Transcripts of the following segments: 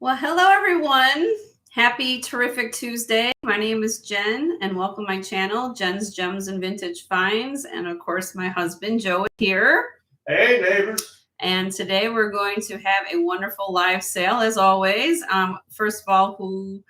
Well, hello everyone. Happy terrific Tuesday. My name is Jen and welcome to my channel, Jen's Gems and Vintage Finds. And of course, my husband Joe is here. Hey neighbors. And today we're going to have a wonderful live sale as always. First of all, who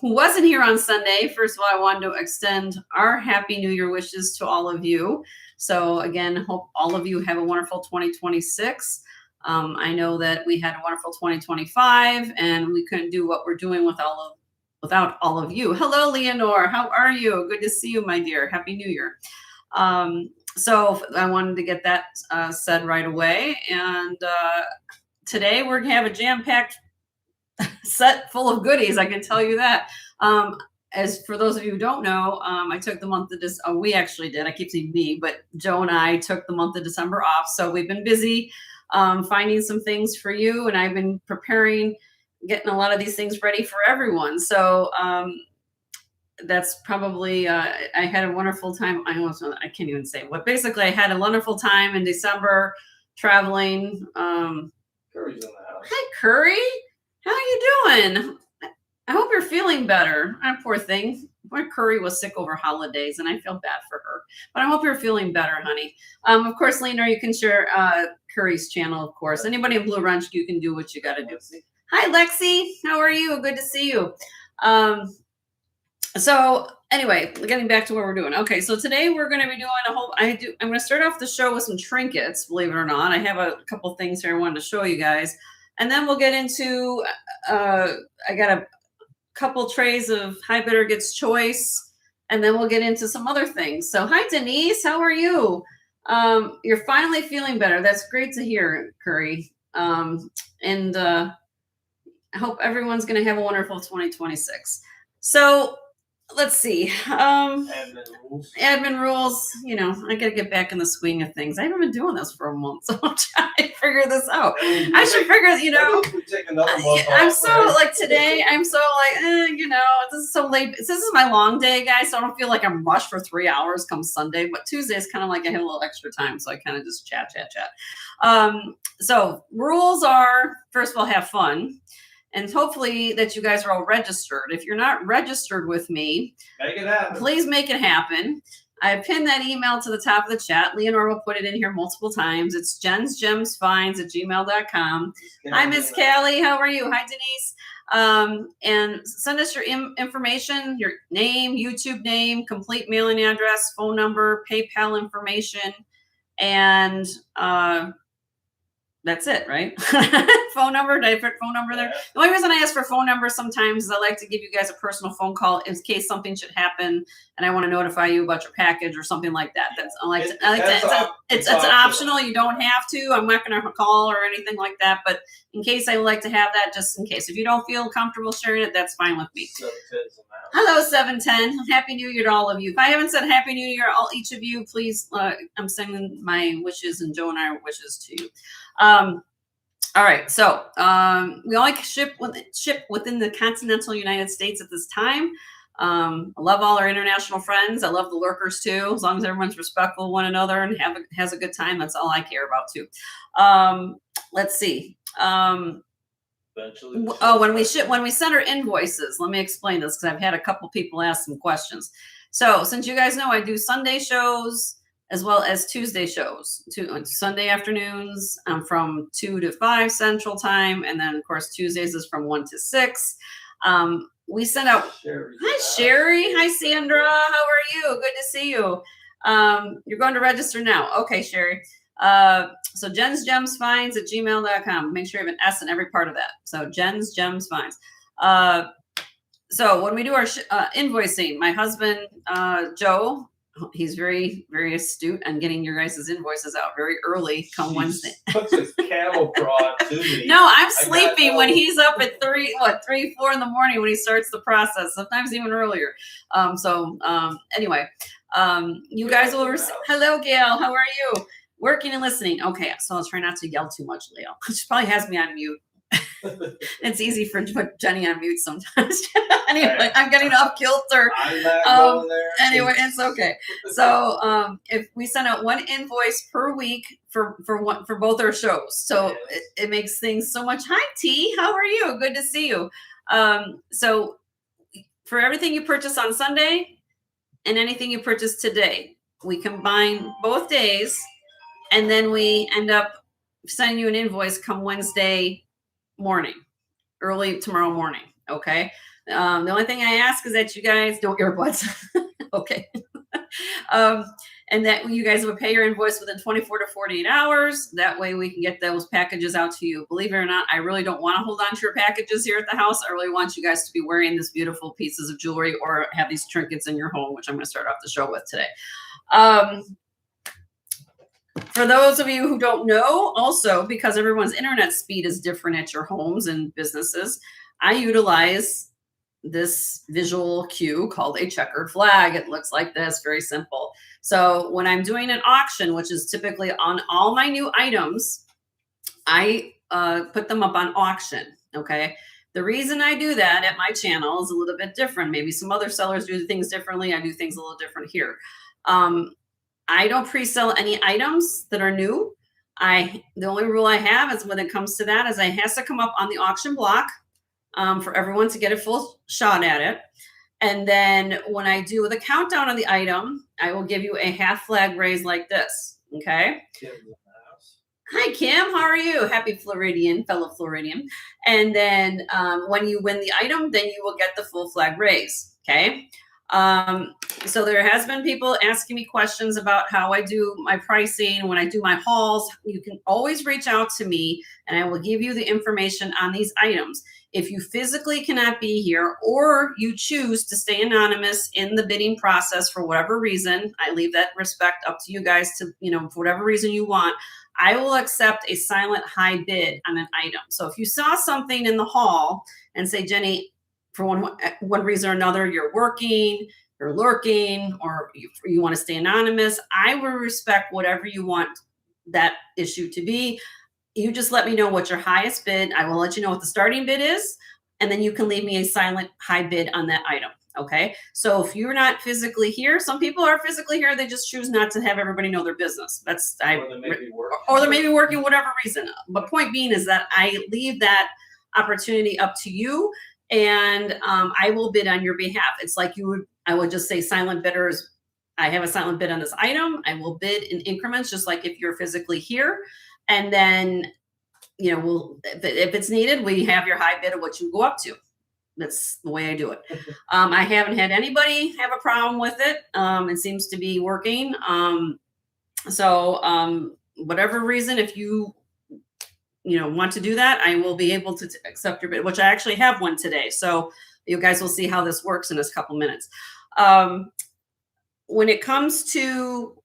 wasn't here on Sunday, first of all, I wanted to extend our Happy New Year wishes to all of you. So again, hope all of you have a wonderful 2026. I know that we had a wonderful 2025 and we couldn't do what we're doing without all of you. Hello, Leonore. How are you? Good to see you, my dear. Happy New Year. So I wanted to get that said right away. And today we're going to have a jam-packed set full of goodies. I can tell you that. As for those of you who don't know, I took the month of this. Oh, we actually did. I keep saying me, but Joe and I took the month of December off. So we've been busy finding some things for you, and I've been preparing, getting a lot of these things ready for everyone. So that's probably I had a wonderful time. I can't even say what. Basically, I had a wonderful time in December traveling. Curry's in the house. Hi, Curry. How are you doing? I hope you're feeling better. Poor thing. My Curry was sick over holidays, and I feel bad for her. But I hope you're feeling better, honey. Of course, Lena, you can share Curry's channel, of course. Anybody in Blue Ranch, you can do what you got to do. Hi, Lexi. How are you? Good to see you. So anyway, getting back to what we're doing. Okay, so today we're going to be doing I'm going to start off the show with some trinkets, believe it or not. I have a couple things here I wanted to show you guys. And then we'll get into, I got a couple trays of High Bidder Gets Choice, and then we'll get into some other things. So hi, Denise. How are you? You're finally feeling better. That's great to hear, Curry. And I hope everyone's going to have a wonderful 2026. So let's see. Admin rules. You know, I got to get back in the swing of things. I haven't been doing this for a month, so I'm trying to figure this out. I should figure, take another month I'm off, so right? like today, I'm so like, this is so late. This is my long day, guys, so I don't feel like I'm rushed for 3 hours come Sunday, but Tuesday is kind of like I have a little extra time, so I kind of just chat. So rules are, first of all, have fun. And hopefully that you guys are all registered. If you're not registered with me, Make it happen. Please make it happen. I pinned that email to the top of the chat. Leonore will put it in here multiple times. It's jensgemsfinds@gmail.com. Hi, Miss Callie. How are you? Hi, Denise. And send us your information, your name, YouTube name, complete mailing address, phone number, PayPal information, and that's it, right? Phone number. Did I put phone number there? The only reason I ask for phone number sometimes is I like to give you guys a personal phone call in case something should happen and I want to notify you about your package or something like that. It's optional. You don't have to. I'm not going to call or anything like that. But in case, I like to have that just in case. If you don't feel comfortable sharing it, that's fine with me. Hello, 710. Happy New Year to all of you. If I haven't said Happy New Year, each of you, please, I'm sending my wishes and Joe and I wishes to you. All right, so we only ship within the continental United States at this time. I love all our international friends. I love the lurkers too. As long as everyone's respectful of one another and has a good time, that's all I care about too. Let's see. When we send our invoices, let me explain this because I've had a couple people ask some questions. So since you guys know I do Sunday shows as well as Tuesday shows, Sunday afternoons from 2 to 5 Central Time, and then of course Tuesdays is from 1 to 6. We send out. Hi Sherry, hi Sandra, how are you? Good to see you. You're going to register now. Okay, Sherry. So jensgemsfinds@gmail.com. Make sure you have an S in every part of that. So jensgemsfinds. So when we do our invoicing, my husband Joe, he's very, very astute on getting your guys' invoices out very early come Wednesday. Puts his cattle prod to me. No, I'm sleeping when he's up at 3, 4 in the morning when he starts the process, sometimes even earlier. Anyway, you guys will hello, Gail. How are you? Working and listening. Okay, so I'll try not to yell too much, Leo. She probably has me on mute. It's easy for to put Jenny on mute sometimes. Anyway, I'm getting off kilter. I'm not going there. Anyway, it's okay. So if we send out one invoice per week for both our shows, so it makes things so much. Hi T, how are you? Good to see you. So for everything you purchase on Sunday and anything you purchase today, we combine both days, and then we end up sending you an invoice come Wednesday morning, early tomorrow morning. Okay. The only thing I ask is that you guys don't earbuds. Okay. And that you guys would pay your invoice within 24 to 48 hours. That way we can get those packages out to you. Believe it or not, I really don't want to hold on to your packages here at the house. I really want you guys to be wearing these beautiful pieces of jewelry or have these trinkets in your home, which I'm going to start off the show with today. For those of you who don't know, also, because everyone's internet speed is different at your homes and businesses, I utilize this visual cue called a checkered flag. It looks like this, very simple. So when I'm doing an auction, which is typically on all my new items, I put them up on auction, okay? The reason I do that at my channel is a little bit different. Maybe some other sellers do things differently. I do things a little different here. I don't pre-sell any items that are new. The only rule I have is when it comes to that is it has to come up on the auction block for everyone to get a full shot at it. And then when I do the countdown on the item, I will give you a half flag raise like this. Okay. Hi, Kim. How are you? Happy Floridian, fellow Floridian. And then when you win the item, then you will get the full flag raise. Okay. So there has been people asking me questions about how I do my pricing. When I do my hauls, you can always reach out to me and I will give you the information on these items. If you physically cannot be here or you choose to stay anonymous in the bidding process for whatever reason, I leave that respect up to you guys to, for whatever reason you want, I will accept a silent high bid on an item. So if you saw something in the haul and say, Jenny, for one reason or another, you're working, you're lurking, or you want to stay anonymous, I will respect whatever you want that issue to be. You just let me know what your highest bid. I will let you know what the starting bid is, and then you can leave me a silent high bid on that item. Okay. So if you're not physically here, some people are physically here. They just choose not to have everybody know their business. Or they may be working, whatever reason. But point being is that I leave that opportunity up to you, and I will bid on your behalf. It's like I would just say silent bidders. I have a silent bid on this item. I will bid in increments, just like if you're physically here. And then, if it's needed, we have your high bid of what you go up to. That's the way I do it. I haven't had anybody have a problem with it. It seems to be working. Whatever reason, if you want to do that, I will be able to accept your bid, which I actually have one today. So you guys will see how this works in a couple minutes. When it comes to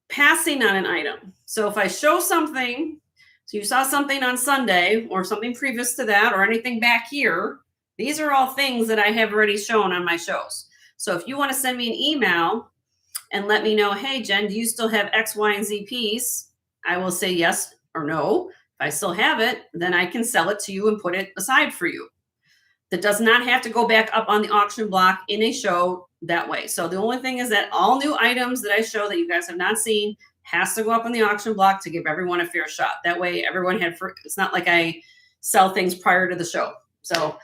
passing on an item. So if I show something, so you saw something on Sunday or something previous to that or anything back here, these are all things that I have already shown on my shows. So if you want to send me an email and let me know, hey, Jen, do you still have X, Y, and Z piece? I will say yes or no. If I still have it, then I can sell it to you and put it aside for you. That does not have to go back up on the auction block in a show that way. So the only thing is that all new items that I show that you guys have not seen has to go up on the auction block to give everyone a fair shot. That way everyone it's not like I sell things prior to the show. So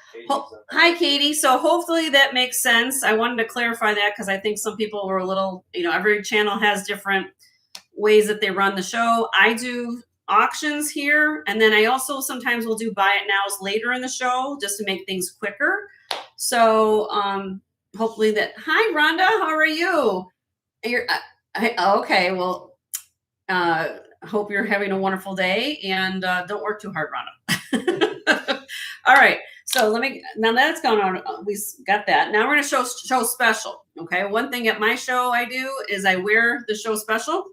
hi, Katie. So hopefully that makes sense. I wanted to clarify that because I think some people were a little, every channel has different ways that they run the show. I do auctions here, and then I also sometimes will do buy it nows later in the show just to make things quicker. So hopefully that. Hi, Rhonda, how are you? Okay. Well, hope you're having a wonderful day, and don't work too hard, Rhonda. All right. So now that's gone on. We got that. Now we're going to show special. Okay. One thing at my show I do is I wear the show special.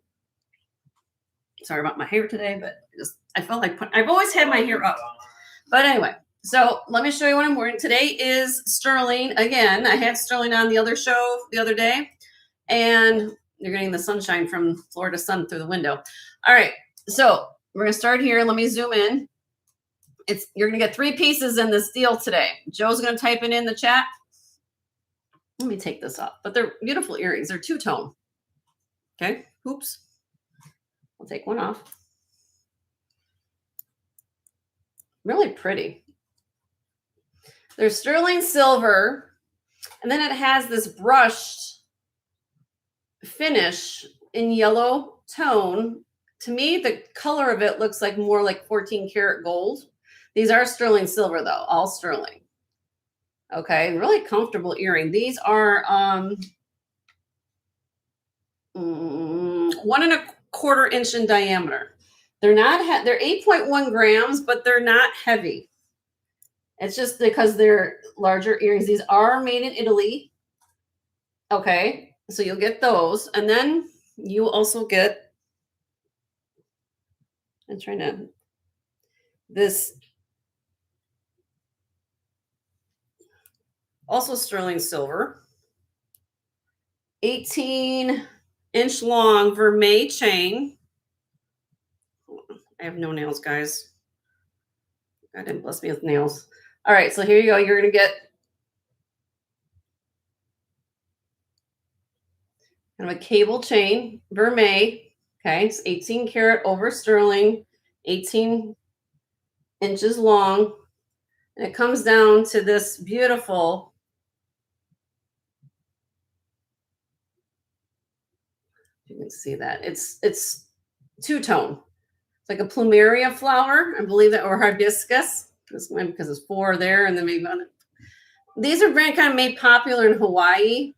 Sorry about my hair today, but I felt like I've always had my hair up. But anyway, so let me show you what I'm wearing. Today is sterling. Again, I had sterling on the other show the other day, and you're getting the sunshine from Florida sun through the window. All right, so we're going to start here. Let me zoom in. You're gonna get 3 pieces in this deal today. Joe's gonna type it in the chat. Let me take this off. But they're beautiful earrings. They're two-tone. Okay. Oops. I'll take one off. Really pretty. They're sterling silver, and then it has this brushed finish in yellow tone. To me, the color of it looks like more like 14 karat gold. These are sterling silver though, all sterling. Okay, really comfortable earring. These are 1¼ inch in diameter. They're not they're 8.1 grams, but they're not heavy. It's just because they're larger earrings. These are made in Italy. Okay, so you'll get those, and then you also get, I'm trying to, this also sterling silver, 18-inch long vermeil chain. I have no nails, guys. God didn't bless me with nails. All right, so here you go. You're going to get kind of a cable chain, vermeil. Okay, it's 18 karat over sterling, 18 inches long. And it comes down to this beautiful, you can see that. It's two-tone. It's like a plumeria flower, I believe that, or hibiscus. This one because it's 4 there, and then maybe on it. These are kind of made popular in Hawaii.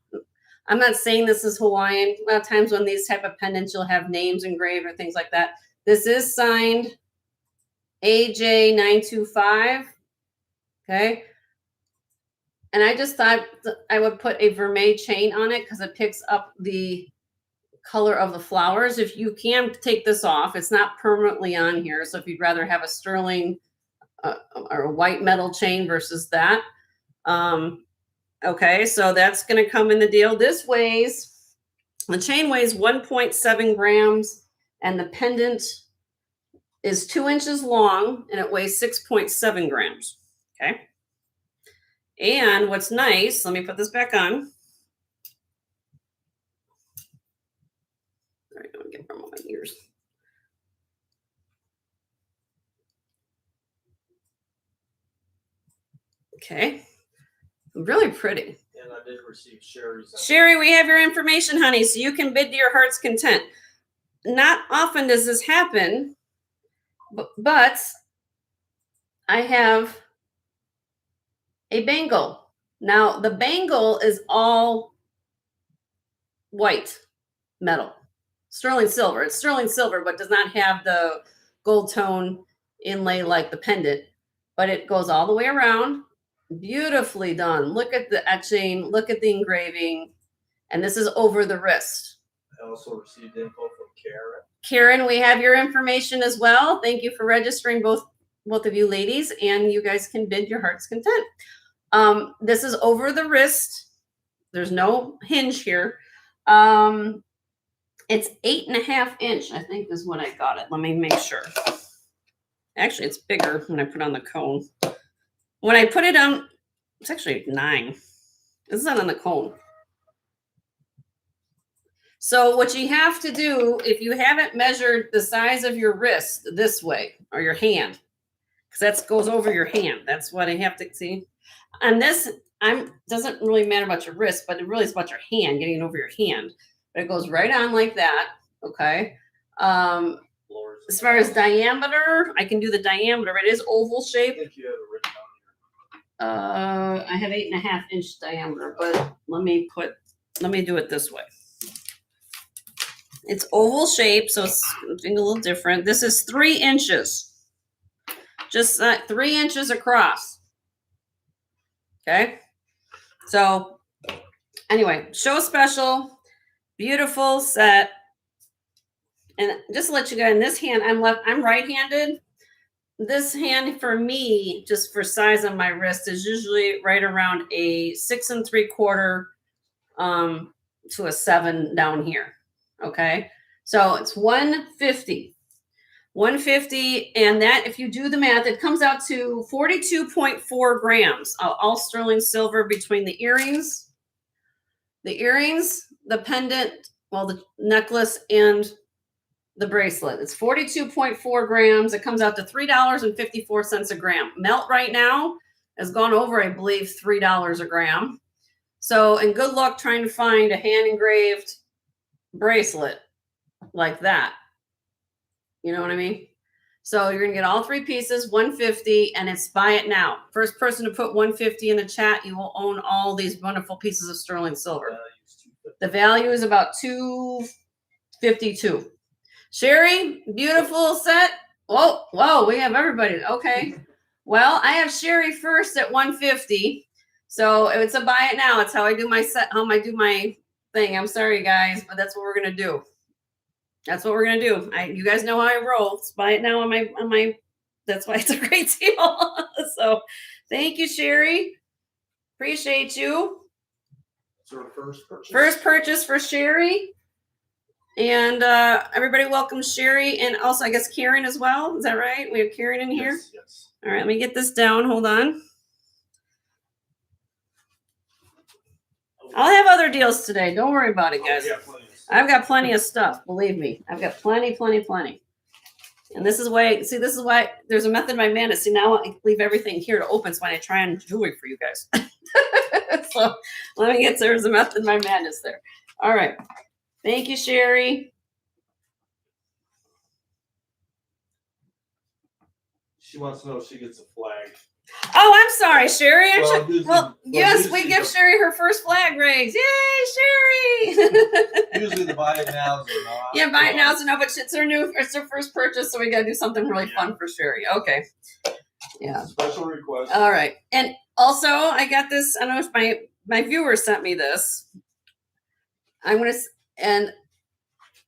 I'm not saying this is Hawaiian. A lot of times when these type of pendants, you'll have names engraved or things like that. This is signed AJ925. Okay. And I just thought I would put a vermeil chain on it because it picks up the color of the flowers. If you can take this off, it's not permanently on here. So if you'd rather have a sterling or a white metal chain versus that. Okay, so that's going to come in the deal. The chain weighs 1.7 grams, and the pendant is 2 inches long, and it weighs 6.7 grams. Okay. And what's nice, let me put this back on. All right, I'm going to get from my ears. Okay. Really pretty. And I did receive Sherry's. Sherry, we have your information, honey, so you can bid to your heart's content. Not often does this happen, but I have a bangle. Now, the bangle is all white metal, sterling silver. It's sterling silver, but does not have the gold tone inlay like the pendant, but it goes all the way around. Beautifully done. Look at the etching, look at the engraving, and this is over the wrist. I also received info from Karen. Karen, we have your information as well. Thank you for registering, both of you ladies, and you guys can bid your heart's content. This is over the wrist. There's no hinge here. It's 8.5 inch, I think is what I got it. Let me make sure. Actually, it's bigger when I put on the cone. When I put it on, it's actually 9. It's not on the cone. So what you have to do, if you haven't measured the size of your wrist this way, or your hand, because that goes over your hand. That's what I have to see. And this, doesn't really matter about your wrist, but it really is about your hand, getting it over your hand. But it goes right on like that. Okay. As far as diameter, I can do the diameter. It is oval shape. I think you have it written I have 8.5 inch diameter, but let me do it this way. It's oval shape, so it's a little different. This is 3 inches, just 3 inches across. Okay. So anyway, show special, beautiful set. And just to let you go, in this hand, I'm right-handed. This hand for me, just for size on my wrist, is usually right around a 6 3/4 to a 7 down here. Okay, so it's 150. 150, and that, if you do the math, it comes out to 42.4 grams, all sterling silver between the earrings, the pendant, well, the necklace, and the bracelet. It's 42.4 grams. It comes out to $3.54 a gram. Melt right now has gone over, I believe, $3 a gram. So, and good luck trying to find a hand engraved bracelet like that. You know what I mean? So you're gonna get all three pieces, 150, and it's buy it now. First person to put 150 in the chat, you will own all these wonderful pieces of sterling silver. The value is about $252. Sherry, beautiful set. Whoa, we have everybody. Okay. Well, I have Sherry first at 150. So if it's a buy it now, it's how I do my set, how I do my thing. I'm sorry, guys, but that's what we're gonna do. That's what we're gonna do. You guys know how I roll. It's buy it now on my. That's why it's a great deal. So, thank you, Sherry. Appreciate you. So first purchase. First purchase for Sherry, and everybody welcome Sherry, and also I guess Karen as well. Is that right? We have Karen in here. Yes. All right, let me get this down. Hold on. I'll have other deals today. Don't worry about it, guys. I've got plenty of stuff. Believe me, I've got plenty. And this is why. See, this is why there's a method of my madness. See, now I leave everything here to open, so when I try and jewelry for you guys. So let me get there's a method of my madness there. All right, thank you, Sherry. She wants to know if she gets a flag. Oh, I'm sorry, Sherry. Yes, we give the, Sherry her first flag raise. Yay, Sherry! Usually the buy it nows are not. Yeah, buy it now is no, but it's her first purchase, so we gotta do something really fun for Sherry. Okay. Yeah. Special request. All right. And also I got this, I don't know if my viewer sent me this. And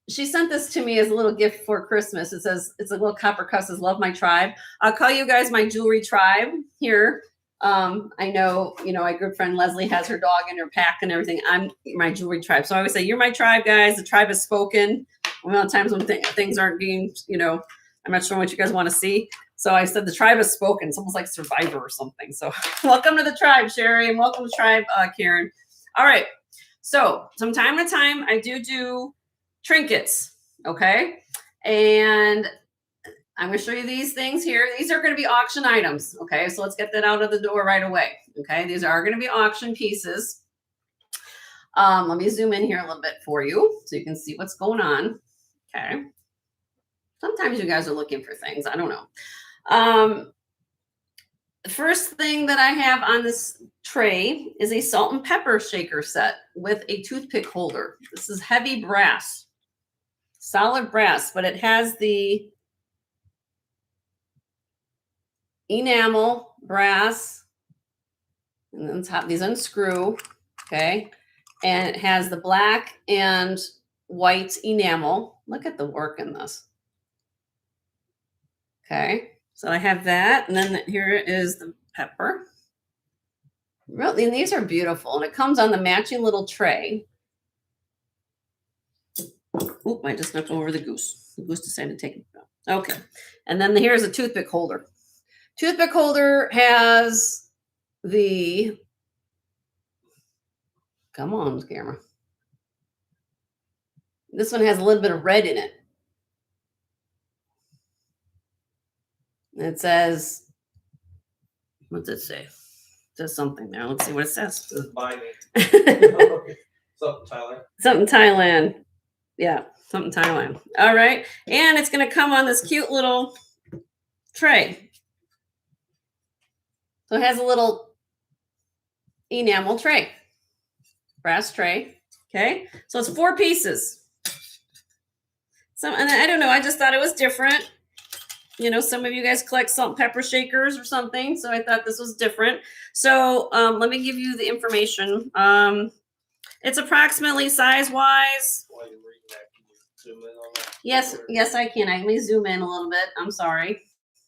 she sent this to me as a little gift for Christmas. It says, it's a little copper cup, says, love my tribe. I'll call you guys my jewelry tribe here. I know, my good friend Leslie has her dog in her pack and everything. I'm my jewelry tribe. So I always say, you're my tribe, guys. The tribe has spoken. A lot of times when things aren't being, I'm not sure what you guys want to see. So I said, the tribe has spoken. It's almost like Survivor or something. So welcome to the tribe, Sherry, and welcome to the tribe, Karen. All right. So from time to time, I do trinkets. Okay. And I'm going to show you these things here. These are going to be auction items. Okay. So let's get that out of the door right away. Okay. These are going to be auction pieces. Let me zoom in here a little bit for you so you can see what's going on. Okay. Sometimes you guys are looking for things. I don't know. The first thing that I have on this tray is a salt and pepper shaker set with a toothpick holder. This is heavy brass, solid brass, but it has the enamel brass, and then top these unscrew, okay, and it has the black and white enamel. Look at the work in this. Okay, so I have that, and then here is the pepper. Really, and these are beautiful, and it comes on the matching little tray. Oop, I just knocked over the goose. The goose decided to take it. Okay, and then here's a toothpick holder. Toothpick holder has the, come on, camera. This one has a little bit of red in it. It says, what's it say? It says something there. Let's see what it says. It says buy me. Something Thailand. Something Thailand. Yeah, something Thailand. All right. And it's going to come on this cute little tray. So it has a little enamel tray, brass tray. Okay. So it's 4 pieces. So, and I don't know, I just thought it was different. Some of you guys collect salt and pepper shakers or something. So I thought this was different. So let me give you the information. It's approximately size-wise. While you're reading that, can you zoom in on that? Yes, I can. Let me zoom in a little bit. I'm sorry.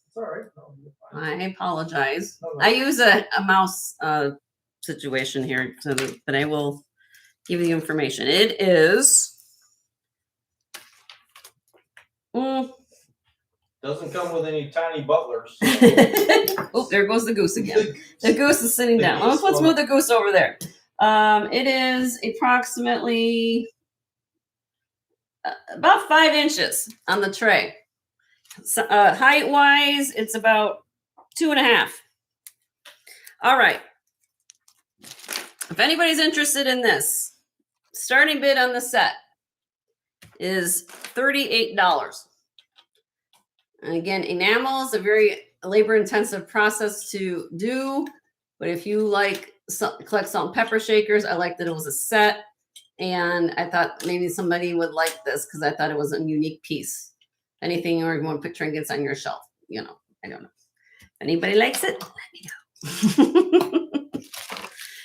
It's all right. No, you're fine. I apologize. No. I use a mouse situation here, but I will give you the information. It is Doesn't come with any tiny butlers. Oh, there goes the goose again. The goose is sitting down. Let's move the goose over there. It is approximately about 5 inches on the tray. So, height-wise, it's about 2.5. All right. If anybody's interested in this, starting bid on the set is $38. And again, enamel is a very labor-intensive process to do. But if you like collect salt and pepper shakers, I like that it was a set. And I thought maybe somebody would like this because I thought it was a unique piece. Anything or you want to put trinkets on your shelf, you know, I don't know. If anybody likes it, let me know.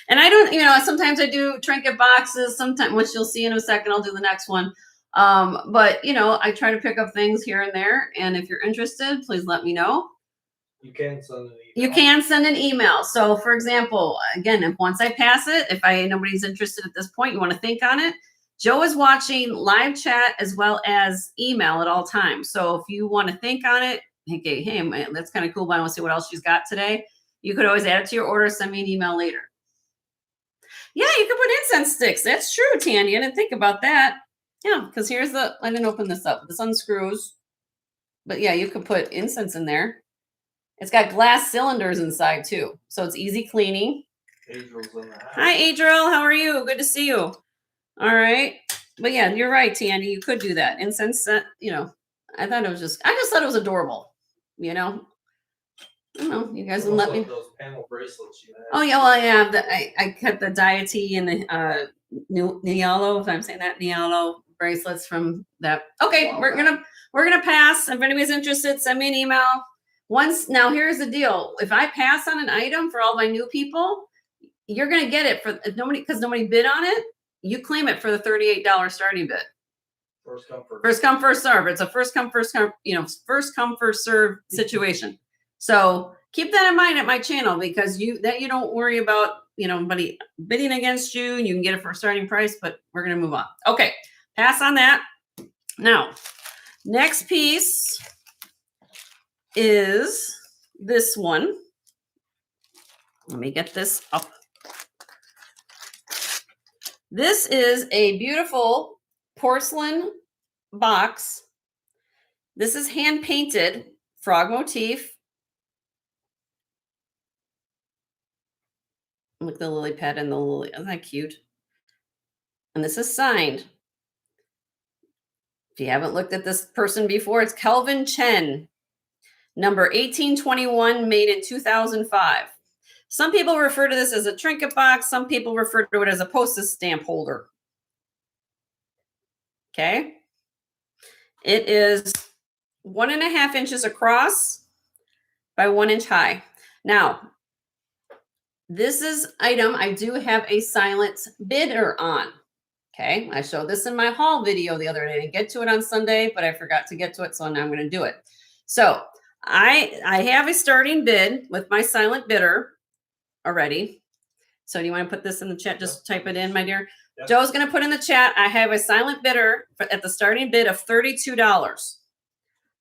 And I don't, you know, sometimes I do trinket boxes, sometimes, which you'll see in a second, I'll do the next one. But, you know, I try to pick up things here and there. And if you're interested, please let me know. You can send an email. You can send an email. So, for example, again, if once I pass it, if nobody's interested at this point, you want to think on it. Joe is watching live chat as well as email at all times. So if you want to think on it, okay, hey, man, that's kind of cool, but I want to see what else she's got today. You could always add it to your order, send me an email later. Yeah, you could put incense sticks. That's true, Tandy. I didn't think about that. Yeah, because here's I didn't open this up. This unscrews. But yeah, you could put incense in there. It's got glass cylinders inside too. So it's easy cleaning. Adriel's in the house. Hi, Adriel. How are you? Good to see you. All right. But yeah, you're right, Tandy. You could do that. Incense, you know, I just thought it was adorable. You know? I don't know. You guys will let me. Those panel bracelets you have. Oh yeah, well I cut the deity and the Nialo, if I'm saying that, Nialo bracelets from that. Okay, wow, we're gonna pass. If anybody's interested, send me an email. Now here's the deal. If I pass on an item for all my new people, you're gonna get it because nobody bid on it. You claim it for the $38 starting bid. First come, first serve. It's a first come, first first serve situation. So keep that in mind at my channel because you don't worry about, anybody bidding against you and you can get it for a starting price, but we're going to move on. Okay. Pass on that. Now, next piece is this one. Let me get this up. This is a beautiful porcelain box. This is hand painted frog motif. Look at the lily pad and the lily. Isn't that cute? And this is signed. If you haven't looked at this person before, it's Kelvin Chen, number 1821, made in 2005. Some people refer to this as a trinket box. Some people refer to it as a postage stamp holder. Okay. It is 1.5 inches across by 1 inch high. Now, this item I do have a silent bidder on. Okay, I showed this in my haul video the other day. I didn't get to it on Sunday, but I forgot to get to it, so now I'm going to do it. So I have a starting bid with my silent bidder already. So do you want to put this in the chat? Just type it in, my dear. Yep. Joe's going to put in the chat. I have a silent bidder at the starting bid of $32.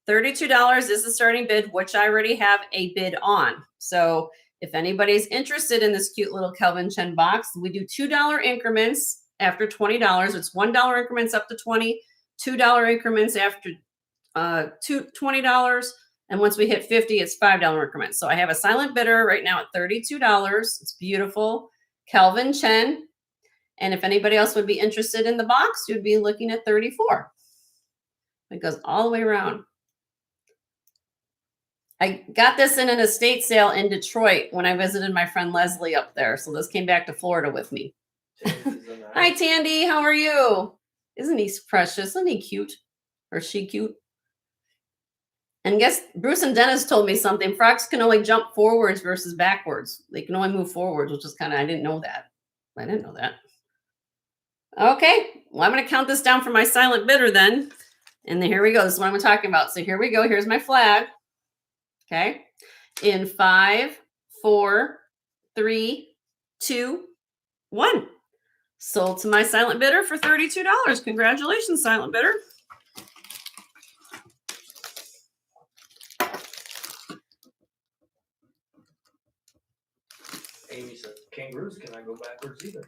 $32 is the starting bid, which I already have a bid on. So if anybody's interested in this cute little Kelvin Chen box, we do $2 increments after $20. It's $1 increments up to $20, $2 increments after $20. And once we hit 50, it's $5 increments. So I have a silent bidder right now at $32. It's beautiful. Kelvin Chen. And if anybody else would be interested in the box, you'd be looking at $34. It goes all the way around. I got this in an estate sale in Detroit when I visited my friend Leslie up there. So this came back to Florida with me. Hi, Tandy. How are you? Isn't he precious? Isn't he cute? Or she cute? And guess Bruce and Dennis told me something. Frogs can only jump forwards versus backwards. They can only move forwards, which is kind of, I didn't know that. Okay. Well, I'm going to count this down for my silent bidder then. And then here we go. This is what I'm talking about. So here we go. Here's my flag. Okay. In 5, 4, 3, 2, 1. Sold to my silent bidder for $32. Congratulations, silent bidder. Amy said, kangaroos cannot go backwards either.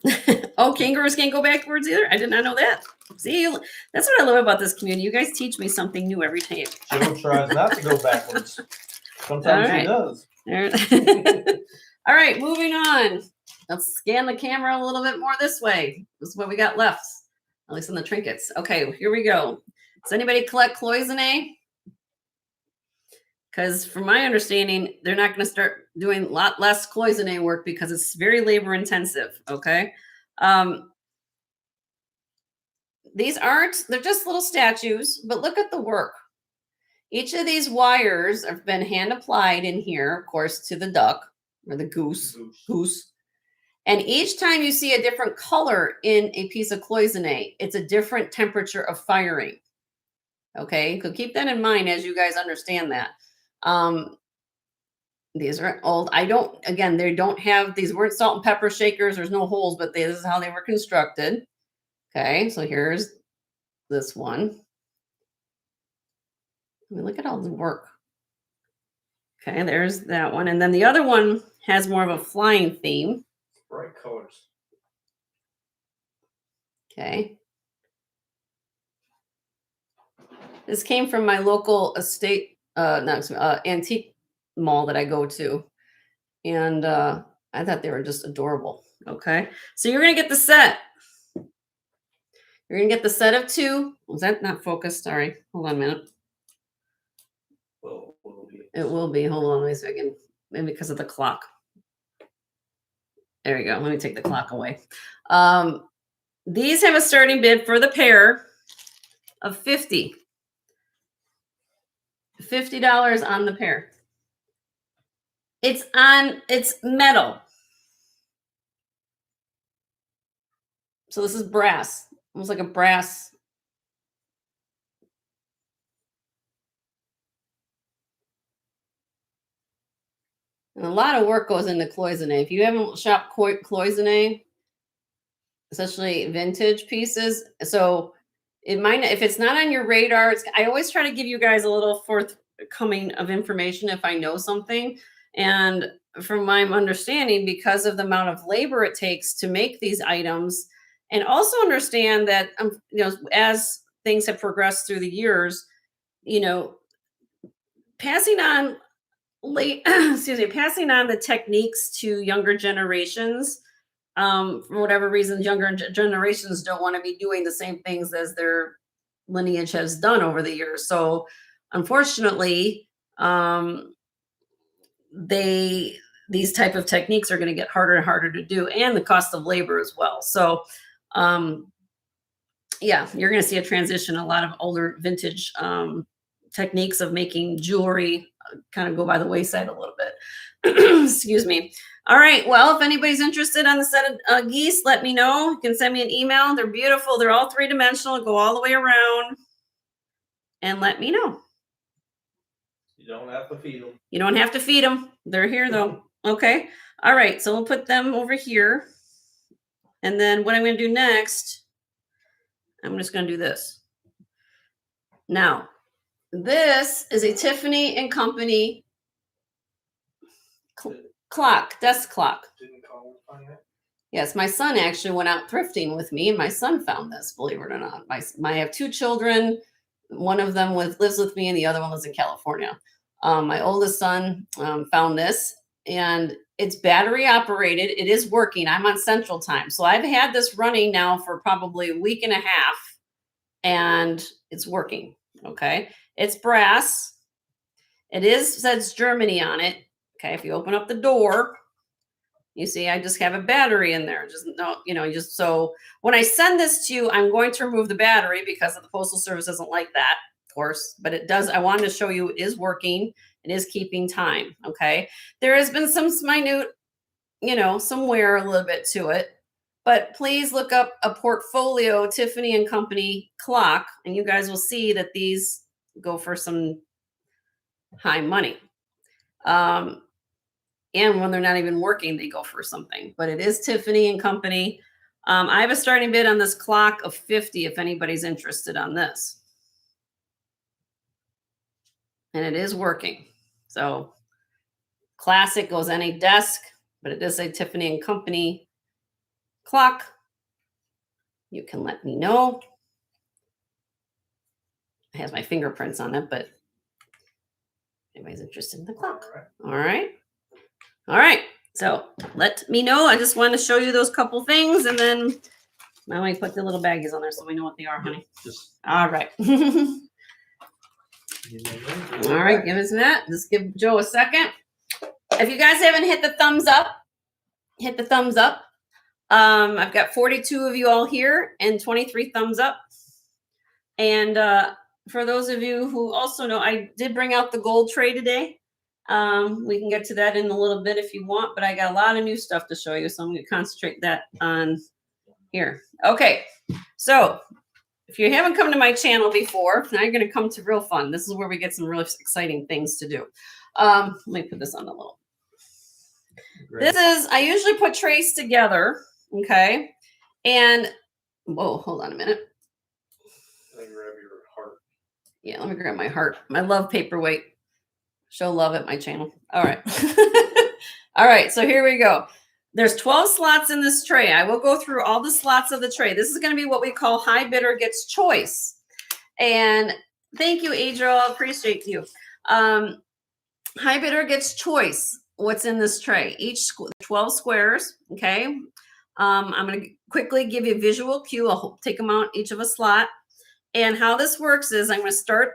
Oh, kangaroos can't go backwards either? I did not know that. See, that's what I love about this community. You guys teach me something new every time. Joe tries not to go backwards. Sometimes he does. All right, moving on. Let's scan the camera a little bit more this way. This is what we got left, at least in the trinkets. Okay, here we go. Does anybody collect cloisonne? Because from my understanding, they're not going to start doing a lot less cloisonne work because it's very labor intensive. Okay. These they're just little statues, but look at the work. Each of these wires have been hand applied in here, of course, to the duck or the goose. And each time you see a different color in a piece of cloisonne, it's a different temperature of firing. Okay, so keep that in mind as you guys understand that. These are old. They don't have, these weren't salt and pepper shakers. There's no holes, but this is how they were constructed. Okay, so here's this one. I mean, look at all the work. Okay, there's that one. And then the other one has more of a flying theme. Bright colors. Okay. This came from my local antique mall that I go to. And I thought they were just adorable. Okay. So you're going to get the set. You're going to get the set of 2. Was that not focused? Sorry. Hold on a minute. It will be. Hold on a second. Maybe because of the clock. There we go. Let me take the clock away. These have a starting bid for the pair of $50 on the pair. It's metal. So this is brass, almost like a brass. And a lot of work goes into cloisonne. If you haven't shopped cloisonne, especially vintage pieces, so it might, if it's not on your radar, I always try to give you guys a little forthcoming of information if I know something. And from my understanding, because of the amount of labor it takes to make these items, and also understand that as things have progressed through the years, passing on the techniques to younger generations. For whatever reason, younger generations don't want to be doing the same things as their lineage has done over the years. So unfortunately, these type of techniques are going to get harder and harder to do, and the cost of labor as well. So yeah, you're going to see a transition. A lot of older vintage techniques of making jewelry kind of go by the wayside a little bit. Excuse me. All right. Well, if anybody's interested on the set of geese, let me know. You can send me an email. They're beautiful. They're all 3-dimensional. Go all the way around and let me know. You don't have to feed them. You don't have to feed them. They're here though. Okay. All right. So we'll put them over here. And then what I'm going to do next, I'm just going to do this. Now, this is a Tiffany and Company clock, desk clock. Didn't call and find that. Yes, my son actually went out thrifting with me, and my son found this, believe it or not. I have 2 children. One of them lives with me, and the other one lives in California. My oldest son found this, and it's battery operated. It is working. I'm on Central Time. So I've had this running now for probably a week and a half, and it's working. Okay. It's brass. Says Germany on it. Okay. If you open up the door, you see, I just have a battery in there. So when I send this to you, I'm going to remove the battery because the Postal Service doesn't like that, of course, but it does. I wanted to show you it is working. It is keeping time. Okay. There has been some minute, some wear a little bit to it, but please look up a Portfolio Tiffany and Company clock, and you guys will see that these go for some high money. And when they're not even working, they go for something, but it is Tiffany and Company. I have a starting bid on this clock of $50 if anybody's interested on this. And it is working. So classic, goes on a desk. but it does say Tiffany and Company clock. You can let me know. It has my fingerprints on it, but if anybody's interested in the clock. All right. All right. So let me know. I just wanted to show you those couple things, and then now I put the little baggies on there so we know what they are, honey. All right. All right, give us that. Just give Joe a second. If you guys haven't hit the thumbs up, hit the thumbs up. I've got 42 of you all here and 23 thumbs up. And for those of you who also know, I did bring out the gold tray today. We can get to that in a little bit if you want, but I got a lot of new stuff to show you, so I'm going to concentrate that on here. Okay, so if you haven't come to my channel before, now you're going to come to real fun. This is where we get some really exciting things to do. Let me put this on the little. Great. This is, I usually put trays together, okay? And, whoa, hold on a minute. Let me grab your heart. Yeah, let me grab my heart. I love paperweight. Show love at my channel. All right. All right, so here we go. There's 12 slots in this tray. I will go through all the slots of the tray. This is going to be what we call high bidder gets choice. And thank you, Adriel. Appreciate you. High bidder gets choice. What's in this tray? Each 12 squares. Okay. I'm going to quickly give you a visual cue. I'll take them out each of a slot. And how this works is I'm going to start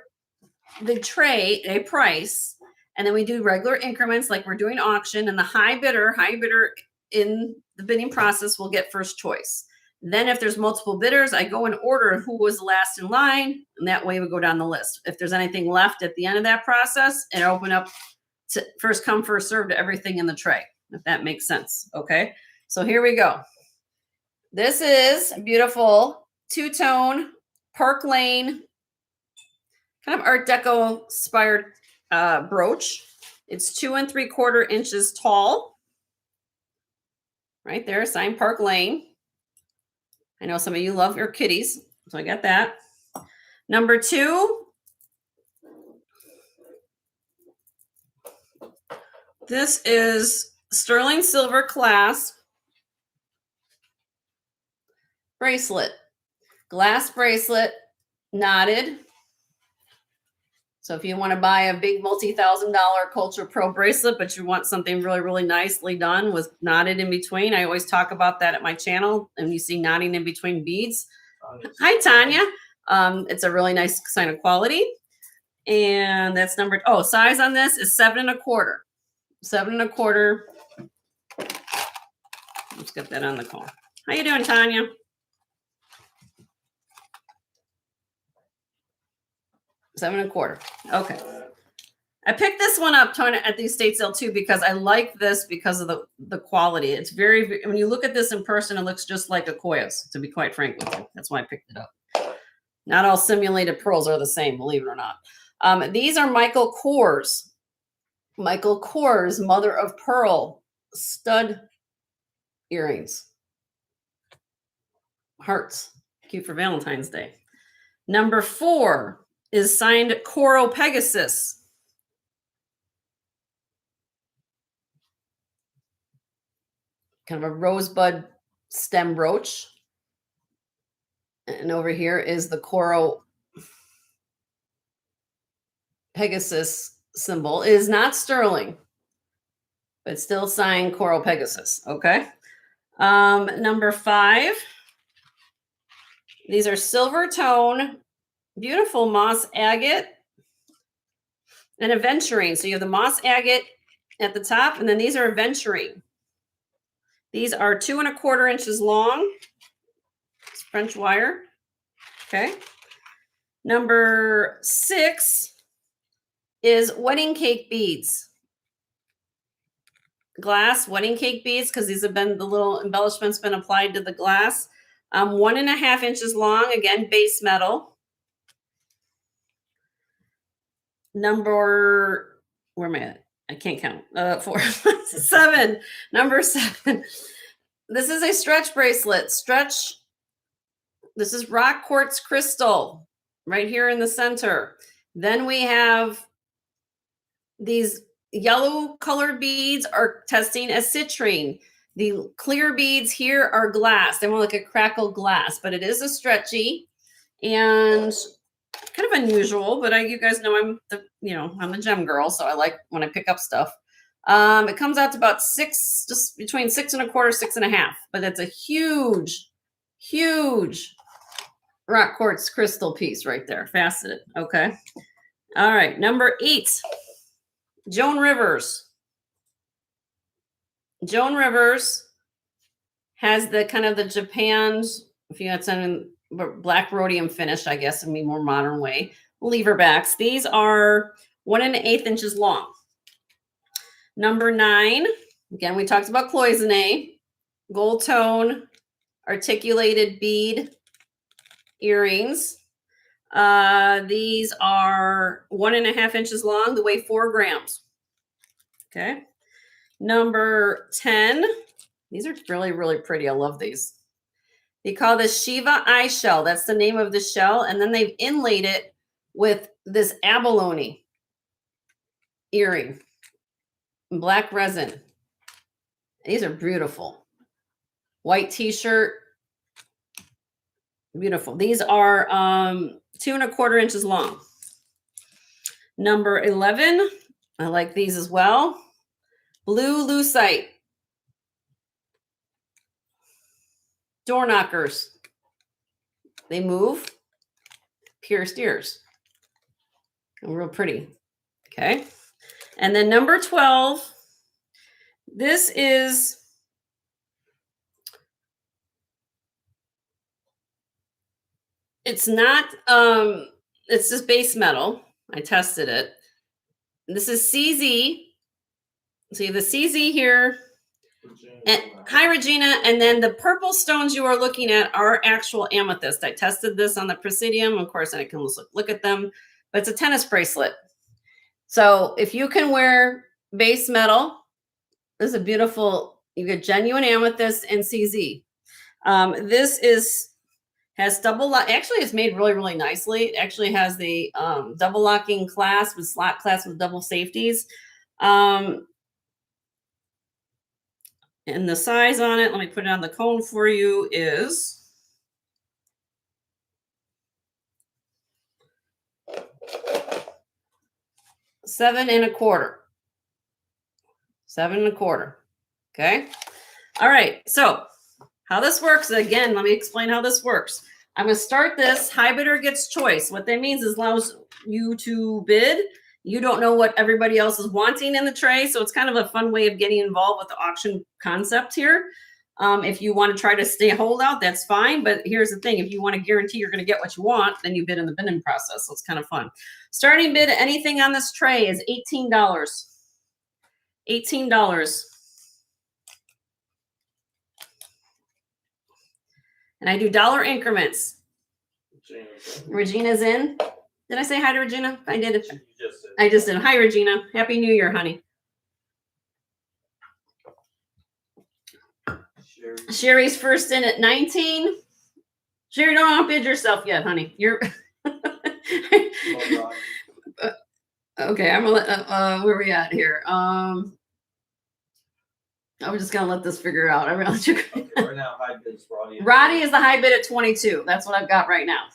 the tray a price, and then we do regular increments like we're doing auction. And the high bidder in the bidding process will get first choice. Then if there's multiple bidders, I go in order who was the last in line, and that way we go down the list. If there's anything left at the end of that process, and open up to first come, first serve to everything in the tray, if that makes sense. Okay, so here we go. This is a beautiful two-tone Park Lane, kind of Art Deco inspired brooch. It's 2 3/4 inches tall. Right there, signed Park Lane. I know some of you love your kitties, so I got that. Number 2. This is sterling silver clasp bracelet. Glass bracelet, knotted. So if you want to buy a big multi-$1,000 Culture Pro bracelet, but you want something really, really nicely done with knotted in between, I always talk about that at my channel. And you see knotting in between beads. Hi, Tanya. It's a really nice sign of quality. And that's number, size on this is 7 1/4. 7 1/4. Let's get that on the call. How you doing, Tanya? $7 1/4. Okay. I picked this one up at the estate sale too because I like this because of the quality. It's very, when you look at this in person, it looks just like a Koya's, to be quite frank with you. That's why I picked it up. Not all simulated pearls are the same, believe it or not. These are Michael Kors. Michael Kors, mother of pearl stud earrings. Hearts. Cute for Valentine's Day. Number 4 is signed Coral Pegasus. Kind of a rosebud stem brooch. And over here is the Coral Pegasus symbol. It is not sterling, but still signed Coral Pegasus. Okay. Number 5. These are silver tone, beautiful moss agate and aventurine. So you have the moss agate at the top, and then these are aventurine. These are 2 1/4 inches long. It's French wire. Okay. Number 6 is wedding cake beads. Glass wedding cake beads, because these have been, the little embellishments been applied to the glass. 1 1/2 inches long, again, base metal. Number, where am I at? I can't count. 4, 7. Number 7. This is a stretch bracelet. Stretch. This is rock quartz crystal right here in the center. Then we have these yellow colored beads are testing as citrine. The clear beads here are glass. They want like a crackled glass, but it is a stretchy and kind of unusual. But you guys know I'm the gem girl, so I like when I pick up stuff. It comes out to about just between 6.25, 6.5. But that's a huge, huge rock quartz crystal piece right there, faceted. Okay. All right, number 8, Joan Rivers. Joan Rivers has the kind of the Japan's, if you had some black rhodium finish, I guess, in a more modern way. Lever backs. These are 1 1/8 inches long. Number 9, again, we talked about cloisonne, gold tone, articulated bead earrings. These are 1.5 inches long. They weigh 4 grams. Okay. Number 10. These are really, really pretty. I love these. They call this Shiva eye shell. That's the name of the shell. And then they've inlaid it with this abalone earring, black resin. These are beautiful. White t-shirt. Beautiful. These are 2.25 inches long. Number 11. I like these as well. Blue lucite. Door knockers. They move. Pierced ears. Real pretty. Okay. And then number 12. This is it's not it's just base metal. I tested it. This is CZ. So you have the CZ here. And hi, Regina. And then the purple stones you are looking at are actual amethyst. I tested this on the Presidium. Of course, I can look at them, but it's a tennis bracelet. So if you can wear base metal, this is a beautiful, you get genuine amethyst and CZ. This has double lock. Actually, it's made really, really nicely. It actually has the double locking clasp with slot clasp with double safeties. And the size on it, let me put it on the cone for you, is seven and a quarter. Okay. All right. So how this works, again, let me explain how this works. I'm going to start this. High bidder gets choice. What that means is allows you to bid. You don't know what everybody else is wanting in the tray. So it's kind of a fun way of getting involved with the auction concept here. If you want to try to stay holdout, that's fine. But here's the thing. If you want to guarantee you're going to get what you want, then you bid in the bidding process. So it's kind of fun. Starting bid, anything on this tray is $18. $18. And I do dollar increments. Regina's in. Did I say hi to Regina? I did. I just did. Hi, Regina. Happy New Year, honey. Sherry's first in at 19. Sherry, don't outbid yourself yet, honey. You're okay. I'm gonna let. Where are we at here? I'm just gonna let this figure out. I'm gonna let you. Right now, high bid is Roddy. Roddy is the high bid at 22. That's what I've got right now.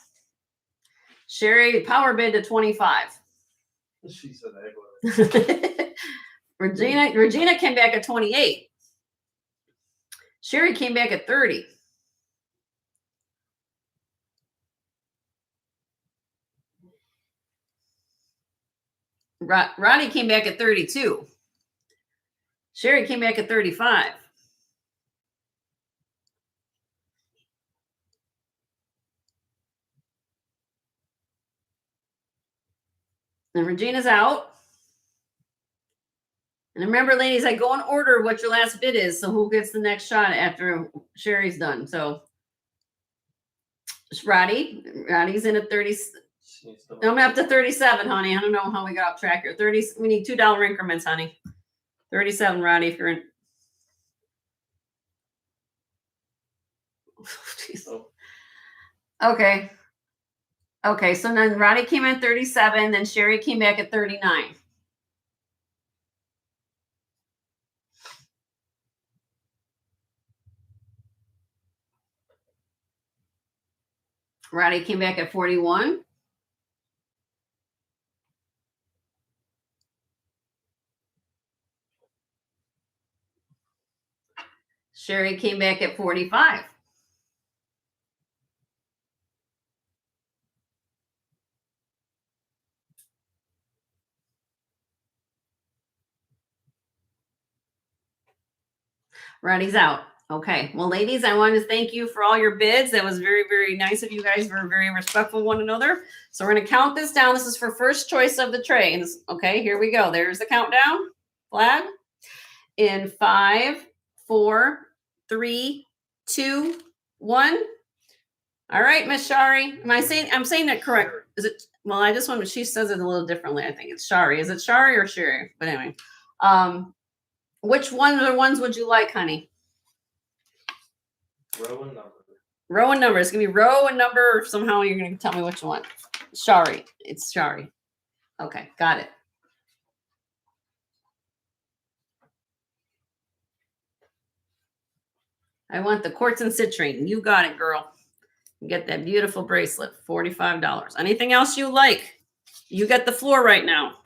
Sherry, power bid to 25. She said that. Regina came back at 28. Sherry came back at 30. Roddy came back at 32. Sherry came back at 35. And Regina's out. And remember, ladies, I go in order what your last bid is. So who gets the next shot after Sherry's done? So it's Roddy's in at 30. I'm up to 37, honey. I don't know how we got off track here. 30. We need $2 increments, honey. 37, Roddy, if you're in. Okay. Okay, so then Roddy came in at 37, then Sherry came back at 39. Roddy came back at 41. Sherry came back at 45. Roddy's out. Okay. Well, ladies, I want to thank you for all your bids. That was very, very nice of you guys. We're very respectful of one another. So we're going to count this down. This is for first choice of the trains. Okay, here we go. There's the countdown flag. In 5, 4, 3, 2, 1. All right, Miss Shari. I'm saying that correct? Is it? Well, I just want. She says it a little differently. I think it's Shari. Is it Shari or Sherry? But anyway, which one of the ones would you like, honey? Row and number. Row and number. It's gonna be row and number. Somehow you're gonna tell me what you want. Shari. It's Shari. Okay, got it. I want the quartz and citrine. You got it, girl. You get that beautiful bracelet, $45. Anything else you like? You get the floor right now.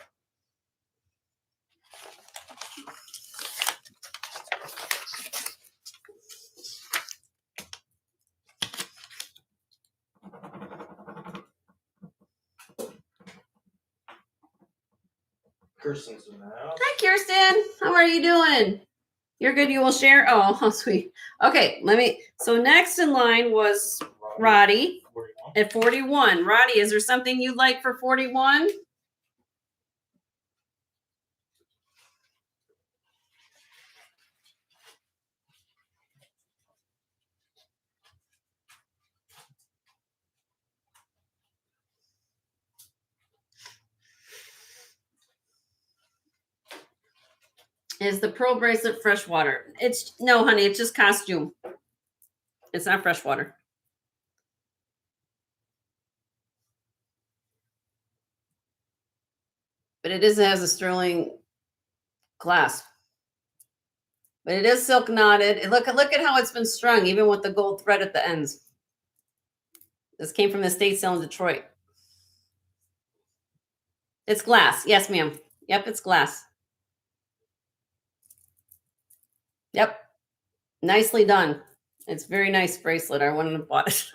Kirsten's in the house. Hi, Kirsten. How are you doing? You're good. You will share. Oh, how sweet. Okay, so next in line was Roddy 41. at 41. Roddy, is there something you'd like for 41? Is the pearl bracelet freshwater? No, honey, it's just costume. It's not freshwater. But it has a sterling clasp. But it is silk knotted. And look at how it's been strung, even with the gold thread at the ends. This came from the estate sale in Detroit. It's glass. Yes, ma'am. Yep, it's glass. Yep. Nicely done. It's very nice bracelet. I wouldn't have bought it.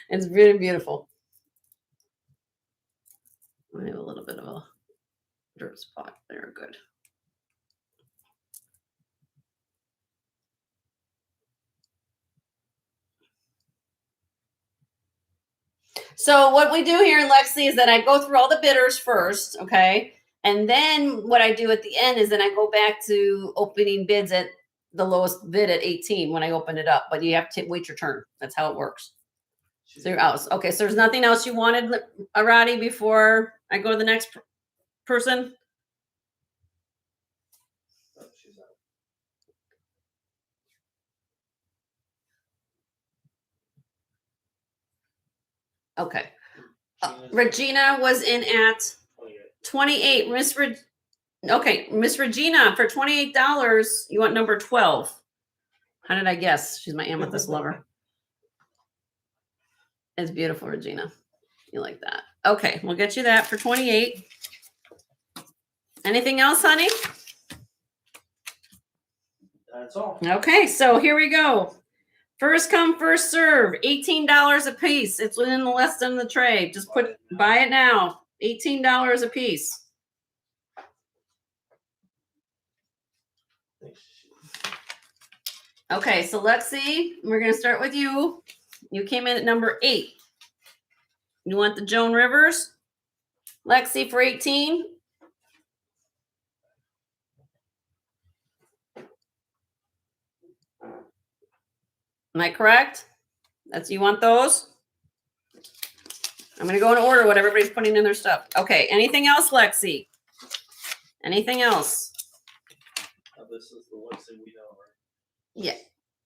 It's really beautiful. I have a little bit of a dirt spot there. Good. So what we do here, Lexi, is that I go through all the bidders first, okay? And then what I do at the end is then I go back to opening bids at the lowest bid at 18 when I open it up. But you have to wait your turn. That's how it works. So you're out. Okay, so there's nothing else you wanted, Roddy, before I go to the next person? Oh, she's out. Okay. Regina was in at 28. Okay, Miss Regina, for $28, you want number 12. How did I guess? She's my amethyst lover. It's beautiful, Regina. You like that. Okay, we'll get you that for 28. Anything else, honey? That's all. Okay, so here we go. First come, first serve. $18 a piece. It's within the less than the tray. Just buy it now. $18 a piece. Okay, so Lexi, we're going to start with you. You came in at number 8. You want the Joan Rivers? Lexi for 18. Am I correct? You want those? I'm going to go in order what everybody's putting in their stuff. Okay, anything else, Lexi? Anything else? This is the Lexi we know, right? Yeah.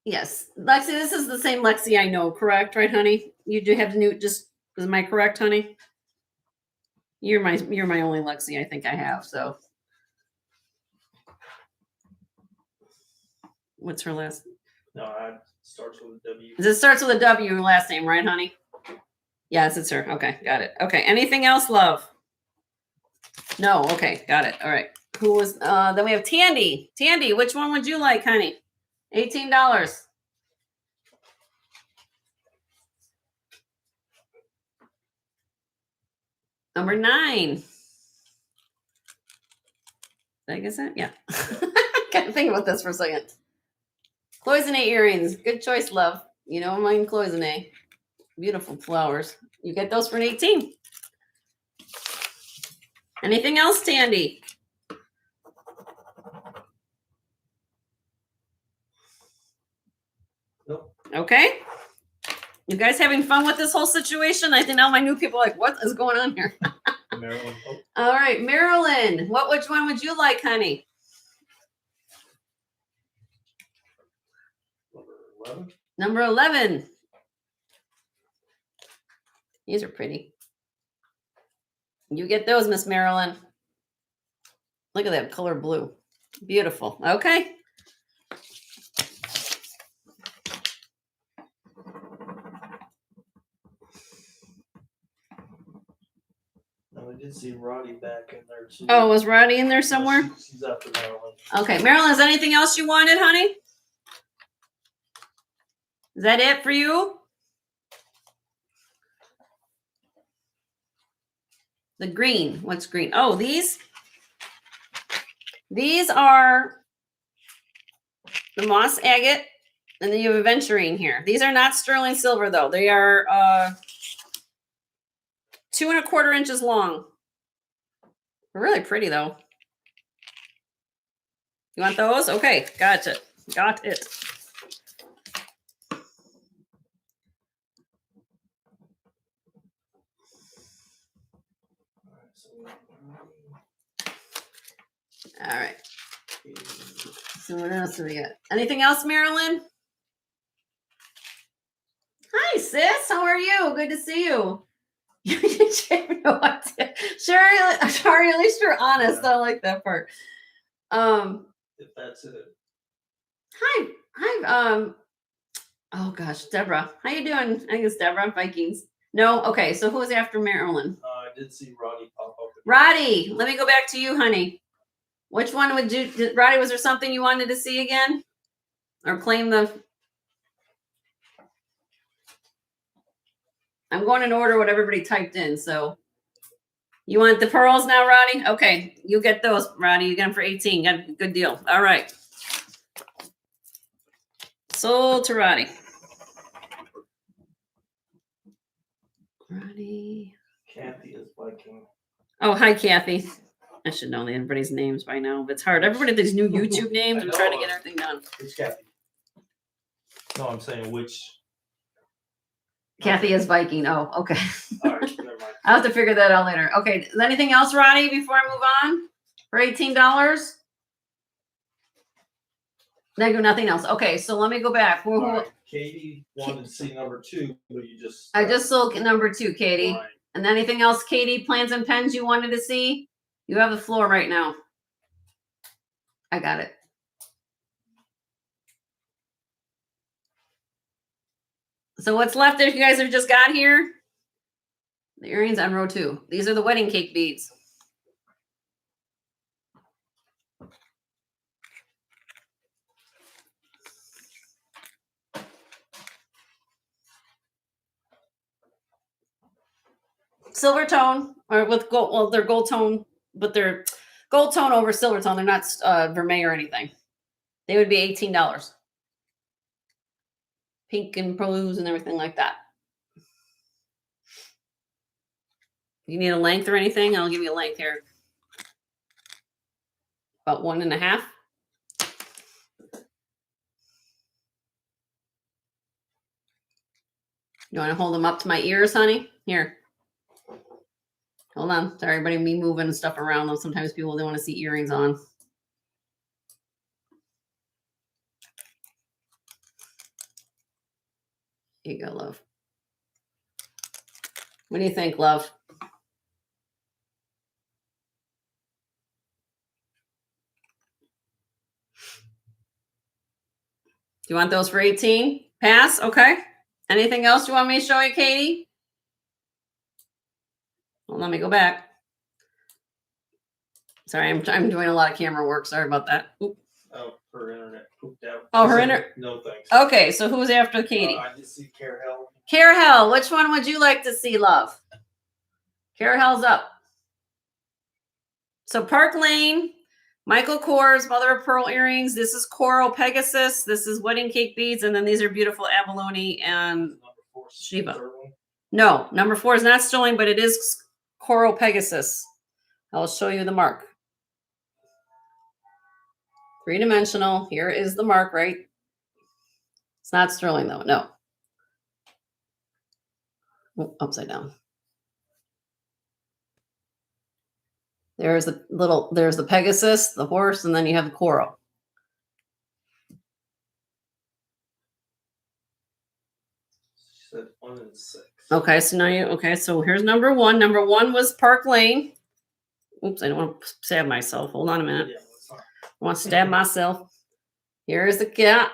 Yes. Lexi, this is the same Lexi I know, correct? Right, honey? You do have new, am I correct, honey? You're my only Lexi I think I have, so. What's her last? No, Starts with a W. It starts with a W, your last name, right, honey? Yes, it's her. Okay, got it. Okay, anything else, love? No, okay, got it. All right. Who was, then we have Tandy. Tandy, which one would you like, honey? $18. Number 9. Did I guess that? Yeah. Gotta think about this for a second. Cloisonne earrings. Good choice, love. You don't mind cloisonne. Beautiful flowers. You get those for an 18. Anything else, Tandy? Nope. Okay. You guys having fun with this whole situation? I think now my new people are like, what is going on here? Maryland Pope. All right, Marilyn. Which one would you like, honey? Number 11. Number 11. These are pretty. You get those, Miss Marilyn. Look at that color blue. Beautiful. Okay. And we did see Roddy back in there too. Oh, was Roddy in there somewhere? She's after Maryland. Okay, Marilyn, is there anything else you wanted, honey? Is that it for you? The green. What's green? Oh, these? These are the moss agate, and then you have aventurine here. These are not sterling silver, though. They are 2 1/4 inches long. They're really pretty, though. You want those? Okay, gotcha. Got it. All right. So what else do we got? Anything else, Marilyn? Hi, sis. How are you? Good to see you. Sherry, at least you're honest. I like that part. If that's it. Hi. Oh gosh, Deborah. How you doing? I think it's Deborah. Vikings. No. Okay. So who's after Marilyn? I did see Roddy pop up. Roddy. Let me go back to you, honey. Which one would you, Roddy? Was there something you wanted to see again, or claim the? I'm going in order what everybody typed in. So you want the pearls now, Roddy? Okay, you get those, Roddy. You get them for 18. Got a good deal. All right. Sold to Roddy. Roddy. Kathy is Viking. Oh, hi, Kathy. I should know everybody's names by now, but it's hard. Everybody has these new YouTube names. I'm trying to get everything done. It's Kathy. No, I'm saying which. Kathy is Viking. Oh, okay. All right, never mind. I'll have to figure that out later. Okay. Is anything else, Roddy, before I move on? For $18? Nothing else. Okay, so let me go back. All right. Katie wanted to see number 2, but you just. I just sold number 2, Katie. Right. And anything else, Katie, plans and pens you wanted to see? You have the floor right now. I got it. So what's left there, you guys have just got here? The earrings on row 2. These are the wedding cake beads. Silver tone, or with gold, well, they're gold tone, but they're gold tone over silver tone. They're not vermeil or anything. They would be $18. Pink and blues and everything like that. You need a length or anything? I'll give you a length here. About 1.5. You want to hold them up to my ears, honey? Here. Hold on. Sorry, everybody, me moving and stuff around them. Sometimes people don't want to see earrings on. Here you go, love. What do you think, love? Do you want those for 18? Pass. Okay. Anything else you want me to show you, Katie? Well, let me go back. Sorry, I'm doing a lot of camera work. Sorry about that. Oop. Oh, her internet pooped out. Oh, her She said, internet. No thanks. Okay, so who's after Katie? I just see Carol. Carahel, which one would you like to see, love? Carahel's up. So Park Lane, Michael Kors, mother of pearl earrings. This is Coral Pegasus. This is wedding cake beads, and then these are beautiful abalone and Number 4, Shiva. third one. No, number 4 is not sterling, but it is Coral Pegasus. I'll show you the mark. 3-dimensional. Here is the mark, right? It's not sterling though. No. Oh, upside down. There's the Pegasus, the horse, and then you have the coral. She said 1 and 6. Okay, so now so here's number 1. Number 1 was Park Lane. Oops, I don't want to stab myself. Hold on a minute. Yeah, that's fine. I want to stab myself. Here's the cat.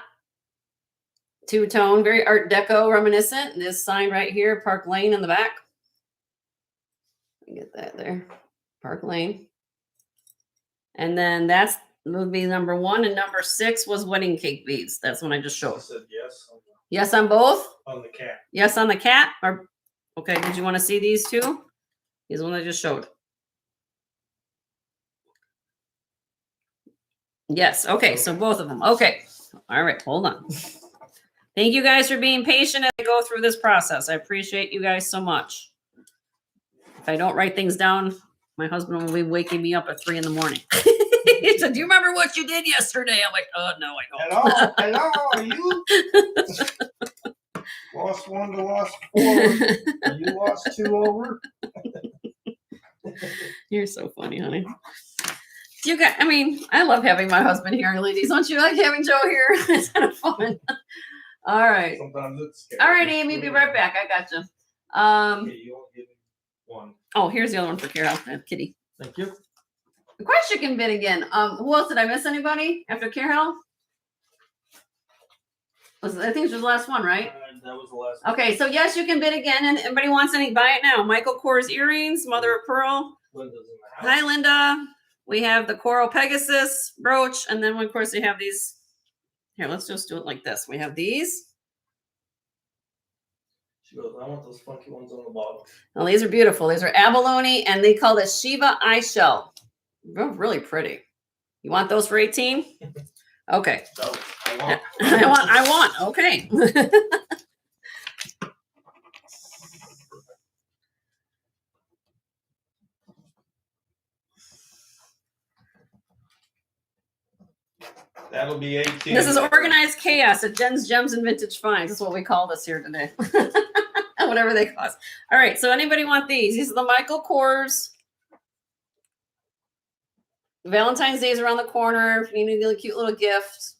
2-tone, very Art Deco reminiscent. This sign right here, Park Lane in the back. Get that there. Park Lane. And then that would be number 1, and number 6 was wedding cake beads. That's one I just She showed. said yes Yes on both? on the cat. Yes on the cat? Or okay, did you want to see these two? These one I just showed. Yes, okay, so both of them. Okay. All right, hold on. Thank you guys for being patient as I go through this process. I appreciate you guys so much. If I don't write things down, my husband will be waking me up at 3 in the morning. He said, "Do you remember what you did yesterday?" I'm like, "Oh no, I don't." Hello, are you? Lost 1 to lost 4. You lost 2 over. You're so funny, honey. You got, I mean, I love having my husband here, ladies. Don't you like having Joe here? It's kind of fun. All right. Sometimes it's scary. All right, Amy, be right back. I got you. Okay, you won't give me 1. Oh, here's the other one for Carol. Kitty. Thank you. The question can bid again. Who else did I miss? Anybody after Carol? I think it was the last one, right? That was the last one. Okay, so yes, you can bid again. And anybody wants any, buy it now. Michael Kors earrings, mother of pearl. Linda's in the house. Hi, Linda. We have the Coral Pegasus brooch, and then of course we have these. Here, let's just do it like this. We have these. She goes, I want those funky ones on the bottom. Well, these are beautiful. These are abalone, and they call this Shiva eye shell. They're really pretty. You want those for 18? Okay. So, I want. I want. Okay. That'll be 18. This is organized chaos at Jen's Gems and Vintage Finds. That's what we call this here today. Whatever they cost. All right. So anybody want these? These are the Michael Kors. Valentine's Day is around the corner. If you need a cute little gift,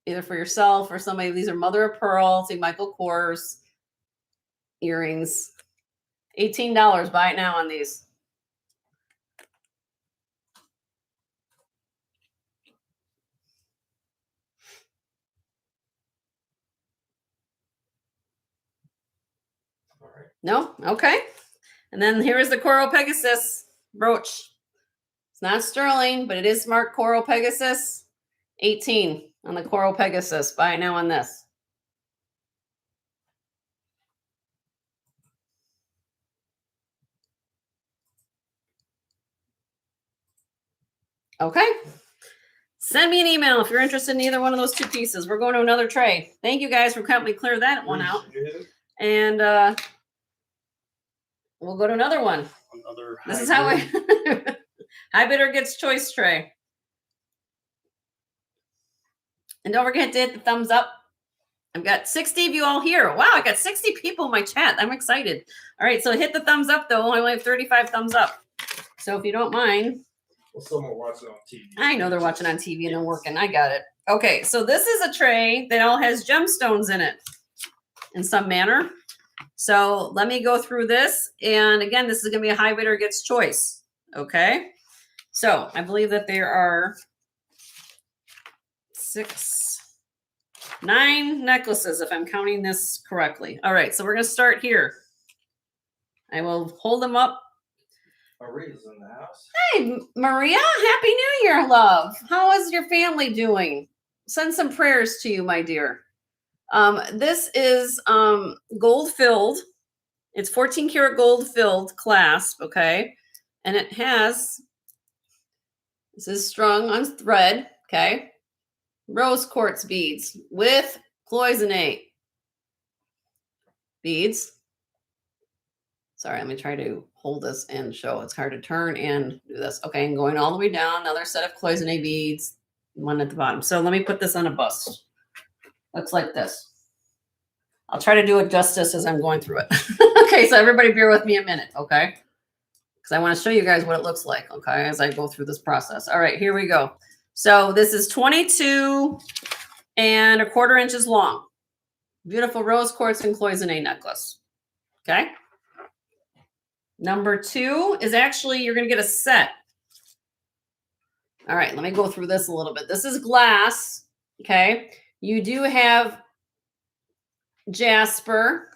either for yourself or somebody. These are mother of pearl. See Michael Kors earrings. $18. Buy it now on these. All right. No? Okay. And then here is the Coral Pegasus brooch. It's not sterling, but it is smart Coral Pegasus. 18 on the Coral Pegasus. Buy it now on this. Okay. Send me an email if you're interested in either one of those 2 pieces. We're going to another tray. Thank you guys for helping me clear that one out. And we'll go to another one. This is how we high bidder gets choice tray. And don't forget to hit the thumbs up. I've got 60 of you all here. Wow, I got 60 people in my chat. I'm excited. All right, so hit the thumbs up though. I only have 35 thumbs up. So if you don't mind. Well, some are watching on TV. I know they're watching on TV and they're working. I got it. Okay, so this is a tray that all has gemstones in it in some manner. So let me go through this. And again, this is going to be a high bidder gets choice. Okay. So I believe that there are 6, 9 necklaces, if I'm counting this correctly. All right, so we're going to start here. I will hold them up. Maria's in the house. Hey, Maria, Happy New Year, love. How is your family doing? Send some prayers to you, my dear. This is gold filled. It's 14 karat gold filled clasp, okay? And it has, this is strung on thread, okay? Rose quartz beads with cloisonate beads. Sorry, let me try to hold this and show. It's hard to turn and do this. Okay, and going all the way down, another set of cloisonne beads, one at the bottom. So let me put this on a bust. Looks like this. I'll try to do it justice as I'm going through it. Okay, so everybody bear with me a minute, okay? Because I want to show you guys what it looks like, okay, as I go through this process. All right, here we go. So this is 22 1/4 inches long. Beautiful rose quartz and cloisonne necklace, okay? Number 2 is actually, you're going to get a set. All right, let me go through this a little bit. This is glass, okay? You do have jasper.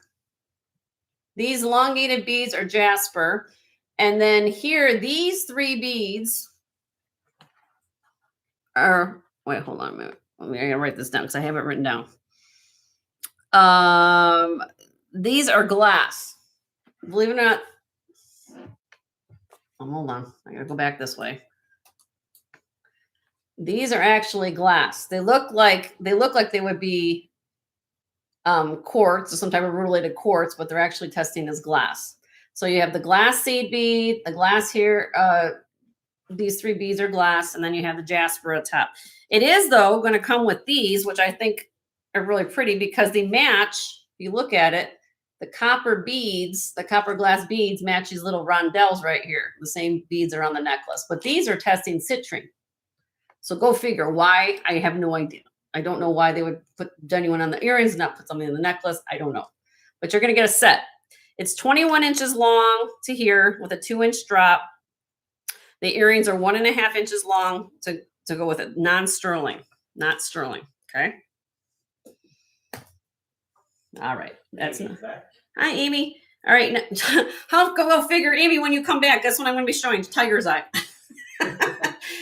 These elongated beads are jasper. And then here, these 3 beads are, wait, hold on a minute. I gotta write this down because I have it written down. These are glass. Believe it or not. Oh, hold on. I gotta go back this way. These are actually glass. They look like they would be quartz or some type of rutilated quartz, but they're actually testing as glass. So you have the glass seed bead, the glass here. These 3 beads are glass, and then you have the jasper at top. It is, though, going to come with these, which I think are really pretty because they match. If you look at it, the copper beads, the copper glass beads match these little rondelles right here. The same beads are on the necklace, but these are testing citrine. So go figure why. I have no idea. I don't know why they would put genuine on the earrings, not put something in the necklace. I don't know, but you're going to get a set. It's 21 inches long to here with a 2-inch drop. The earrings are 1.5 inches long to go with it. Non-sterling, not sterling. Okay. All right. That's not. Hi, Amy. All right. Now, how go figure, Amy, when you come back, guess what I'm going to be showing? Tiger's eye.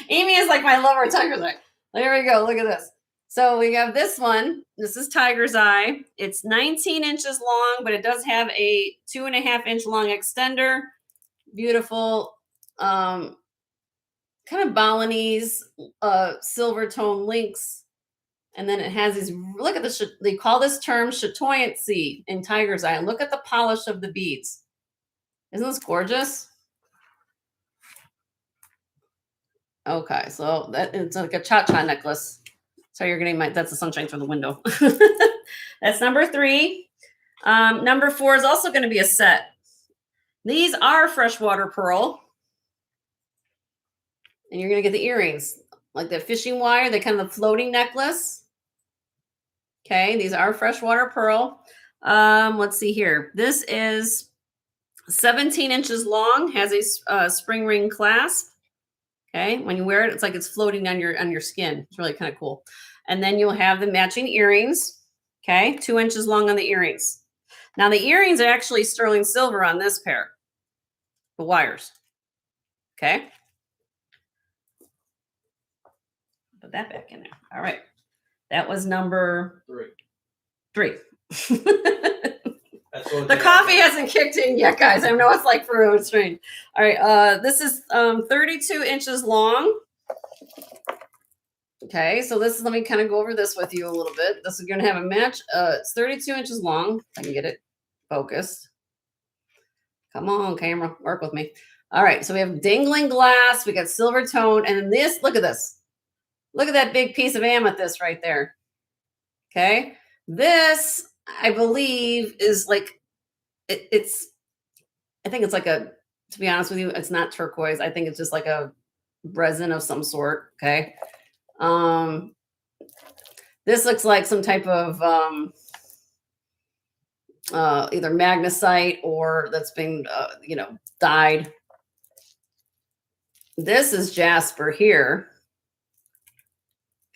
Amy is like my lover, tiger's eye. There we go. Look at this. So we have this one. This is tiger's eye. It's 19 inches long, but it does have a 2.5-inch long extender. Beautiful, kind of Balinese silver tone links. And then it has these, look at this, they call this term chatoyancy in tiger's eye. And look at the polish of the beads. Isn't this gorgeous? Okay, so that it's like a cha-cha necklace. So you're getting that's the sunshine through the window. That's number 3. Number 4 is also going to be a set. These are freshwater pearl. And you're going to get the earrings, like the fishing wire, the kind of floating necklace. Okay, these are freshwater pearl. Let's see here. This is 17 inches long, has a spring ring clasp. Okay, when you wear it, it's like it's floating on your skin. It's really kind of cool. And then you'll have the matching earrings. Okay, 2 inches long on the earrings. Now the earrings are actually sterling silver on this pair. The wires. Okay. Put that back in there. All right. That was number 3. The coffee hasn't kicked in yet, guys. I know it's like for a strange. All right. This is 32 inches long. Okay. So this is, let me kind of go over this with you a little bit. This is going to have a match. It's 32 inches long. I can get it focused. Come on, camera. Work with me. All right. So we have dangling glass. We got silver tone. And then this, look at this. Look at that big piece of amethyst right there. Okay. This, I believe, is like, I think it's like a, to be honest with you, it's not turquoise. I think it's just like a resin of some sort. Okay. This looks like some type of either magnesite or that's been, dyed. This is jasper here.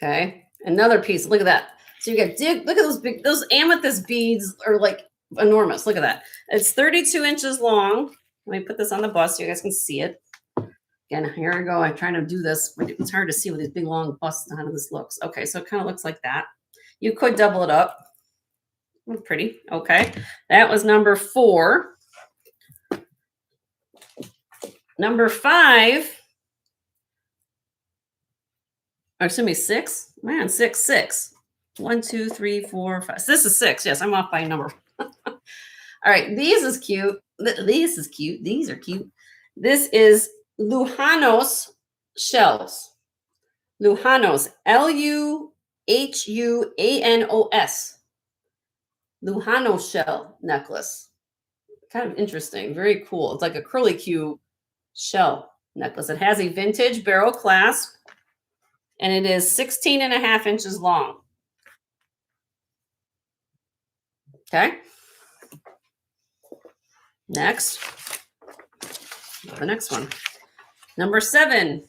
Okay. Another piece. Look at that. So you get look at those amethyst beads are like enormous. Look at that. It's 32 inches long. Let me put this on the bust so you guys can see it. Again, here I go. I'm trying to do this. It's hard to see with these big long busts how this looks. Okay, so it kind of looks like that. You could double it up. Pretty. Okay. That was number 4. Number 5. Or excuse me, 6. Man, 6, 6. 1, 2, 3, 4, 5. So this is 6. Yes, I'm off by a number. All right. These is cute. This is cute. These are cute. This is Lujanos shells. Lujanos. Luhuanos. Lujano shell necklace. Kind of interesting. Very cool. It's like a curly Q shell necklace. It has a vintage barrel clasp, and it is 16.5 inches long. Okay. Next. The next one. Number 7.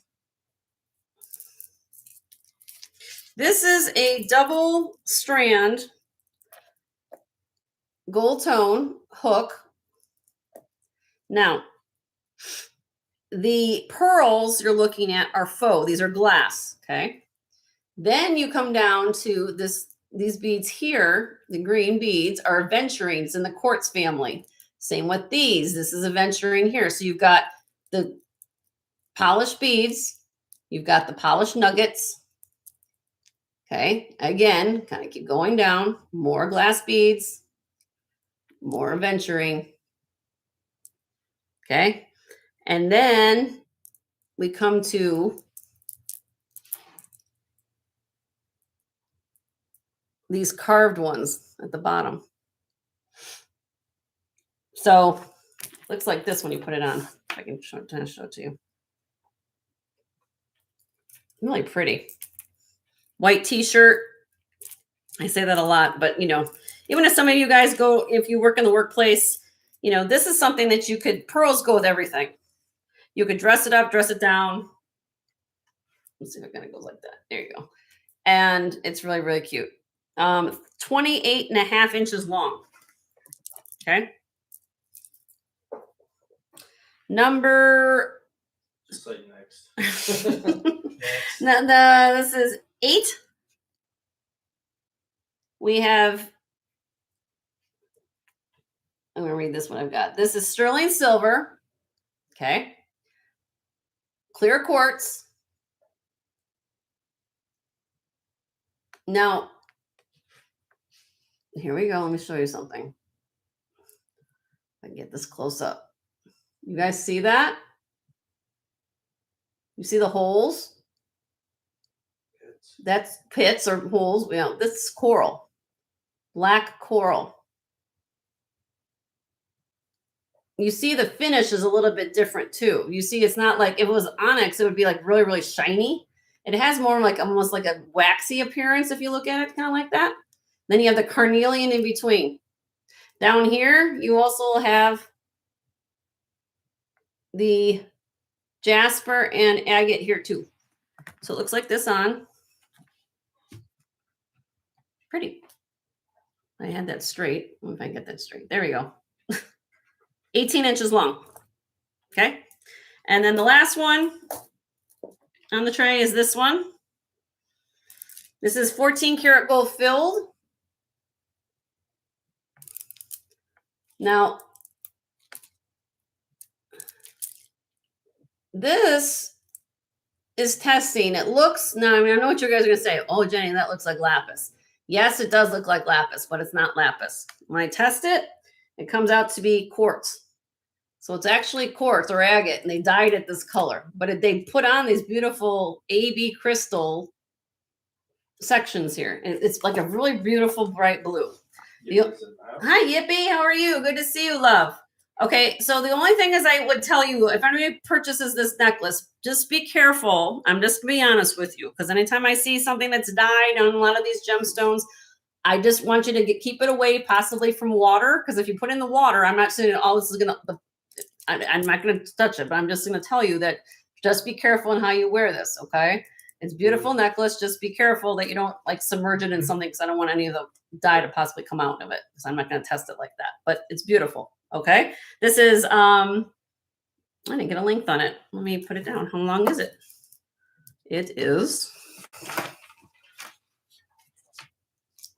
This is a double strand gold tone hook. Now, the pearls you're looking at are faux. These are glass, okay? Then you come down to these beads here. The green beads are aventurines in the quartz family. Same with these. This is aventurine here. So you've got the polished beads. You've got the polished nuggets. Okay, again, kind of keep going down. More glass beads. More aventurine. Okay, and then we come to these carved ones at the bottom. So looks like this when you put it on. If I can show it to you. Really pretty. White t-shirt. I say that a lot, but even if some of you guys go, if you work in the workplace, this is something that you could, pearls go with everything. You could dress it up, dress it down. Let's see if it kind of goes like that. There you go. And it's really, really cute. 28.5 inches long. Okay. Number. Just like next. This is 8. We have. I'm going to read this one I've got. This is sterling silver. Okay. Clear quartz. Now, here we go. Let me show you something. I can get this close up. You guys see that? You see the holes? That's pits or holes. This is coral. Black coral. You see the finish is a little bit different too. You see it's not like, if it was onyx, it would be like really, really shiny. It has more like almost like a waxy appearance if you look at it, kind of like that. Then you have the carnelian in between. Down here, you also have the jasper and agate here too. So it looks like this on. Pretty. I had that straight. Let me if I can get that straight. There we go. 18 inches long. Okay. And then the last one on the tray is this one. This is 14 karat gold filled. Now, this is testing. It looks, now I know what you guys are going to say. Oh, Jenny, that looks like lapis. Yes, it does look like lapis, but it's not lapis. When I test it, it comes out to be quartz. So it's actually quartz or agate, and they dyed it this color. But they put on these beautiful AB crystal sections here. And it's like a really beautiful bright blue. Hi, Yippee. How are you? Good to see you, love. Okay, so the only thing is I would tell you, if anybody purchases this necklace, just be careful. I'm just going to be honest with you, because anytime I see something that's dyed on a lot of these gemstones, I just want you to keep it away, possibly from water, because if you put it in the water, I'm not saying all this is going to, I'm not going to touch it, but I'm just going to tell you that just be careful in how you wear this, okay? It's a beautiful necklace. Just be careful that you don't like submerge it in something because I don't want any of the dye to possibly come out of it because I'm not going to test it like that. But it's beautiful. Okay. This is, I didn't get a length on it. Let me put it down. How long is it? It is,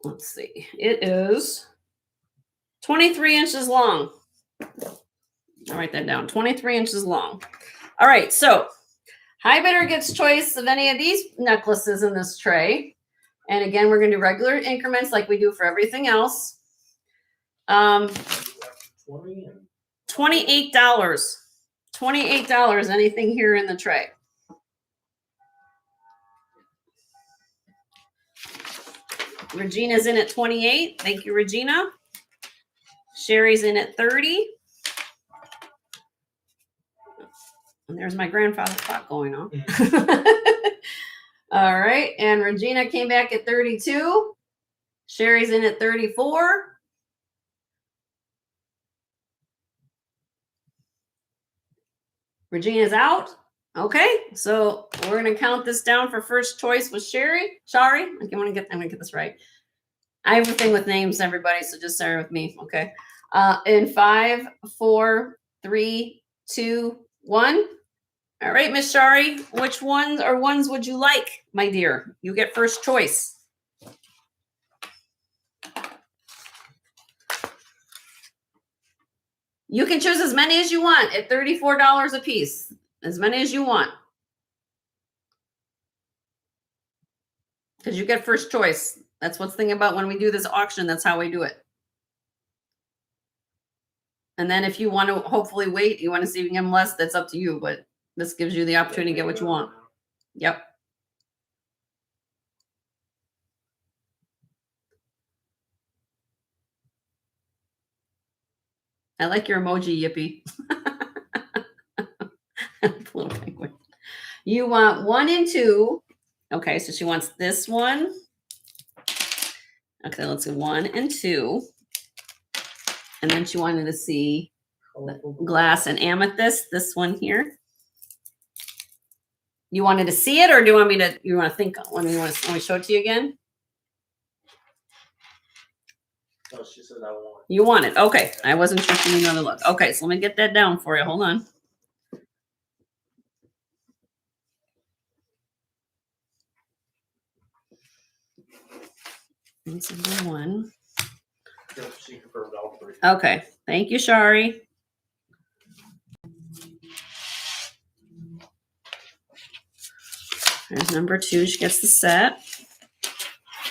let's see. It is 23 inches long. I'll write that down. 23 inches long. All right. So high bidder gets choice of any of these necklaces in this tray. And again, we're going to do regular increments like we do for everything else. $28. $28, anything here in the tray. Regina's in at 28. Thank you, Regina. Sherry's in at 30. And there's my grandfather's clock going on. All right. And Regina came back at 32. Sherry's in at 34. Regina's out. Okay. So we're going to count this down for first choice with Sherry. Shari. I'm going to get this right. I have a thing with names, everybody. So just start with me. Okay. In 5, 4, 3, 2, 1. All right, Miss Shari, which ones would you like, my dear? You get first choice. You can choose as many as you want at $34 a piece. As many as you want. Because you get first choice. That's what's the thing about when we do this auction. That's how we do it. And then if you want to hopefully wait, you want to see if you can get them less, that's up to you. But this gives you the opportunity to get what you want. Yep. I like your emoji, Yippee. Little penguin. You want 1 and 2. Okay, so she wants this one. Okay, let's do 1 and 2. And then she wanted to see glass and amethyst, this one here. You wanted to see it, or do you want me to, you want to think, let me show it to you again? Oh, she said I want it. You want it. Okay. I wasn't sure if you need another look. Okay, so let me get that down for you. Hold on. That's number 1. She confirmed all 3. Okay. Thank you, Shari. There's number 2. She gets the set.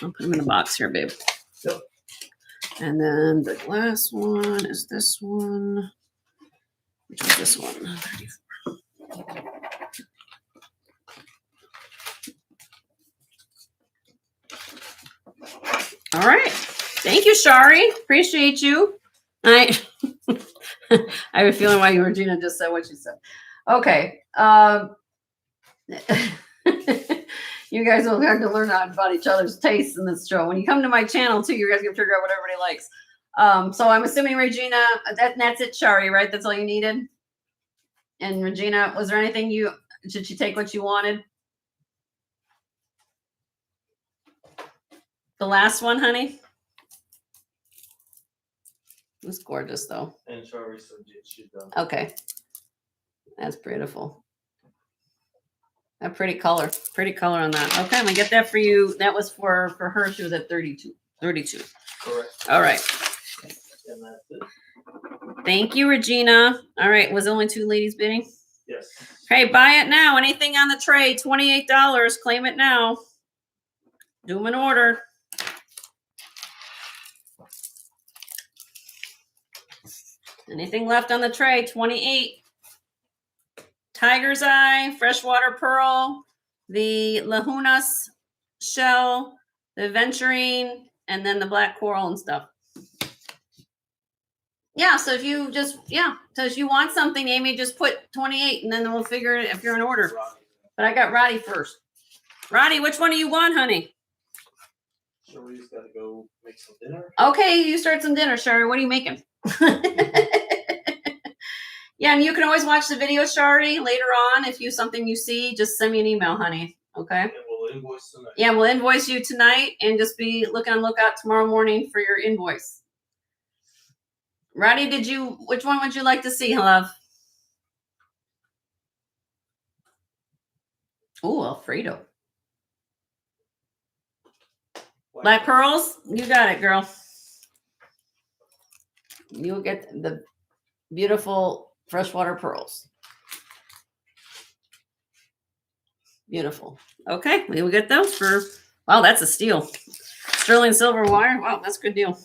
I'll put them in a box here, babe. Yep. And then the last one is this one. Which is this one? 34. All right. Thank you, Shari. Appreciate you. I have a feeling why Regina just said what she said. Okay. You guys will have to learn about each other's tastes in this show. When you come to my channel too, you guys can figure out what everybody likes. So I'm assuming Regina, that's it, Shari, right? That's all you needed? And Regina, was there anything did she take what you wanted? The last one, honey? It's gorgeous though. And Shari said she's done. Okay. That's beautiful. A pretty color on that. Okay, I'm gonna get that for you. That was for her. She was at 32. Correct. All right. And that's it. Thank you, Regina. All right. Was only 2 ladies bidding? Yes. Okay, buy it now. Anything on the tray, $28. Claim it now. Do them in order. Anything left on the tray, 28. Tiger's Eye, Freshwater Pearl, the Lajunas shell, the Venturine, and then the black coral and stuff. Yeah, so if you just, so if you want something, Amy, just put 28 and then we'll figure it if you're in order. But I got Roddy first. Roddy, which one do you want, honey? Shari's got to go make some dinner. Okay, you start some dinner, Shari. What are you making? Yeah, and you can always watch the video, Shari, later on. If something you see, just send me an email, honey. Okay. And we'll invoice tonight. Yeah, we'll invoice you tonight, and just be looking on lookout tomorrow morning for your invoice. Roddy, which one would you like to see, love? Oh, Alfredo. Black pearls? You got it, girl. You'll get the beautiful freshwater pearls. Beautiful. Okay, we will get those for, wow, that's a steal. Sterling silver wire. Wow, that's a good deal.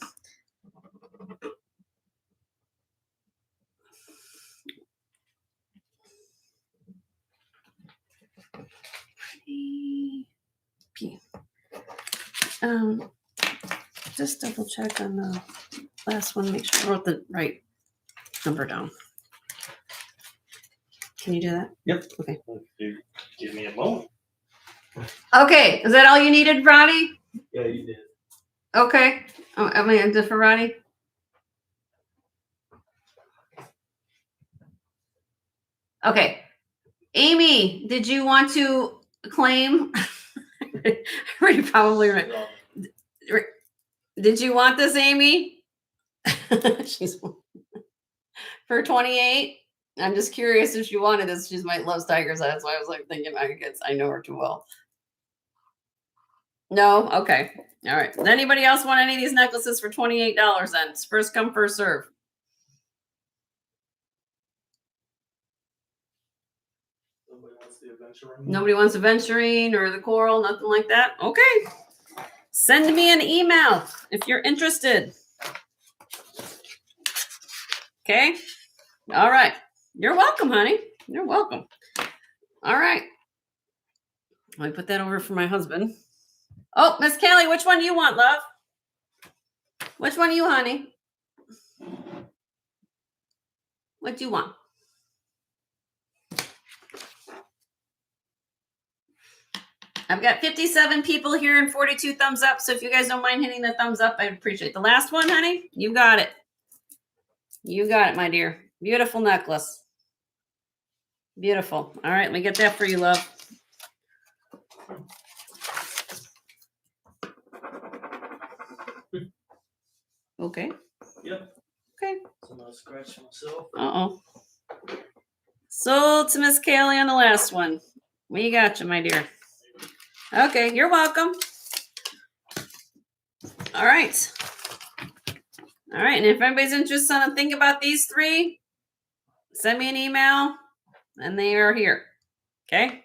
Just double check on the last one, make sure I wrote the right number down. Can you do that? Yep. Okay. Give me a moment. Okay, is that all you needed, Roddy? Yeah, you did. Okay. Oh, I mean, is it for Roddy? Okay. Amy, did you want to claim? Already probably right. Did you want this, Amy? She's for 28. I'm just curious if she wanted this. She might love tigers. That's why I was like thinking I know her too well. No? Okay. All right. Does anybody else want any of these necklaces for $28 then? It's first come, first serve. Nobody wants the aventurine? Nobody wants aventurine or the coral, nothing like that? Okay. Send me an email if you're interested. Okay. All right. You're welcome, honey. You're welcome. All right. Let me put that over for my husband. Oh, Miss Kelly, which one do you want, love? Which one are you, honey? What do you want? I've got 57 people here and 42 thumbs up. So if you guys don't mind hitting the thumbs up, I'd appreciate it. The last one, honey, you got it. You got it, my dear. Beautiful necklace. Beautiful. All right, let me get that for you, love. Okay. Yep. Okay. So I'll scratch myself. Uh-oh. Sold to Miss Kaylee on the last one. We got you, my dear. Okay, you're welcome. All right. All right, and if anybody's interested in think about these three, send me an email, and they are here. Okay?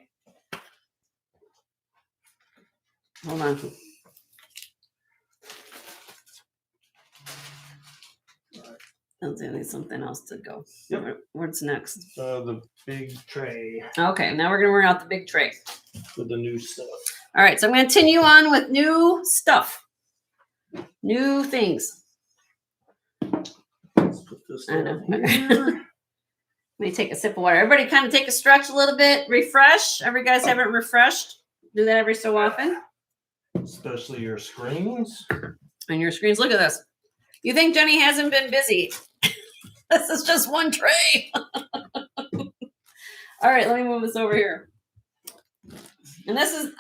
Hold on. I need something else to go. Yep. What's next? The big tray Okay, now we're going to work out the big tray. with the new stuff. All right, so I'm going to continue on with new stuff. New things. Let's put this I know. down here. Let me take a sip of water. Everybody kind of take a stretch a little bit. Refresh. Every guys haven't refreshed. Do that every so often. Especially your screens. On your screens. Look at this. You think Jenny hasn't been busy? This is just one tray. All right, let me move this over here. And this is,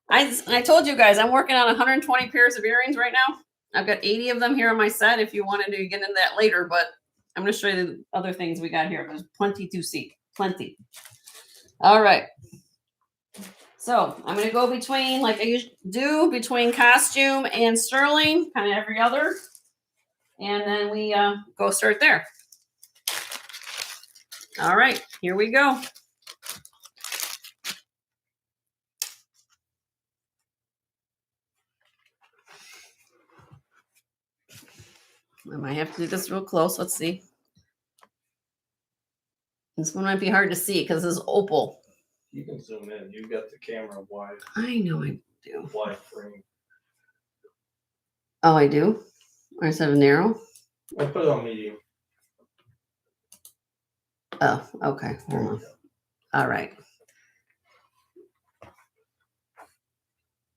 I told you guys, I'm working on 120 pairs of earrings right now. I've got 80 of them here on my set if you wanted to get into that later, but I'm going to show you the other things we got here. There's plenty to see. Plenty. All right. So I'm going to go between, like I usually do, between costume and sterling, kind of every other. And then we go start there. All right, here we go. I might have to do this real close. Let's see. This one might be hard to see because this is opal. You can zoom in. You've got the camera wide. I know I do. Wide frame. Oh, I do? Or instead of narrow? I put it on medium. Oh, okay. Hold on. All right.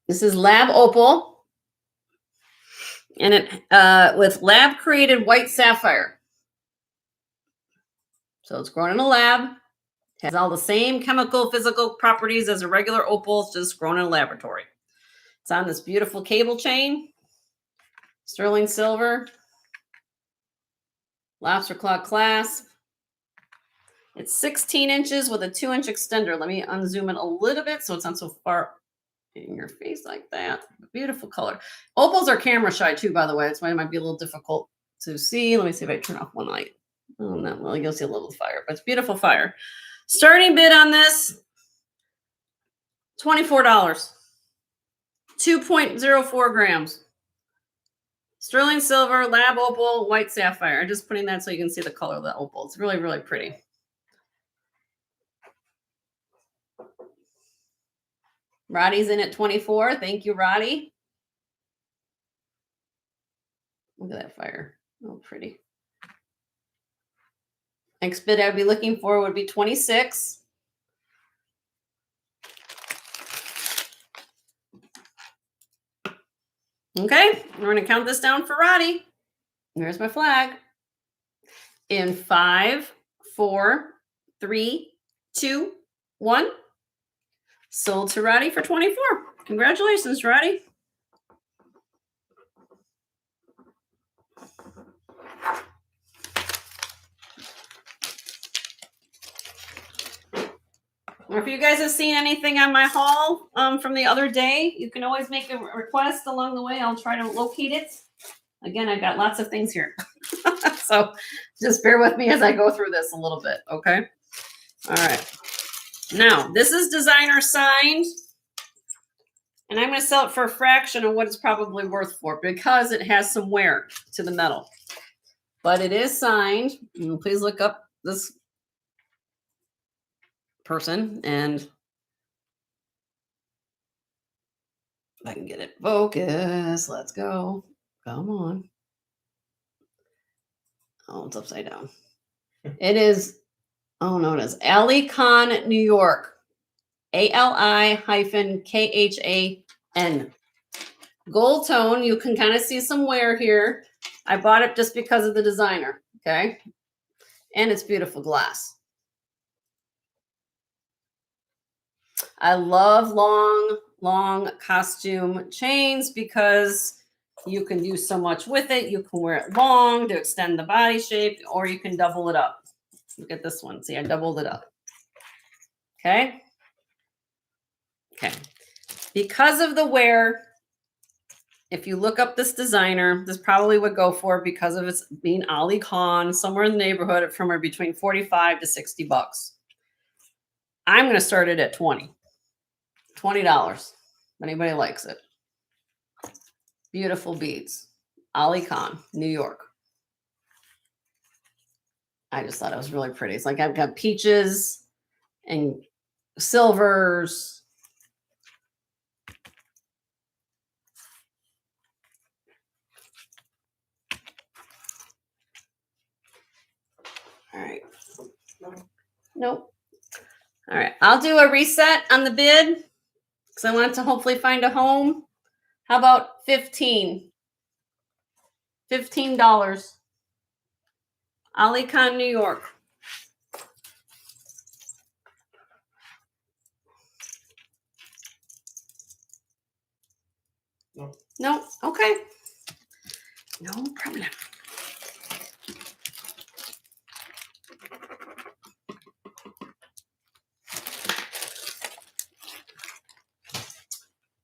This is lab opal. And it with lab created white sapphire. So it's grown in a lab. Has all the same chemical, physical properties as a regular opal, just grown in a laboratory. It's on this beautiful cable chain, sterling silver, lobster claw clasp. It's 16 inches with a 2-inch extender. Let me unzoom it a little bit so it's not so far in your face like that. Beautiful color. Opals are camera shy too, by the way. That's why it might be a little difficult to see. Let me see if I turn off one light. Oh, no, well, you'll see a little fire, but it's beautiful fire. Starting bid on this, $24. 2.04 grams. Sterling silver, lab opal, white sapphire. I'm just putting that so you can see the color of the opal. It's really, really pretty. Roddy's in at 24. Thank you, Roddy. Look at that fire. Oh, pretty. Next bid I'd be looking for would be 26. Okay, we're going to count this down for Roddy. There's my flag. In 5, 4, 3, 2, 1. Sold to Roddy for 24. Congratulations, Roddy. Or if you guys have seen anything on my haul from the other day, you can always make a request along the way. I'll try to locate it. Again, I've got lots of things here. So just bear with me as I go through this a little bit, okay? All right. Now, this is designer signed. And I'm going to sell it for a fraction of what it's probably worth for because it has some wear to the metal. But it is signed. And please look up this person and if I can get it focused. Let's go. Come on. Oh, it's upside down. It is, oh no, it is Ali-Khan, New York. Ali-Khan. Gold tone. You can kind of see some wear here. I bought it just because of the designer. Okay. And it's beautiful glass. I love long costume chains because you can do so much with it. You can wear it long to extend the body shape, or you can double it up. Look at this one. See, I doubled it up. Okay. Okay. Because of the wear, if you look up this designer, this probably would go for, because of its being Ali-Khan, somewhere in the neighborhood from between 45 to 60 bucks. I'm going to start it at $20. If anybody likes it. Beautiful beads. Ali-Khan, New York. I just thought it was really pretty. It's like I've got peaches and silvers. All right. Nope. All right. I'll do a reset on the bid because I want to hopefully find a home. How about 15? $15. Ali-Khan, New York. No. No. Okay. No problem.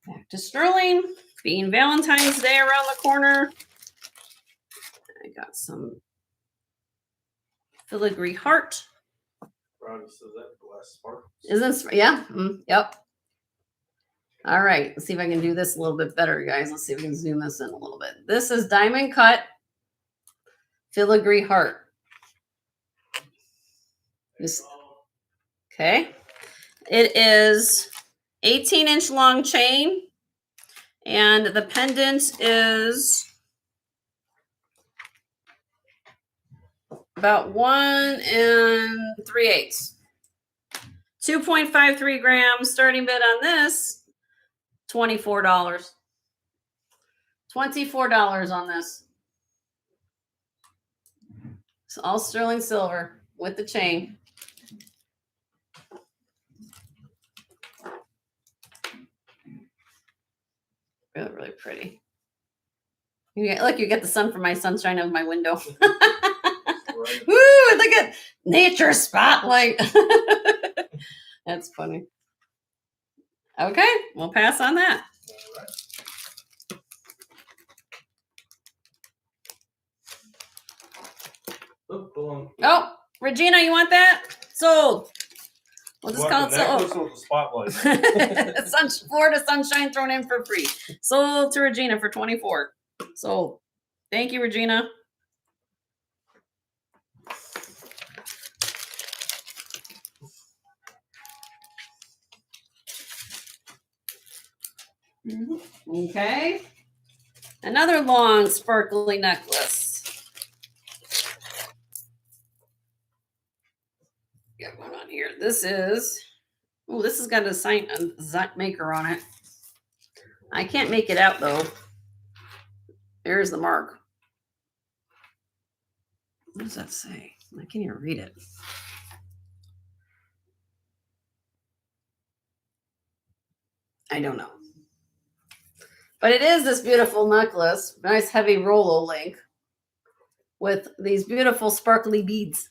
Back to sterling. Being Valentine's Day around the corner, I got some filigree heart. Ron says that glass sparkles. Isn't this, yeah? Yep. All right. Let's see if I can do this a little bit better, guys. Let's see if we can zoom this in a little bit. This is diamond cut filigree heart. This, okay. It is 18-inch long chain. And the pendant is about 1 3/8. 2.53 grams. Starting bid on this, $24. $24 on this. It's all sterling silver with the chain. Really, really pretty. Look, you get the sun from my sunshine of my window. Right. Woo! Look at nature spotlight. That's funny. Okay, we'll pass on that. All right. Oh, hold on. Oh, Regina, you want that? Sold. We'll just call it necklace sold. or the spotlight? Florida sunshine thrown in for free. Sold to Regina for 24. Sold. Thank you, Regina. Okay. Another long sparkly necklace. Got one on here. This has got a sign maker on it. I can't make it out though. There's the mark. What does that say? I can't even read it. I don't know. But it is this beautiful necklace. Nice heavy Rolo link with these beautiful sparkly beads.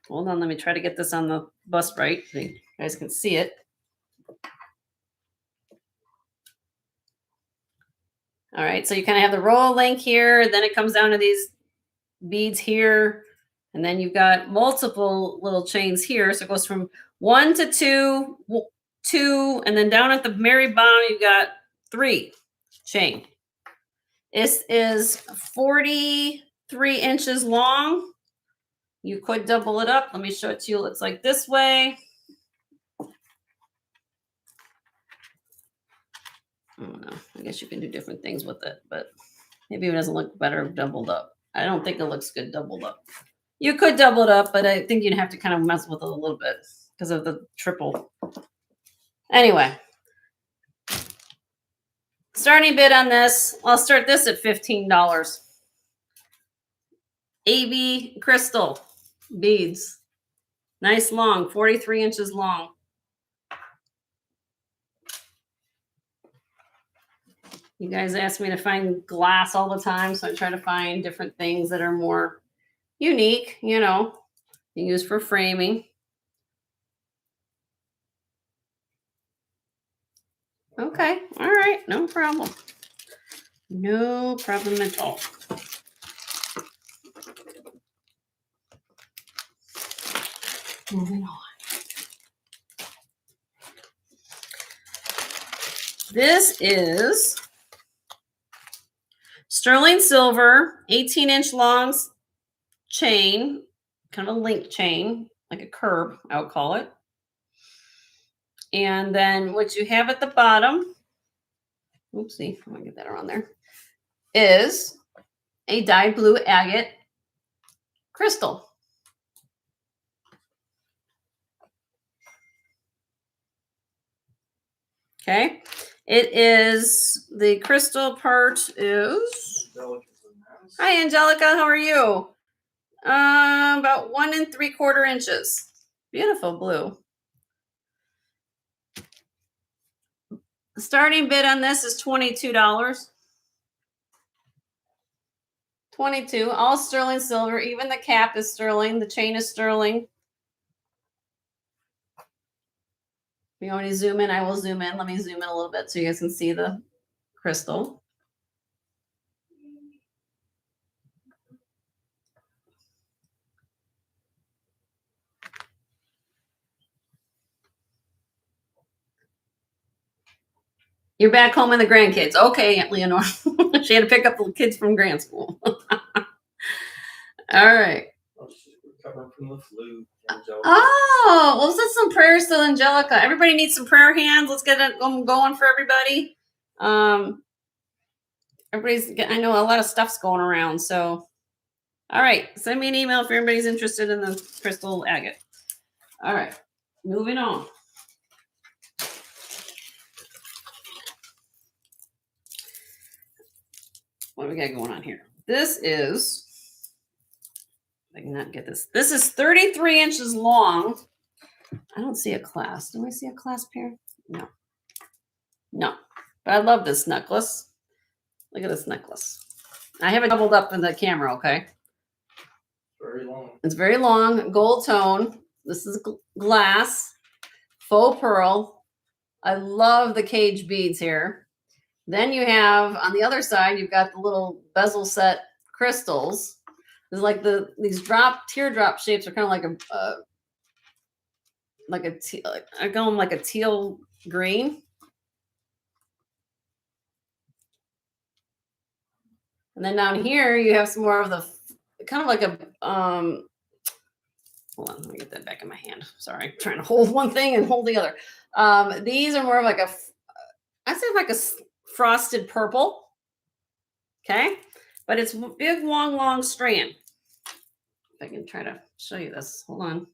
Hold on, let me try to get this on the bust right so you guys can see it. All right, so you kind of have the Rolo link here, then it comes down to these beads here, and then you've got multiple little chains here. So it goes from 1 to 2, 2, and then down at the very bottom, you've got 3 chain. This is 43 inches long. You could double it up. Let me show it to you. It looks like this way. I don't know. I guess you can do different things with it, but maybe it doesn't look better doubled up. I don't think it looks good doubled up. You could double it up, but I think you'd have to kind of mess with it a little bit because of the triple. Anyway, starting bid on this, I'll start this at $15. AB crystal beads. Nice long, 43 inches long. You guys ask me to find glass all the time, so I try to find different things that are more unique, you know, you use for framing. Okay, all right, no problem. No problem at all. Moving on. This is sterling silver, 18-inch long chain, kind of a link chain, like a curb, I would call it. And then what you have at the bottom, oopsie, I'm gonna get that around there, is a dyed blue agate crystal. Okay, it is, the crystal part is, hi Angelica, how are you? About 1 3/4 inches. Beautiful blue. The starting bid on this is $22. 22, all sterling silver. Even the cap is sterling. The chain is sterling. If you want me to zoom in, I will zoom in. Let me zoom in a little bit so you guys can see the crystal. You're back home with the grandkids. Okay, Aunt Leonore. She had to pick up the kids from grand school. All right. Recovering from the flu. Oh, well, let's some prayers to Angelica. Everybody needs some prayer hands. Let's get it going for everybody. I know a lot of stuff's going around. So, all right. Send me an email if everybody's interested in the crystal agate. All right. Moving on. What do we got going on here? This is, I cannot get this. This is 33 inches long. I don't see a clasp. Do I see a clasp here? No. No. But I love this necklace. Look at this necklace. I have it doubled up in the camera, okay? Very long. It's very long, gold tone. This is glass, faux pearl. I love the cage beads here. Then you have, on the other side, you've got the little bezel set crystals. There's like these teardrop shapes are kind of I call them like a teal green. And then down here you have some more of the kind of like a hold on, let me get that back in my hand. Sorry, I'm trying to hold one thing and hold the other. These are more of like I'd say like a frosted purple. Okay, but it's big, long strand. If I can try to show you this. Hold on.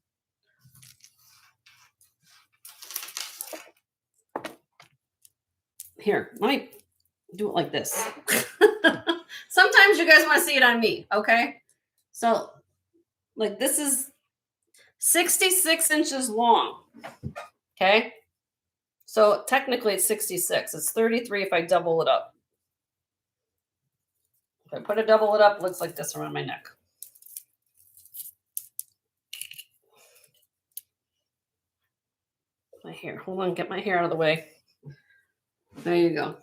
Here, let me do it like this. Sometimes you guys want to see it on me, okay? So, like this is 66 inches long, okay? So technically it's 66. It's 33 if I double it up. If I double it up, it looks like this around my neck. My hair, hold on, get my hair out of the way. There you go.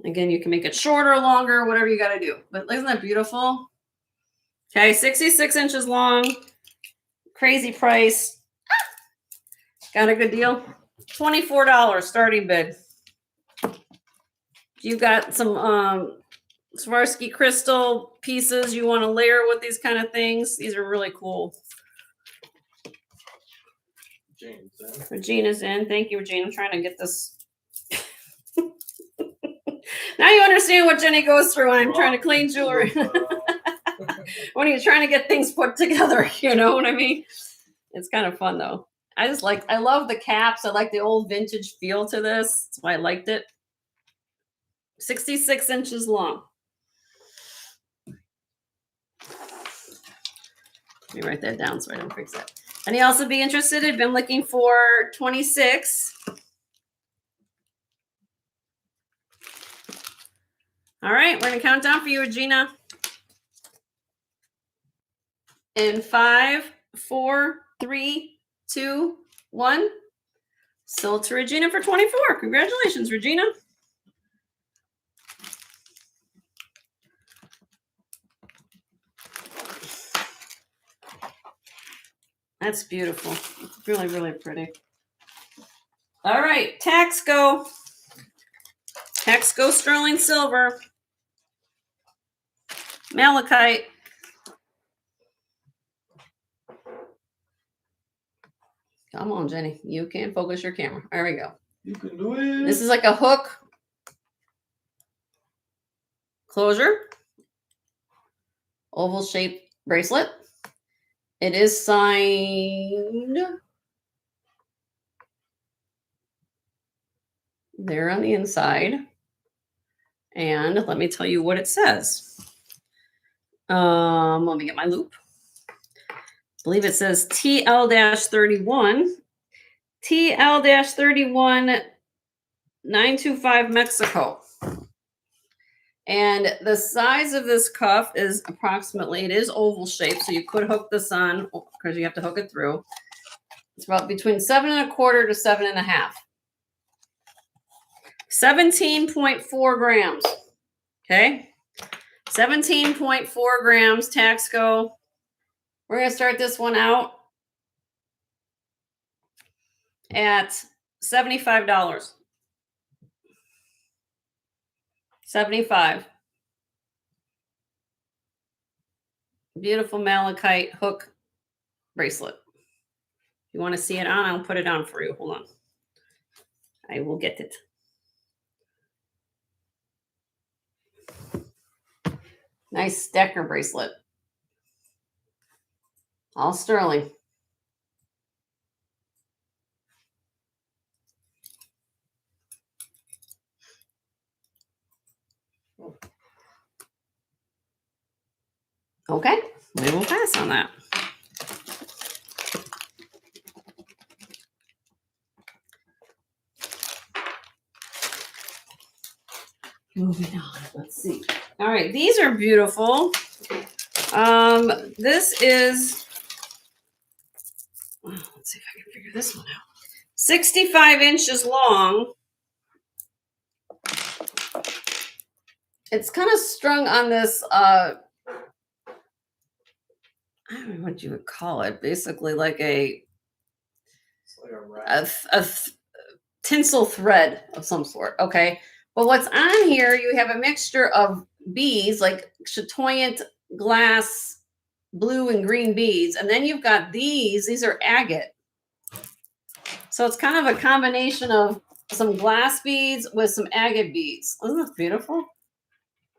Again, you can make it shorter, longer, whatever you got to do. But isn't that beautiful? Okay, 66 inches long. Crazy price. Got a good deal. $24 starting bid. You got some Swarovski crystal pieces you want to layer with these kind of things. These are really cool. Regina's in. Thank you, Regina. I'm trying to get this. Now you understand what Jenny goes through when I'm trying to clean jewelry. When you're trying to get things put together, you know what I mean? It's kind of fun though. I love the caps. I like the old vintage feel to this. That's why I liked it. 66 inches long. Let me write that down so I don't forget. And you also be interested? I've been looking for 26. All right, we're gonna count down for you, Regina. In 5, 4, 3, 2, 1. Sold to Regina for 24. Congratulations, Regina. That's beautiful. It's really, really pretty. All right, Taxco. Taxco sterling silver. Malachite. Come on, Jenny. You can focus your camera. There we go. You can do it. This is like a hook closure. Oval shaped bracelet. It is signed there on the inside. And let me tell you what it says. Let me get my loop. I believe it says TL-31. TL-31 925 Mexico. And the size of this cuff is approximately, it is oval shaped, so you could hook this on because you have to hook it through. It's about between 7.25 to 7.5. 17.4 grams. Okay. 17.4 grams, Taxco. We're going to start this one out at $75. 75. Beautiful malachite hook bracelet. If you want to see it on, I'll put it on for you. Hold on. I will get it. Nice stacker bracelet. All sterling. Okay, we will pass on that. Moving on. Let's see. All right, these are beautiful. This is. Let's see if I can figure this one out. 65 inches long. It's kind of strung on this. I don't know what you would call it. Basically, like It's like a wrap. a tinsel thread of some sort. Okay. But what's on here, you have a mixture of beads, like chatoyant glass, blue and green beads. And then you've got these are agate. So it's kind of a combination of some glass beads with some agate beads. Isn't this beautiful?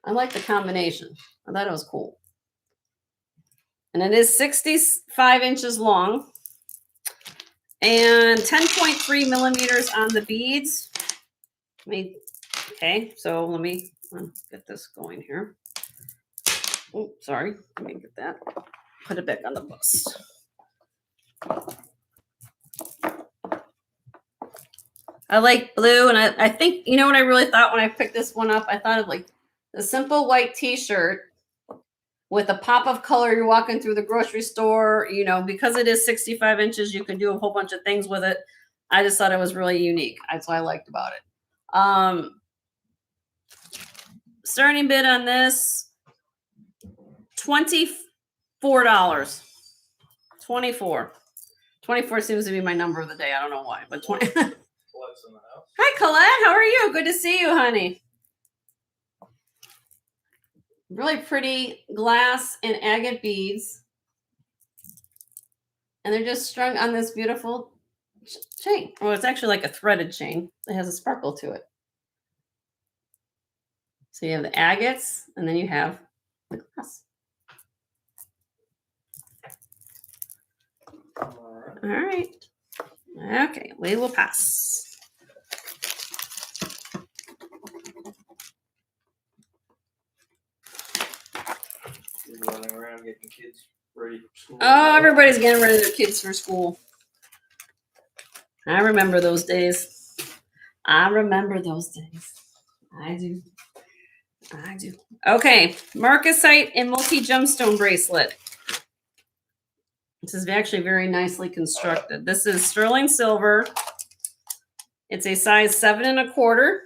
I like the combination. I thought it was cool. And it is 65 inches long and 10.3 millimeters on the beads. Okay, so let me get this going here. Oh, sorry. Let me get that. Put it back on the bust. I like blue, and I think, you know what I really thought when I picked this one up? I thought of like a simple white t-shirt with a pop of color. You're walking through the grocery store, you know, because it is 65 inches, you can do a whole bunch of things with it. I just thought it was really unique. That's what I liked about it. Starting bid on this, $24. 24. 24 seems to be my number of the day. I don't know why, but 20. Collette's in the house. Hi, Colette. How are you? Good to see you, honey. Really pretty glass and agate beads. And they're just strung on this beautiful chain. Well, it's actually like a threaded chain. It has a sparkle to it. So you have the agates, and then you have the glass. All right. All right. Okay, we will pass. You're running around getting kids ready for school. Oh, everybody's getting ready their kids for school. I remember those days. I remember those days. I do. I do. Okay, marcasite and multi-gemstone bracelet. This is actually very nicely constructed. This is sterling silver. It's a size 7 1/4.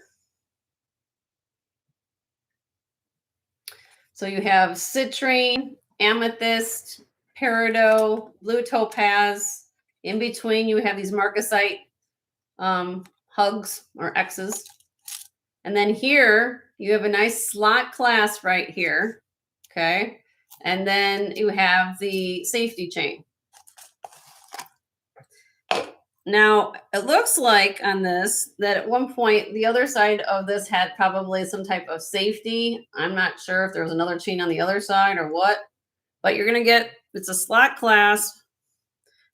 So you have citrine, amethyst, peridot, blue topaz. In between, you have these marcasite hugs or X's. And then here, you have a nice slot clasp right here. Okay. And then you have the safety chain. Now, it looks like on this that at one point the other side of this had probably some type of safety. I'm not sure if there was another chain on the other side or what, but you're going to get, it's a slot clasp,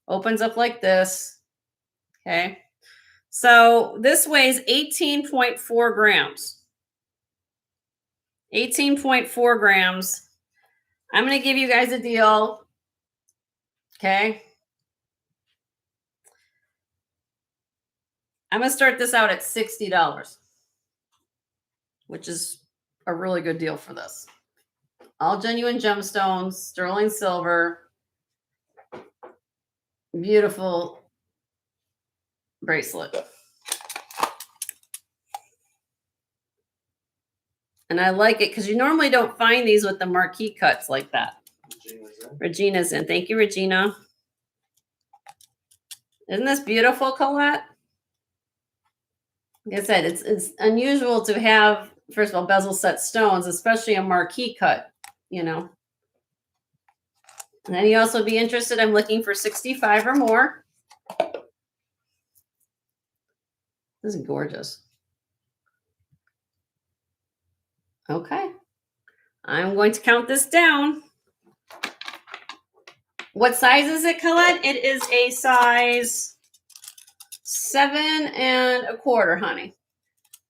opens up like this. Okay. So this weighs 18.4 grams. 18.4 grams. I'm going to give you guys a deal. Okay. I'm going to start this out at $60, which is a really good deal for this. All genuine gemstones, sterling silver, beautiful bracelet. And I like it because you normally don't find these with the marquee cuts like that. Regina's in. Thank you, Regina. Isn't this beautiful, Colette? Like I said, it's unusual to have, first of all, bezel set stones, especially a marquee cut, you know. And then you also be interested, I'm looking for 65 or more. This is gorgeous. Okay. I'm going to count this down. What size is it, Colette? It is a size 7 1/4, honey.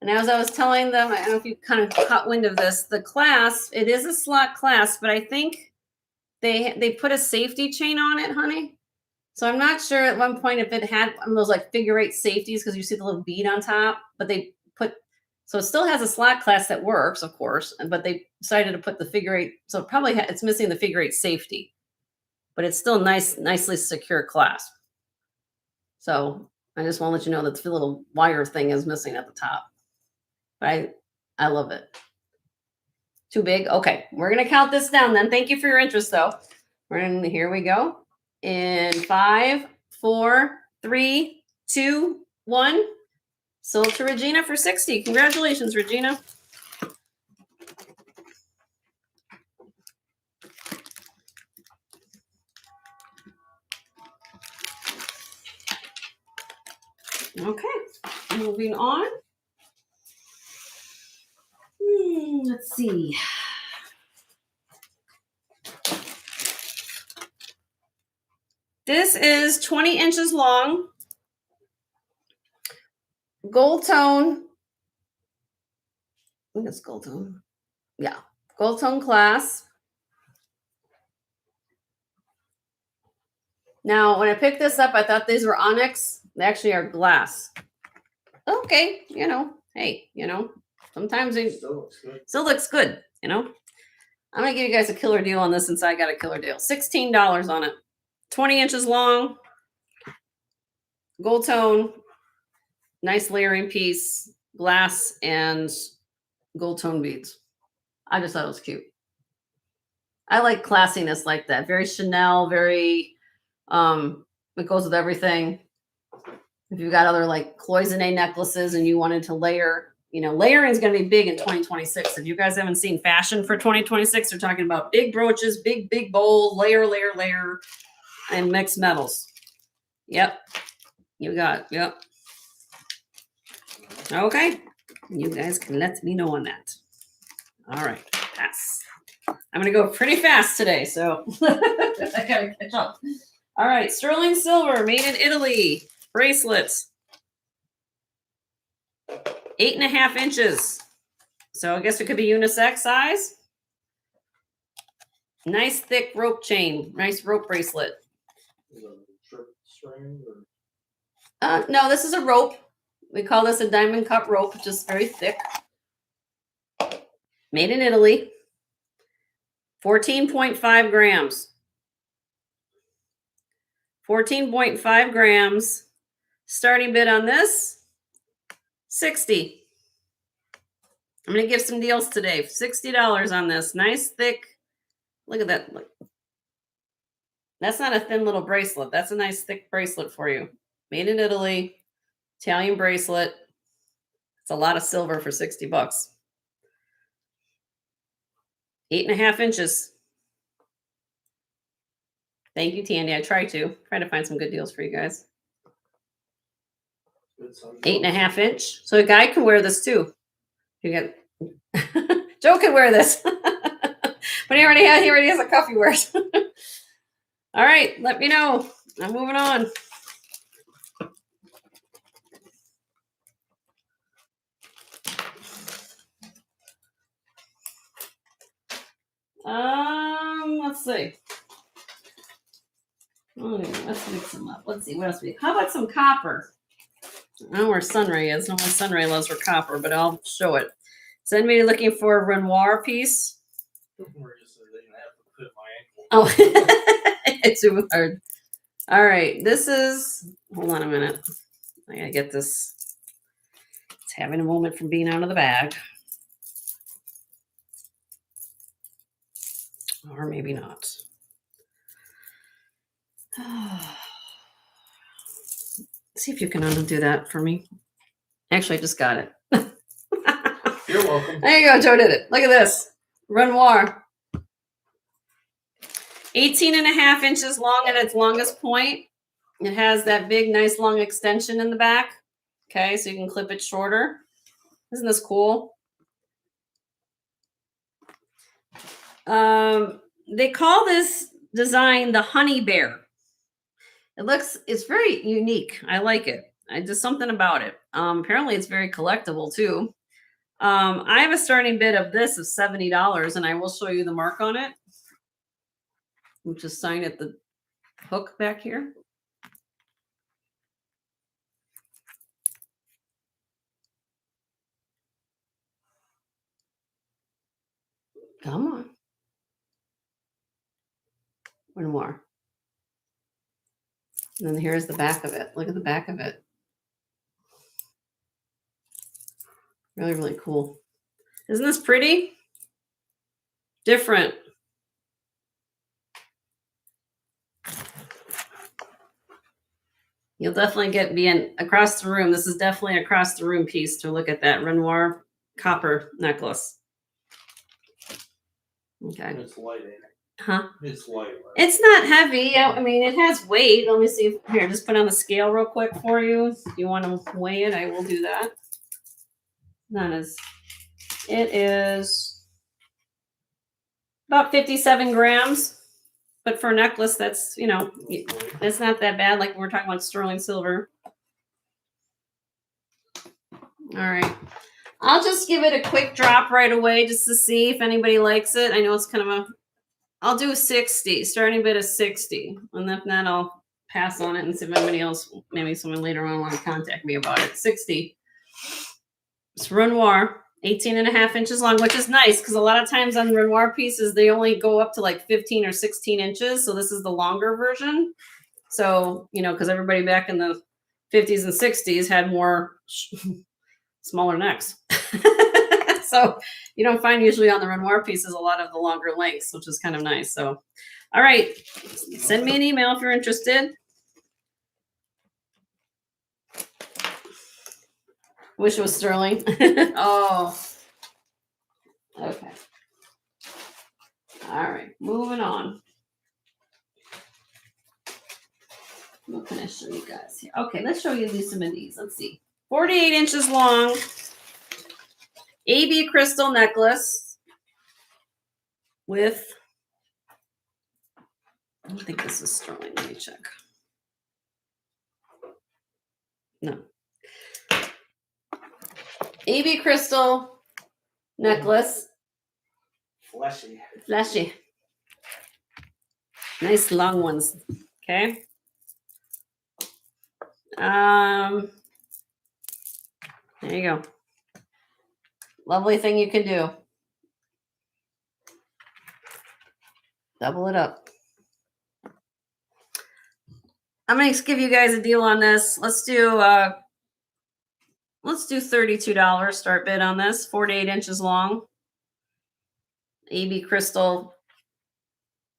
And as I was telling them, I don't know if you kind of caught wind of this, the clasp, it is a slot clasp, but I think they put a safety chain on it, honey. So I'm not sure at one point if it had one of those like figure 8 safeties because you see the little bead on top, but they put So it still has a slot class that works, of course, but they decided to put the figure eight. So it probably it's missing the figure eight safety, but it's still nicely secure clasp. So I just want to let you know that the little wire thing is missing at the top. But I love it. Too big? Okay, we're gonna count this down then. Thank you for your interest though. Here we go. In 5, 4, 3, 2, 1. Sold to Regina for 60. Congratulations, Regina. Okay, moving on. Let's see. This is 20 inches long. Gold tone. I think it's gold tone. Yeah, gold tone clasp. Now, when I picked this up, I thought these were onyx. They actually are glass. Okay, hey, sometimes it still looks good, I'm going to give you guys a killer deal on this since I got a killer deal. $16 on it. 20 inches long. Gold tone. Nice layering piece. Glass and gold tone beads. I just thought it was cute. I like classiness like that. Very Chanel, very, it goes with everything. If you've got other like cloisonne necklaces and you wanted to layer, layering is going to be big in 2026. If you guys haven't seen fashion for 2026, they're talking about big brooches, big bold, layer, and mixed metals. Yep. You got, yep. Okay. You guys can let me know on that. All right. Pass. I'm going to go pretty fast today, so I got to catch up. All right. Sterling silver, made in Italy. Bracelets. 8.5 inches. So I guess it could be unisex size. Nice thick rope chain. Nice rope bracelet. Is it a trip string or? No, this is a rope. We call this a diamond cut rope, just very thick. Made in Italy. 14.5 grams. 14.5 grams. Starting bid on this, 60. I'm going to give some deals today. $60 on this. Nice, thick. Look at that. Look. That's not a thin little bracelet. That's a nice, thick bracelet for you. Made in Italy. Italian bracelet. It's a lot of silver for 60 bucks. 8.5 inches. Thank you, Tandy. I try to find some good deals for you guys. 8.5 inch. So a guy can wear this too. You get Joe can wear this. But he already has a cuff he wears. All right, let me know. I'm moving on. Let's see. Let's mix them up. Let's see what else how about some copper? I don't know where Sunray is. No one Sunray loves for copper, but I'll show it. Is anybody looking for a Renoir piece? Oh, it's too hard. All right, this is. Hold on a minute. I gotta get this. It's having a moment from being out of the bag, or maybe not. See if you can undo that for me. Actually, I just got it. You're welcome. There you go. Joe did it. Look at this. Renoir. 18.5 inches long at its longest point. It has that big, nice, long extension in the back. Okay, so you can clip it shorter. Isn't this cool? They call this design the honey bear. It's very unique. I like it. Just something about it. Apparently it's very collectible too. I have a starting bid of this of $70, and I will show you the mark on it. We'll just sign at the hook back here. Come on. One more. And then here's the back of it. Look at the back of it. Really, really cool. Isn't this pretty? Different. You'll definitely be across the room. This is definitely across the room piece to look at that Renoir copper necklace. Okay. It's light, ain't it? Huh? It's light. Right? It's not heavy. I mean, it has weight. Let me see. Here, just put on the scale real quick for you. If you want to weigh it, I will do that. It is about 57 grams. But for a necklace, that's, it's not that bad. Like we're talking about sterling silver. All right. I'll just give it a quick drop right away just to see if anybody likes it. I know it's kind of I'll do 60, starting bid is 60. And if not, I'll pass on it and see if anybody else, maybe someone later on want to contact me about it. 60. It's Renoir, 18.5 inches long, which is nice because a lot of times on Renoir pieces, they only go up to like 15 or 16 inches. So this is the longer version. So, because everybody back in the 50s and 60s had more smaller necks. So you don't find usually on the Renoir pieces a lot of the longer lengths, which is kind of nice. So, all right, send me an email if you're interested. Wish it was sterling. Oh, okay. All right, moving on. What can I show you guys here? Okay, let's show you some of these. Let's see. 48 inches long. AB crystal necklace with, I don't think this is sterling. Let me check. No. AB crystal necklace. Fleshy. Fleshy. Nice long ones. Okay. There you go. Lovely thing you can do. Double it up. I'm going to give you guys a deal on this. Let's do $32 start bid on this. 48 inches long. AB crystal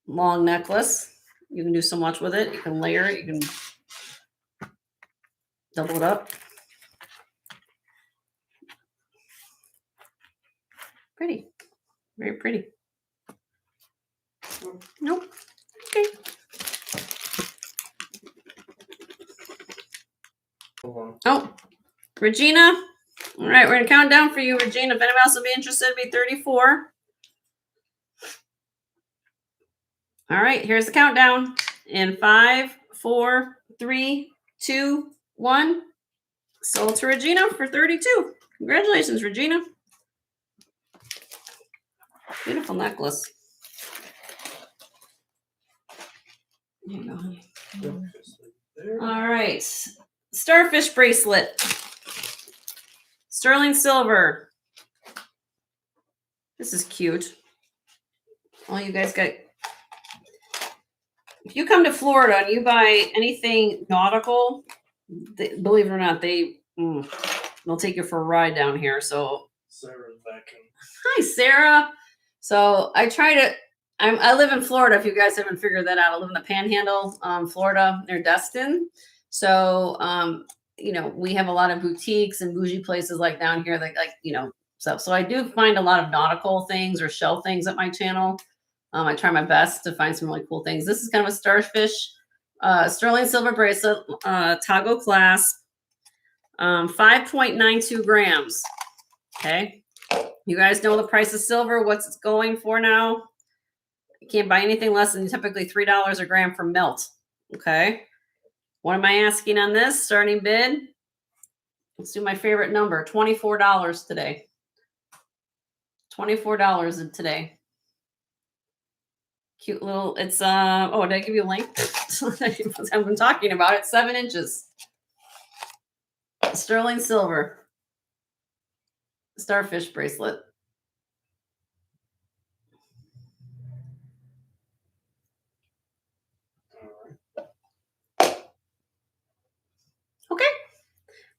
long necklace. You can do so much with it. You can layer it. You can double it up. Pretty. Very pretty. Nope. Okay. Oh, Regina. All right, we're going to count down for you, Regina. If anybody else will be interested, it'll be 34. All right, here's the countdown. In 5, 4, 3, 2, 1. Sold to Regina for 32. Congratulations, Regina. Beautiful necklace. Here you go, honey. All right. Starfish bracelet. Sterling silver. This is cute. All you guys got. If you come to Florida and you buy anything nautical, believe it or not, they'll take you for a ride down here. So, Sarah's back in. hi, Sarah. So I live in Florida. If you guys haven't figured that out, I live in the Panhandle, Florida, near Destin. So, we have a lot of boutiques and bougie places like down here that stuff. So I do find a lot of nautical things or shell things at my channel. I try my best to find some really cool things. This is kind of a starfish, sterling silver bracelet, toggle clasp, 5.92 grams. Okay. You guys know the price of silver, what's it's going for now. You can't buy anything less than typically $3 a gram for melt. Okay. What am I asking on this? Starting bid. Let's do my favorite number, $24 today. $24 today. Cute little, it's, did I give you a link? I've been talking about it. 7 inches. Sterling silver. Starfish bracelet.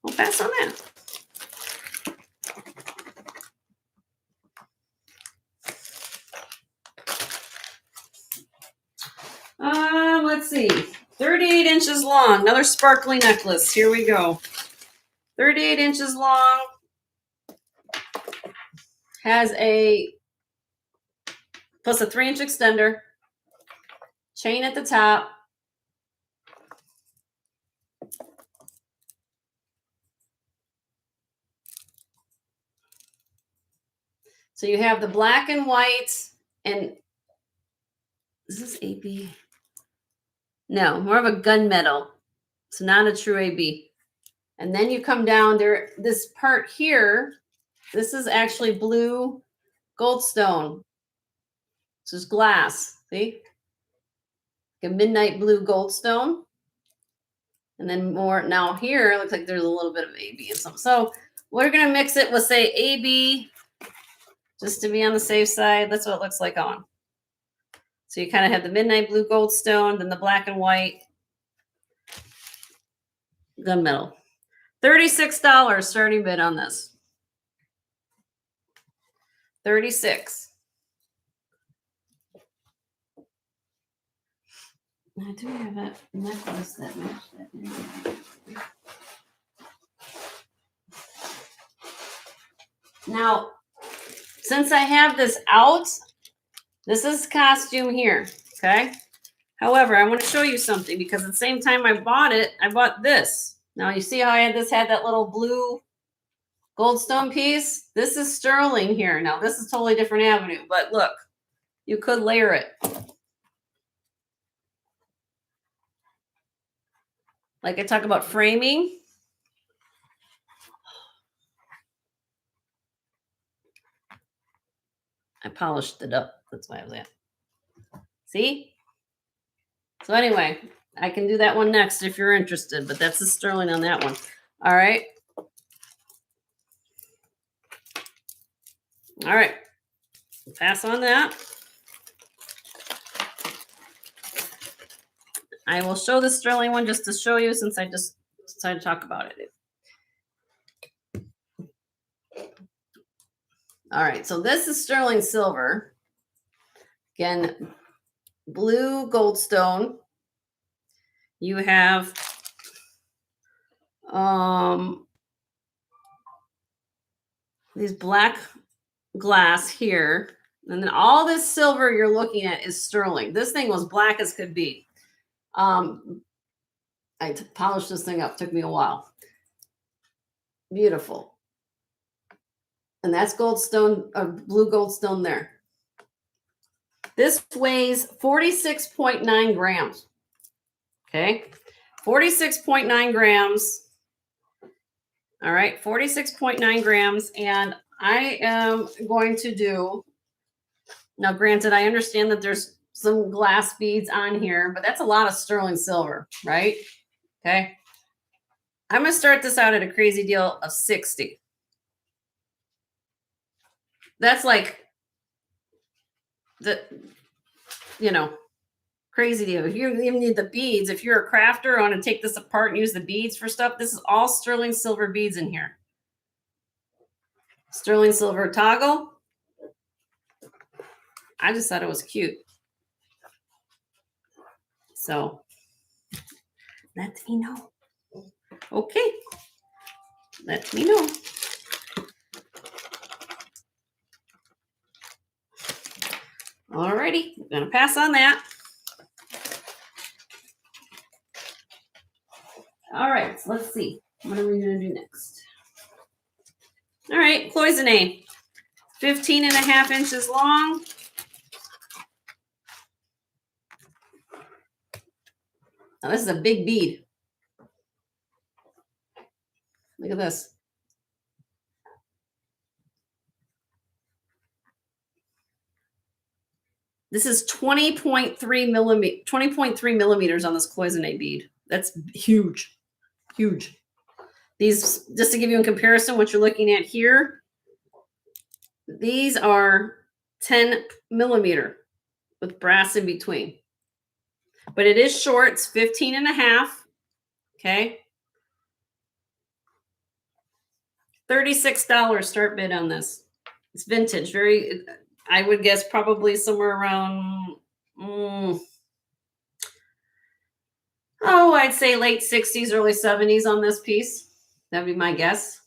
We'll pass on that. Let's see. 38 inches long. Another sparkly necklace. Here we go. 38 inches long. Has a plus a 3-inch extender. Chain at the top. So you have the black and white, and is this AB? No, more of a gunmetal. It's not a true AB. And then you come down there, this part here, this is actually blue goldstone. This is glass, see? Like a midnight blue goldstone. And then more, now here, it looks like there's a little bit of AB and something. So we're gonna mix it with, say, AB, just to be on the safe side. That's what it looks like on. So you kind of have the midnight blue goldstone, then the black and white gunmetal. $36 starting bid on this. 36. I do have a necklace that matched that. Now, since I have this out, this is costume here, okay? However, I want to show you something because at the same time I bought it, I bought this. Now you see how I had that little blue goldstone piece? This is sterling here. Now this is totally different avenue, but look, you could layer it. Like I talk about framing. I polished it up. That's why I was at. See? So anyway, I can do that one next if you're interested, but that's the sterling on that one. All right. All right. Pass on that. I will show the sterling one just to show you since I just decided to talk about it. All right, so this is sterling silver. Again, blue goldstone. You have these black glass here. And then all this silver you're looking at is sterling. This thing was black as could be. I polished this thing up. Took me a while. Beautiful. And that's goldstone, blue goldstone there. This weighs 46.9 grams. Okay. 46.9 grams. All right. 46.9 grams. And I am going to do, now granted, I understand that there's some glass beads on here, but that's a lot of sterling silver, right? Okay. I'm going to start this out at a crazy deal of 60. That's like the, crazy deal. If you even need the beads, if you're a crafter, want to take this apart and use the beads for stuff, this is all sterling silver beads in here. Sterling silver toggle. I just thought it was cute. So let me know. Okay. Let me know. Alrighty, I'm gonna pass on that. All right, so let's see. What are we gonna do next? All right, cloisonne. 15.5 inches long. Now this is a big bead. Look at this. This is 20.3 millimeters on this cloisonne bead. That's huge, huge. These, just to give you in comparison, what you're looking at here, these are 10 millimeter with brass in between. But it is short, it's 15.5, okay? $36 start bid on this. It's vintage. Very, I would guess probably somewhere around, I'd say late 60s, early 70s on this piece. That'd be my guess.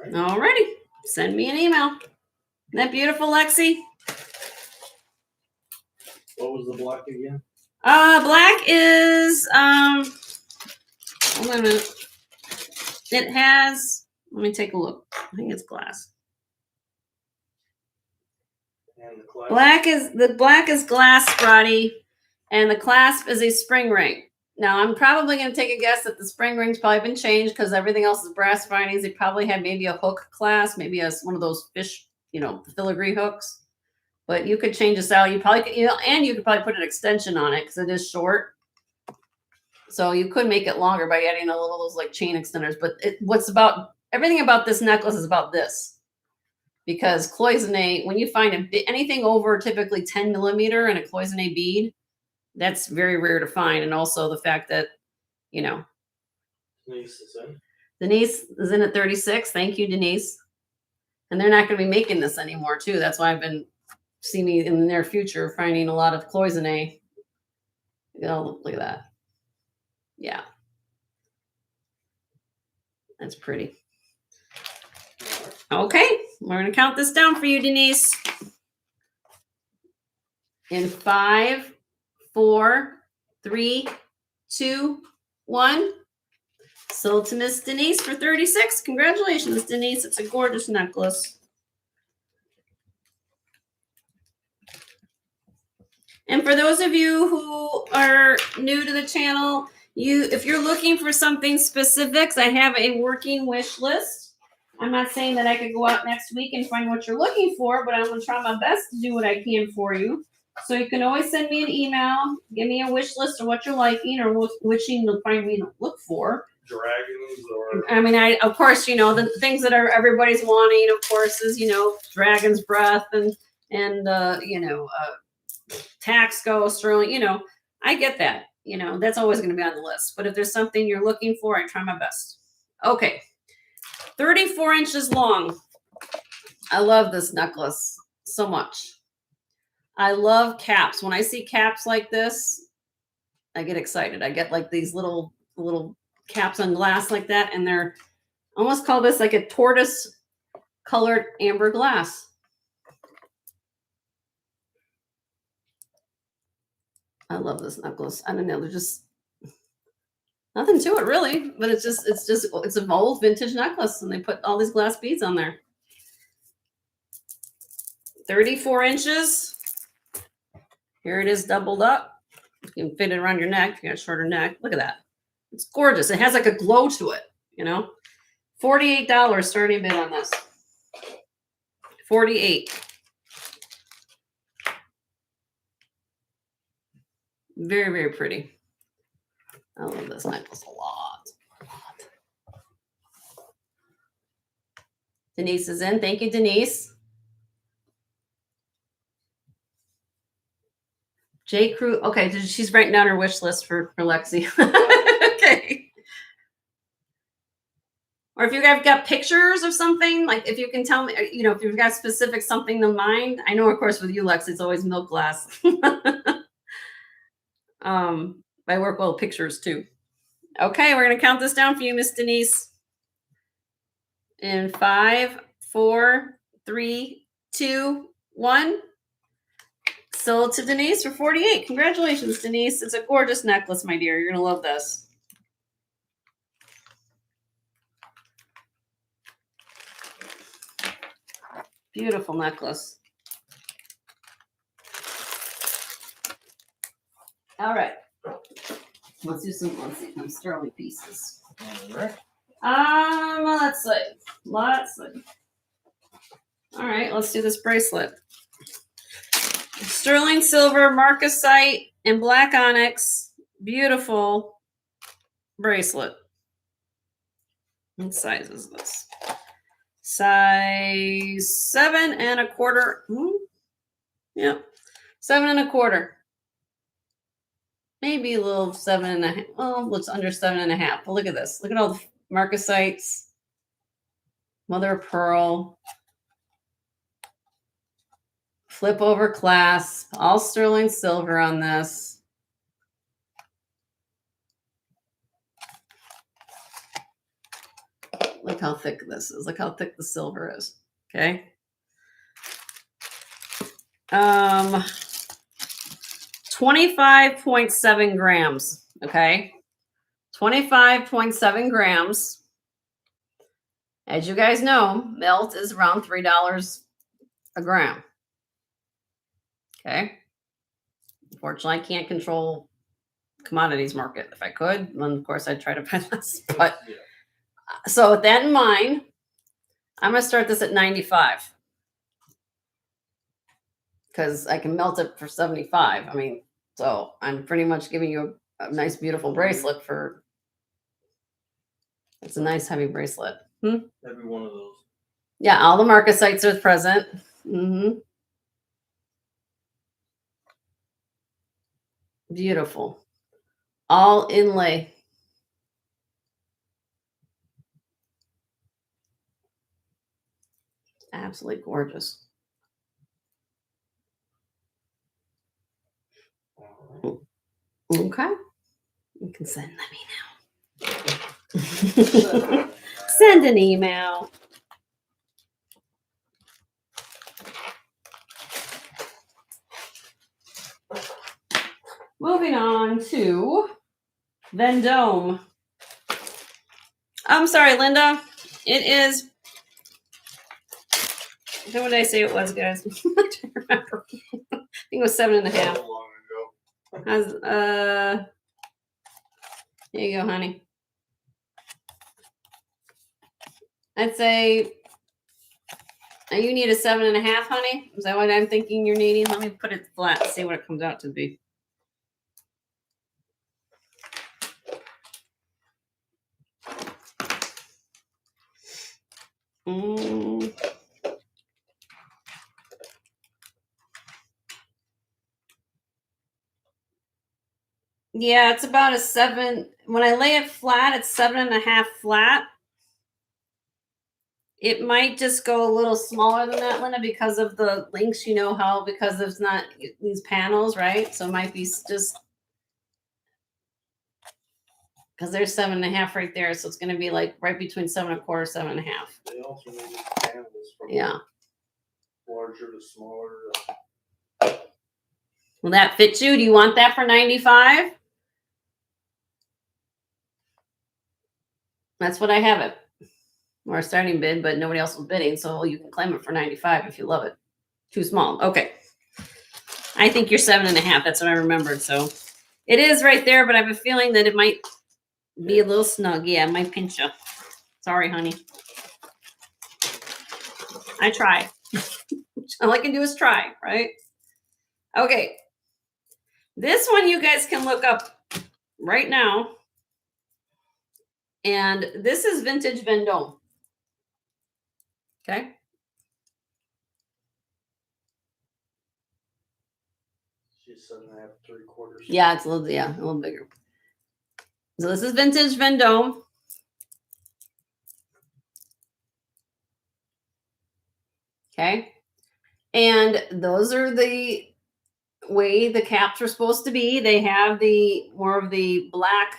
Alrighty. Send me an email. Isn't that beautiful, Lexi? What was the black again? Black is hold on a minute. It has, let me take a look. I think it's glass. And the clasp? Black is glass, Sprotty, and the clasp is a spring ring. Now I'm probably going to take a guess that the spring ring's probably been changed because everything else is brass findings. They probably had maybe a hook clasp, maybe one of those fish, filigree hooks. But you could change this out. You probably could, and you could probably put an extension on it because it is short. So you could make it longer by adding a little of those like chain extenders. But everything about this necklace is about this. Because cloisonne, when you find anything over typically 10 millimeter in a cloisonne bead, that's very rare to find. And also the fact that, Denise is in. Denise is in at 36. Thank you, Denise. And they're not going to be making this anymore too. That's why I've been seeing me in the near future finding a lot of cloisonne. Look at that. Yeah. That's pretty. Okay, we're going to count this down for you, Denise. In 5, 4, 3, 2, 1. Sold to Miss Denise for 36. Congratulations, Denise. It's a gorgeous necklace. And for those of you who are new to the channel, if you're looking for something specific, I have a working wish list. I'm not saying that I could go out next week and find what you're looking for, but I'm going to try my best to do what I can for you. So you can always send me an email, give me a wish list of what you're liking or which you find me to look for. Dragons or... I mean, of course, the things that everybody's wanting, of course, is, Dragon's Breath and Tax Ghost, or, I get that. That's always going to be on the list. But if there's something you're looking for, I try my best. Okay. 34 inches long. I love this necklace so much. I love caps. When I see caps like this, I get excited. I get like these little caps on glass like that, and they're almost call this like a tortoise colored amber glass. I love this necklace. I don't know. There's just nothing to it really, but it's an old vintage necklace, and they put all these glass beads on there. 34 inches. Here it is doubled up. You can fit it around your neck if you got a shorter neck. Look at that. It's gorgeous. It has like a glow to it, $48 starting bid on this. 48. Very, very pretty. I love this necklace a lot. Denise is in. Thank you, Denise. J. Crew. Okay, she's writing down her wish list for Lexi. Okay. Or if you guys got pictures of something, like if you can tell me, if you've got specific something in mind. I know, of course, with you, Lexi, it's always milk glass. I work well with pictures too. Okay, we're gonna count this down for you, Miss Denise. In 5, 4, 3, 2, 1. Sold to Denise for 48. Congratulations, Denise. It's a gorgeous necklace, my dear. You're gonna love this. Beautiful necklace. All right. Let's do some sterling pieces. All right. Let's see. All right, let's do this bracelet. Sterling silver, marcasite, and black onyx. Beautiful bracelet. What size is this? Size 7 1/4. Yep. 7.25. Maybe a little 7.5. Well, it's under 7.5. But look at this. Look at all the marcasites. Mother of pearl. Flip over clasp. All sterling silver on this. Look how thick this is. Look how thick the silver is. Okay. 25.7 grams. Okay. 25.7 grams. As you guys know, melt is around $3 a gram. Okay. Unfortunately, I can't control commodities market. If I could, then of course I'd try to buy less. But so with that in mind, I'm gonna start this at 95 because I can melt it for 75. I mean, so I'm pretty much giving you a nice, beautiful bracelet for. It's a nice heavy bracelet. Every one of those. Yeah, all the marcasites are present. Beautiful. All inlay. Absolutely gorgeous. Okay. You can send let me know. Send an email. Moving on to Vendome. I'm sorry, Linda. It is. What did I say it was, guys? I'm trying to remember. I think it was 7.5. So long ago. Here you go, honey. I'd say you need a 7.5, honey. Is that what I'm thinking you're needing? Let me put it flat and see what it comes out to be. Yeah, it's about a 7. When I lay it flat, it's 7.5 flat. It might just go a little smaller than that, Linda, because of the links. You know how, because it's not these panels, right? So it might be just because there's 7.5 right there. So it's going to be like right between 7.25, 7.5. They also made these panels from larger to smaller. Will that fit you? Do you want that for 95? That's what I have it. Or a starting bid, but nobody else was bidding, so you can claim it for 95 if you love it. Too small. Okay. I think you're 7.5. That's what I remembered. So it is right there, but I have a feeling that it might be a little snug. Yeah, it might pinch you. Sorry, honey. I try. All I can do is try, right? Okay. This one you guys can look up right now. And this is vintage Vendome. Okay. She's 7.5, 3/4. Yeah, it's a little bigger. So this is vintage Vendome. Okay. And those are the way the caps are supposed to be. They have the more of the black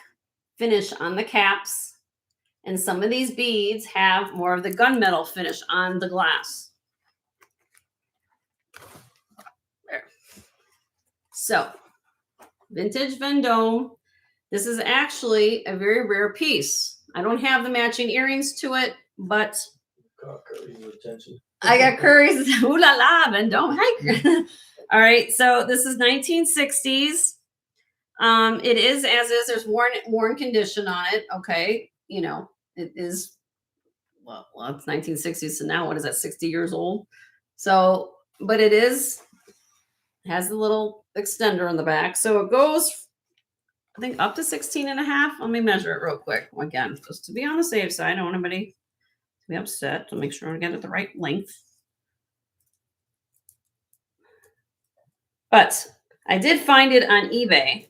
finish on the caps. And some of these beads have more of the gunmetal finish on the glass. There. So, vintage Vendome. This is actually a very rare piece. I don't have the matching earrings to it, but Got Curry's attention. I got Curry's. Ooh la la, Vendome. Hi. All right, so this is 1960s. It is as is. There's worn condition on it. Okay, you know it is. Well, it's 1960s. So now what is that? 60 years old. So, but it is has the little extender in the back. So it goes, I think, up to 16.5. Let me measure it real quick again, just to be on the safe side. I don't want anybody to be upset. To make sure I get it the right length. But I did find it on eBay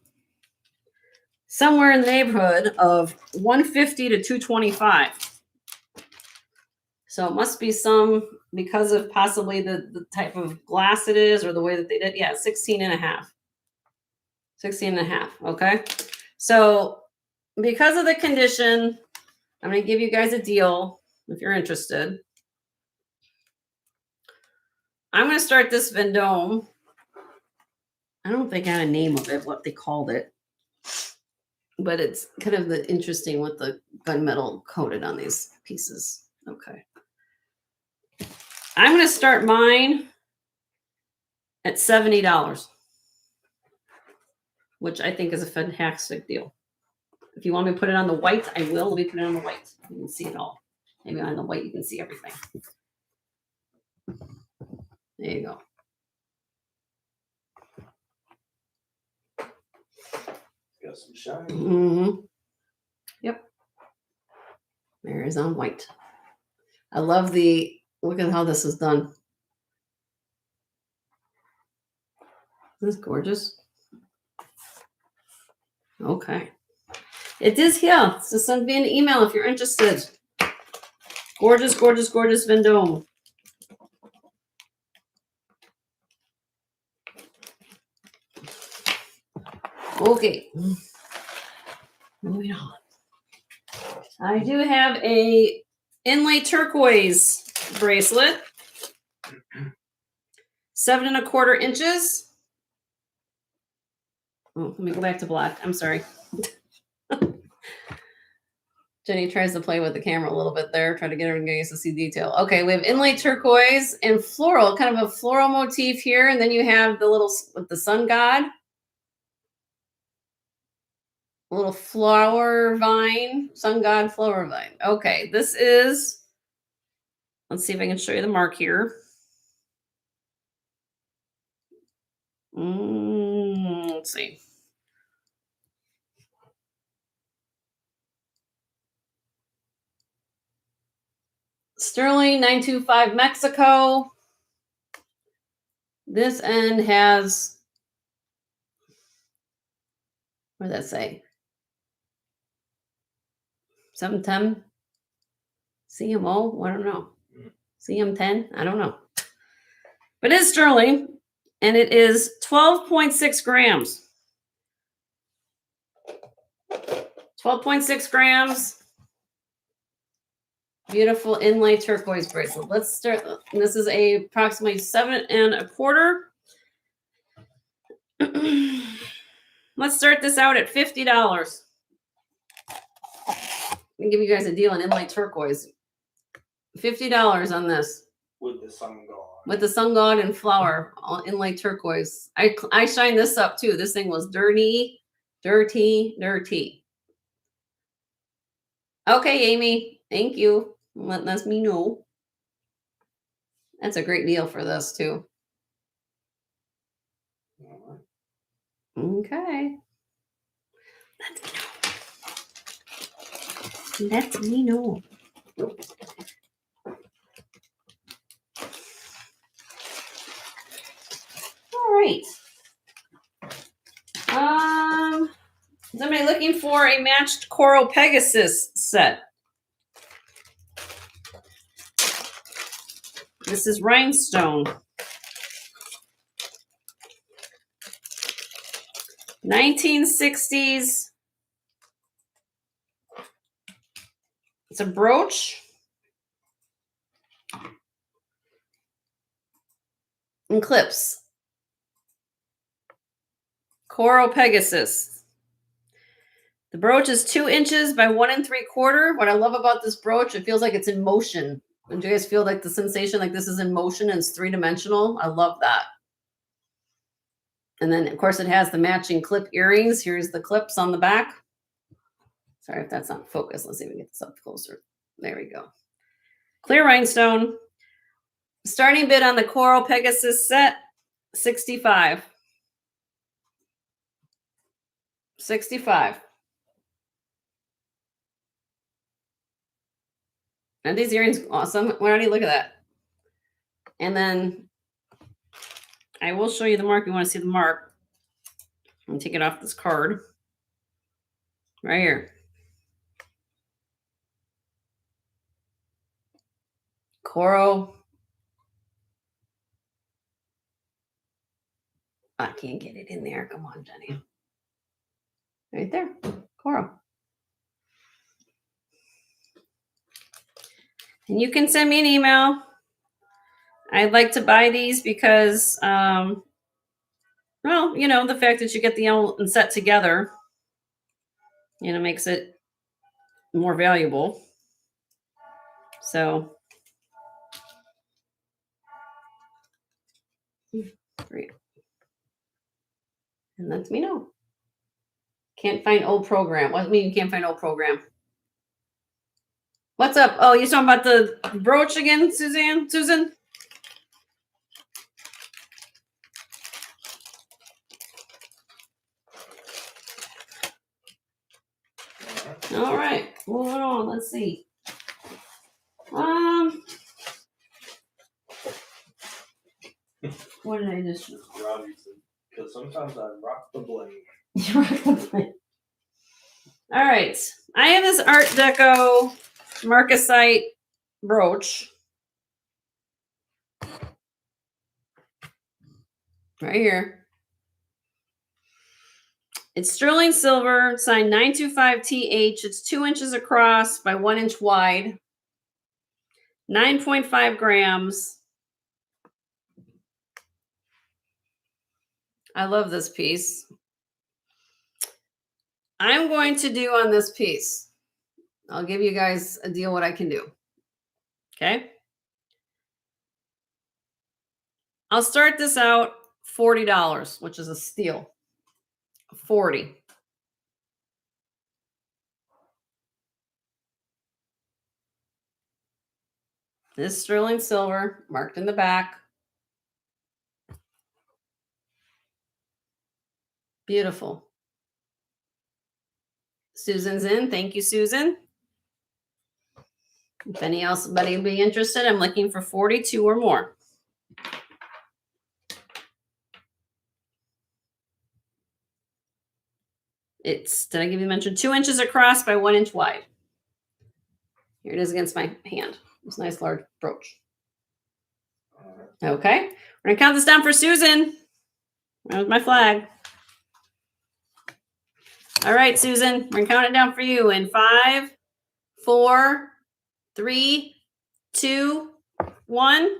somewhere in the neighborhood of 150 to 225. So it must be some, because of possibly the type of glass it is or the way that they did. Yeah, 16 and a half. 16 and a half. Okay. So because of the condition, I'm going to give you guys a deal if you're interested. I'm going to start this Vendome. I don't think I had a name of it, what they called it. But it's kind of the interesting with the gunmetal coated on these pieces. Okay. I'm going to start mine at $70, which I think is a fantastic deal. If you want me to put it on the white, I will. Let me put it on the white. You can see it all. Maybe on the white, you can see everything. There you go. Got some shine. Mm-hmm. Yep. There is on white. I love look at how this is done. Isn't this gorgeous? Okay. It is here. So send me an email if you're interested. Gorgeous, gorgeous, gorgeous Vendome. Okay. Moving on. I do have a inlay turquoise bracelet. 7 1/4 inches. Oh, let me go back to black. I'm sorry. Jenny tries to play with the camera a little bit there, trying to get everyone to see detail. Okay, we have inlay turquoise and floral, kind of a floral motif here. And then you have the little, with the sun god. A little flower vine, sun god flower vine. Okay, this is, let's see if I can show you the mark here. Let's see. Sterling 925 Mexico. This end has, what does that say? 710 CMO? I don't know. CM10? I don't know. But it is sterling, and it is 12.6 grams. 12.6 grams. Beautiful inlay turquoise bracelet. Let's start. This is approximately 7 1/4. Let's start this out at $50. Let me give you guys a deal on inlay turquoise. $50 on this. With the sun god. With the sun god and flower, all inlay turquoise. I shined this up too. This thing was dirty, dirty, dirty. Okay, Amy. Thank you. Let me know. That's a great deal for this too. Okay. Let me know. All right. Somebody looking for a matched Coral Pegasus set. This is rhinestone. 1960s. It's a brooch. And clips. Coral Pegasus. The brooch is 2 inches by 1 3/4. What I love about this brooch, it feels like it's in motion. Do you guys feel like the sensation like this is in motion and it's 3-dimensional? I love that. And then, of course, it has the matching clip earrings. Here's the clips on the back. Sorry if that's not focused. Let's see if we can get this up closer. There we go. Clear rhinestone. Starting bid on the Coral Pegasus set, $65. $65. And these earrings, awesome. Already look at that. And then I will show you the mark. You want to see the mark? I'm going to take it off this card. Right here. Coral. I can't get it in there. Come on, Jenny. Right there. Coral. And you can send me an email. I'd like to buy these because, well, you know, the fact that you get the element set together, you know, makes it more valuable. So, great. And let me know. Can't find old program. What do you mean you can't find old program? What's up? Oh, you're talking about the brooch again, Suzanne? Susan? All right, moving on. Let's see. What did I just? Robbie said, because sometimes I rock the blade. All right, I have this Art Deco Marcasite brooch right here. It's sterling silver, signed 925TH. It's 2 inches across by 1 inch wide, 9.5 grams. I love this piece. I'm going to do on this piece. I'll give you guys a deal what I can do. Okay. I'll start this out $40, which is a steal. 40. This sterling silver marked in the back. Beautiful. Susan's in. Thank you, Susan. If anybody would be interested, I'm looking for 42 or more. It's, did I give you the mention? 2 inches across by 1 inch wide. Here it is against my hand. This nice large brooch. Okay. We're going to count this down for Susan. There's my flag. All right, Susan, we're going to count it down for you in 5, 4, 3, 2, 1.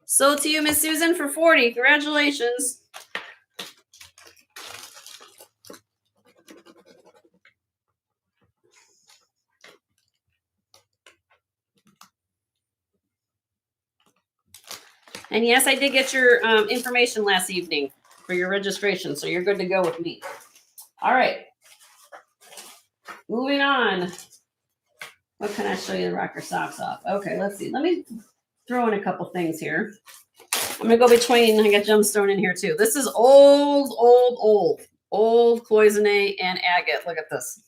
Sold to you, Miss Susan, for 40. Congratulations. And yes, I did get your information last evening for your registration, so you're good to go with me. All right. Moving on. What can I show you the rocker socks off? Okay, let's see. Let me throw in a couple things here. I'm going to go between, I got gemstone in here too. This is old cloisonne and agate. Look at this.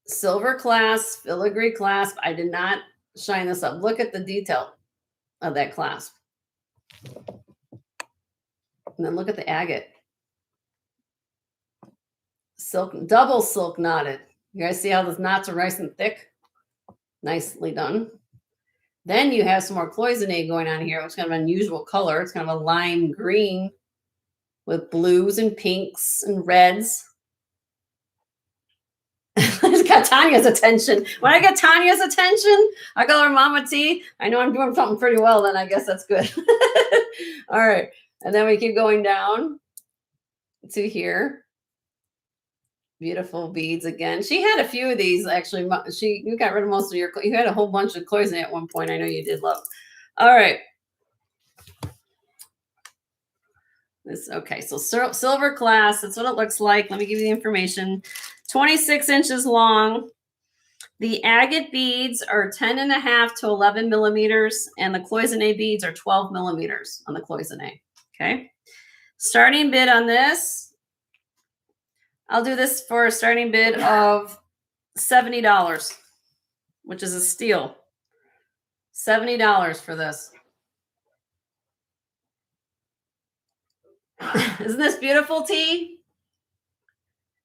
Silver clasp, filigree clasp. I did not shine this up. Look at the detail of that clasp. And then look at the agate. Silk, double silk knotted. You guys see how those knots are nice and thick? Nicely done. Then you have some more cloisonne going on here, which is kind of an unusual color. It's kind of a lime green with blues and pinks and reds. It's got Tanya's attention. When I get Tanya's attention, I call her Mama T. I know I'm doing something pretty well, then I guess that's good. All right. And then we keep going down to here. Beautiful beads again. She had a few of these actually. You got rid of most of your. You had a whole bunch of cloisonne at one point. I know you did, love. All right. This okay. So silver glass. That's what it looks like. Let me give you the information. 26 inches long. The agate beads are 10.5 to 11 millimeters, and the cloisonne beads are 12 millimeters on the cloisonne. Okay. Starting bid on this. I'll do this for a starting bid of $70, which is a steal. $70 for this. Isn't this beautiful, T?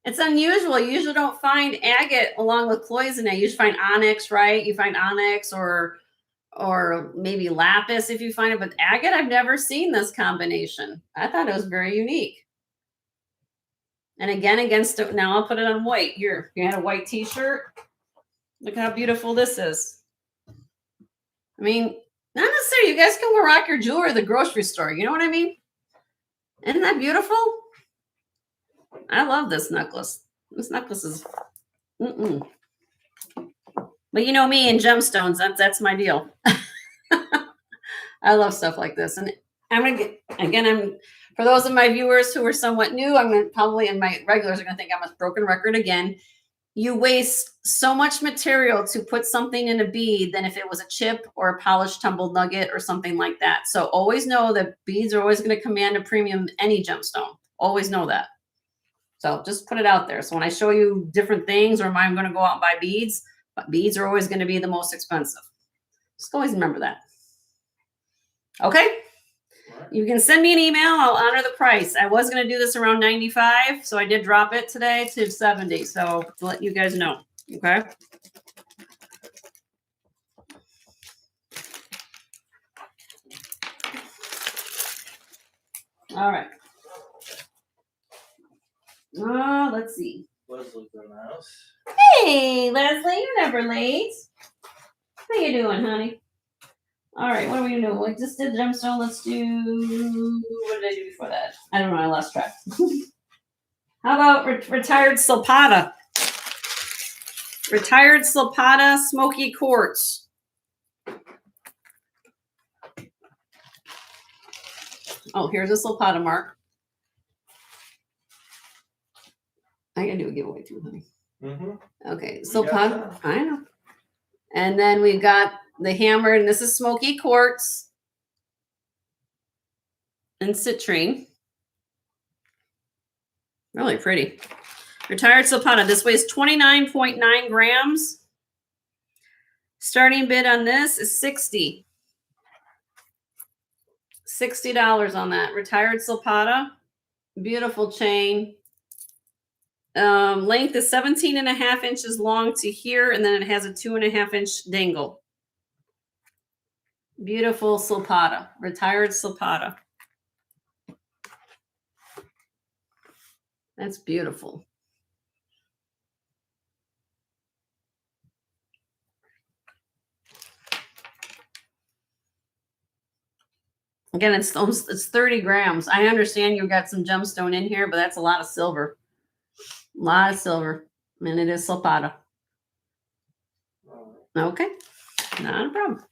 It's unusual. You usually don't find agate along with cloisonne. You usually find onyx, right? You find onyx or maybe lapis if you find it. But agate, I've never seen this combination. I thought it was very unique. And again, against it, now I'll put it on white. Here, you had a white t-shirt. Look how beautiful this is. I mean, not necessarily. You guys can go rock your jewelry at the grocery store. You know what I mean? Isn't that beautiful? I love this necklace. This necklace is, but you know me and gemstones. That's my deal. I love stuff like this. And I'm gonna get again. For those of my viewers who are somewhat new, I'm gonna probably, and my regulars are gonna think I'm a broken record again. You waste so much material to put something in a bead than if it was a chip or a polished tumbled nugget or something like that. So always know that beads are always going to command a premium, any gemstone. Always know that. So just put it out there. So when I show you different things, or am I going to go out and buy beads, but beads are always going to be the most expensive. Just always remember that. Okay? You can send me an email. I'll honor the price. I was going to do this around 95, so I did drop it today to 70. So to let you guys know, okay? All right. Let's see. Leslie's in the house. Hey, Leslie, you're never late. How you doing, honey? All right, what are we gonna do? We just did gemstone. Let's do. What did I do before that? I don't know. I lost track. How about retired silpata? Retired silpata smoky quartz. Oh, here's a silpata mark. I gotta do a giveaway too, honey. Okay, silpata. I know. And then we've got the hammered, and this is smoky quartz and citrine. Really pretty. Retired silpata. This weighs 29.9 grams. Starting bid on this is $60. $60 on that. Retired silpata. Beautiful chain. Length is 17.5 inches long to here, and then it has a 2.5 inch dangle. Beautiful silpata. Retired silpata. That's beautiful. Again, it's 30 grams. I understand you've got some gemstone in here, but that's a lot of silver. A lot of silver. And it is silpata. Okay. Not a problem.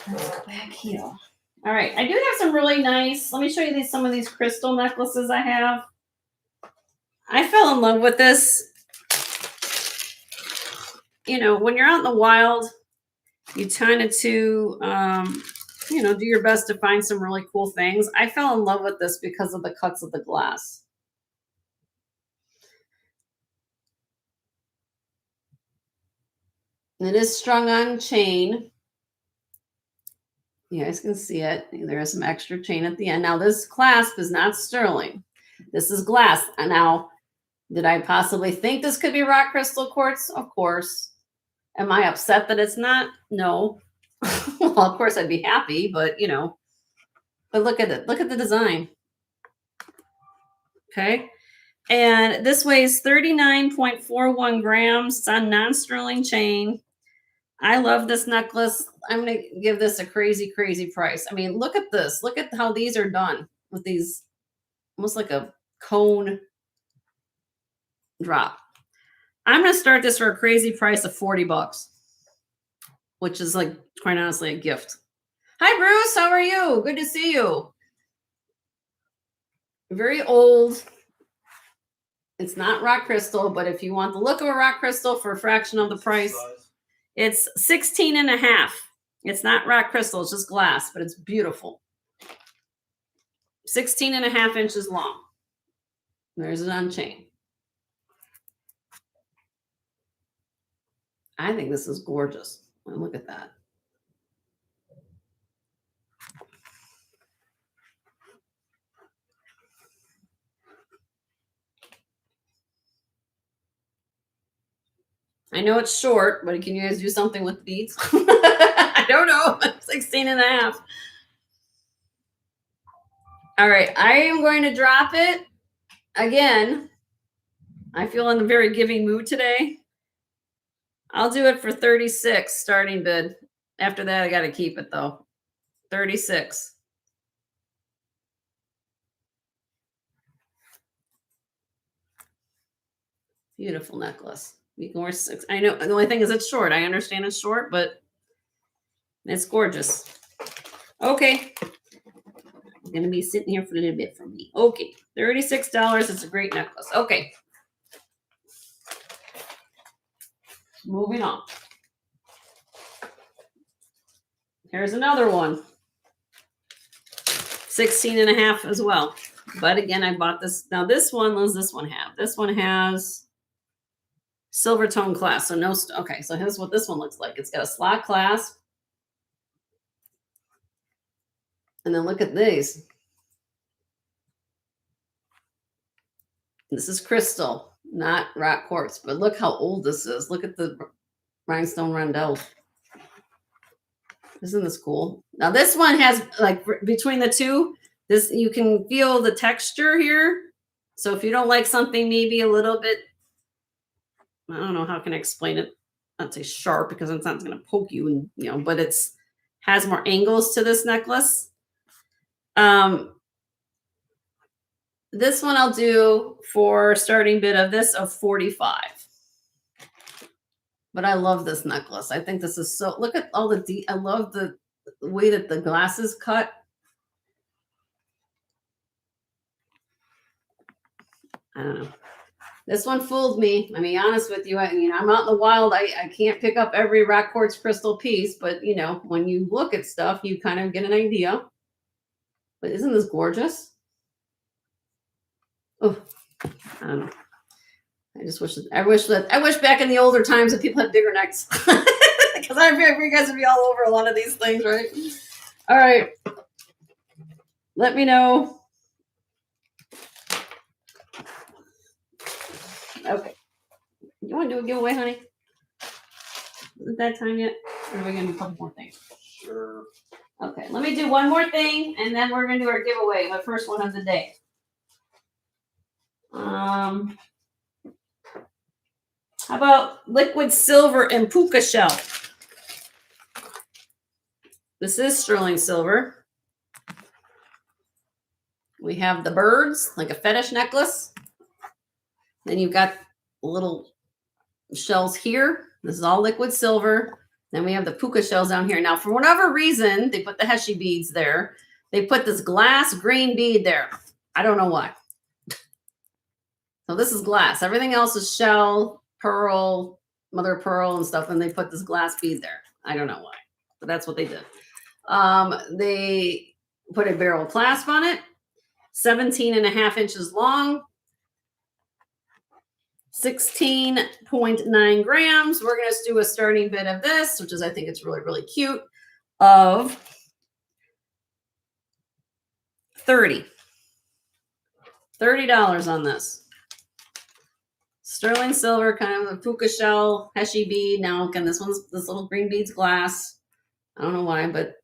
Let's go back here. All right. I do have some really nice. Let me show you some of these crystal necklaces I have. I fell in love with this. You know, when you're out in the wild, you tend to, do your best to find some really cool things. I fell in love with this because of the cuts of the glass. It is strung on chain. You guys can see it. There is some extra chain at the end. Now, this clasp is not sterling. This is glass. And now, did I possibly think this could be rock crystal quartz? Of course. Am I upset that it's not? No. Well, of course I'd be happy, but but look at it. Look at the design. Okay. And this weighs 39.41 grams. It's on non-sterling chain. I love this necklace. I'm going to give this a crazy, crazy price. I mean, look at this. Look at how these are done with these, almost like a cone drop. I'm going to start this for a crazy price of $40, which is like, quite honestly, a gift. Hi, Bruce. How are you? Good to see you. Very old. It's not rock crystal, but if you want the look of a rock crystal for a fraction of the price, it's 16.5. It's not rock crystal. It's just glass, but it's beautiful. 16.5 inches long. There's it on chain. I think this is gorgeous. Look at that. I know it's short, but can you guys do something with beads? I don't know. 16 and a half. All right. I am going to drop it again. I feel in a very giving mood today. I'll do it for 36 starting bid. After that, I got to keep it though. 36. Beautiful necklace. You can wear 6. I know the only thing is it's short. I understand it's short, but it's gorgeous. Okay. I'm going to be sitting here for a little bit for me. Okay. $36. It's a great necklace. Okay. Moving on. Here's another one. 16 and a half as well. But again, I bought this. Now this one, what does this one have? This one has silver tone clasp. So no, okay. So here's what this one looks like. It's got a slot clasp. And then look at these. This is crystal, not rock quartz. But look how old this is. Look at the rhinestone rondelle. Isn't this cool? Now this one has, like, between the two, this, you can feel the texture here. So if you don't like something maybe a little bit, I don't know how can I explain it. I'd say sharp because it's not going to poke you, and you know, but it's has more angles to this necklace. This one I'll do for starting bid of this of 45. But I love this necklace. I think this is so, look at all the, I love the way that the glass is cut. I don't know. This one fooled me. I mean, honest with you, I'm out in the wild. I can't pick up every rock quartz crystal piece, but you know, when you look at stuff, you kind of get an idea. But isn't this gorgeous? Oh, I don't know. I just wish I wish back in the older times that people had bigger necks. Because I figure you guys would be all over a lot of these things, right? All right. Let me know. Okay. You want to do a giveaway, honey? Isn't that time yet? Or are we going to do a couple more things? Sure. Okay. Let me do one more thing, and then we're going to do our giveaway, the first one of the day. How about liquid silver and puka shell? This is sterling silver. We have the birds, like a fetish necklace. Then you've got little shells here. This is all liquid silver. Then we have the puka shells down here. Now, for whatever reason, they put the Heshy beads there. They put this glass green bead there. I don't know why. So this is glass. Everything else is shell, pearl, mother of pearl and stuff. And they put this glass bead there. I don't know why, but that's what they did. They put a barrel clasp on it, 17.5 inches long, 16.9 grams. We're going to do a starting bid of this, which is, I think it's really, really cute, of $30 on this. Sterling silver, kind of a puka shell, Heshy bead. Now, again, this little green bead's glass. I don't know why, but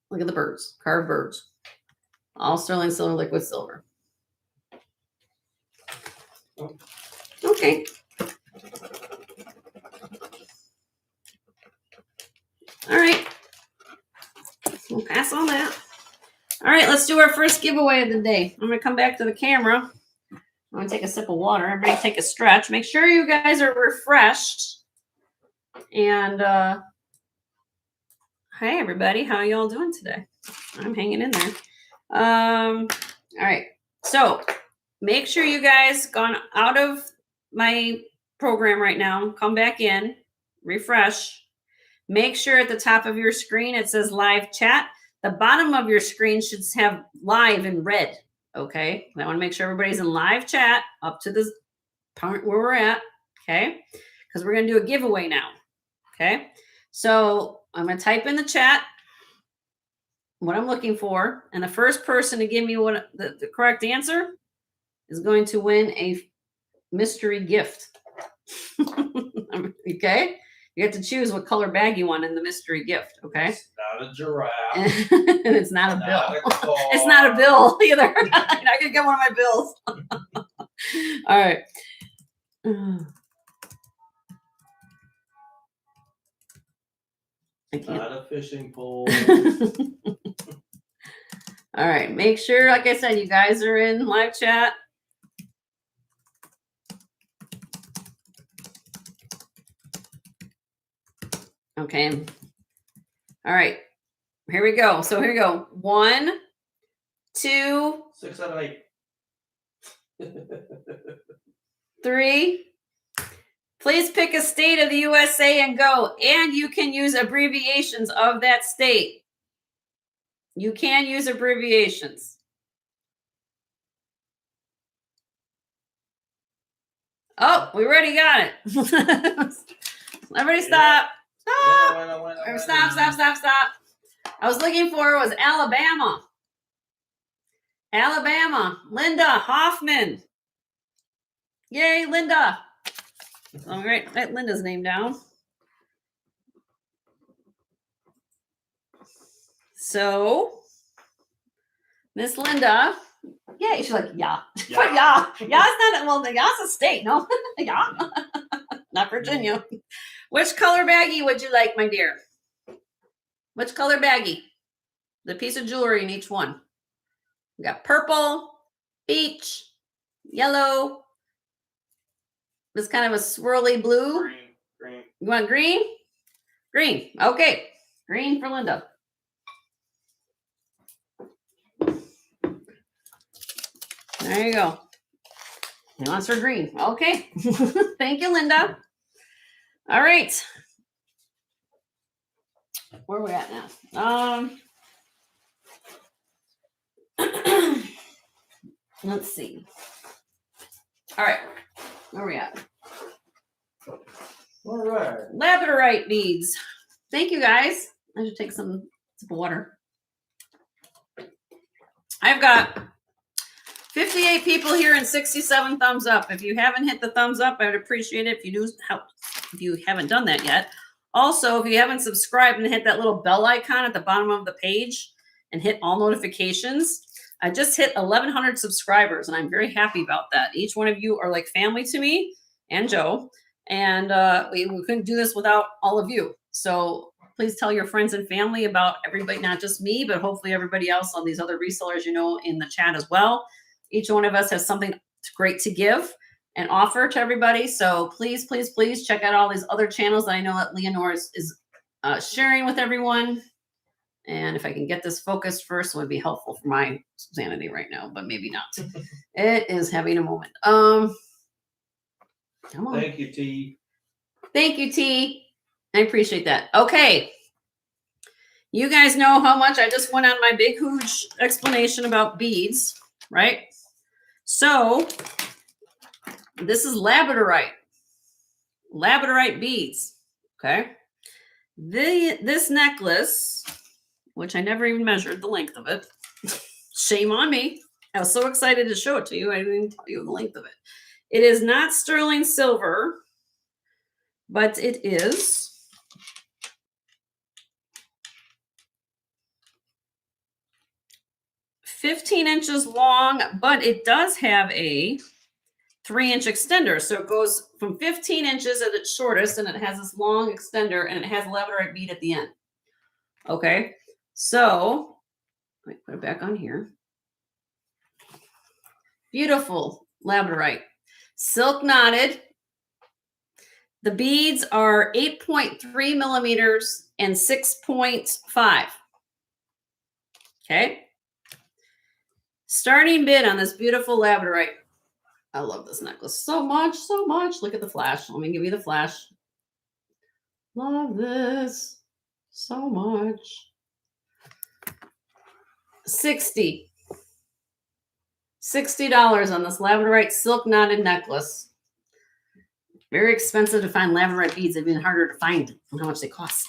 look at the birds, carved birds. All sterling silver, liquid silver. Okay. All right. We'll pass on that. All right, let's do our first giveaway of the day. I'm going to come back to the camera. I'm going to take a sip of water. Everybody take a stretch. Make sure you guys are refreshed. And hey, everybody. How y'all doing today? I'm hanging in there. All right. So make sure you guys gone out of my program right now. Come back in. Refresh. Make sure at the top of your screen it says live chat. The bottom of your screen should have live in red. Okay. I want to make sure everybody's in live chat up to this point where we're at. Okay. Because we're going to do a giveaway now. Okay. So I'm going to type in the chat what I'm looking for. And the first person to give me what the correct answer is going to win a mystery gift. Okay. You have to choose what color bag you want in the mystery gift. Okay. It's not a giraffe. And it's not a bill. Not a car. It's not a bill either. You're not gonna get one of my bills. All right. I can't. Not a fishing pole. All right. Make sure, like I said, you guys are in live chat. Okay. All right. Here we go. So here we go. 1, 2, 6 out of 8. 3. Please pick a state of the USA and go. And you can use abbreviations of that state. You can use abbreviations. Oh, we already got it. Everybody stop. Stop. Stop. I was looking for was Alabama. Alabama. Linda Hoffman. Yay, Linda. All right, write Linda's name down. So, Miss Linda. Yeah, she's like, yeah. Yeah. It's not, well, ya's a state, no? Yeah. Not Virginia. Which color baggie would you like, my dear? Which color baggie? The piece of jewelry in each one. We got purple, peach, yellow. This kind of a swirly blue. Green. You want green? Green. Okay. Green for Linda. There you go. He wants her green. Okay. Thank you, Linda. All right. Where are we at now? Let's see. All right. Where are we at? All right. Labradorite beads. Thank you, guys. I should take some water. I've got 58 people here and 67 thumbs up. If you haven't hit the thumbs up, I would appreciate it if you do. If you haven't done that yet. Also, if you haven't subscribed and hit that little bell icon at the bottom of the page and hit all notifications. I just hit 1,100 subscribers, and I'm very happy about that. Each one of you are like family to me and Joe, and we couldn't do this without all of you. So please tell your friends and family about everybody, not just me, but hopefully everybody else on these other resellers, you know, in the chat as well. Each one of us has something great to give and offer to everybody. So please, please, please check out all these other channels that I know that Leonore is sharing with everyone. And if I can get this focused first, it would be helpful for my sanity right now, but maybe not. It is having a moment. Come on. Thank you, T. Thank you, T. I appreciate that. Okay. You guys know how much I just went on my big, huge explanation about beads, right? So this is labradorite. Labradorite beads. Okay. This necklace, which I never even measured the length of it. Shame on me. I was so excited to show it to you. I didn't even tell you the length of it. It is not sterling silver, but it is 15 inches long, but it does have a 3-inch extender. So it goes from 15 inches at its shortest, and it has this long extender, and it has a labradorite bead at the end. Okay. So let me put it back on here. Beautiful labradorite. Silk knotted. The beads are 8.3 millimeters and 6.5. Okay. Starting bid on this beautiful labradorite. I love this necklace so much, so much. Look at the flash. Let me give you the flash. Love this so much. $60 on this labradorite silk knotted necklace. Very expensive to find labradorite beads. They've been harder to find and how much they cost.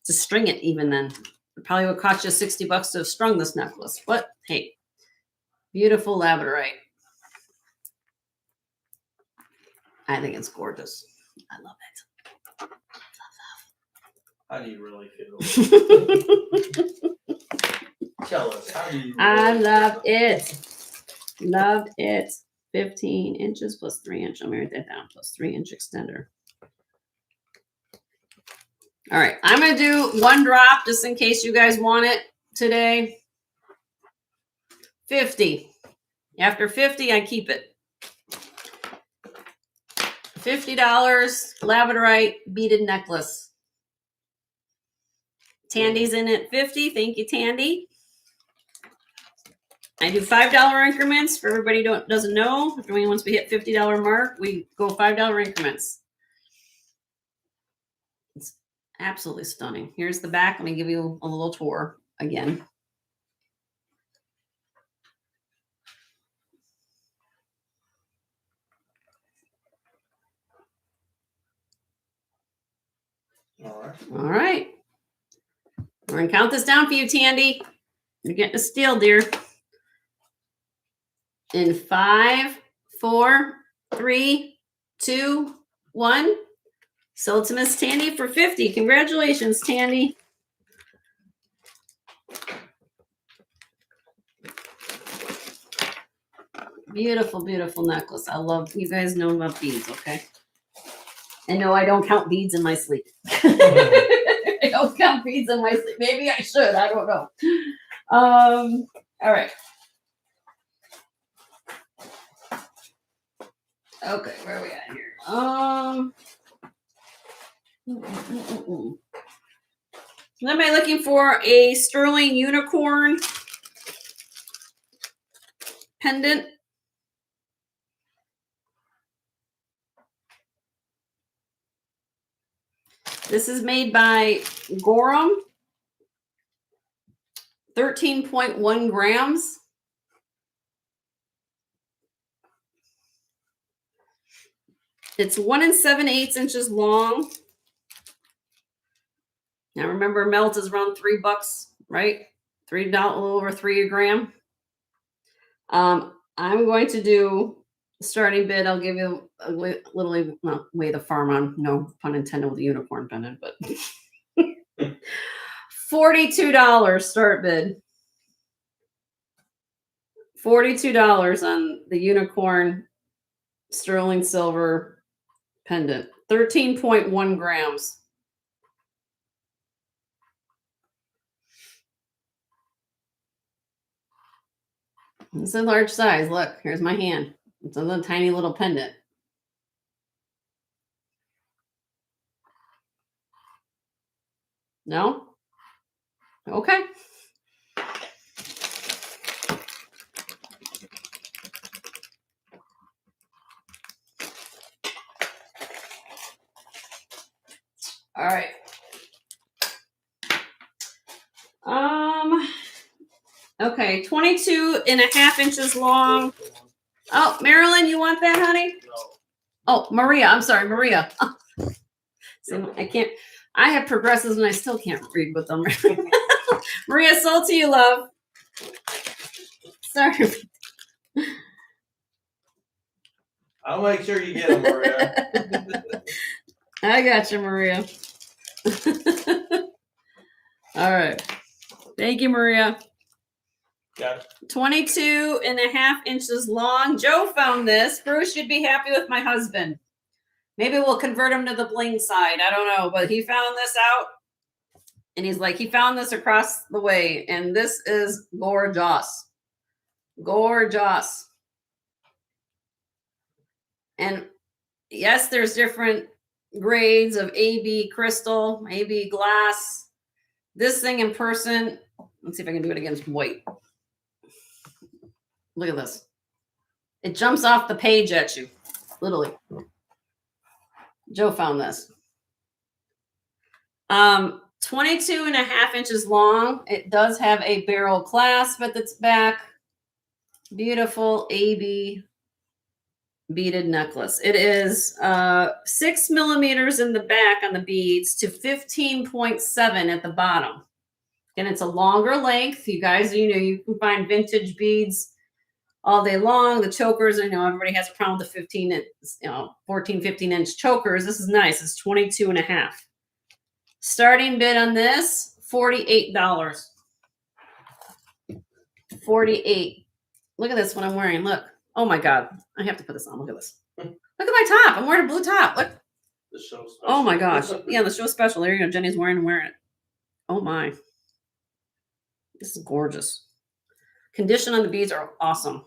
To string it even then. It probably would cost you $60 to have strung this necklace. But hey, beautiful labradorite. I think it's gorgeous. I love it. How do you really feel? Tell us, how do you I really love feel? it. Loved it. 15 inches plus 3 inch. Let me write that down. Plus 3 inch extender. All right. I'm going to do one drop just in case you guys want it today. 50. After 50, I keep it. $50 labradorite beaded necklace. Tandy's in at 50. Thank you, Tandy. I do $5 increments for everybody who doesn't know. Once we hit $50 mark, we go $5 increments. It's absolutely stunning. Here's the back. Let me give you a little tour again. All right. All right. We're going to count this down for you, Tandy. You're getting a steal, dear. In 5, 4, 3, 2, 1. Sold to Miss Tandy for 50. Congratulations, Tandy. Beautiful, beautiful necklace. I love, you guys know about beads, okay? And no, I don't count beads in my sleep. I don't count beads in my sleep. Maybe I should. I don't know. All right. Okay, where are we at here? Am I looking for a sterling unicorn pendant? This is made by Gorham. 13.1 grams. It's 1 7/8 inches long. Now remember, melt is around $3, right? $3, a little over $3 a gram. I'm going to do starting bid. I'll give you a little way the farm on. No pun intended with the unicorn pendant, but $42 start bid. $42 on the unicorn sterling silver pendant. 13.1 grams. It's a large size. Look, here's my hand. It's a little tiny little pendant. No? Okay. All right. Okay, 22.5 inches long. Oh, Marilyn, you want that, honey? No. Oh, Maria. I'm sorry, Maria. See, I can't. I have progressives and I still can't read with them. Maria, sold to you, love. Sorry. I'll make sure you get them, Maria. I got you, Maria. All right. Thank you, Maria. Got it. 22.5 inches long. Joe found this. Bruce, you'd be happy with my husband. Maybe we'll convert him to the bling side. I don't know, but he found this out. And he's like, he found this across the way. And this is gorgeous. Gorgeous. And yes, there's different grades of AB crystal, AB glass. This thing in person, let's see if I can do it against white. Look at this. It jumps off the page at you, literally. Joe found this. 22.5 inches long. It does have a barrel clasp at its back. Beautiful AB beaded necklace. It is 6 millimeters in the back on the beads to 15.7 at the bottom. And it's a longer length. You guys, you can find vintage beads all day long. The chokers, I know everybody has a problem with the 14, 15 inch chokers. This is nice. It's 22.5. Starting bid on this, $48. 48. Look at this one I'm wearing. Look. Oh my God. I have to put this on. Look at this. Look at my top. I'm wearing a blue top. Look. The show special. Oh my gosh. Yeah, the show special. There you go. Jenny's wearing it. Oh my. This is gorgeous. Condition on the beads are awesome.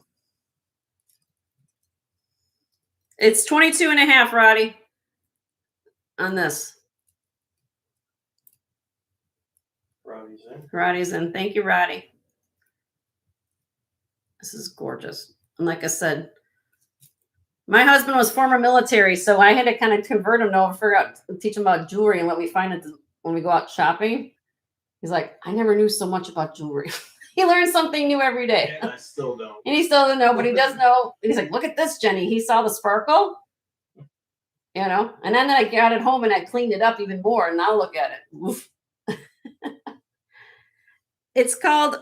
It's 22 and a half, Roddy, on this. Roddy's in. Roddy's in. Thank you, Roddy. This is gorgeous. And like I said, my husband was former military, so I had to kind of convert him to figure out, teach him about jewelry and what we find when we go out shopping. He's like, I never knew so much about jewelry. He learns something new every day. And I still don't. And he still doesn't know, but he does know. And he's like, look at this, Jenny. He saw the sparkle, you know. And then I got it home and I cleaned it up even more. And now look at it. Oof. It's called,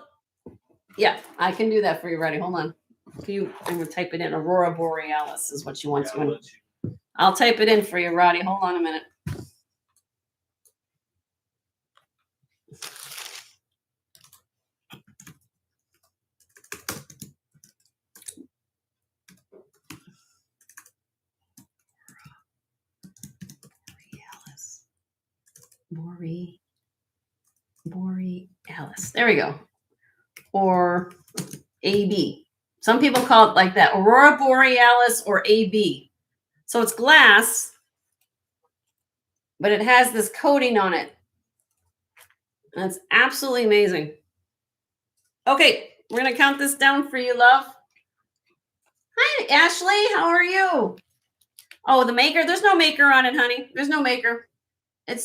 yeah, I can do that for you, Roddy. Hold on. I'm going to type it in. Aurora Borealis is what you want to. I'll type it in for you, Roddy. Hold on a minute. Borealis. There we go. Or AB. Some people call it like that. Aurora Borealis or AB. So it's glass, but it has this coating on it. And it's absolutely amazing. Okay, we're going to count this down for you, love. Hi, Ashley. How are you? Oh, the maker. There's no maker on it, honey. There's no maker.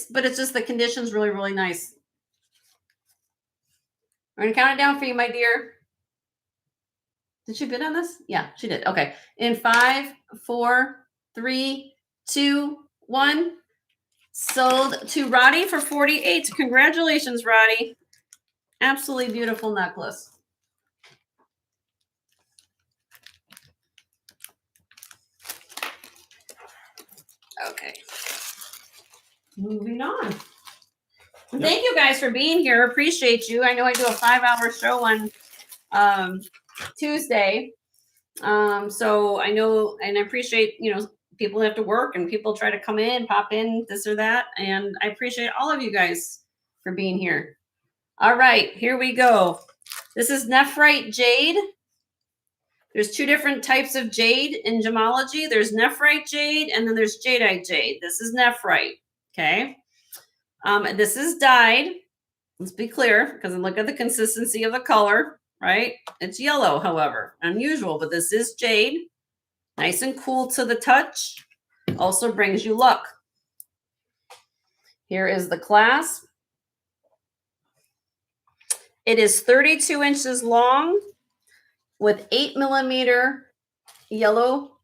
But it's just the condition's really, really nice. We're going to count it down for you, my dear. Did she bid on this? Yeah, she did. Okay. In 5, 4, 3, 2, 1. Sold to Roddy for 48. Congratulations, Roddy. Absolutely beautiful necklace. Okay. Moving on. Yep. Thank you guys for being here. Appreciate you. I know I do a 5-hour show on Tuesday. So I know, and I appreciate, people have to work and people try to come in, pop in, this or that. And I appreciate all of you guys for being here. All right, here we go. This is nephrite jade. There's 2 different types of jade in gemology. There's nephrite jade and then there's jadeite jade. This is nephrite, okay? This is dyed. Let's be clear, because look at the consistency of the color, right? It's yellow, however, unusual, but this is jade. Nice and cool to the touch. Also brings you luck. Here is the clasp. It is 32 inches long with 8mm yellow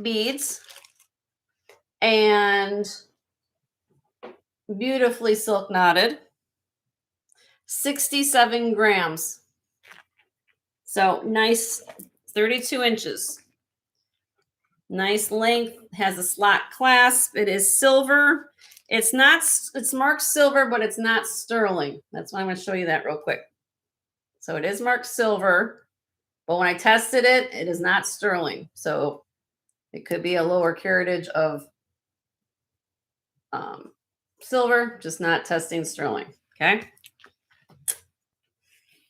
beads and beautifully silk knotted. 67 grams. So nice, 32 inches. Nice length, has a slot clasp. It is silver. It's marked silver, but it's not sterling. That's why I'm going to show you that real quick. So it is marked silver, but when I tested it, it is not sterling. So it could be a lower caratage of silver, just not testing sterling. Okay.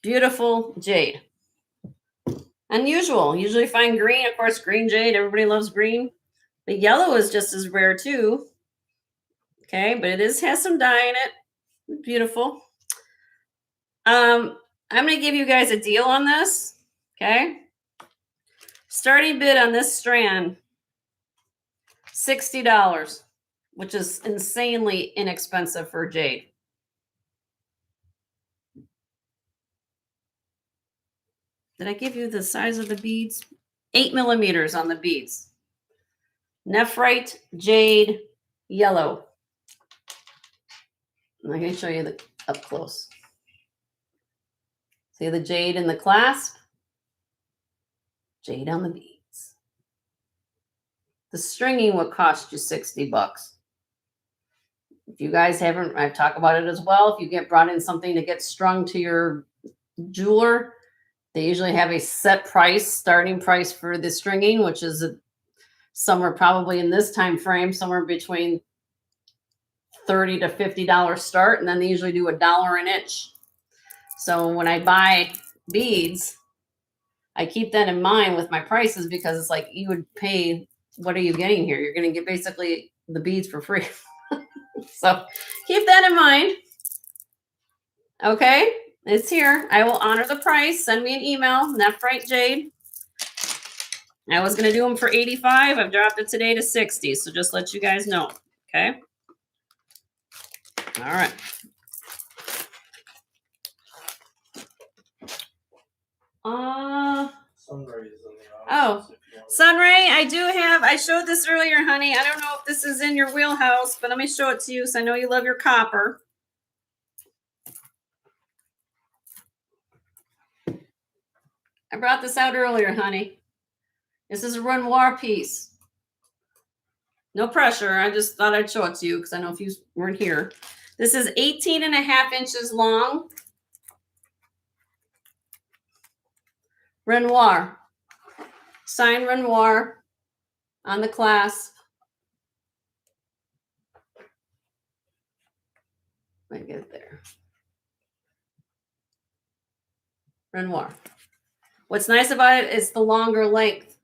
Beautiful jade. Unusual. Usually find green. Of course, green jade. Everybody loves green. The yellow is just as rare too. Okay, but it has some dye in it. Beautiful. I'm going to give you guys a deal on this. Okay. Starting bid on this strand, $60, which is insanely inexpensive for jade. Did I give you the size of the beads? 8mm on the beads. Nephrite, jade, yellow. I'm going to show you the up close. See the jade in the clasp? Jade on the beads. The stringing would cost you $60. If you guys haven't, I talk about it as well. If you get brought in something to get strung to your jeweler, they usually have a set price, starting price for the stringing, which is somewhere probably in this time frame, somewhere between $30 to $50 start, and then they usually do $1 an inch. So when I buy beads, I keep that in mind with my prices, because it's like, you would pay, what are you getting here? You're going to get basically the beads for free. So keep that in mind. Okay, it's here. I will honor the price. Send me an email. Left, right, Jade. I was going to do them for 85. I've dropped it today to 60. So just let you guys know. Okay. All right. Sunrays in the Oh, office. if you want. Sunray, I do have, I showed this earlier, honey. I don't know if this is in your wheelhouse, but let me show it to you, so I know you love your copper. I brought this out earlier, honey. This is a Renoir piece. No pressure. I just thought I'd show it to you because I know if you weren't here. This is 18.5 inches long. Renoir. Sign Renoir on the clasp. Let me get it there. Renoir. What's nice about it is the longer length,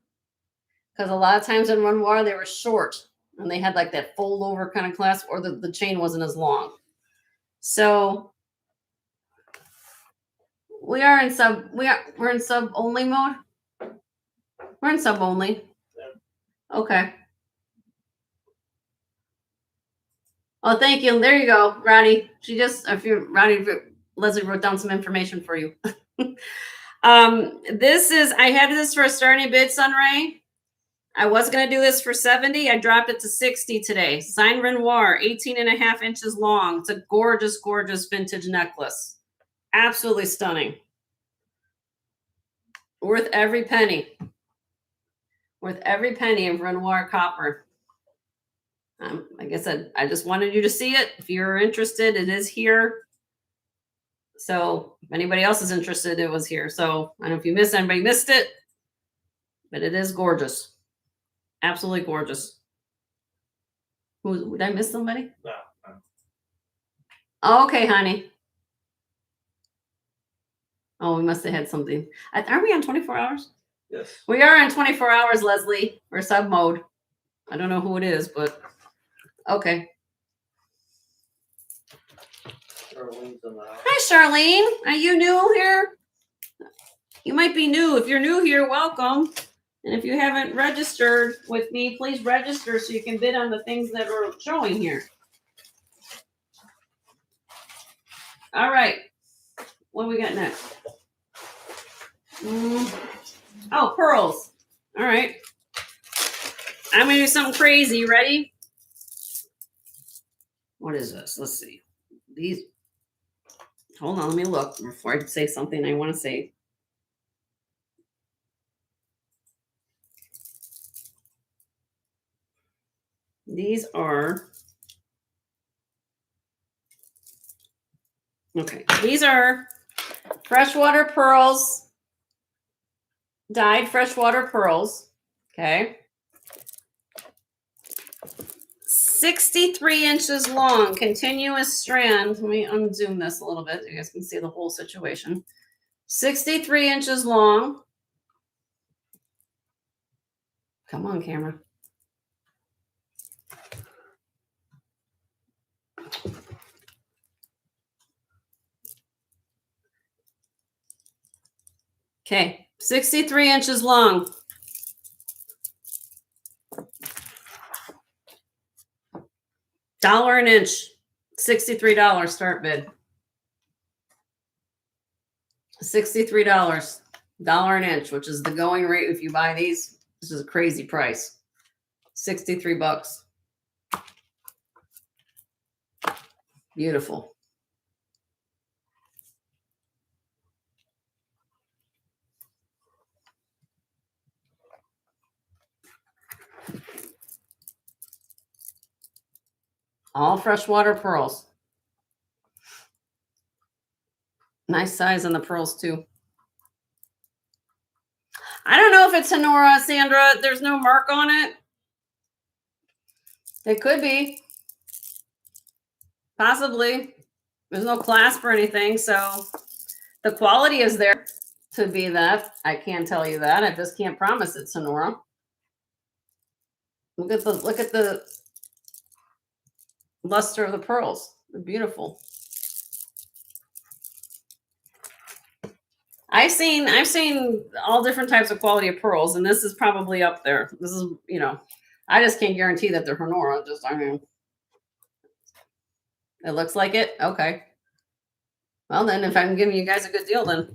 because a lot of times in Renoir they were short and they had like that fold over kind of clasp, or the chain wasn't as long. So we're in sub only mode. We're in sub only. Yeah. Okay. Oh, thank you. There you go, Ronnie. Leslie wrote down some information for you. This is, I had this for a starting bid, Sunray. I was going to do this for 70. I dropped it to 60 today. Sign Renoir, 18.5 inches long. It's a gorgeous, gorgeous vintage necklace. Absolutely stunning. Worth every penny. Worth every penny of Renoir copper. Like I said, I just wanted you to see it. If you're interested, it is here. So if anybody else is interested, it was here. So I don't know if you missed, anybody missed it, but it is gorgeous. Absolutely gorgeous. Did I miss somebody? No. Okay, honey. Oh, we must have had something. Are we on 24 hours? Yes. We are on 24 hours, Leslie. We're sub mode. I don't know who it is, but okay. Charlene's in the house. Hi, Charlene. Are you new here? You might be new. If you're new here, welcome. And if you haven't registered with me, please register so you can bid on the things that are showing here. All right. What do we got next? Oh, pearls. All right. I'm going to do something crazy. Ready? What is this? Let's see. These. Hold on. Let me look before I say something I want to say. These are. Okay. These are freshwater pearls. Dyed freshwater pearls. Okay. 63 inches long, continuous strand. Let me unzoom this a little bit so you guys can see the whole situation. 63 inches long. Come on, camera. Okay, 63 inches long. $1 an inch, $63 start bid. $63, $1 an inch, which is the going rate if you buy these. This is a crazy price. 63 bucks. Beautiful. All freshwater pearls. Nice size on the pearls too. I don't know if it's Sonora, Sandra. There's no mark on it. It could be. Possibly. There's no clasp or anything, so the quality is there to be that. I can't tell you that. I just can't promise it, Sonora. Look at the luster of the pearls. They're beautiful. I've seen all different types of quality of pearls, and this is probably up there. This is, you know, I just can't guarantee that they're Honora. I mean, it looks like it. Okay. Well, then if I'm giving you guys a good deal, then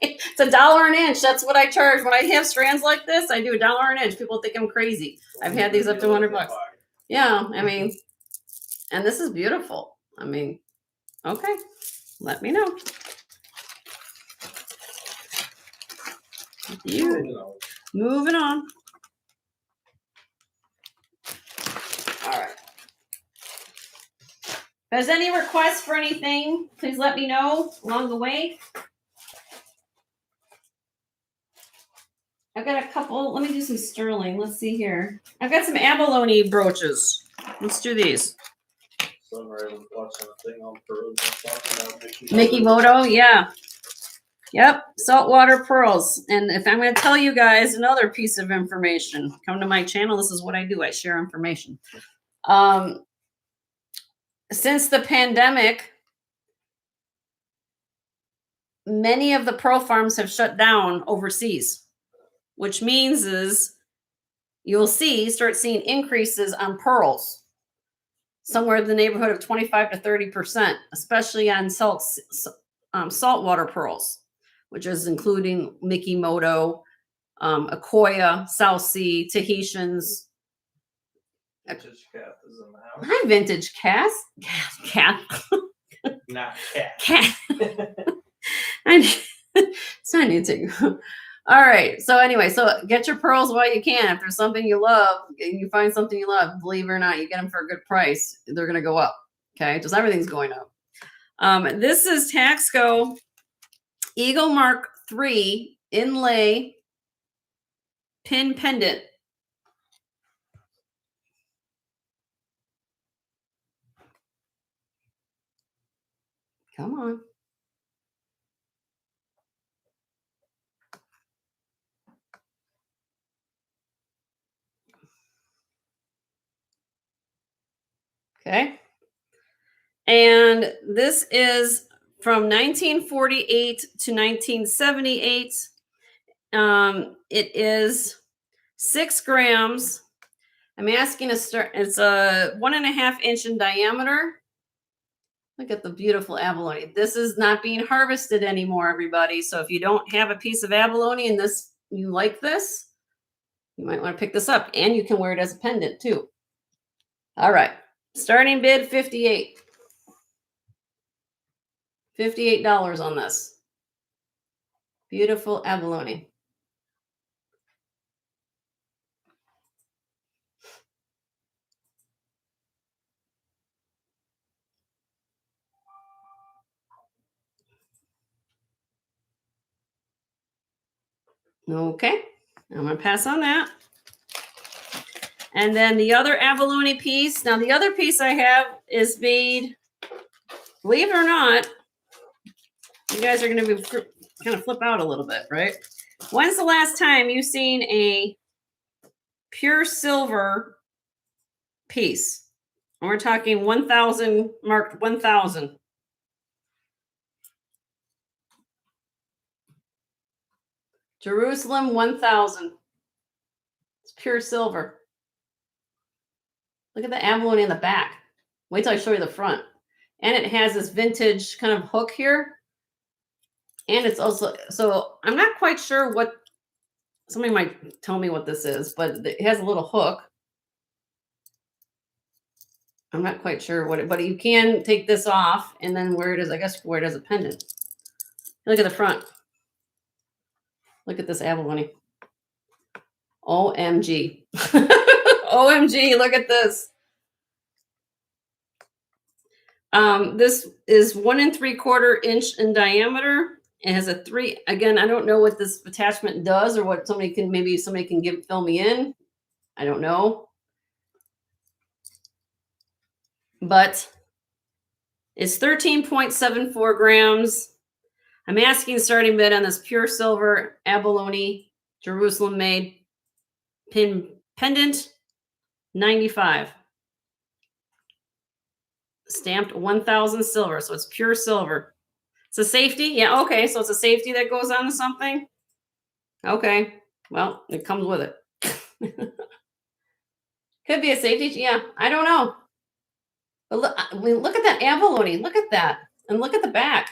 it's $1 an inch. That's what I charge when I have strands like this. I do $1 an inch. People think I'm crazy. I've had these up to $100. Yeah, I mean, and this is beautiful. I mean, okay, let me know. Moving on. All right. If there's any requests for anything, please let me know along the way. I've got a couple. Let me do some sterling. Let's see here. I've got some abalone brooches. Let's do these. Watching a thing on pearls talking about Mickey Moto, yeah. Yep, saltwater pearls. And if I'm going to tell you guys another piece of information, come to my channel. This is what I do. I share information. Since the pandemic, many of the pearl farms have shut down overseas, which means is you'll start seeing increases on pearls, somewhere in the neighborhood of 25 to 30%, especially on saltwater pearls, which is including Mickey Moto, Akoya, South Sea, Tahitians. Vintage cat is in the house. Hi, vintage cat. Not cat. Cat. So I need to. All right. So anyway, so get your pearls while you can. If there's something you love and you find something you love, believe it or not, you get them for a good price. They're going to go up. Okay. Just everything's going up. This is Taxco Eagle Mark III inlay pin pendant. Come on. Okay. And this is from 1948 to 1978. It is 6 grams. I'm asking it's a 1.5 inch in diameter. Look at the beautiful abalone. This is not being harvested anymore, everybody. So if you don't have a piece of abalone and you like this, you might want to pick this up. And you can wear it as a pendant too. All right. Starting bid, $58. $58 on this. Beautiful abalone. Okay, I'm going to pass on that. And then the other abalone piece. Now, the other piece I have is made, believe it or not, you guys are going to be kind of flip out a little bit, right? When's the last time you've seen a pure silver piece? And we're talking 1,000, marked 1,000. Jerusalem 1000. It's pure silver. Look at the abalone in the back. Wait till I show you the front. And it has this vintage kind of hook here. And it's also, so I'm not quite sure what, somebody might tell me what this is, but it has a little hook. I'm not quite sure what it, but you can take this off and then wear it as, I guess, wear it as a pendant. Look at the front. Look at this abalone. OMG. OMG, look at this. This is 1 3/4 inch in diameter. It has a 3. Again, I don't know what this attachment does or what somebody can fill me in. I don't know. But it's 13.74 grams. I'm asking starting bid on this pure silver abalone Jerusalem made pendant, 95. Stamped 1,000 silver, so it's pure silver. It's a safety? Yeah, okay, so it's a safety that goes onto something? Okay, well, it comes with it. Could be a safety, yeah, I don't know. But look, I mean, look at that abalone, look at that, and look at the back.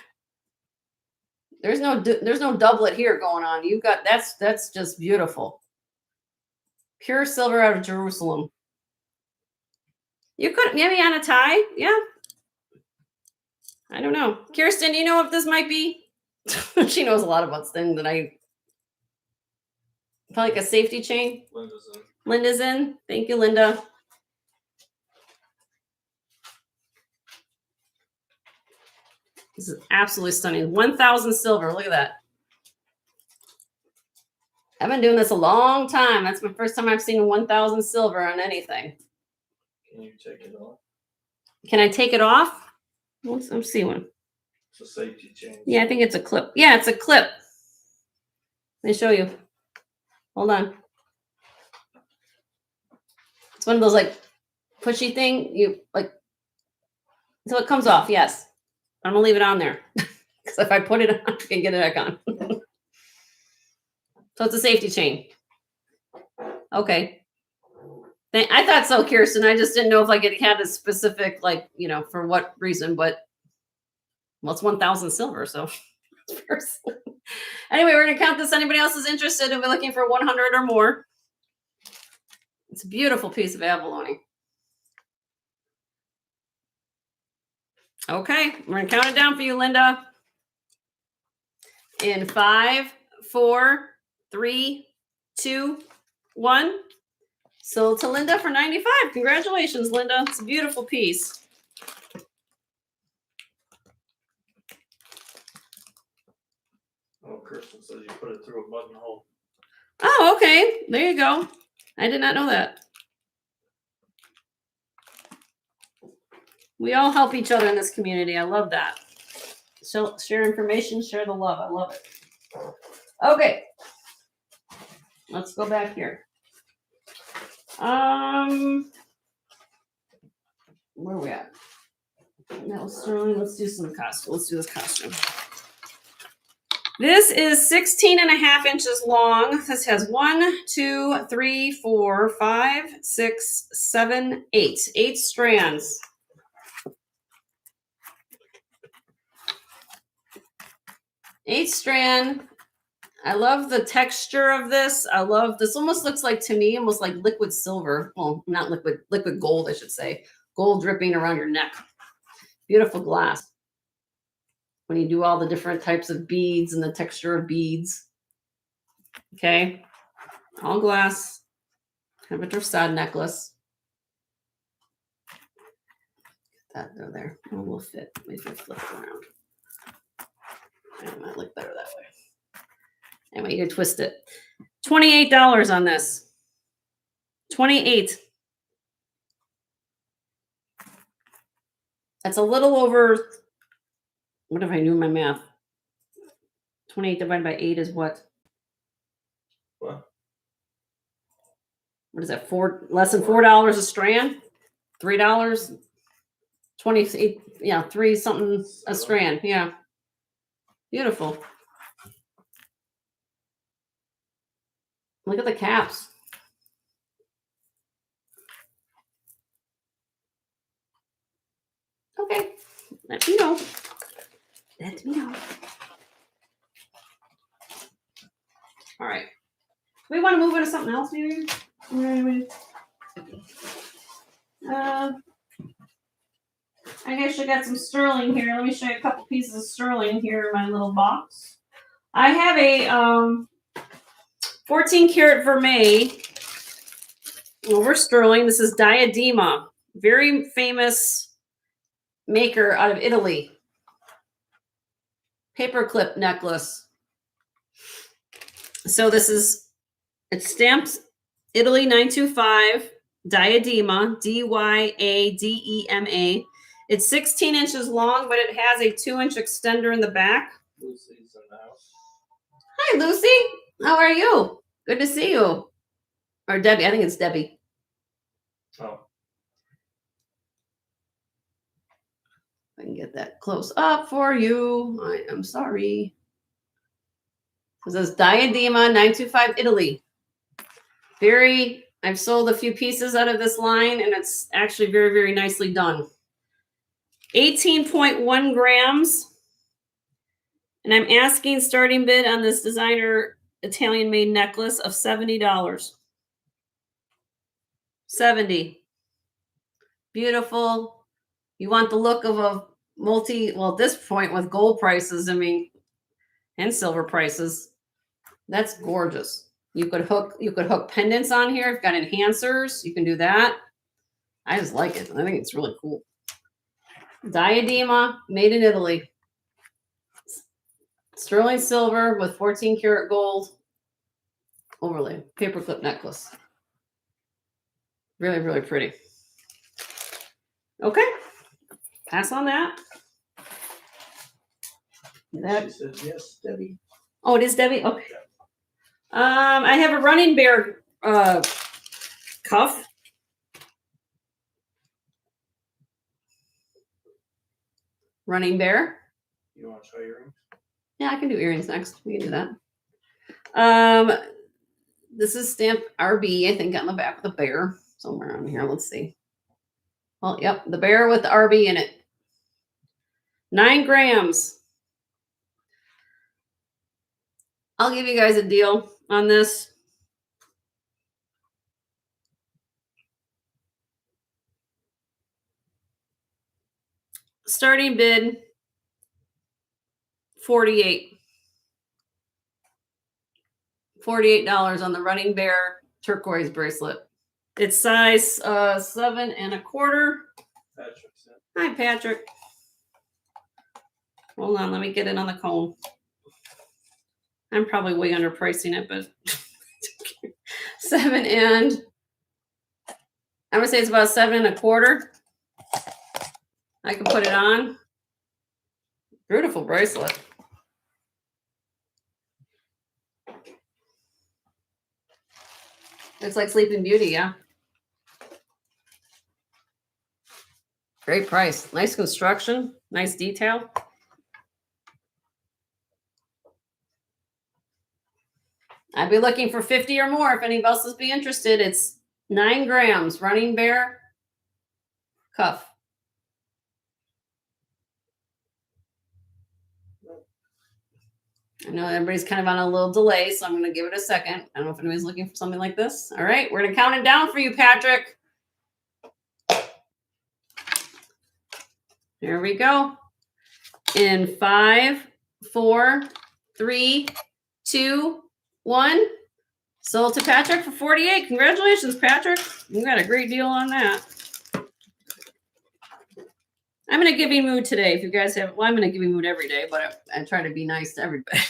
There's no doublet here going on. You've got, that's just beautiful. Pure silver out of Jerusalem. You could maybe on a tie, yeah. I don't know. Kirsten, do you know if this might be? She knows a lot about things that I. Probably like a safety chain. Linda's in. Linda's in. Thank you, Linda. This is absolutely stunning. 1,000 silver. Look at that. I've been doing this a long time. That's my first time I've seen 1,000 silver on anything. Can you take it off? Can I take it off? Let's see one. It's a safety chain. Yeah, I think it's a clip. Yeah, it's a clip. Let me show you. Hold on. It's one of those like pushy thing. You like, so it comes off. Yes, I'm gonna leave it on there because if I put it on, I can get it back on. So it's a safety chain. Okay. I thought so, Kirsten. I just didn't know if like it had a specific, like, you know, for what reason, but well, it's 1,000 silver, so anyway, we're gonna count this. Anybody else is interested and we're looking for 100 or more. It's a beautiful piece of abalone. Okay, we're gonna count it down for you, Linda. In 5, 4, 3, 2, 1. Sold to Linda for 95. Congratulations, Linda. It's a beautiful piece. Oh, Kirsten says you put it through a buttonhole. Oh, okay. There you go. I did not know that. We all help each other in this community. I love that. So share information, share the love. I love it. Okay. Let's go back here. Where are we at? No, Sterling. Let's do some costume. Let's do this costume. This is 16.5 inches long. This has 1, 2, 3, 4, 5, 6, 7, 8. 8 strands. Eight strand. I love the texture of this. I love this. Almost looks like, to me, almost like liquid silver. Well, not liquid gold, I should say. Gold dripping around your neck. Beautiful glass. When you do all the different types of beads and the texture of beads. Okay. All glass. Kind of a torsade necklace. Get that there. Oh, will fit. Maybe if I flip it around. It might look better that way. Anyway, you twist it. $28 on this. 28. That's a little over. What if I knew my math? 28 divided by 8 is what? What? What is that? Less than $4 a strand? $3? 28, yeah, 3 something a strand. Yeah. Beautiful. Look at the caps. Okay. Let me know. Let me know. All right. We want to move into something else, maybe? I guess I got some sterling here. Let me show you a couple pieces of sterling here in my little box. I have a 14 karat vermeil over sterling. This is diadema. Very famous maker out of Italy. Paperclip necklace. So it's stamped Italy 925 diadema, Dyadema. It's 16 inches long, but it has a 2-inch extender in the back. Lucy's in the house. Hi, Lucy. How are you? Good to see you. Or Debbie. I think it's Debbie. Oh. I can get that close up for you. I am sorry. It says Diadema 925 Italy. I've sold a few pieces out of this line, and it's actually very, very nicely done. 18.1 grams. And I'm asking starting bid on this designer Italian-made necklace of $70. 70. Beautiful. You want the look of a at this point with gold prices, and silver prices. That's gorgeous. You could hook pendants on here. You've got enhancers. You can do that. I just like it. I think it's really cool. Diadema, made in Italy. Sterling silver with 14 karat gold overlay. Paperclip necklace. Really, really pretty. Okay. Pass on that. She said yes, Debbie. Oh, it is Debbie? Okay. I have a running bear cuff. Running bear. You want to show your rings? Yeah, I can do earrings next. We can do that. This is stamped RB, I think, on the back of the bear. Somewhere on here. Let's see. Well, yep, the bear with the RB in it. 9 grams. I'll give you guys a deal on this. Starting bid, 48. $48 on the running bear turquoise bracelet. It's size 7 1/4. Patrick said. Hi, Patrick. Hold on, let me get it on the cone. I'm probably way underpricing it, but 7 and I'm gonna say it's about 7 1/4. I can put it on. Beautiful bracelet. Looks like Sleeping Beauty, yeah. Great price. Nice construction. Nice detail. I'd be looking for 50 or more if anybody else would be interested. It's 9 grams. Running bear cuff. I know everybody's kind of on a little delay, so I'm going to give it a second. I don't know if anybody's looking for something like this. All right, we're going to count it down for you, Patrick. Here we go. In 5, 4, 3, 2, 1. Sold to Patrick for 48. Congratulations, Patrick. You got a great deal on that. I'm in a giving mood today. If you guys have, well, I'm in a giving mood every day, but I try to be nice to everybody.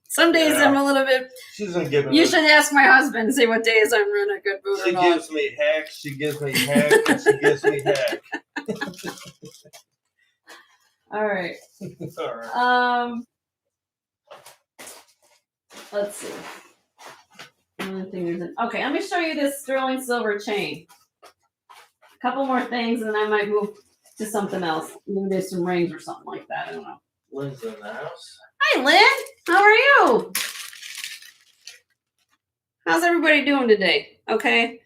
Some days I'm a little bit. She's in giving. You should ask my husband and say what days I'm in a good mood She or not. gives me hack. She gives me hack. And she gives me hack. All right. All right. Let's see. Okay, let me show you this sterling silver chain. A couple more things, and then I might move to something else. Maybe there's some rings or something like that. I don't know. Lynn's in the house. Hi, Lynn. How are you? How's everybody doing today? Okay.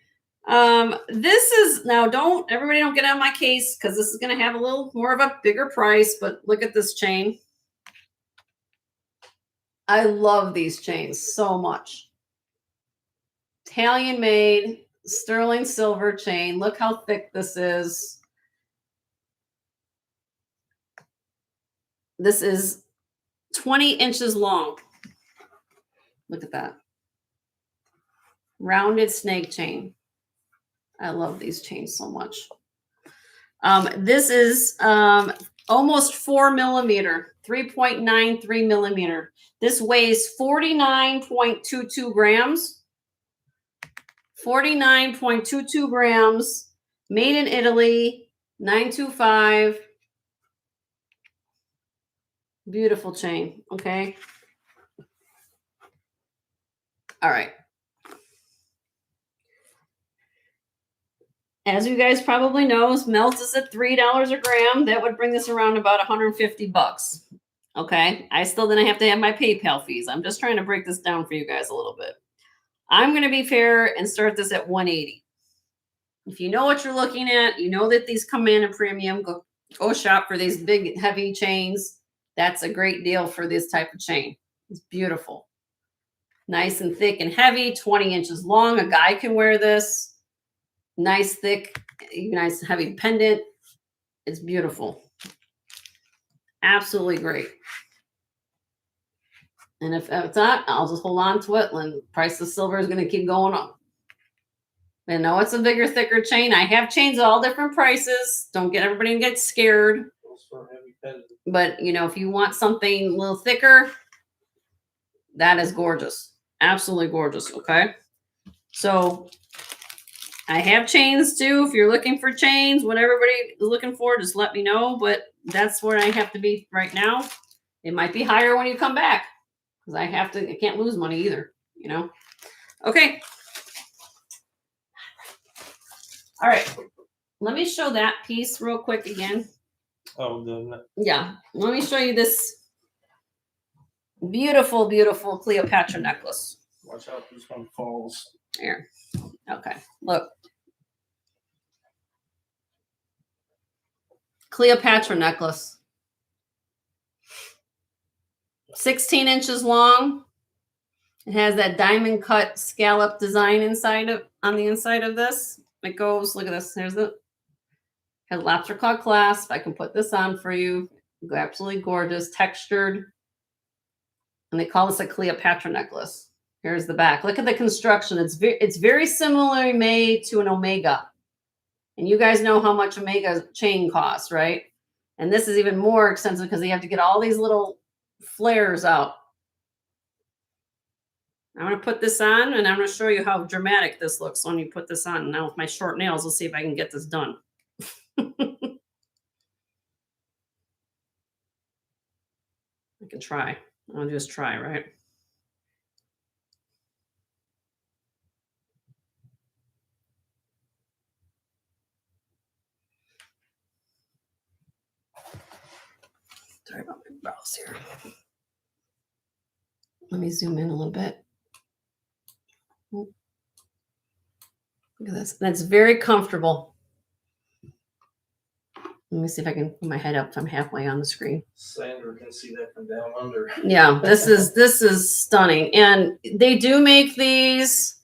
This is now everybody don't get on my case because this is going to have a little more of a bigger price, but look at this chain. I love these chains so much. Italian made sterling silver chain. Look how thick this is. This is 20 inches long. Look at that. Rounded snake chain. I love these chains so much. This is almost 4 millimeter, 3.93 millimeter. This weighs 49.22 grams. 49.22 grams, made in Italy, 925. Beautiful chain, okay? All right. As you guys probably know, melt is at $3 a gram. That would bring this around about 150 bucks. Okay, I still didn't have to have my PayPal fees. I'm just trying to break this down for you guys a little bit. I'm going to be fair and start this at 180. If you know what you're looking at, you know that these come in a premium. Go shop for these big, heavy chains. That's a great deal for this type of chain. It's beautiful. Nice and thick and heavy, 20 inches long. A guy can wear this. Nice, thick, nice, heavy pendant. It's beautiful. Absolutely great. And if it's not, I'll just hold on to it. And the price of silver is going to keep going up. I know it's a bigger, thicker chain. I have chains at all different prices. Don't get everybody to get scared. But, you know, if you want something a little thicker, that is gorgeous. Absolutely gorgeous, okay? So I have chains too. If you're looking for chains, what everybody is looking for, just let me know. But that's where I have to be right now. It might be higher when you come back because I can't lose money either, you know? Okay. All right. Let me show that piece real quick again. Oh, yeah. Let me show you this beautiful, beautiful Cleopatra necklace. watch out, this one falls. Here. Okay. Look. Cleopatra necklace. 16 inches long. It has that diamond cut scallop design on the inside of this. It goes, look at this. There's the has lobster claw clasp. I can put this on for you. Absolutely gorgeous, textured. And they call this a Cleopatra necklace. Here's the back. Look at the construction. It's very similarly made to an Omega. And you guys know how much Omega chain costs, right? And this is even more expensive because you have to get all these little flares out. I'm going to put this on, and I'm going to show you how dramatic this looks when you put this on. Now with my short nails, we'll see if I can get this done. I can try. I'll just try, right? Sorry about my brows here. Let me zoom in a little bit. Look at this. And it's very comfortable. Let me see if I can put my head up. I'm halfway on the screen. Sandra can see that from down under. Yeah, this is stunning. And they do make these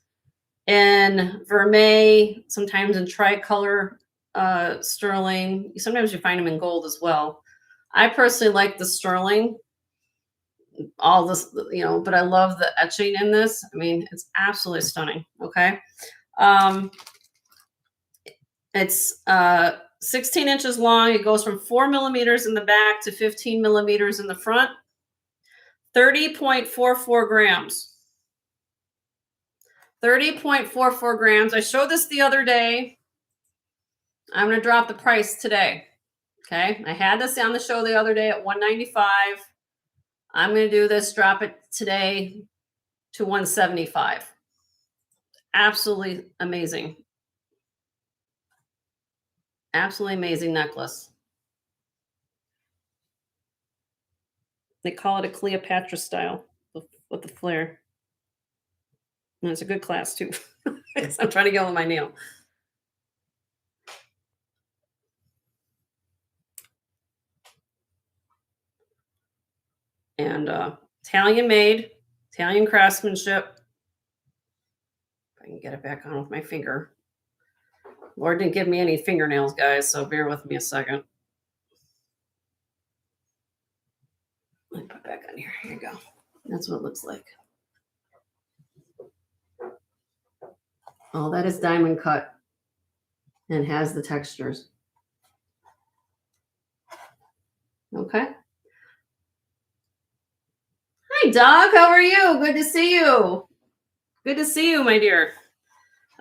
in vermeil, sometimes in tricolor sterling. Sometimes you find them in gold as well. I personally like the sterling. All this, you know, but I love the etching in this. I mean, it's absolutely stunning. Okay. It's 16 inches long. It goes from 4 millimeters in the back to 15 millimeters in the front. 30.44 grams. 30.44 grams. I showed this the other day. I'm going to drop the price today. Okay. I had this on the show the other day at $195. I'm going to do this, drop it today to $175. Absolutely amazing. Absolutely amazing necklace. They call it a Cleopatra style with the flare. And it's a good class too. I'm trying to get with my nail. And Italian made, Italian craftsmanship. If I can get it back on with my finger. Lord didn't give me any fingernails, guys, so bear with me a second. Let me put it back on here. Here you go. That's what it looks like. Oh, that is diamond cut and has the textures. Okay. Hi, Doug. How are you? Good to see you. Good to see you, my dear.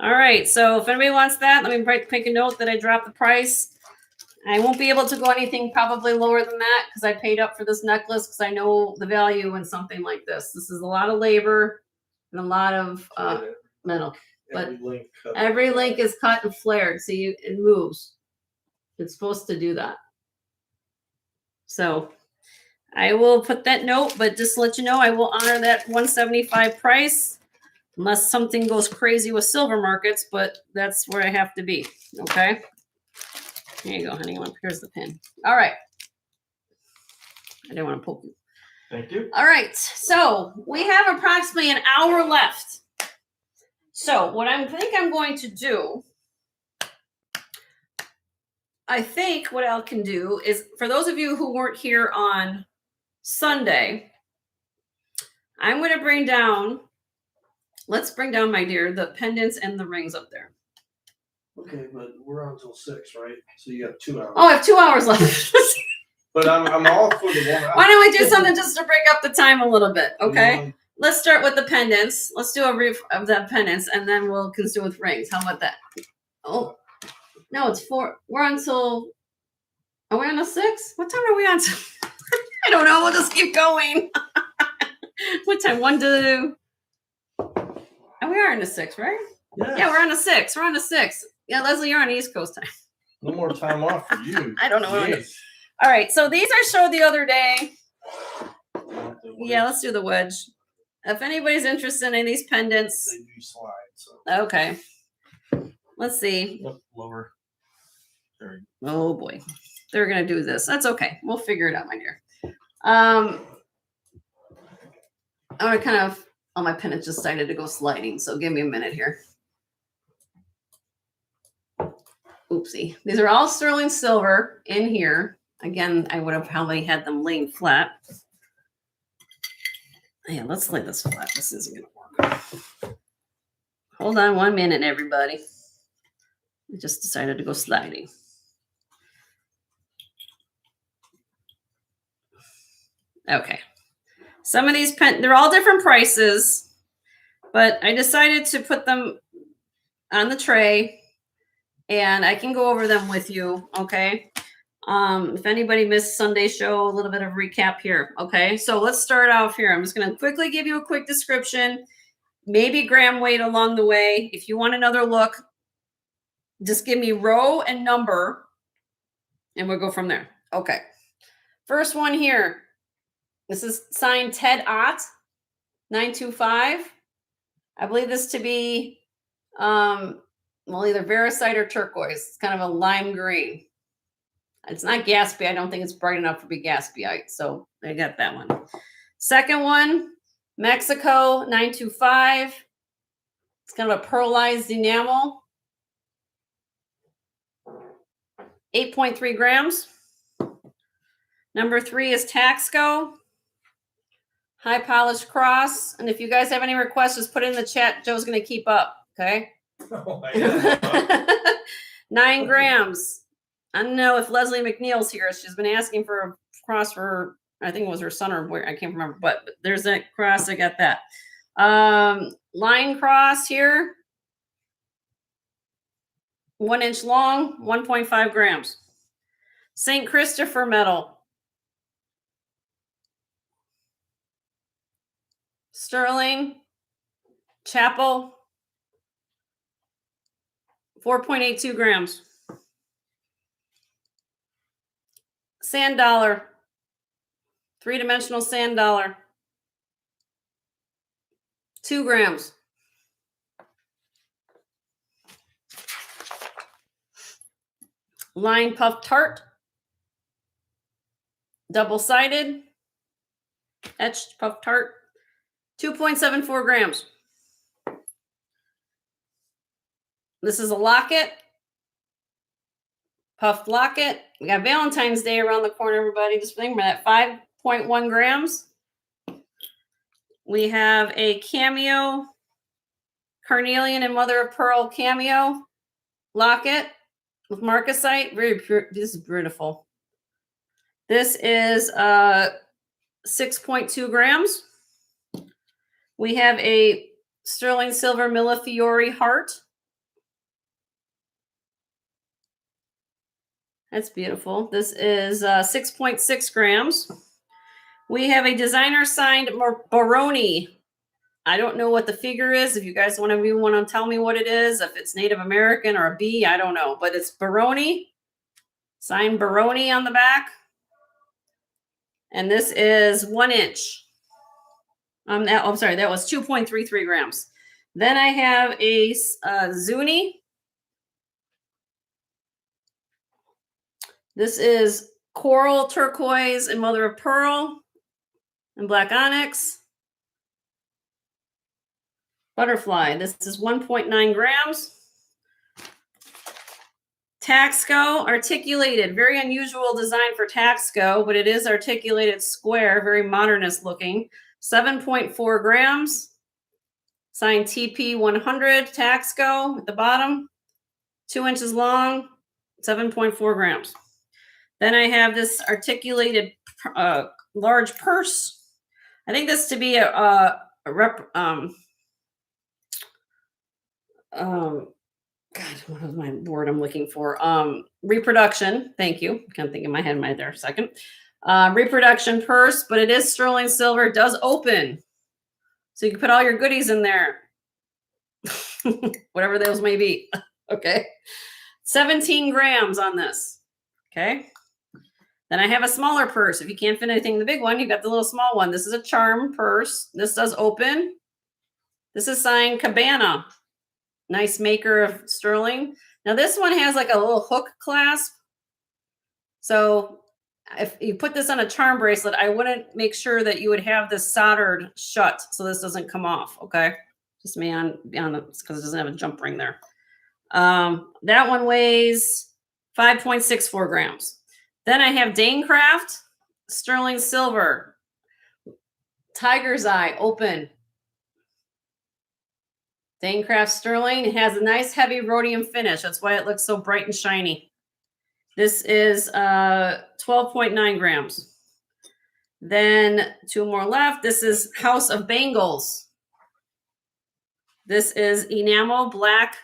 All right. So if anybody wants that, let me make a note that I dropped the price. I won't be able to go anything probably lower than that because I paid up for this necklace because I know the value in something like this. This is a lot of labor and a lot of metal. Every link is cut and flared. See, it moves. It's supposed to do that. So I will put that note, but just to let you know, I will honor that 175 price unless something goes crazy with silver markets, but that's where I have to be. Okay. Here you go, honey. Here's the pin. All right. I didn't want to poke you. Thank you. All right. So we have approximately an hour left. So what I think I'm going to do, I think what I can do is for those of you who weren't here on Sunday, I'm going to bring down, let's bring down, my dear, the pendants and the rings up there. Okay, but we're on till 6, right? So you got 2 hours. Oh, I have 2 hours left. But I'm all for the 1 hour. Why don't we do something just to break up the time a little bit, okay? Let's start with the pendants. Let's do a brief of the pendants, and then we'll continue with rings. How about that? Oh, no, it's 4. We're until, are we on a 6? What time are we on? I don't know. We'll just keep going. What time? 1 to, and we are in a 6, right? Yes. Yeah, we're on a 6. We're on a 6. Yeah, Leslie, you're on East Coast time. No more time off for you. I don't know. Jeez. All right, so these I showed the other day. Yeah, let's do the wedge. If anybody's interested in these pendants. They do slide, so. Okay. Let's see. Yep, lower. There Oh boy. They're gonna do this. That's okay. We'll figure it out, my dear. I kind of, oh, my pendant just decided to go sliding, so give me a minute here. Oopsie. These are all sterling silver in here. Again, I would have probably had them laying flat. Yeah, let's lay this flat. This isn't gonna work. Hold on 1 minute, everybody. I just decided to go sliding. Okay. Some of these they're all different prices, but I decided to put them on the tray and I can go over them with you. Okay. If anybody missed Sunday's show, a little bit of recap here. Okay. So let's start off here. I'm just going to quickly give you a quick description, maybe gram weight along the way. If you want another look, just give me row and number and we'll go from there. Okay. First one here. This is signed Ted Ott, 925. I believe this to be, well, either Veracite or turquoise. It's kind of a lime green. It's not Gatsby. I don't think it's bright enough to be Gatsbyite. So I got that one. Second one, Mexico, 925. It's kind of a pearlized enamel. 8.3 grams. Number 3 is Taxco. High polished cross. And if you guys have any requests, just put it in the chat. Joe's going to keep up. Okay. Oh, my God. 9 grams. I don't know if Leslie McNeil's here. She's been asking for a cross for, I think it was her son or where, I can't remember, but there's that cross. I got that. Line cross here. 1 inch long, 1.5 grams. St. Christopher medal. Sterling, Chapel, 4.82 grams. Sand dollar, 3-dimensional sand dollar, 2 grams. Line puff tart, double-sided, etched puff tart, 2.74 grams. This is a locket, puffed locket. We got Valentine's Day around the corner, everybody. Just remember that 5.1 grams. We have a cameo, carnelian and mother of pearl cameo locket with marcasite. Very pure. This is beautiful. This is 6.2 grams. We have a sterling silver Millefiori heart. That's beautiful. This is 6.6 grams. We have a designer signed Baroni. I don't know what the figure is. If you guys want to tell me what it is, if it's Native American or a bee, I don't know. But it's Baroni. Signed Baroni on the back. And this is 1 inch. I'm sorry, that was 2.33 grams. Then I have a Zuni. This is coral, turquoise, and mother of pearl, and black onyx. Butterfly. This is 1.9 grams. Taxco, articulated. Very unusual design for Taxco, but it is articulated square, very modernist looking. 7.4 grams. Signed TP100, Taxco at the bottom. 2 inches long, 7.4 grams. Then I have this articulated large purse. I think this to be God, what was my word I'm looking for? Reproduction. Thank you. Can't think in my head right there a second. Reproduction purse, but it is sterling silver. It does open. So you can put all your goodies in there. Whatever those may be. Okay. 17 grams on this. Okay. Then I have a smaller purse. If you can't fit anything in the big one, you got the little small one. This is a charm purse. This does open. This is signed Cabana. Nice maker of sterling. Now this one has like a little hook clasp. So if you put this on a charm bracelet, I wouldn't make sure that you would have this soldered shut so this doesn't come off. Okay. Just me on because it doesn't have a jump ring there. That one weighs 5.64 grams. Then I have Danecraft, sterling silver, tiger's eye, open. Danecraft sterling. It has a nice heavy rhodium finish. That's why it looks so bright and shiny. This is 12.9 grams. Then 2 more left. This is House of Bangles. This is enamel, black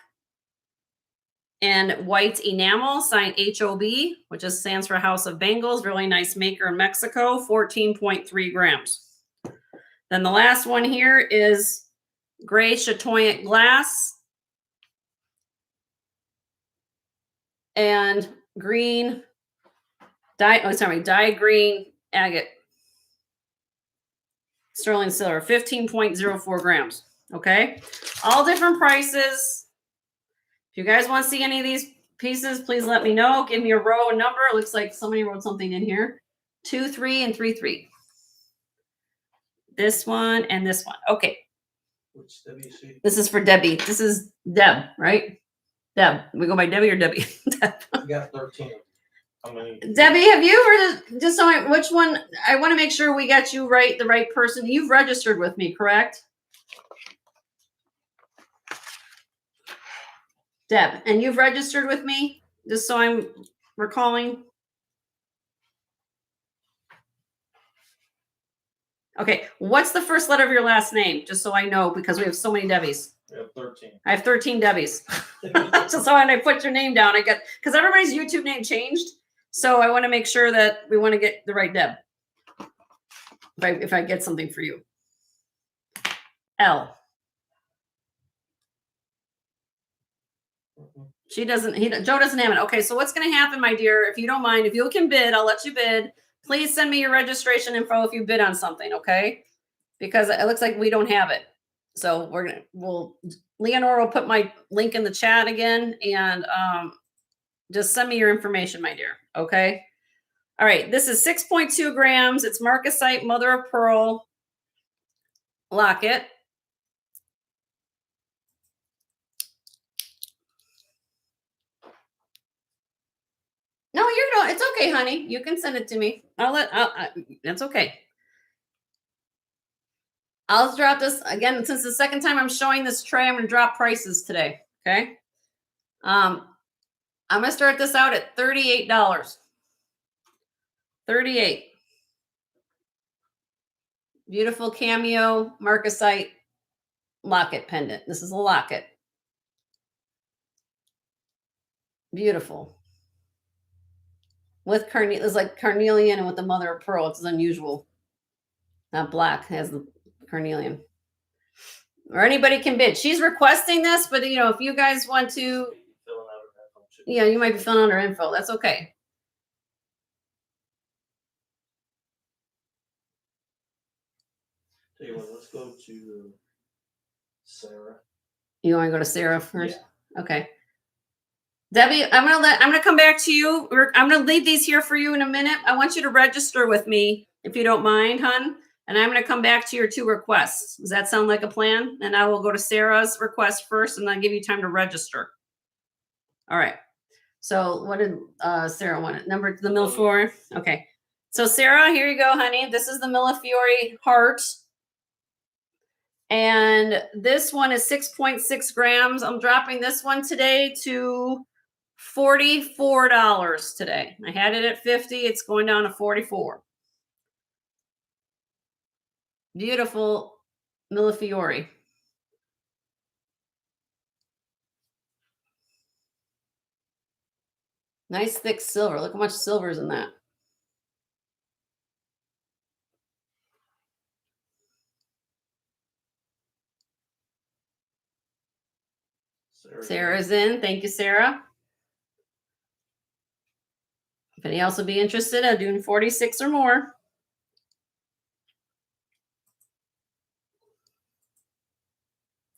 and white enamel, signed HOB, which stands for House of Bangles. Really nice maker in Mexico, 14.3 grams. Then the last one here is gray chatoyant glass and green dye green agate sterling silver, 15.04 grams. Okay, all different prices. If you guys want to see any of these pieces, please let me know. Give me a row and number. It looks like somebody wrote something in here. 2, 3, and 3, 3. This one and this one. Okay. Which WC? This is for Debbie. This is Deb, right? Deb. We go by Debbie or Debbie? Deb. You got 13. How many? Debbie, have you just so which one? I want to make sure we got you right, the right person. You've registered with me, correct? Deb, and you've registered with me, just so I'm recalling. Okay, what's the first letter of your last name? Just so I know, because we have so many Debbies. We have 13. I have 13 Debbies. So when I put your name down, I get, because everybody's YouTube name changed. So I want to make sure that we want to get the right Deb. If I get something for you. L. Joe doesn't have it. Okay, so what's going to happen, my dear, if you don't mind, if you can bid, I'll let you bid. Please send me your registration info if you bid on something, okay? Because it looks like we don't have it. So Leonora will put my link in the chat again, and just send me your information, my dear, okay? All right, this is 6.2 grams. It's marcasite mother of pearl locket. No, it's okay, honey. You can send it to me. That's okay. I'll drop this again. Since the second time I'm showing this tray, I'm going to drop prices today. Okay. I'm going to start this out at $38. $38. Beautiful cameo marcasite locket pendant. This is a locket. Beautiful. With carnelian, it's like carnelian and with the mother of pearl. It's unusual. Not black, has the carnelian. Or anybody can bid. She's requesting this, but you know, if you guys want to, Filling out her info. yeah, you might be filling out her info. That's okay. Tell you what, let's go to Sarah. You want to go to Sarah first? Okay. Debbie, I'm gonna come back to you. I'm gonna leave these here for you in a minute. I want you to register with me if you don't mind, hon. And I'm gonna come back to your 2 requests. Does that sound like a plan? And I will go to Sarah's request first and then give you time to register. All right. So what did Sarah want? The Millefiori? Okay. So Sarah, here you go, honey. This is the Millefiori heart. And this one is 6.6 grams. I'm dropping this one today to $44 today. I had it at 50. It's going down to 44. Beautiful Millefiori. Nice thick silver. Look how much silver is in that. Sarah's in. Thank you, Sarah. If any else would be interested, I'm doing 46 or more.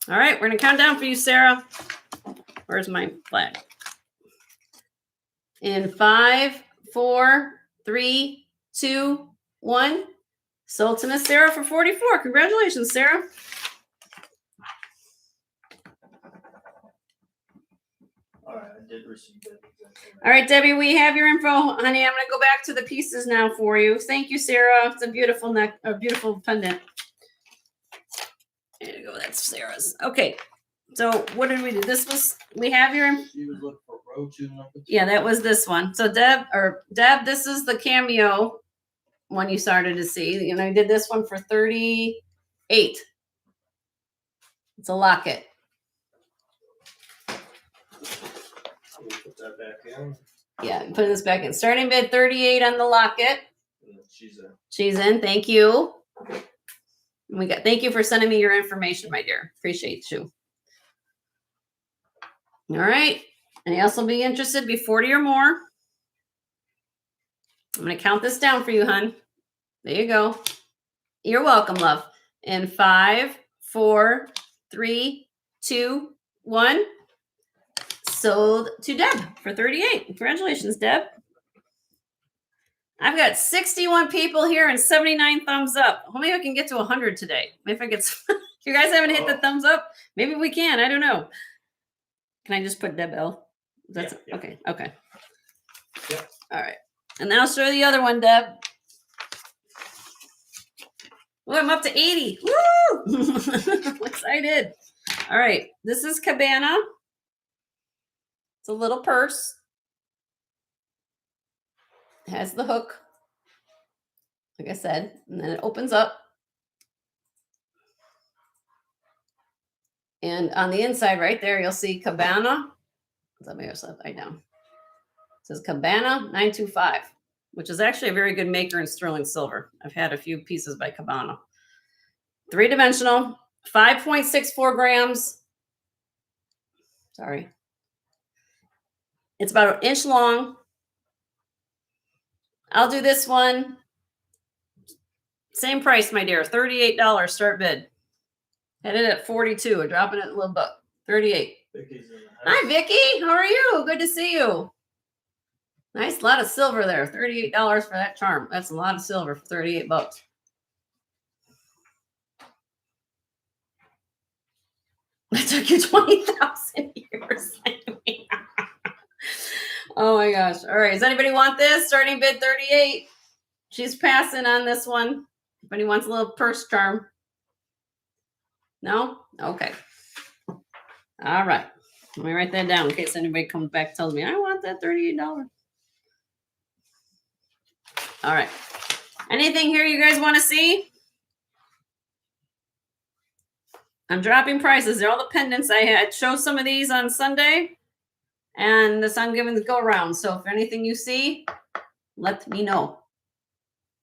All right, we're going to count down for you, Sarah. Where's my flag? In 5, 4, 3, 2, 1. Sold to Miss Sarah for 44. Congratulations, Sarah. All right, I did receive it. All right, Debbie, we have your info, honey. I'm going to go back to the pieces now for you. Thank you, Sarah. It's a beautiful neck, a beautiful pendant. There you go. That's Sarah's. Okay. So what did we do? This was, we have your, She was looking for row 2, number 2. yeah, that was this one. So Deb, this is the cameo one you started to see. You know, I did this one for 38. It's a locket. I'm gonna put that back in. Yeah, put this back in. Starting bid 38 on the locket. And then she's in. She's in. Thank you. Thank you for sending me your information, my dear. Appreciate you. All right. Any else will be interested? Be 40 or more. I'm going to count this down for you, hon. There you go. You're welcome, love. In 5, 4, 3, 2, 1. Sold to Deb for 38. Congratulations, Deb. I've got 61 people here and 79 thumbs up. Well, maybe I can get to 100 today. Maybe if I get, you guys haven't hit the thumbs up, maybe we can. I don't know. Can I just put Deb L? That's Yeah. okay. Okay. Yeah. All right. And now I'll show you the other one, Deb. Oh, I'm up to 80. Woo! I'm excited. All right. This is Cabana. It's a little purse. It has the hook, like I said, and then it opens up. And on the inside right there, you'll see Cabana. Let me just upside down. It says Cabana 925, which is actually a very good maker in sterling silver. I've had a few pieces by Cabana. 3-dimensional, 5.64 grams. Sorry. It's about 1 inch long. I'll do this one. Same price, my dear. $38 start bid. Headed at 42. We're dropping it a little bit. 38. Vicky's in the house. Hi, Vicky. How are you? Good to see you. Nice lot of silver there. $38 for that charm. That's a lot of silver for 38 bucks. It took you 20,000 years. Oh my gosh. All right. Does anybody want this? Starting bid 38. She's passing on this one. If anyone wants a little purse charm. No? Okay. All right. Let me write that down in case anybody comes back and tells me, I want that $38. All right. Anything here you guys want to see? I'm dropping prices. They're all the pendants. I had showed some of these on Sunday, and the I'm giving the go around. So if anything you see, let me know.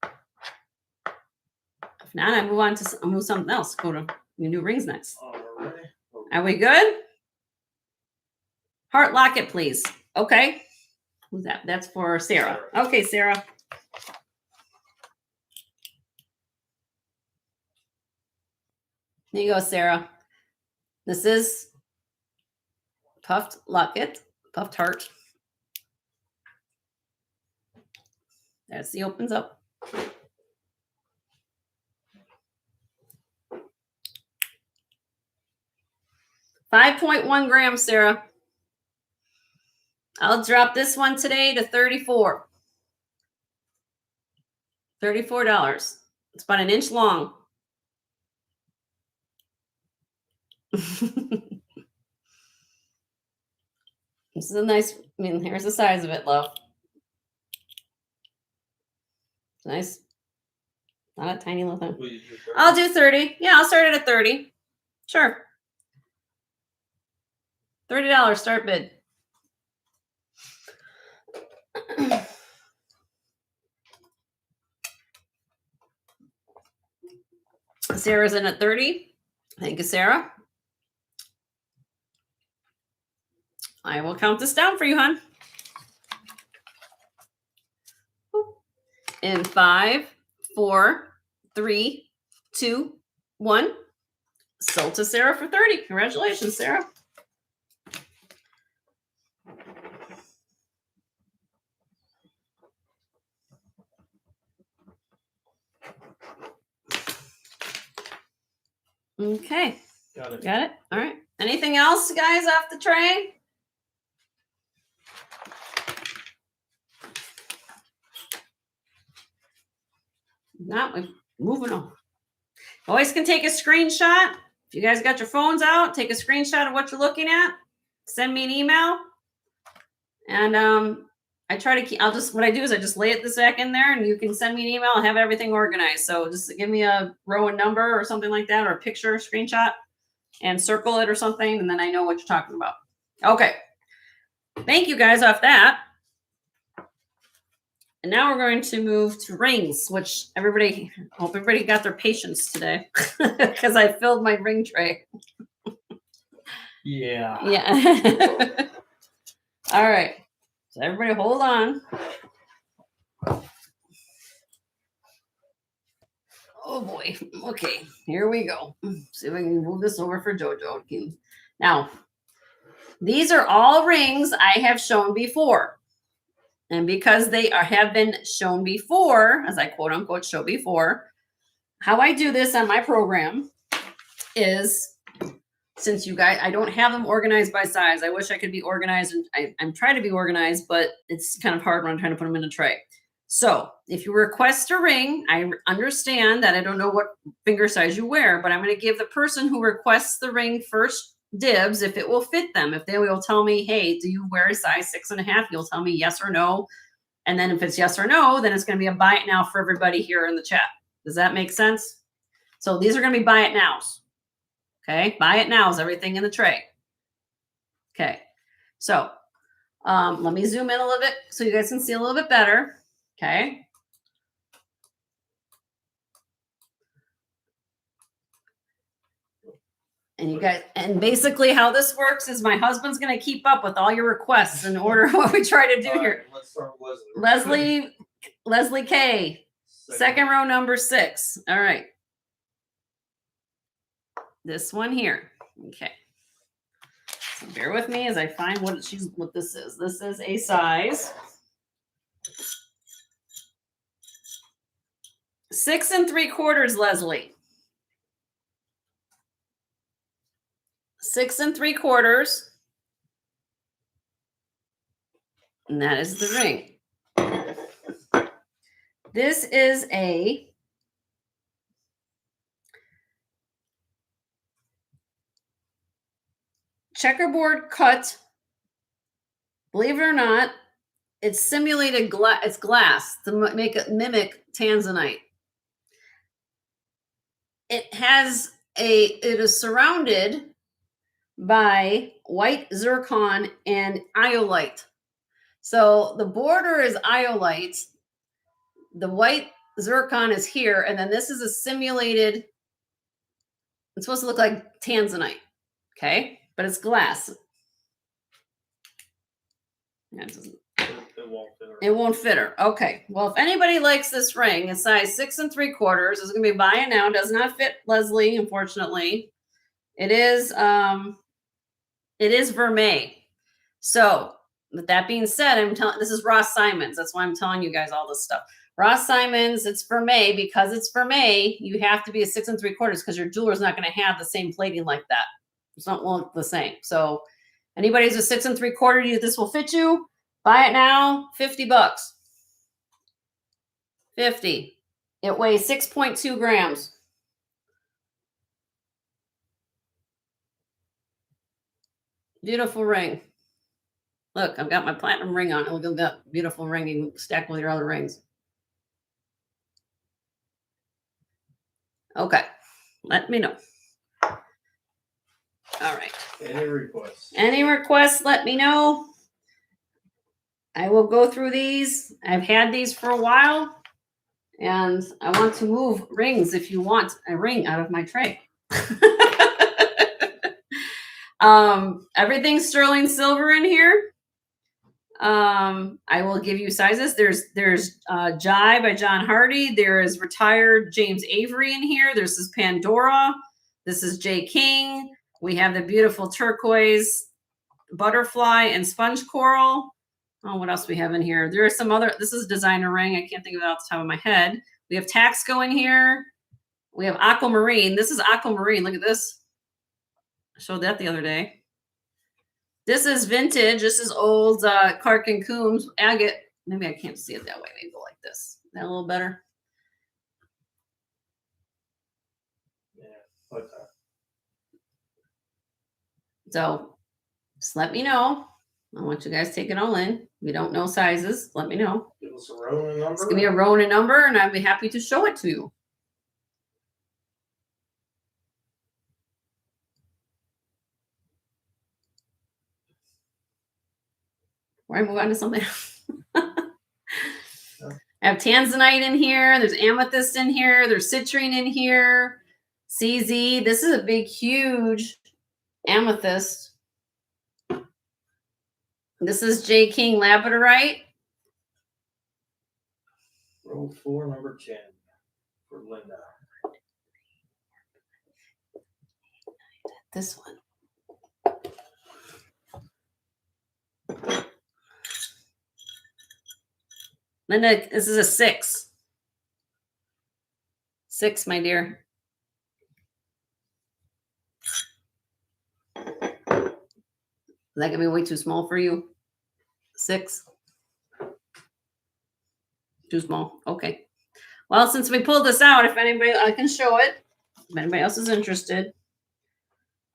If not, I move on to I'll move something else. Go to new rings next. All right. Are we good? Heart locket, please. Okay. Who's that? That's for Sarah. Okay, Sarah. There you go, Sarah. This is puffed locket, puffed heart. That's the opens up. $5.1 grams, Sarah. I'll drop this one today to $34. $34. It's about an inch long. This is a nice, I mean, here's the size of it, love. It's nice. Not a tiny little thing. Will you do 30? I'll do 30. Yeah, I'll start it at 30. Sure. $30 start bid. Sarah's in at 30. Thank you, Sarah. I will count this down for you, hon. In 5, 4, 3, 2, 1. Sold to Sarah for 30. Congratulations, Sarah. Okay. Got it. Got it? All right. Anything else, guys, off the tray? No, we're moving on. Always can take a screenshot. If you guys got your phones out, take a screenshot of what you're looking at. Send me an email. And I try to keep, what I do is I just lay it this back in there and you can send me an email and have everything organized. So just give me a row and number or something like that, or a picture, screenshot, and circle it or something. And then I know what you're talking about. Okay. Thank you guys off that. And now we're going to move to rings, which I hope everybody got their patience today because I filled my ring tray. Yeah. Yeah. All right. So everybody hold on. Oh boy. Okay. Here we go. See if I can move this over for JoJo. Now, these are all rings I have shown before. And because they have been shown before, as I quote unquote show before, how I do this on my program is, since you guys, I don't have them organized by size. I wish I could be organized, and I'm trying to be organized, but it's kind of hard when I'm trying to put them in a tray. So if you request a ring, I understand that I don't know what finger size you wear, but I'm going to give the person who requests the ring first dibs if it will fit them. If they will tell me, hey, do you wear a size 6.5? You'll tell me yes or no. And then if it's yes or no, then it's going to be a buy it now for everybody here in the chat. Does that make sense? So these are going to be buy it nows. Okay. Buy it now is everything in the tray. Okay. So let me zoom in a little bit so you guys can see a little bit better. Okay. And you guys, and basically how this works is my husband's going to keep up with all your requests in order of what we try to do here. Let's start with Leslie. Leslie K. Second row, number 6. All right. This one here. Okay. So bear with me as I find what this is. This is a size 6 3/4, Leslie. 6 3/4. And that is the ring. This is a checkerboard cut, believe it or not, It's simulated glass. It's glass to make it mimic tanzanite. It is surrounded by white zircon and iolite. So the border is iolite. The white zircon is here, and then this is a simulated. It's supposed to look like tanzanite, okay? But it's glass. It won't fit her. Okay. Well, if anybody likes this ring, it's size 6 3/4. It's gonna be buy it now. Does not fit Leslie, unfortunately. It is vermeil. So with that being said, this is Ross Simons. That's why I'm telling you guys all this stuff. Ross Simons, it's vermeil. Because it's vermeil, you have to be a 6 3/4 because your jeweler's not going to have the same plating like that. It's not look the same. So anybody who's a 6 3/4, this will fit you. Buy it now, $50. 50. It weighs 6.2 grams. Beautiful ring. Look, I've got my platinum ring on. Look at that beautiful ring you stack with your other rings. Okay, let me know. All right. Any requests? Any requests, let me know. I will go through these. I've had these for a while. And I want to move rings if you want a ring out of my tray. Everything's sterling silver in here. I will give you sizes. There's Jai by John Hardy. There is retired James Avery in here. This is Pandora. This is J. King. We have the beautiful turquoise butterfly and sponge coral. Oh, what else we have in here? There are some other. This is a designer ring. I can't think of it off the top of my head. We have Taxco in here. We have aquamarine. This is aquamarine. Look at this. I showed that the other day. This is vintage. This is old Clark and Coombs agate. Maybe I can't see it that way. Maybe go like this. Is that a little better? Yeah, like that. So just let me know. I want you guys to take it all in. If you don't know sizes, let me know. Give us a row and a number. Just give me a row and a number, and I'd be happy to show it to you. Before I move on to something else. I have tanzanite in here. There's amethyst in here. There's citrine in here. CZ. This is a big, huge amethyst. This is J. King labradorite. Row 4, number 10 for Linda. This one. Linda, this is a 6. 6, my dear. Is that gonna be way too small for you? 6? Too small. Okay. Well, since we pulled this out, if anybody, I can show it. If anybody else is interested.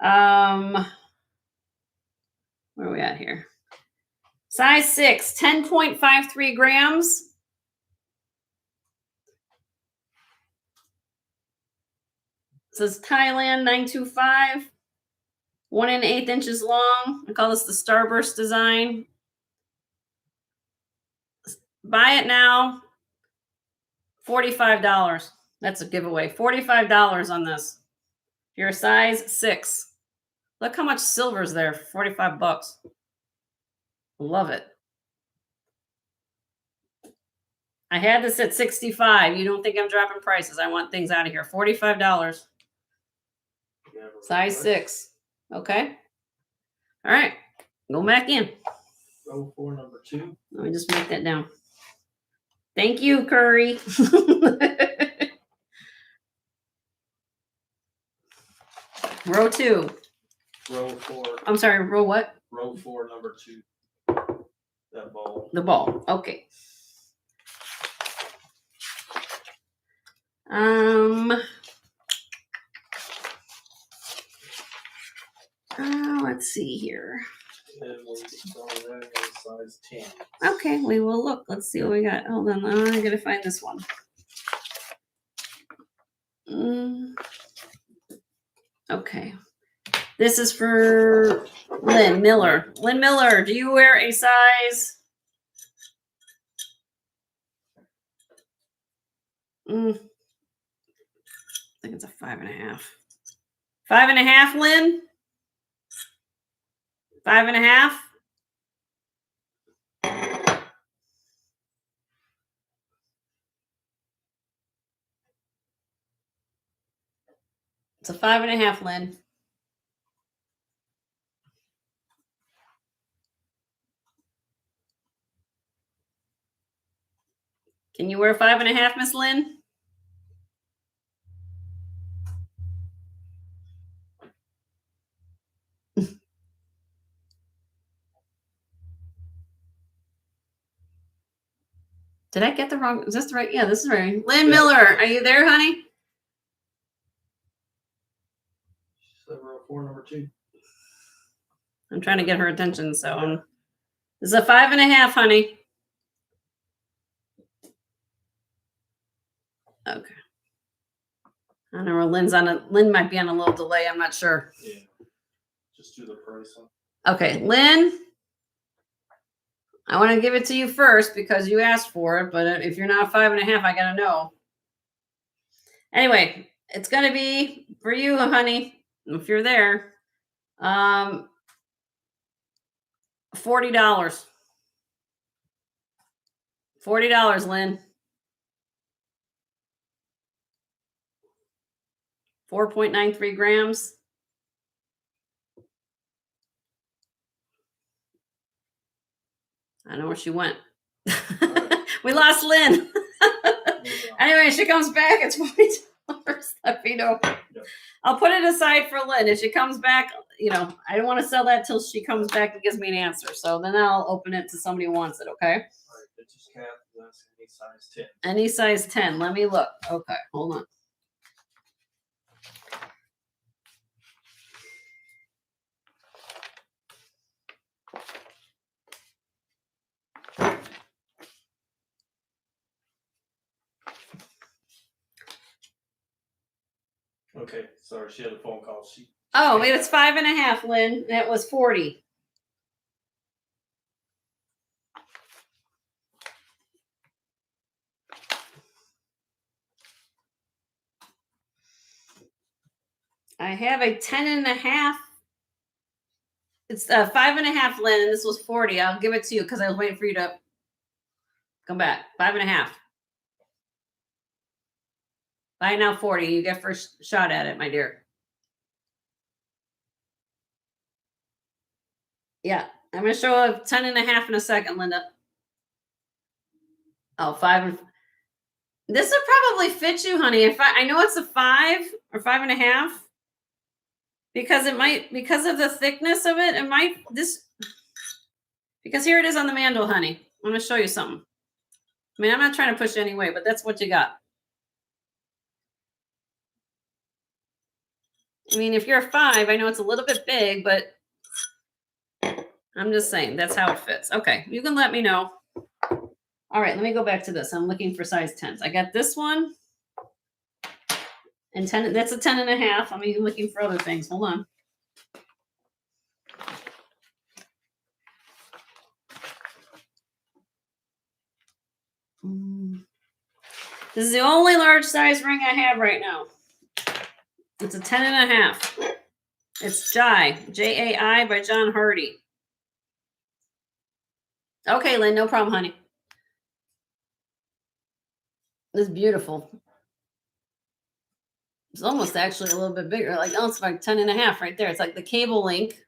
Where are we at here? Size 6, 10.53 grams. It says Thailand 925. 1 1/8 inches long. I call this the Starburst design. Buy it now. $45. That's a giveaway. $45 on this. If you're a size 6. Look how much silver's there for 45 bucks. Love it. I had this at 65. You don't think I'm dropping prices. I want things out of here. $45. Size 6. Okay. All right. Go back in. Row 4, number 2. Let me just make that down. Thank you, Curry. Row 2. Row 4. I'm sorry, row what? Row 4, number 2. That ball. The ball. Okay. Let's see here. And we saw that in size 10. Okay, we will look. Let's see what we got. Hold on, I gotta find this one. Okay. This is for Lynn Miller. Lynn Miller, do you wear a size? I think it's a 5.5. 5.5, Lynn? 5.5? It's a 5.5, Lynn. Can you wear 5.5, Miss Lynn? Did I get the wrong? Is this the right? Yeah, this is right. Lynn Miller, are you there, honey? 704, number 2. I'm trying to get her attention, so this is a 5.5, honey. Okay. I don't know where Lynn's on a. Lynn might be on a little delay. I'm not sure. Yeah. Just do the price on. Okay, Lynn. I want to give it to you first because you asked for it, but if you're not 5.5, I gotta know. Anyway, it's gonna be for you, honey, if you're there. $40. $40, Lynn. 4.93 grams. I know where she went. We lost Lynn. Anyway, she comes back. It's $40. Let me know. Yep. I'll put it aside for Lynn. If she comes back, I don't want to sell that till she comes back and gives me an answer. So then I'll open it to somebody who wants it. Okay. All right, it's just cat. That's any size 10. Any size 10. Let me look. Okay, hold on. Okay, sorry, she had a phone call. Oh, wait, it's 5.5, Lynn. That was 40. I have a 10.5. It's 5.5, Lynn, and this was 40. I'll give it to you because I was waiting for you to come back. 5.5. Buy now 40. You get first shot at it, my dear. Yeah, I'm going to show a 10.5 in a second, Linda. Oh, 5. This would probably fit you, honey. If I know it's a 5 or 5.5 because because of the thickness of it, because here it is on the mandel, honey. I'm going to show you something. I mean, I'm not trying to push you any way, but that's what you got. I mean, if you're a 5, I know it's a little bit big, but I'm just saying that's how it fits. Okay, you can let me know. All right, let me go back to this. I'm looking for size 10s. I got this one. And 10, that's a 10.5. I'm even looking for other things. Hold on. This is the only large size ring I have right now. It's a 10.5. It's Jai, Jai by John Hardy. Okay, Lynn, no problem, honey. It's beautiful. It's almost actually a little bit bigger. Like, oh, it's like 10.5 right there. It's like the cable link.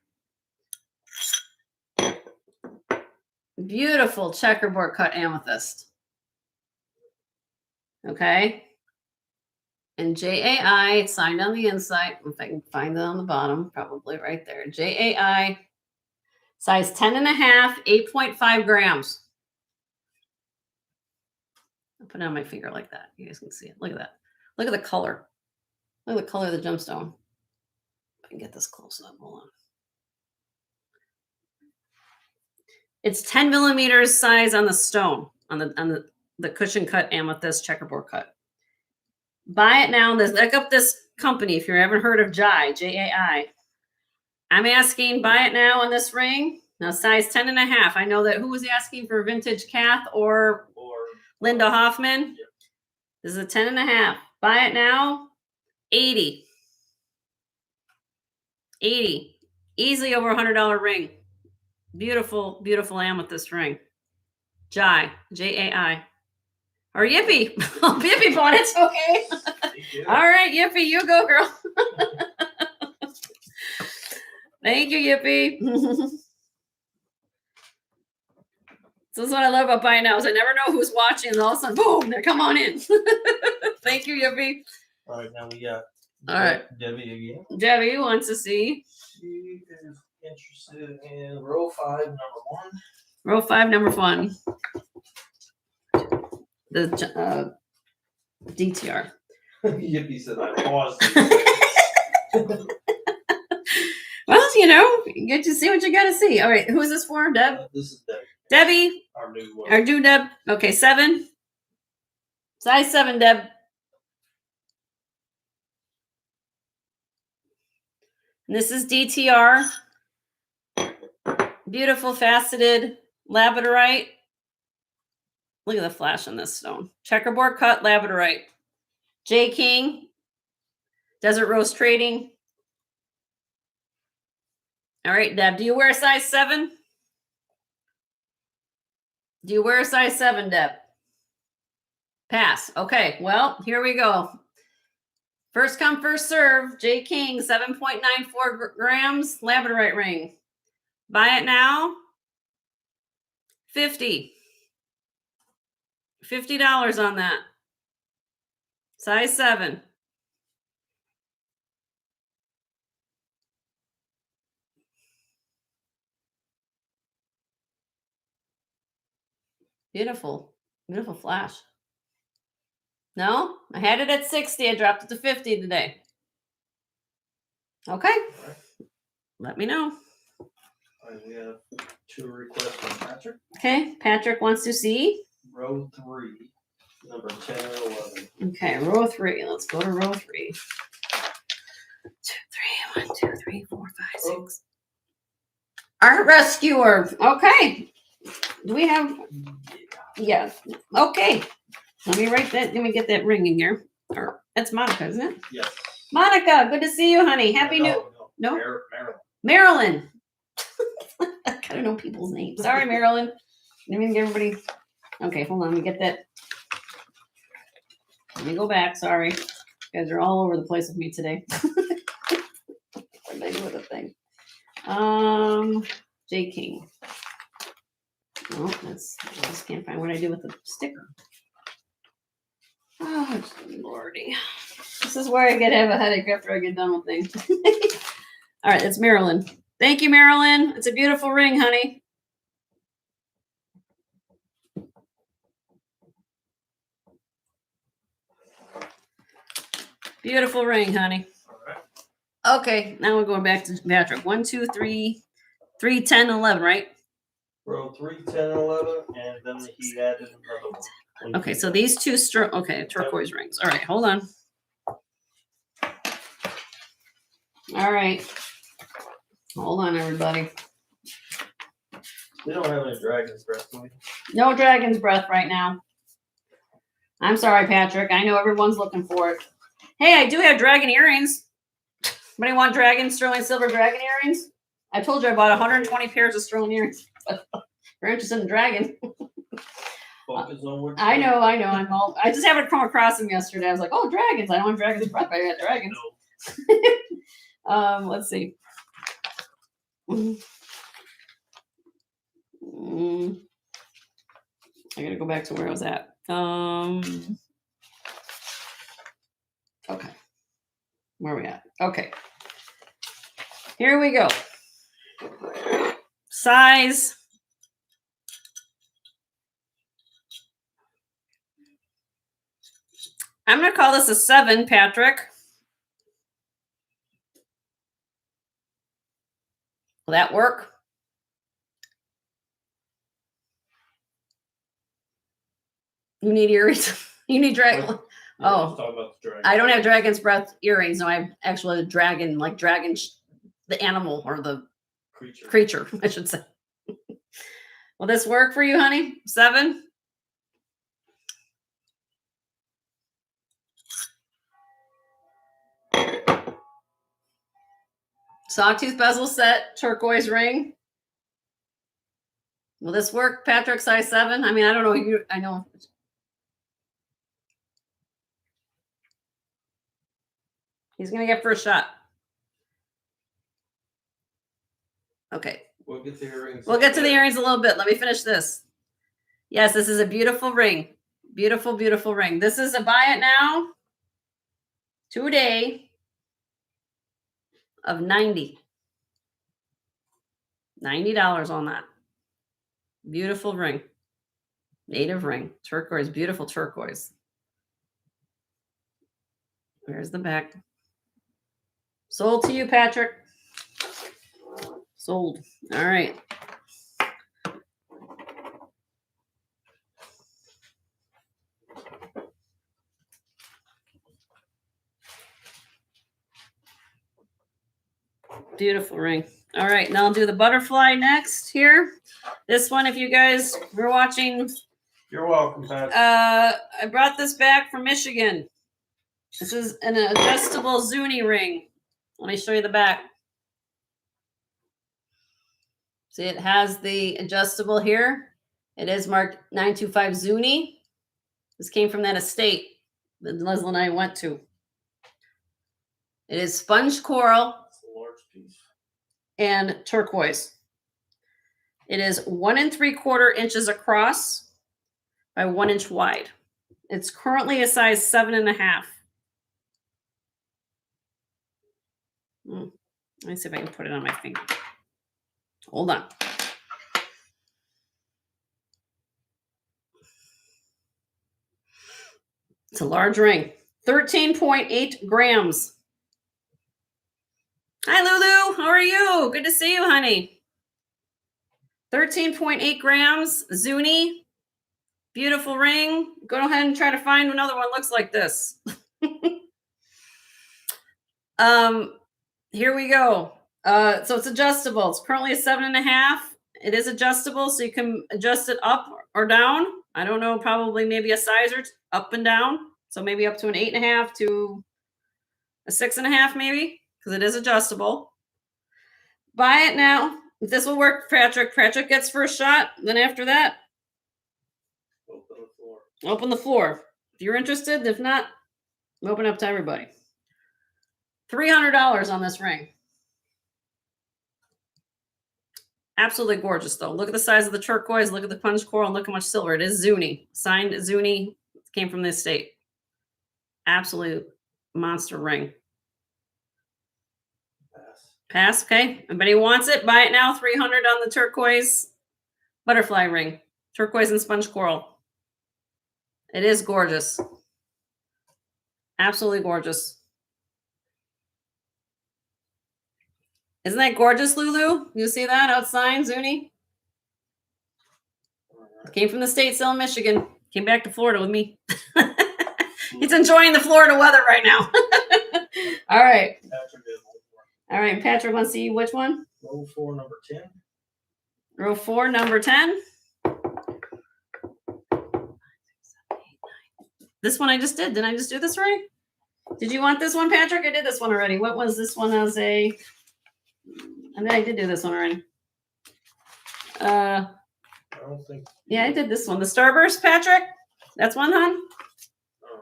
Beautiful checkerboard cut amethyst. Okay. And JAI, it's signed on the inside. If I can find it on the bottom, probably right there. JAI, size 10.5, 8.5 grams. I'll put it on my finger like that. You guys can see it. Look at that. Look at the color. Look at the color of the gemstone. If I can get this close up. Hold on. It's 10 millimeters size on the stone, on the cushion cut amethyst checkerboard cut. Buy it now. Look up this company if you haven't heard of Jai. I'm asking buy it now on this ring. Now size 10 and a half. I know that who was asking for vintage Kath or Linda Hoffman? Yep. This is a 10 and a half. Buy it now. 80. 80. Easily over $100 ring. Beautiful, beautiful amethyst ring. Jai. Jai. Or Yippee. Oh, Yippee bought it. Okay. All right, Yippee, you go, girl. Thank you, Yippee. This is what I love about buying now is I never know who's watching, and all of a sudden, boom, they come on in. Thank you, Yippee. All right, now we got All right. Debbie again. Debbie wants to see. She is interested in row 5, number 1. Row 5, number 1. The DTR. Yippee said I paused. Well, you get to see what you got to see. All right, who's this for, Deb? This is Debbie. Debbie. Our new one. Our new Deb. Okay, 7. Size 7, Deb. And this is DTR. Beautiful faceted labradorite. Look at the flash on this stone. Checkerboard cut labradorite. J. King. Desert Rose Trading. All right, Deb. Do you wear a size 7? Do you wear a size 7, Deb? Pass. Okay, well, here we go. First come, first serve. J. King, 7.94 grams, labradorite ring. Buy it now. 50. $50 on that. Size 7. Beautiful. Beautiful flash. No? I had it at 60. I dropped it to 50 today. Okay. Let me know. All right, we have 2 requests from Patrick. Okay. Patrick wants to see. Row 3, number 10 and 11. Okay, row 3. Let's go to row 3. 2, 3, 1, 2, 3, 4, 5, 6. Art rescuer. Okay. Do we have? Yeah. Okay. Let me write that. Let me get that ring in here. Or that's Monica, isn't it? Yes. Monica, good to see you, honey. Happy New. No. Marilyn. I gotta know people's names. Sorry, Marilyn. Let me get everybody. Okay, hold on. Let me get that. Let me go back. Sorry. You guys are all over the place with me today. What did I do with the thing? J. King. Oh, I just can't find what I do with the sticker. Oh, lordy. This is where I have a headache after I get done with things. All right, it's Marilyn. Thank you, Marilyn. It's a beautiful ring, honey. Beautiful ring, honey. All right. Okay, now we're going back to Patrick. 1, 2, 3, 3, 10, 11, right? Row 3, 10 and 11, and then he added another one. Okay, so these two turquoise rings. All right, hold on. All right. Hold on, everybody. We don't have any dragon's breath, do we? No dragon's breath right now. I'm sorry, Patrick. I know everyone's looking for it. Hey, I do have dragon earrings. Anybody want dragon sterling silver dragon earrings? I told you I bought 120 pairs of sterling earrings. If you're interested in dragon. Focus on what I know. I just happened to come across them yesterday. I was like, oh, dragons. I don't want dragons breath, but I got dragons. No. Let's see. I gotta go back to where I was at. Okay. Where are we at? Okay. Here we go. Size. I'm gonna call this a 7, Patrick. Will that work? You need earrings. You need dragon. Yeah, Oh. let's talk about the dragon. I don't have dragon's breath earrings. No, I have actually a dragon, like dragon, the animal or the creature, I should say. Will this work for you, honey? 7? Sawtooth bezel set, turquoise ring. Will this work, Patrick? Size 7? I mean, I don't know. I know. He's going to get first shot. Okay. We'll get the earrings. We'll get to the earrings a little bit. Let me finish this. Yes, this is a beautiful ring. Beautiful, beautiful ring. This is a buy it now today of $90 on that. Beautiful ring. Native ring. Turquoise. Beautiful turquoise. There's the back. Sold to you, Patrick. Sold. All right. Beautiful ring. All right, now I'll do the butterfly next here. This one, if you guys were watching, You're welcome, Pat. I brought this back from Michigan. This is an adjustable Zuni ring. Let me show you the back. See, it has the adjustable here. It is marked 925 Zuni. This came from that estate that Leslie and I went to. It is sponge coral That's a large piece. and turquoise. It is 1 3/4 inches across by 1 inch wide. It's currently a size 7.5. Let me see if I can put it on my finger. Hold on. It's a large ring. 13.8 grams. Hi, Lulu. How are you? Good to see you, honey. 13.8 grams. Zuni. Beautiful ring. Go ahead and try to find another one looks like this. Here we go. So it's adjustable. It's currently a 7.5. It is adjustable, so you can adjust it up or down. I don't know, probably maybe a size or up and down. So maybe up to an 8.5 to a 6.5, maybe, because it is adjustable. Buy it now. If this will work, Patrick. Patrick gets first shot. Then after that, Open the floor. open the floor. If you're interested, if not, open up to everybody. $300 on this ring. Absolutely gorgeous, though. Look at the size of the turquoise. Look at the punch coral, and look how much silver. It is Zuni. Signed Zuni. Came from this state. Absolute monster ring. Pass, okay. Everybody wants it. Buy it now. $300 on the turquoise butterfly ring. Turquoise and sponge coral. It is gorgeous. Absolutely gorgeous. Isn't that gorgeous, Lulu? You see that outside, Zuni? Came from the state, still in Michigan. Came back to Florida with me. He's enjoying the Florida weather right now. All right. All right, Patrick wants to see which one? Row 4, number 10. Row 4, number 10. This one I just did. Didn't I just do this right? Did you want this one, Patrick? I did this one already. What was this one as a... I think I did do this one already. I don't think. Yeah, I did this one. The Starburst, Patrick? That's one, hon? Oh.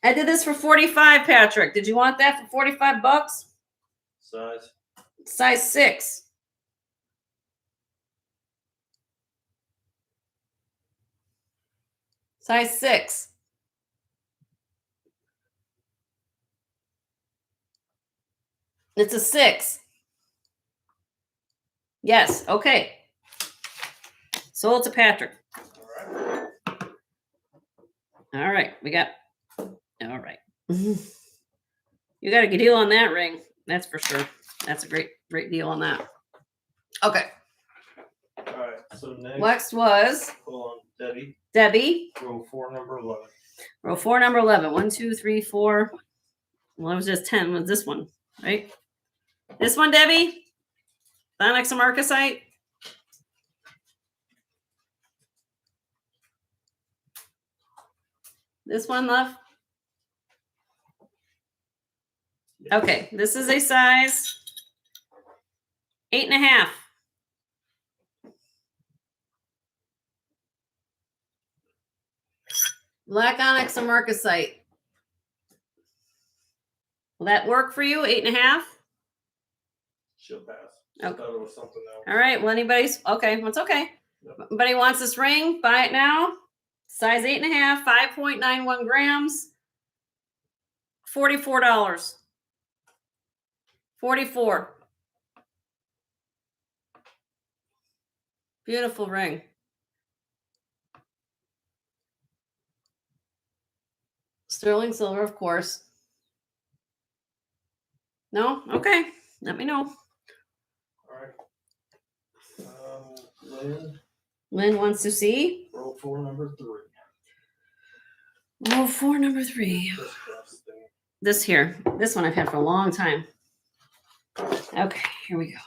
I did this for 45, Patrick. Did you want that for $45? Size. Size 6. Size 6. It's a 6. Yes. Okay. Sold to Patrick. All right. All right. We got. All right. You got a good deal on that ring. That's for sure. That's a great deal on that. Okay. All right. So next. Next was. Hold on. Debbie, Debbie, row 4, number 11. row 4, number 11. 1, 2, 3, 4. Well, it was just 10. Was this one, right? This one, Debbie? Onyx and marcasite? This one, love? Okay, this is a size 8.5. Black onyx and marcasite. Will that work for you? 8.5? She'll pass. Okay. I thought it was something else. All right. Well, anybody's okay. Well, it's okay. Yep. Anybody wants this ring? Buy it now. Size 8.5, 5.91 grams. $44. 44. Beautiful ring. Sterling silver, of course. No? Okay. Let me know. All right. Lynn, Lynn wants to see. row 4, number 3. Oh, 4, number 3. This cross thing. This here. This one I've had for a long time. Okay, here we go.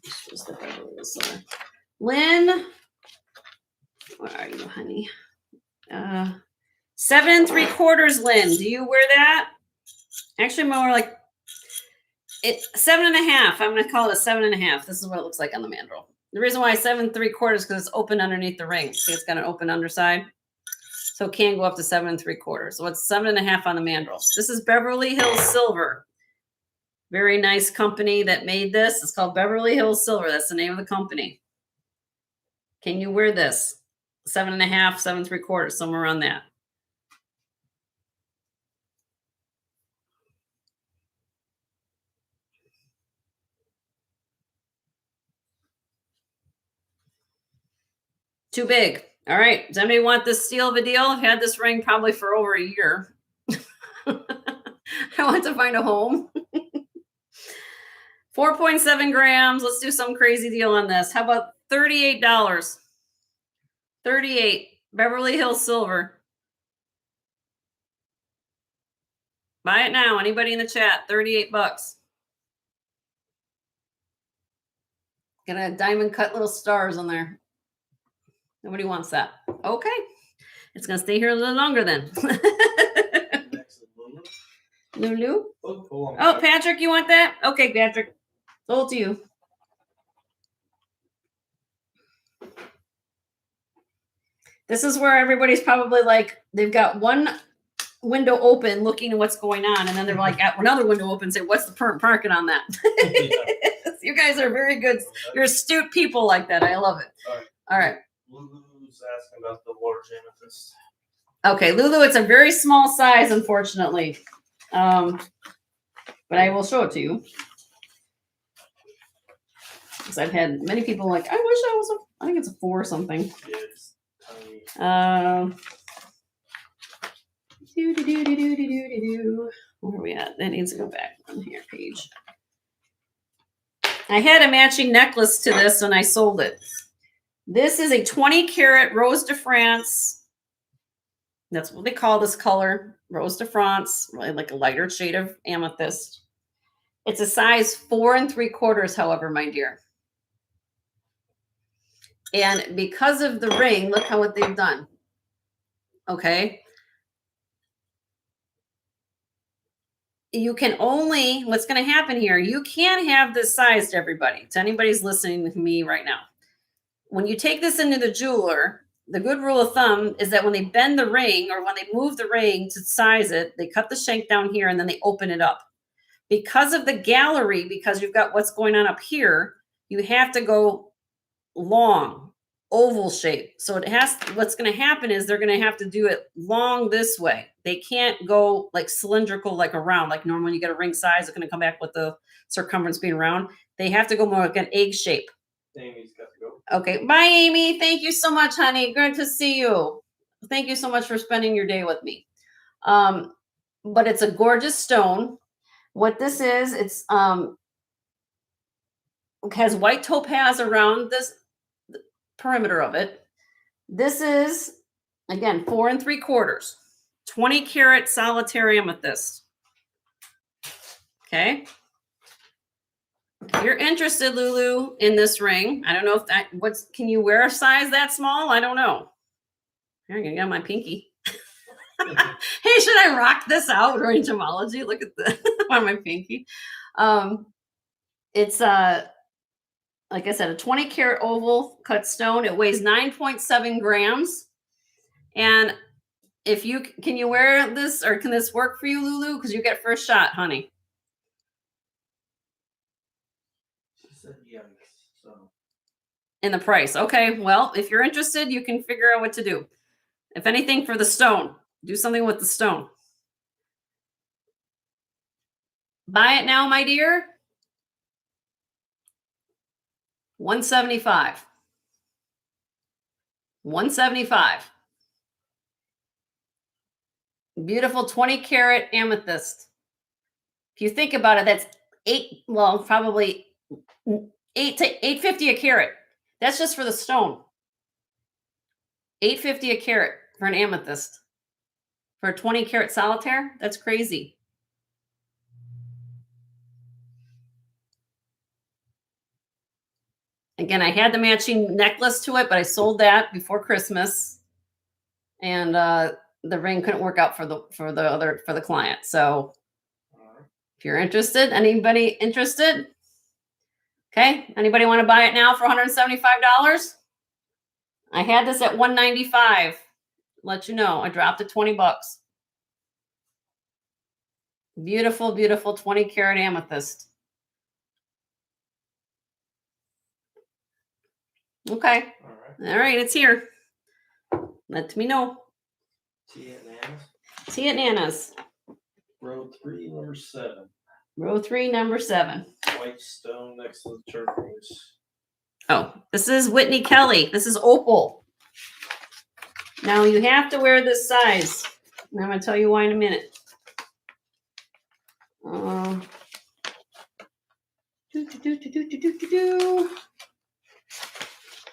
This was the Beverly Silver. Lynn, where are you, honey? 7 3/4, Lynn. Do you wear that? Actually, more like it 7.5. I'm gonna call it a 7.5. This is what it looks like on the mandrel. The reason why 7 3/4 because it's open underneath the ring. See, it's got an open underside. So it can go up to 7 3/4. So it's 7.5 on the mandrel. This is Beverly Hills Silver. Very nice company that made this. It's called Beverly Hills Silver. That's the name of the company. Can you wear this? 7.5, 7 3/4, somewhere around that. Too big. All right. Does anybody want this steal of a deal? I've had this ring probably for over a year. I want to find a home. 4.7 grams. Let's do some crazy deal on this. How about $38? 38. Beverly Hills Silver. Buy it now. Anybody in the chat? 38 bucks. Got a diamond cut little stars on there. Nobody wants that. Okay. It's going to stay here a little longer then. Next is Lulu. Lulu? Oh, hold on. Oh, Patrick, you want that? Okay, Patrick. Sold to you. This is where everybody's probably like, they've got one window open looking at what's going on, and then they're like at another window open and say, what's the parking on that? You guys are very good. You're astute people like that. I love it. All right. Lulu's asking about the large amethyst. Okay, Lulu, it's a very small size, unfortunately. But I will show it to you. Because I've had many people like, I wish I was I think it's a 4 or something. Yeah, it's tiny. Where are we at? That needs to go back on here, page. I had a matching necklace to this when I sold it. This is a 20 karat Rose de France. That's what they call this color, Rose de France, really like a lighter shade of amethyst. It's a size 4 3/4, however, my dear. And because of the ring, look what they've done. Okay. You can only, what's going to happen here, you can't have this size to everybody, to anybody's listening to me right now. When you take this into the jeweler, the good rule of thumb is that when they bend the ring or when they move the ring to size it, they cut the shank down here and then they open it up. Because of the gallery, because you've got what's going on up here, you have to go long, oval shape. So it has, what's going to happen is they're going to have to do it long this way. They can't go like cylindrical, like around, like normally when you get a ring size, it's going to come back with the circumference being round. They have to go more like an egg shape. Amy's got to go. Okay. Bye, Amy. Thank you so much, honey. Good to see you. Thank you so much for spending your day with me. But it's a gorgeous stone. What this is, it's has white topaz around this perimeter of it. This is, again, 4 3/4, 20 karat solitary amethyst. Okay. If you're interested, Lulu, in this ring, I don't know if that, can you wear a size that small? I don't know. Here, you got my pinky. Hey, should I rock this out during gemology? Look at the on my pinky. It's like I said, a 20 karat oval cut stone. It weighs 9.7 grams. And if you can you wear this, or can this work for you, Lulu? Because you get first shot, honey. She said yes. So In the price. Okay. Well, if you're interested, you can figure out what to do. If anything, for the stone, do something with the stone. Buy it now, my dear. $175. $175. Beautiful 20 karat amethyst. If you think about it, that's probably $8 to $8.50 a carat. That's just for the stone. $8.50 a carat for an amethyst. For a 20 karat solitaire, that's crazy. Again, I had the matching necklace to it, but I sold that before Christmas, and the ring couldn't work out for the client. So, if you're interested, anybody interested? Okay, anybody want to buy it now for $175? I had this at $195. Let you know, I dropped it $20. Beautiful, beautiful 20 karat amethyst. Okay. All right, it's here. Let me know. Tea at Nana's. Tea at Nana's. Row 3, number 7. Row 3, number 7. White stone next to the turquoise. Oh, this is Whitney Kelly. This is opal. Now you have to wear this size. And I'm going to tell you why in a minute.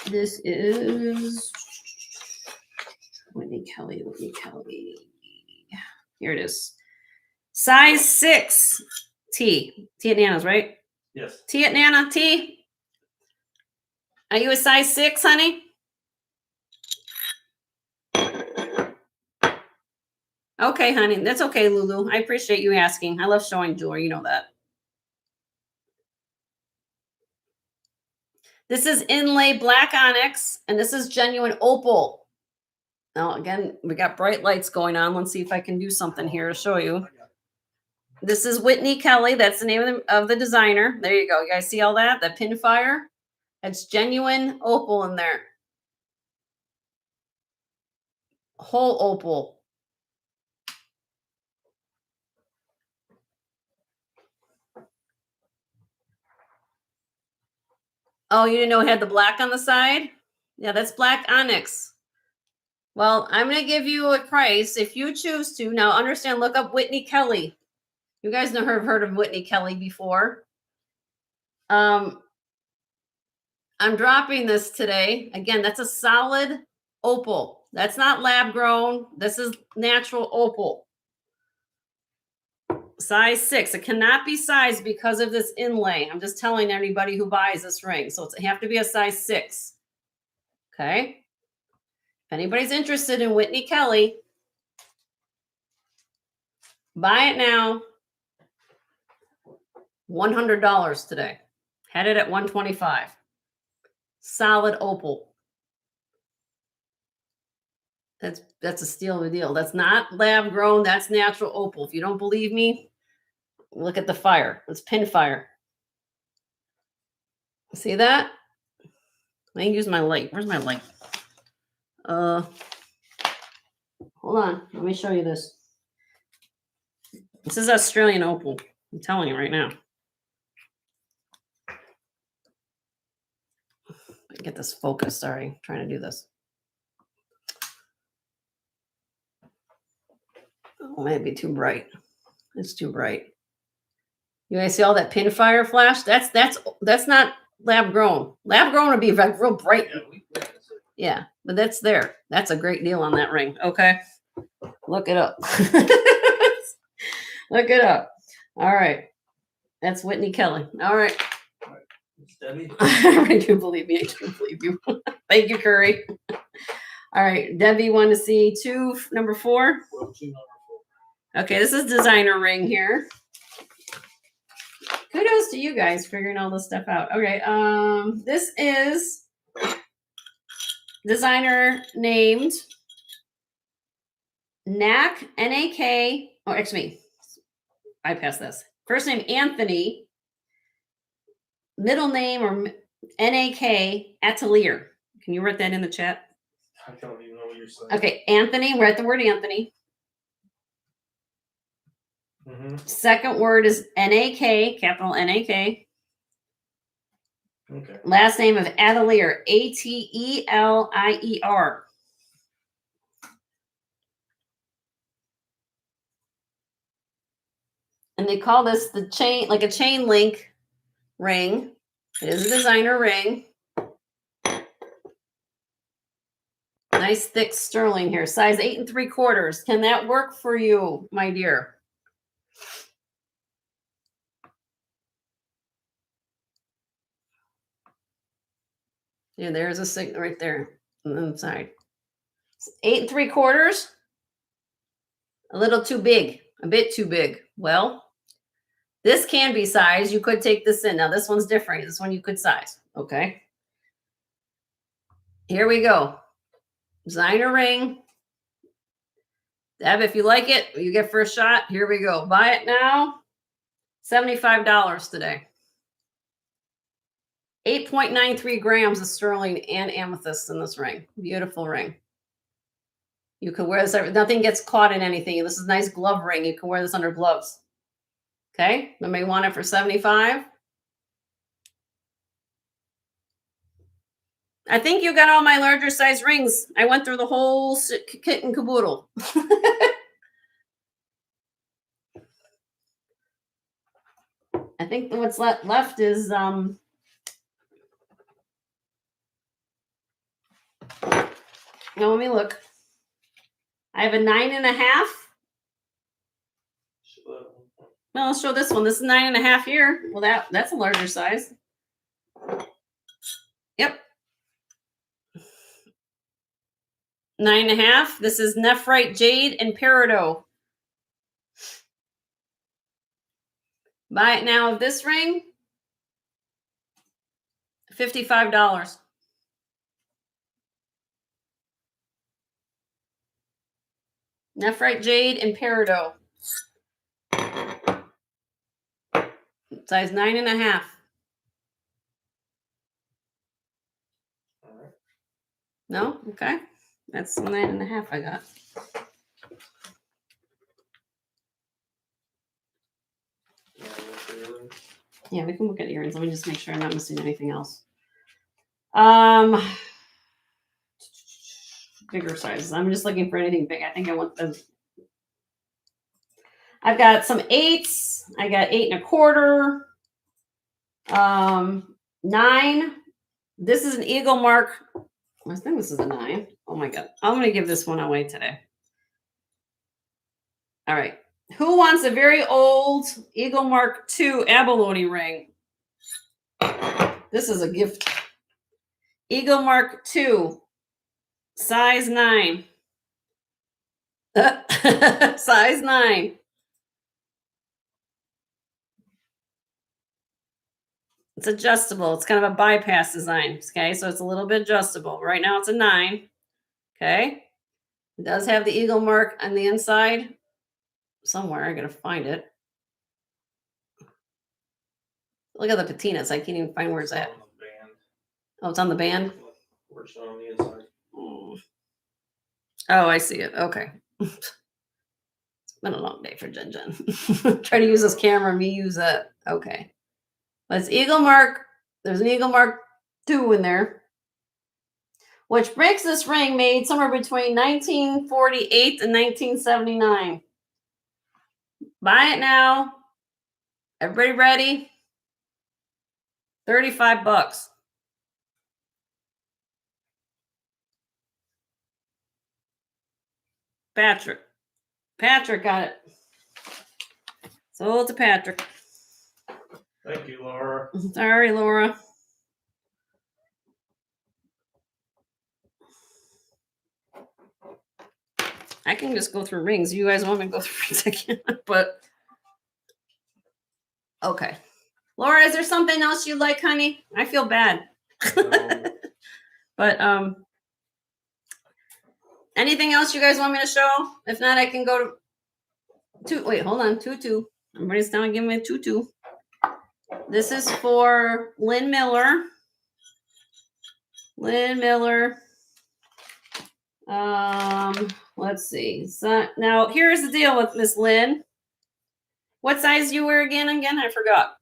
This is Whitney Kelly. Whitney Kelly. Here it is. Size 6 T. T at Nana's, right? Yes. T at Nana. T. Are you a size 6, honey? Okay, honey. That's okay, Lulu. I appreciate you asking. I love showing jewelry. You know that. This is inlay black onyx, and this is genuine opal. Now, again, we got bright lights going on. Let's see if I can do something here to show you. This is Whitney Kelly. That's the name of the designer. There you go. You guys see all that? That pin fire? That's genuine opal in there. Whole opal. Oh, you didn't know it had the black on the side? Yeah, that's black onyx. Well, I'm going to give you a price if you choose to. Now, understand, look up Whitney Kelly. You guys have heard of Whitney Kelly before. I'm dropping this today. Again, that's a solid opal. That's not lab grown. This is natural opal. Size 6. It cannot be sized because of this inlay. I'm just telling anybody who buys this ring. So it's have to be a size 6. Okay. If anybody's interested in Whitney Kelly, buy it now. $100 today. Had it at $125. Solid opal. That's a steal of a deal. That's not lab grown. That's natural opal. If you don't believe me, look at the fire. It's pin fire. See that? Let me use my light. Where's my light? Hold on. Let me show you this. This is Australian opal. I'm telling you right now. Get this focused. Sorry, I'm trying to do this. Oh, it might be too bright. It's too bright. You guys see all that pin fire flash? That's not lab grown. Lab grown would be real bright. Yeah, we Yeah, but that's there. That's a great deal on that ring. Okay. Look it up. Look it up. All right. That's Whitney Kelly. All right. It's Debbie. I do believe me. I do believe you. Thank you, Curry. All right. Debbie, want to see number 4? Well, 2 number 4. Okay, this is designer ring here. Kudos to you guys figuring all this stuff out. Okay, this is designer named Knack, N-A-K, oh, excuse me, I passed this. First name Anthony, middle name or N-A-K, Atelier. Can you write that in the chat? I don't even know what you're saying. Okay, Anthony, write the word Anthony. Mm-hmm. Second word is N-A-K, capital N-A-K. Okay. Last name of Atelier, A-T-E-L-I-E-R. And they call this the chain, like a chain link ring. It is a designer ring. Nice thick sterling here, size 8 3/4. Can that work for you, my dear? Yeah, there's a signal right there on the side. 8 3/4. A little too big, a bit too big. Well, this can be sized. You could take this in. Now, this one's different. This one you could size. Okay. Here we go. Designer ring. Deb, if you like it, you get first shot. Here we go. Buy it now. $75 today. 8.93 grams of sterling and amethyst in this ring. Beautiful ring. You could wear this. Nothing gets caught in anything. This is a nice glove ring. You can wear this under gloves. Okay. You may want it for 75. I think you got all my larger size rings. I went through the whole kit and caboodle. I think what's left is now let me look. I have a 9.5. Well, I'll show this one. This is 9.5 here. Well, that's a larger size. Yep. 9.5. This is nephrite jade and peridot. Buy it now of this ring. $55. Nephrite jade and peridot. Size 9.5. All right. No? Okay. That's 9.5 I got. Yeah, we can look at earrings. Let me just make sure I'm not missing anything else. Bigger sizes. I'm just looking for anything big. I think I want those. I've got some 8s. I got 8 1/4. 9. This is an eagle mark. I think this is a 9. Oh my God. I'm going to give this one away today. All right. Who wants a very old Eagle Mark II abalone ring? This is a gift. Eagle Mark II, size 9. Size 9. It's adjustable. It's kind of a bypass design. Okay, so it's a little bit adjustable. Right now it's a 9. Okay. It does have the eagle mark on the inside. Somewhere. I gotta find it. Look at the patinas. I can't even find where it's at. Oh, it's on the band? Where's it on the inside? Oh, I see it. Okay. It's been a long day for Jen. Try to use this camera, me use that. Okay. Let's eagle mark. There's an eagle mark 2 in there. Which makes this ring made somewhere between 1948 and 1979. Buy it now. Everybody ready? $35. Patrick. Patrick got it. Sold to Patrick. Thank you, Laura. Sorry, Laura. I can just go through rings. You guys want me to go through rings? I can't, but okay. Laura, is there something else you like, honey? I feel bad. But anything else you guys want me to show? If not, I can go to wait, hold on. Tutu. Everybody's down giving me a tutu. This is for Lynn Miller. Lynn Miller. Let's see. So now here's the deal with Miss Lynn. What size do you wear again? I forgot.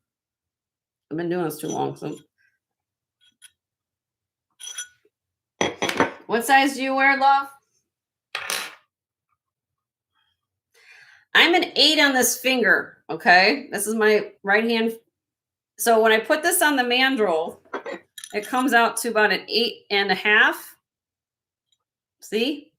I've been doing this too long. So what size do you wear, love? I'm an 8 on this finger. Okay. This is my right hand. So when I put this on the mandrel, it comes out to about an 8.5. See?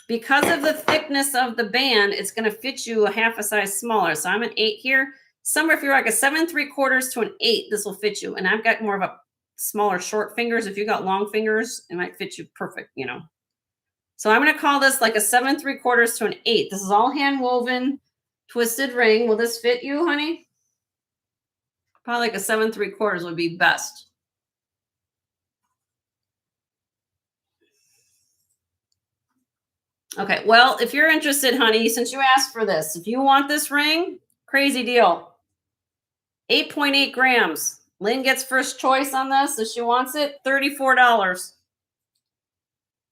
Because of the thickness of the band, it's going to fit you a half a size smaller. So I'm an 8 here. Somewhere if you're like a 7 3/4 to an 8, this will fit you. And I've got more of a smaller short fingers. If you got long fingers, it might fit you perfect, you know. So I'm going to call this like a 7 3/4 to an 8. This is all hand woven twisted ring. Will this fit you, honey? Probably like a 7 3/4 would be best. Okay, well, if you're interested, honey, since you asked for this, if you want this ring, crazy deal. 8.8 grams. Lynn gets first choice on this. If she wants it, $34.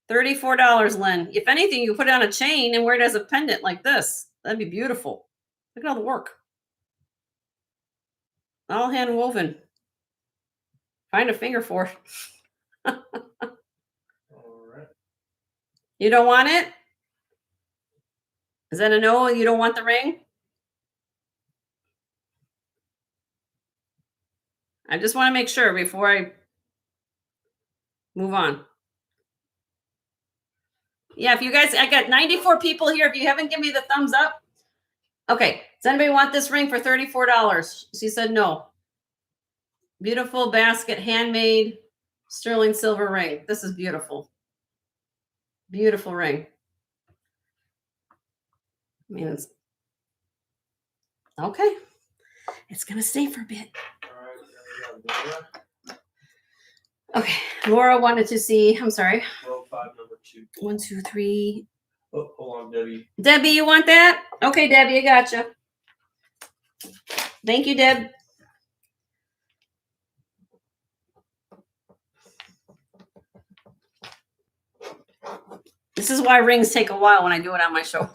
$34, Lynn. If anything, you put it on a chain and wear it as a pendant like this. That'd be beautiful. Look at all the work. All hand woven. Find a finger for it. All right. You don't want it? Is that a no? You don't want the ring? I just want to make sure before I move on. Yeah, if you guys, I got 94 people here. If you haven't given me the thumbs up. Okay, does anybody want this ring for $34? She said no. Beautiful basket, handmade, sterling silver ring. This is beautiful. Beautiful ring. I mean, it's okay. It's going to stay for a bit. All right. Then we got Laura. Okay, Laura wanted to see, I'm sorry. Row 5, number 2. 1, 2, 3. Oh, hold on, Debbie. Debbie, you want that? Okay, Debbie, I gotcha. Thank you, Deb. This is why rings take a while when I do it on my show.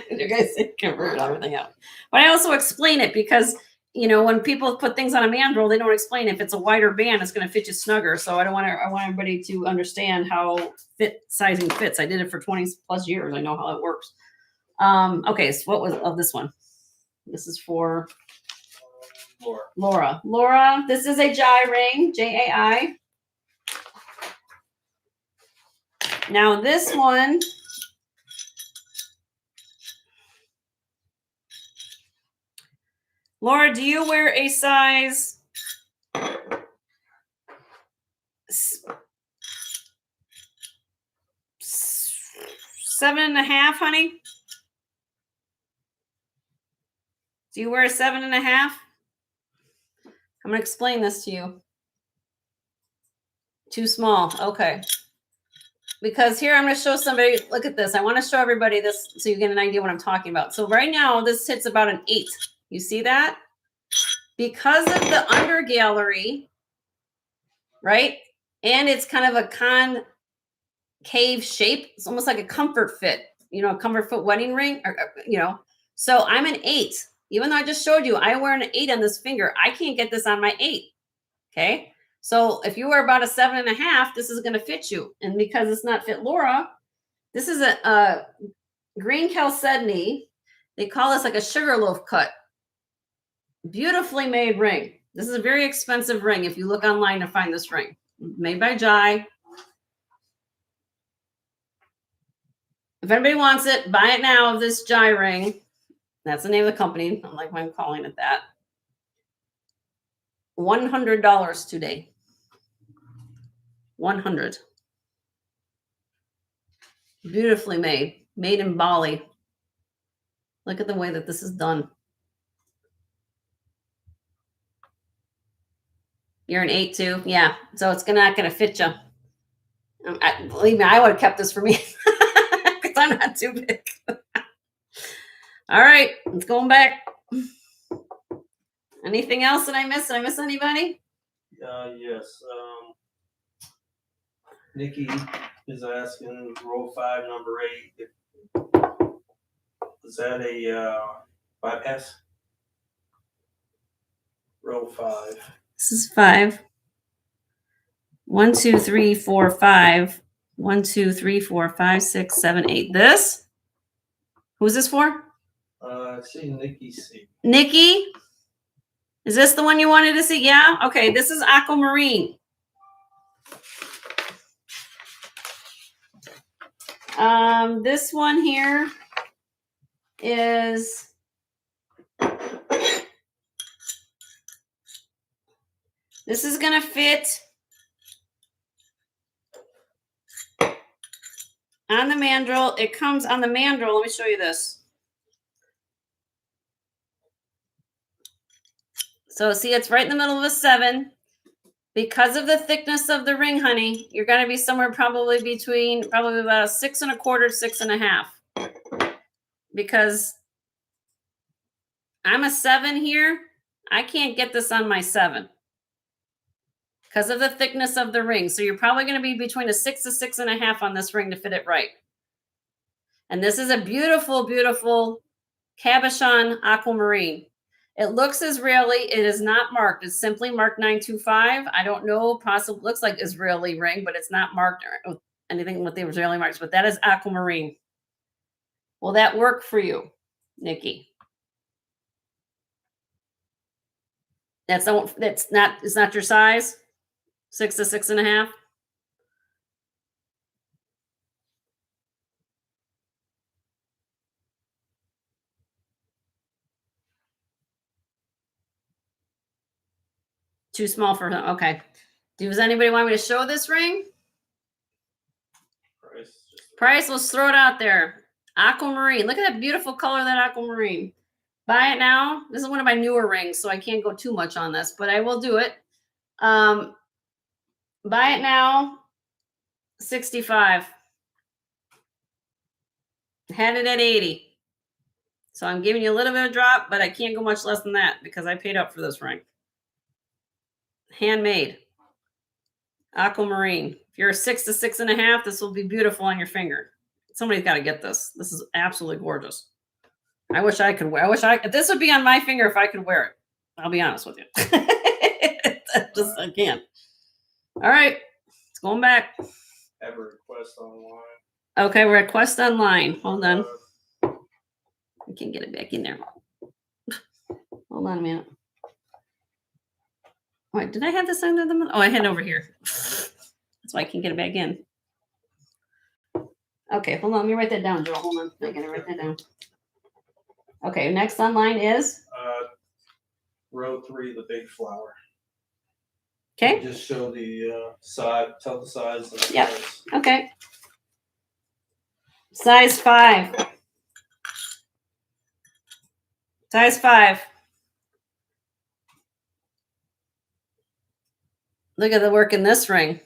You guys can figure everything out. But I also explain it because, you know, when people put things on a mandrel, they don't explain if it's a wider band, it's going to fit you snugger. So I want everybody to understand how sizing fits. I did it for 20 plus years. I know how it works. Okay, so what was of this one? This is for Laura. Laura. Laura, this is a Jai ring, Jai. Now this one, Laura, do you wear a size 7.5, honey? Do you wear a 7.5? I'm going to explain this to you. Too small. Okay. Because here I'm going to show somebody, look at this. I want to show everybody this so you get an idea what I'm talking about. So right now this hits about an 8. You see that? Because of the under gallery, right? And it's kind of a concave shape. It's almost like a comfort fit, you know, a comfort fit wedding ring, or you know. So I'm an 8. Even though I just showed you, I wear an 8 on this finger. I can't get this on my 8. Okay. So if you wear about a 7.5, this is going to fit you. And because it's not fit Laura, this is a green chalcedony. They call this like a sugar loaf cut. Beautifully made ring. This is a very expensive ring if you look online to find this ring. Made by Jai. If anybody wants it, buy it now of this Jai ring. That's the name of the company. I don't like why I'm calling it that. $100 today. 100. Beautifully made. Made in Bali. Look at the way that this is done. You're an 8'2". Yeah. So it's not gonna fit you. Believe me, I would have kept this for me because I'm not too big. All right, let's go back. Anything else that I missed? Did I miss anybody? Yes. Nikki is asking row 5, number 8. Is that a bypass? Row 5. This is 5. 1, 2, 3, 4, 5. 1, 2, 3, 4, 5, 6, 7, 8. This? Who's this for? I see Nikki C. Nikki? Is this the one you wanted to see? Yeah? Okay, this is aquamarine. This one here is this is gonna fit on the mandrel. It comes on the mandrel. Let me show you this. So see, it's right in the middle of a 7. Because of the thickness of the ring, honey, you're gonna be somewhere probably about a 6 1/4, 6 1/2. Because I'm a 7 here, I can't get this on my 7 because of the thickness of the ring. So you're probably going to be between a 6 to 6 1/2 on this ring to fit it right. And this is a beautiful, beautiful cabochon aquamarine. It looks Israeli. It is not marked. It's simply marked 925. I don't know. Possibly looks like Israeli ring, but it's not marked or anything with the Israeli marks. But that is aquamarine. Will that work for you, Nikki? It's not your size. 6 to 6 1/2. Too small for him. Okay. Does anybody want me to show this ring? Price, let's throw it out there. Aquamarine. Look at that beautiful color of that aquamarine. Buy it now. This is one of my newer rings, so I can't go too much on this, but I will do it. Buy it now. 65. Had it at 80. So I'm giving you a little bit of a drop, but I can't go much less than that because I paid up for this ring. Handmade. Aquamarine. If you're a 6 to 6 1/2, this will be beautiful on your finger. Somebody's got to get this. This is absolutely gorgeous. I wish I could wear. This would be on my finger if I could wear it. I'll be honest with you. I can't. All right, it's going back. Have a request online. Okay, request online. Hold on. I can't get it back in there. Hold on a minute. Wait, did I have this under the? Oh, I had it over here. That's why I can't get it back in. Okay, hold on. Let me write that down, Joel. Hold on. I gotta write that down. Okay, next online is? Row 3, the big flower. Okay. Just show the size, tell the size. And the Yep. size. Okay. Size 5. Size 5. Look at the work in this ring.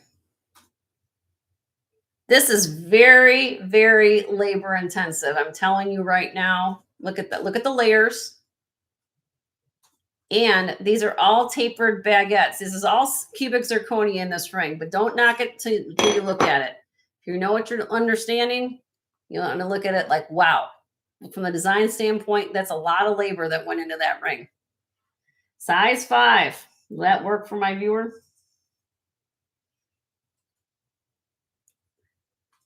This is very, very labor intensive. I'm telling you right now. Look at that. Look at the layers. And these are all tapered baguettes. This is all cubic zirconia in this ring, but don't knock it till you look at it. If you know what you're understanding, you want to look at it like, wow. From the design standpoint, that's a lot of labor that went into that ring. Size 5. Will that work for my viewer?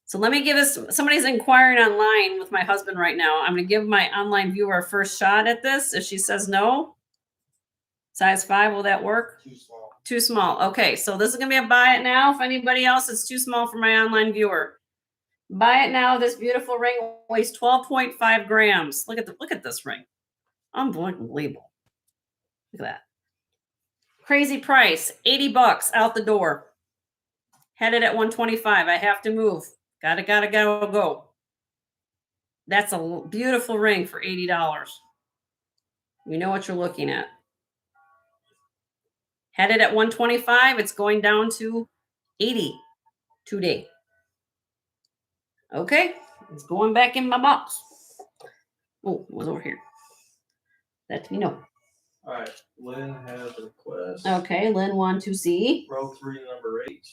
So let me give this, somebody's inquiring online with my husband right now. I'm going to give my online viewer a first shot at this. If she says no, size 5, will that work? Too small. Too small. Okay, so this is going to be a buy it now. If anybody else is too small for my online viewer. Buy it now. This beautiful ring weighs 12.5 grams. Look at this ring. Unbelievable. Look at that. Crazy price. $80 out the door. Headed at 125. I have to move. Gotta go. That's a beautiful ring for $80. You know what you're looking at. Headed at 125. It's going down to 80 today. Okay, it's going back in my box. Oh, it was over here. Let me know. All right, Lynn has a request. Okay, Lynn 1 to see. Row 3, number 8.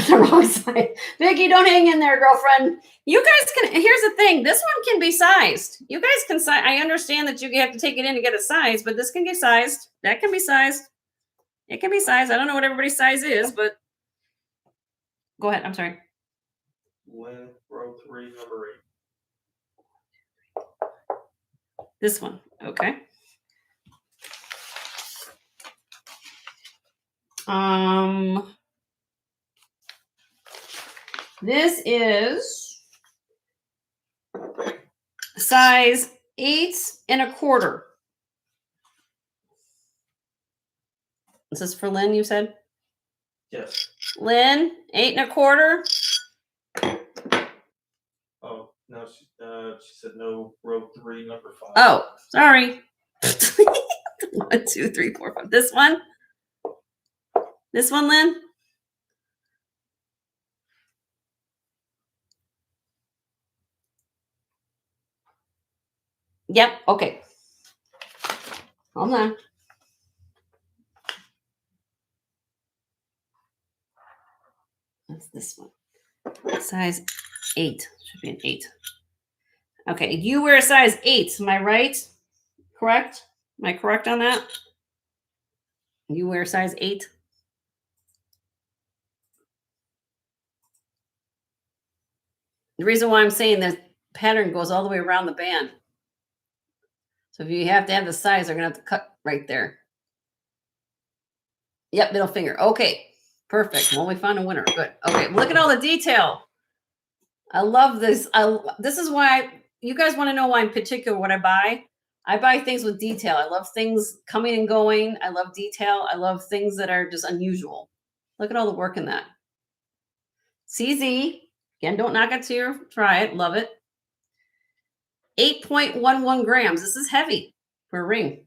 The wrong side. Vicky, don't hang in there, girlfriend. You guys can. Here's the thing. This one can be sized. You guys can size. I understand that you have to take it in to get it sized, but this can get sized. That can be sized. It can be sized. I don't know what everybody's size is, but go ahead. I'm sorry. Lynn, row 3, number 8. This one. Okay. This is size 8 1/4. This is for Lynn, you said? Yes. Lynn, 8 1/4. Oh, no, she said no, row 3, number 5. Oh, sorry. 1, 2, 3, 4, 5. This one? This one, Lynn? Yep, okay. Hold on. That's this one. Size 8. Should be an 8. Okay, you wear a size 8. Am I right? Correct? Am I correct on that? You wear size 8? The reason why I'm saying that pattern goes all the way around the band. So if you have to have the size, they're going to have to cut right there. Yep, middle finger. Okay, perfect. Well, we found a winner. Good. Okay, look at all the detail. I love this. This is why you guys want to know why in particular what I buy. I buy things with detail. I love things coming and going. I love detail. I love things that are just unusual. Look at all the work in that. CZ. Again, don't knock it till you try it. Love it. 8.11 grams. This is heavy for a ring.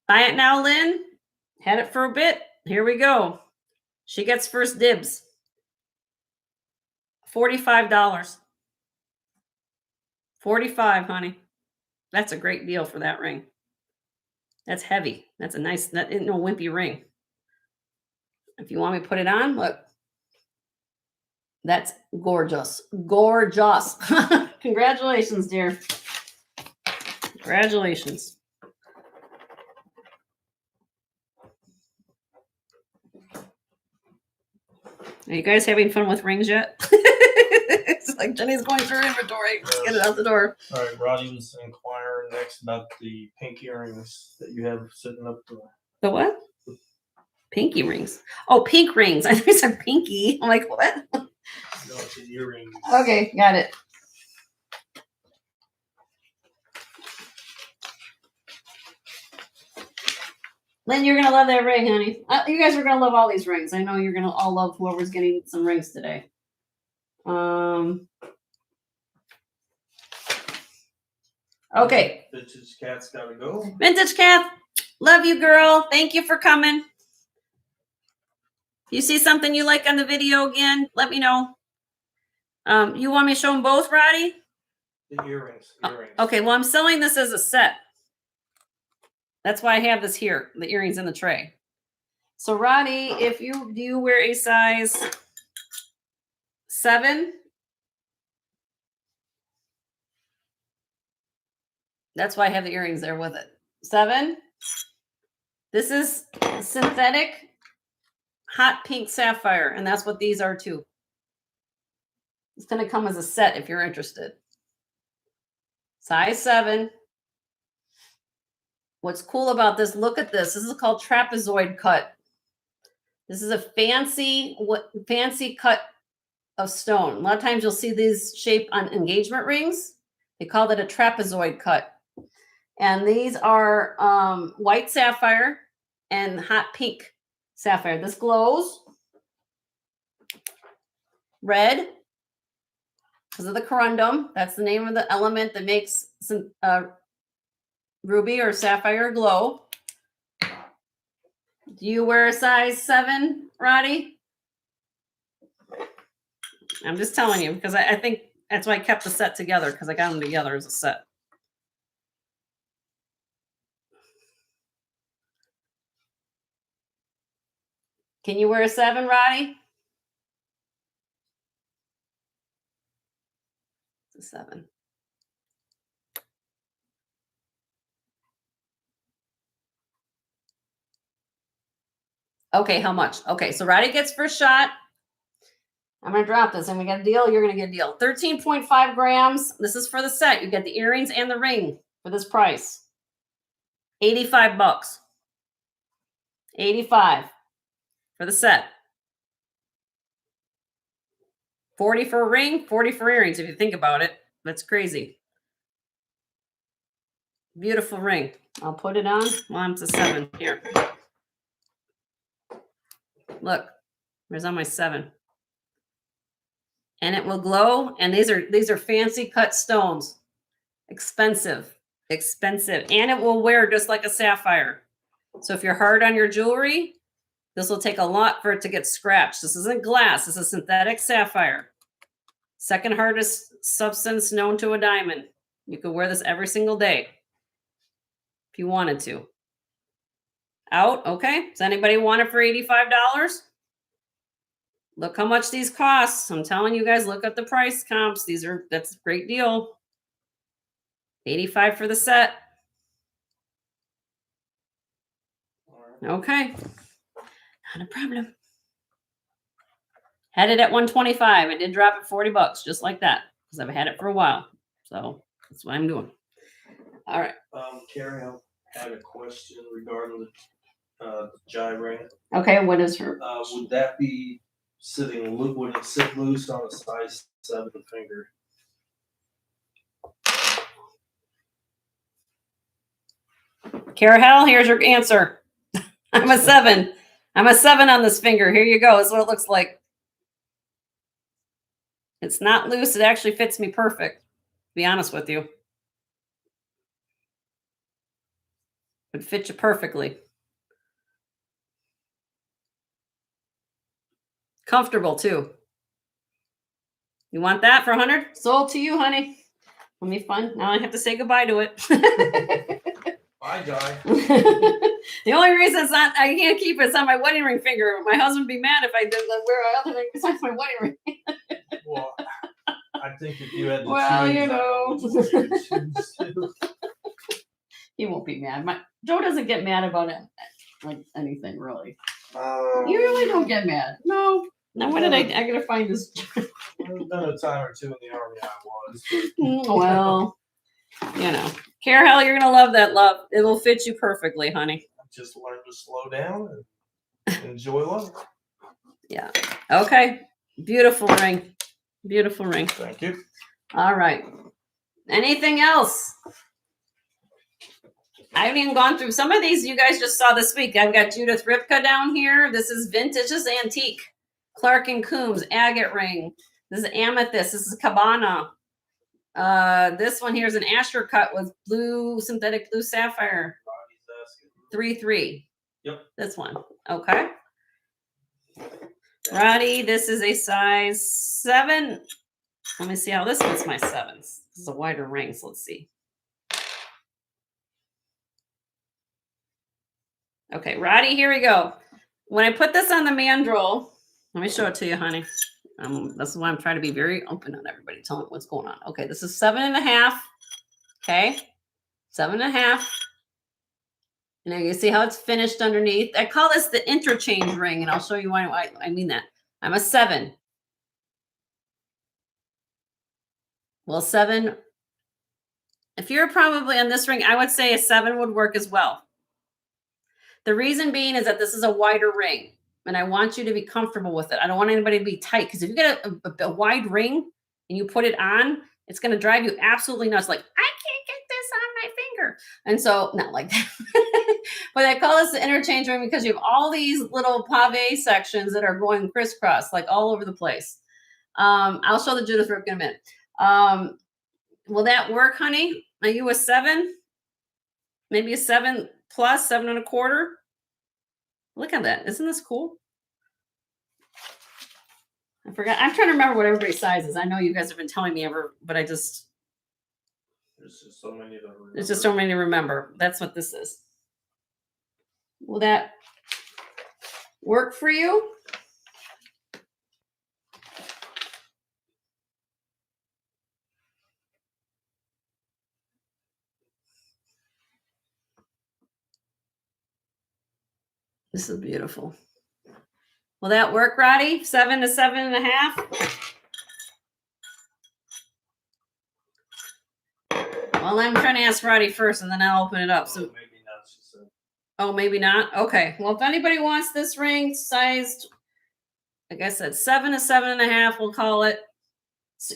Buy it now, Lynn. Had it for a bit. Here we go. She gets first dibs. $45. $45, honey. That's a great deal for that ring. That's heavy. That's a nice, that isn't no wimpy ring. If you want me to put it on, look. That's gorgeous. Gorgeous. Congratulations, dear. Congratulations. Are you guys having fun with rings yet? It's like Jenny's going through her inventory. Let's get it out the door. All right, Roddy was inquiring next about the pink earrings that you have sitting up there. The what? Pinky rings. Oh, pink rings. I thought you said pinky. I'm like, what? No, it's an earring. Okay, got it. Lynn, you're going to love that ring, honey. You guys are going to love all these rings. I know you're going to all love whoever's getting some rings today. Okay. Vintage Cat's got to go. Vintage Cat, love you, girl. Thank you for coming. You see something you like on the video again, let me know. You want me to show them both, Roddy? The earrings. Okay, well, I'm selling this as a set. That's why I have this here, the earrings in the tray. So, Roddy, if do you wear a size 7? That's why I have the earrings there with it. 7. This is synthetic hot pink sapphire, and that's what these are too. It's going to come as a set if you're interested. Size 7. What's cool about this, look at this. This is called trapezoid cut. This is a fancy cut of stone. A lot of times you'll see these shape on engagement rings. They call that a trapezoid cut. And these are white sapphire and hot pink sapphire. This glows red because of the corundum. That's the name of the element that makes some ruby or sapphire glow. Do you wear a size 7, Roddy? I'm just telling you because I think that's why I kept the set together, because I got them together as a set. Can you wear a 7, Roddy? It's a 7. Okay, how much? Okay, so Roddy gets first shot. I'm going to drop this and we got a deal. You're going to get a deal. 13.5 grams. This is for the set. You get the earrings and the ring for this price. 85 bucks. 85 for the set. 40 for a ring, 40 for earrings. If you think about it, that's crazy. Beautiful ring. I'll put it on. Well, it's a 7 here. Look, there's on my 7. And it will glow. And these are fancy cut stones. Expensive. And it will wear just like a sapphire. So if you're hard on your jewelry, this will take a lot for it to get scratched. This isn't glass. This is synthetic sapphire. Second hardest substance known to a diamond. You could wear this every single day if you wanted to. Out. Okay. Does anybody want it for $85? Look how much these cost. I'm telling you guys, look at the price comps. That's a great deal. 85 for the set. Okay. Not a problem. Had it at 125. I did drop it 40 bucks, just like that, because I've had it for a while. So that's what I'm doing. All right. Carrie, I had a question regarding the jive ring. Okay, what is her? Would that be sitting? Would it sit loose on a size 7 finger? Carahel, here's your answer. I'm a 7. I'm a 7 on this finger. Here you go. This is what it looks like. It's not loose. It actually fits me perfect, to be honest with you. It fits you perfectly. Comfortable, too. You want that for 100? Sold to you, honey. Let me find. Now I have to say goodbye to it. Bye, Jai. The only reason I can't keep it, it's on my wedding ring finger. My husband would be mad if I did wear my other ring besides my wedding ring. Well, I think if you had to Well, choose, you know. you choose too. He won't be mad. Joe doesn't get mad about it, like anything really. You really don't get mad. No. Now what did I gotta find this? There's been a time or two in the army I was. Well, you know. Carahel, you're gonna love that, love. It will fit you perfectly, honey. Just learn to slow down and enjoy life. Yeah. Okay. Beautiful ring. Beautiful ring. Thank you. All right. Anything else? I haven't even gone through some of these you guys just saw this week. I've got Judith Ripka down here. This is vintage. This is antique. Clark and Coombs agate ring. This is amethyst. This is cabana. This one here is an Asher cut with synthetic blue sapphire. 3-3. Yep. This one. Okay. Roddy, this is a size 7. Let me see how this fits my 7s. This is a wider ring, so let's see. Okay, Roddy, here we go. When I put this on the mandrel, let me show it to you, honey. This is why I'm trying to be very open on everybody, telling what's going on. Okay, this is 7.5. Okay, 7.5. Now you see how it's finished underneath. I call this the interchange ring, and I'll show you why I mean that. I'm a 7. Well, 7. If you're probably on this ring, I would say a 7 would work as well. The reason being is that this is a wider ring. and I want you to be comfortable with it. I don't want anybody to be tight, because if you get a wide ring and you put it on, it's going to drive you absolutely nuts. Like, I can't get this on my finger. And so, not like that. But I call this the interchange ring because you have all these little pave sections that are going crisscross, like all over the place. I'll show the Judith Ripka in a minute. Will that work, honey? Are you a 7? Maybe a 7 plus, 7.25? Look at that. Isn't this cool? I forgot. I'm trying to remember what everybody's size is. I know you guys have been telling me but I just, There's just so many to remember. there's just so many to remember. That's what this is. Will that work for you? This is beautiful. Will that work, Roddy? 7 to 7.5? Well, I'm trying to ask Roddy first, and then I'll open it up. So maybe not, she said. Oh, maybe not? Okay. Well, if anybody wants this ring sized, like I said, 7 to 7.5, we'll call it.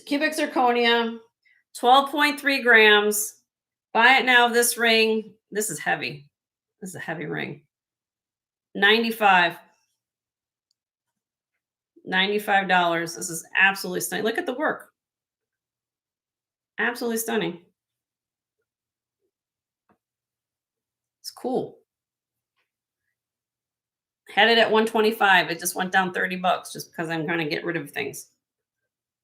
Cubic zirconia, 12.3 grams. Buy it now, this ring. This is heavy. This is a heavy ring. $95. $95. This is absolutely stunning. Look at the work. Absolutely stunning. It's cool. Had it at 125. It just went down $30 just because I'm trying to get rid of things.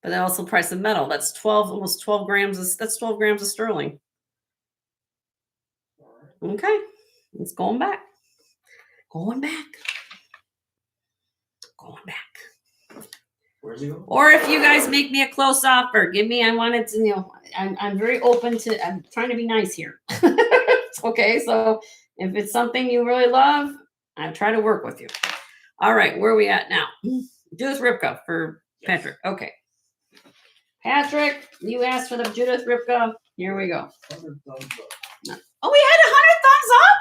But then also price of metal. That's almost 12 grams. That's 12 grams of sterling. Okay. It's going back. Going back. Going back. Where's he going? Or if you guys make me a close offer, I wanted to, I'm very open to, I'm trying to be nice here. Okay. So if it's something you really love, I try to work with you. All right. Where are we at now? Judith Ripka for Patrick. Okay. Patrick, you asked for the Judith Ripka. Here we go. 100 thumbs up. Oh, we had 100 thumbs up.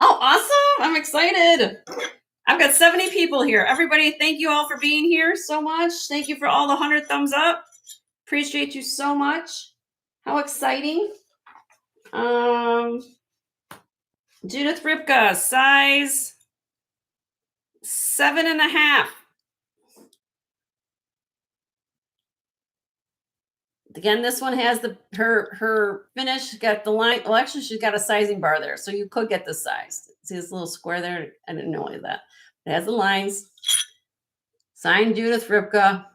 Oh, awesome. I'm excited. I've got 70 people here. Everybody, thank you all for being here so much. Thank you for all the 100 thumbs up. Appreciate you so much. How exciting. Judith Ripka, size 7.5. Again, this one has her finish, got the line. Well, actually, she's got a sizing bar there, so you could get this size. See this little square there? I didn't know any of that. It has the lines. Signed Judith Ripka.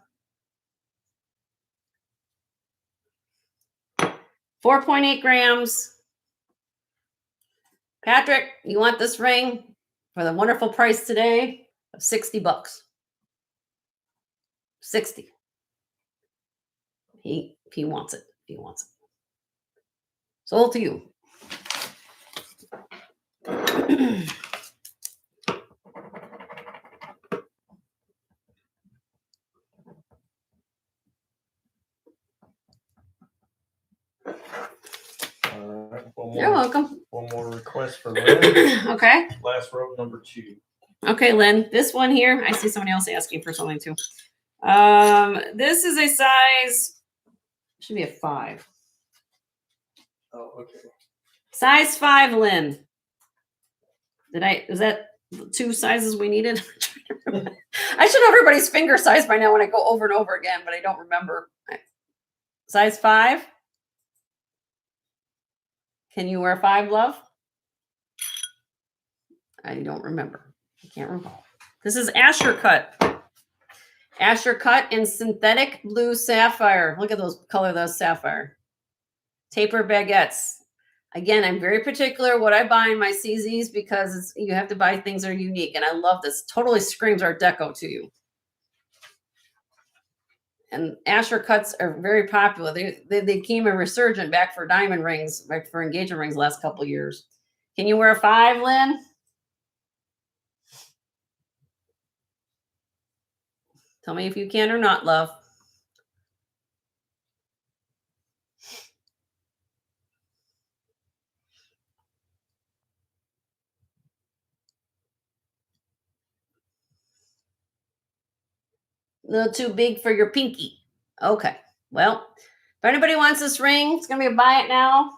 4.8 grams. Patrick, you want this ring for the wonderful price today of $60. 60. He wants it. He wants it. Sold to you. All right. You're welcome. One more request for Lynn. Okay. Last row, number 2. Okay, Lynn. This one here, I see somebody else asking for something too. This is a size, should be a 5. Oh, okay. Size 5, Lynn. Is that 2 sizes we needed? I should know everybody's finger size by now when I go over and over again, but I don't remember. Size 5? Can you wear 5, love? I don't remember. I can't recall. This is Asher cut. Asher cut in synthetic blue sapphire. Look at those color of those sapphire. Taper baguettes. Again, I'm very particular what I buy in my CZs because you have to buy things that are unique. And I love this. Totally screams Art Deco to you. And Asher cuts are very popular. They became a resurgent back for diamond rings, back for engagement rings the last couple of years. Can you wear a 5, Lynn? Tell me if you can or not, love. A little too big for your pinky. Okay. Well, if anybody wants this ring, it's going to be a buy it now.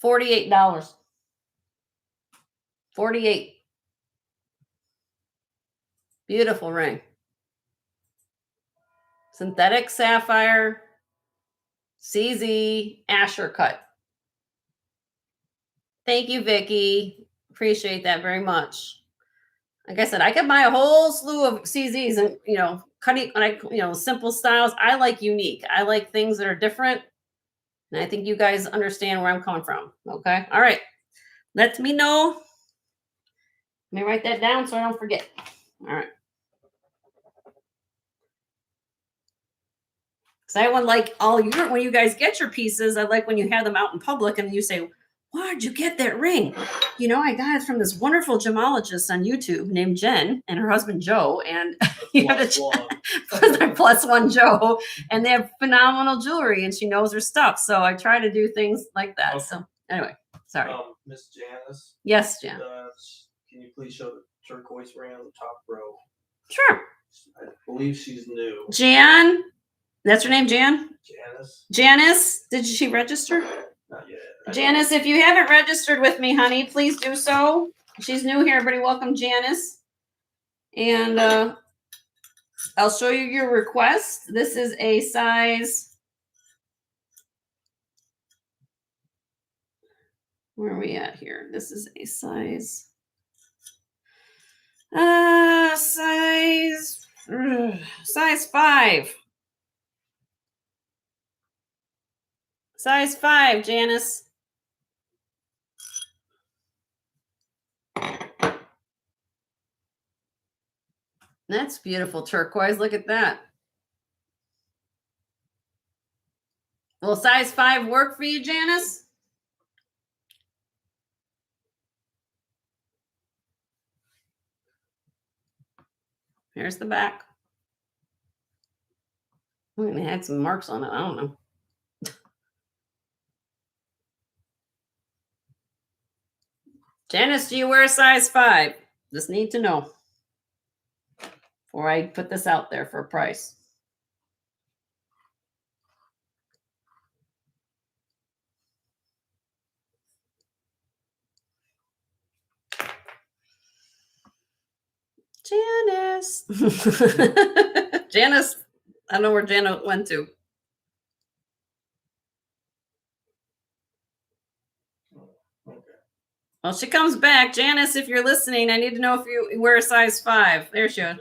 $48. 48. Beautiful ring. Synthetic sapphire, CZ, Asher cut. Thank you, Vicky. Appreciate that very much. Like I said, I could buy a whole slew of CZs and, cutting, like, simple styles. I like unique. I like things that are different. And I think you guys understand where I'm coming from. Okay. All right. Let me know. Let me write that down so I don't forget. All right. Because I would like when you guys get your pieces, I like when you have them out in public and you say, where'd you get that ring? I got it from this wonderful gemologist on YouTube named Jen and her husband Joe. And you have to plus one Joe. And they have phenomenal jewelry and she knows her stuff. So I try to do things like that. Okay. So anyway, sorry. Miss Janice. Yes, Jan. Can you please show the turquoise ring on the top row? Sure. I believe she's new. Jan. That's her name, Jan? Janice. Janice, did she register? Not yet. Janice, if you haven't registered with me, honey, please do so. She's new here. Everybody welcome Janice. And I'll show you your request. This is a size. Where are we at here? This is a size. Size 5. Size 5, Janice. That's beautiful turquoise. Look at that. Will size 5 work for you, Janice? Here's the back. It had some marks on it. I don't know. Janice, do you wear a size 5? Just need to know before I put this out there for a price. Janice. Janice, I don't know where Janice went to. Well, she comes back. Janice, if you're listening, I need to know if you wear a size 5. There she is.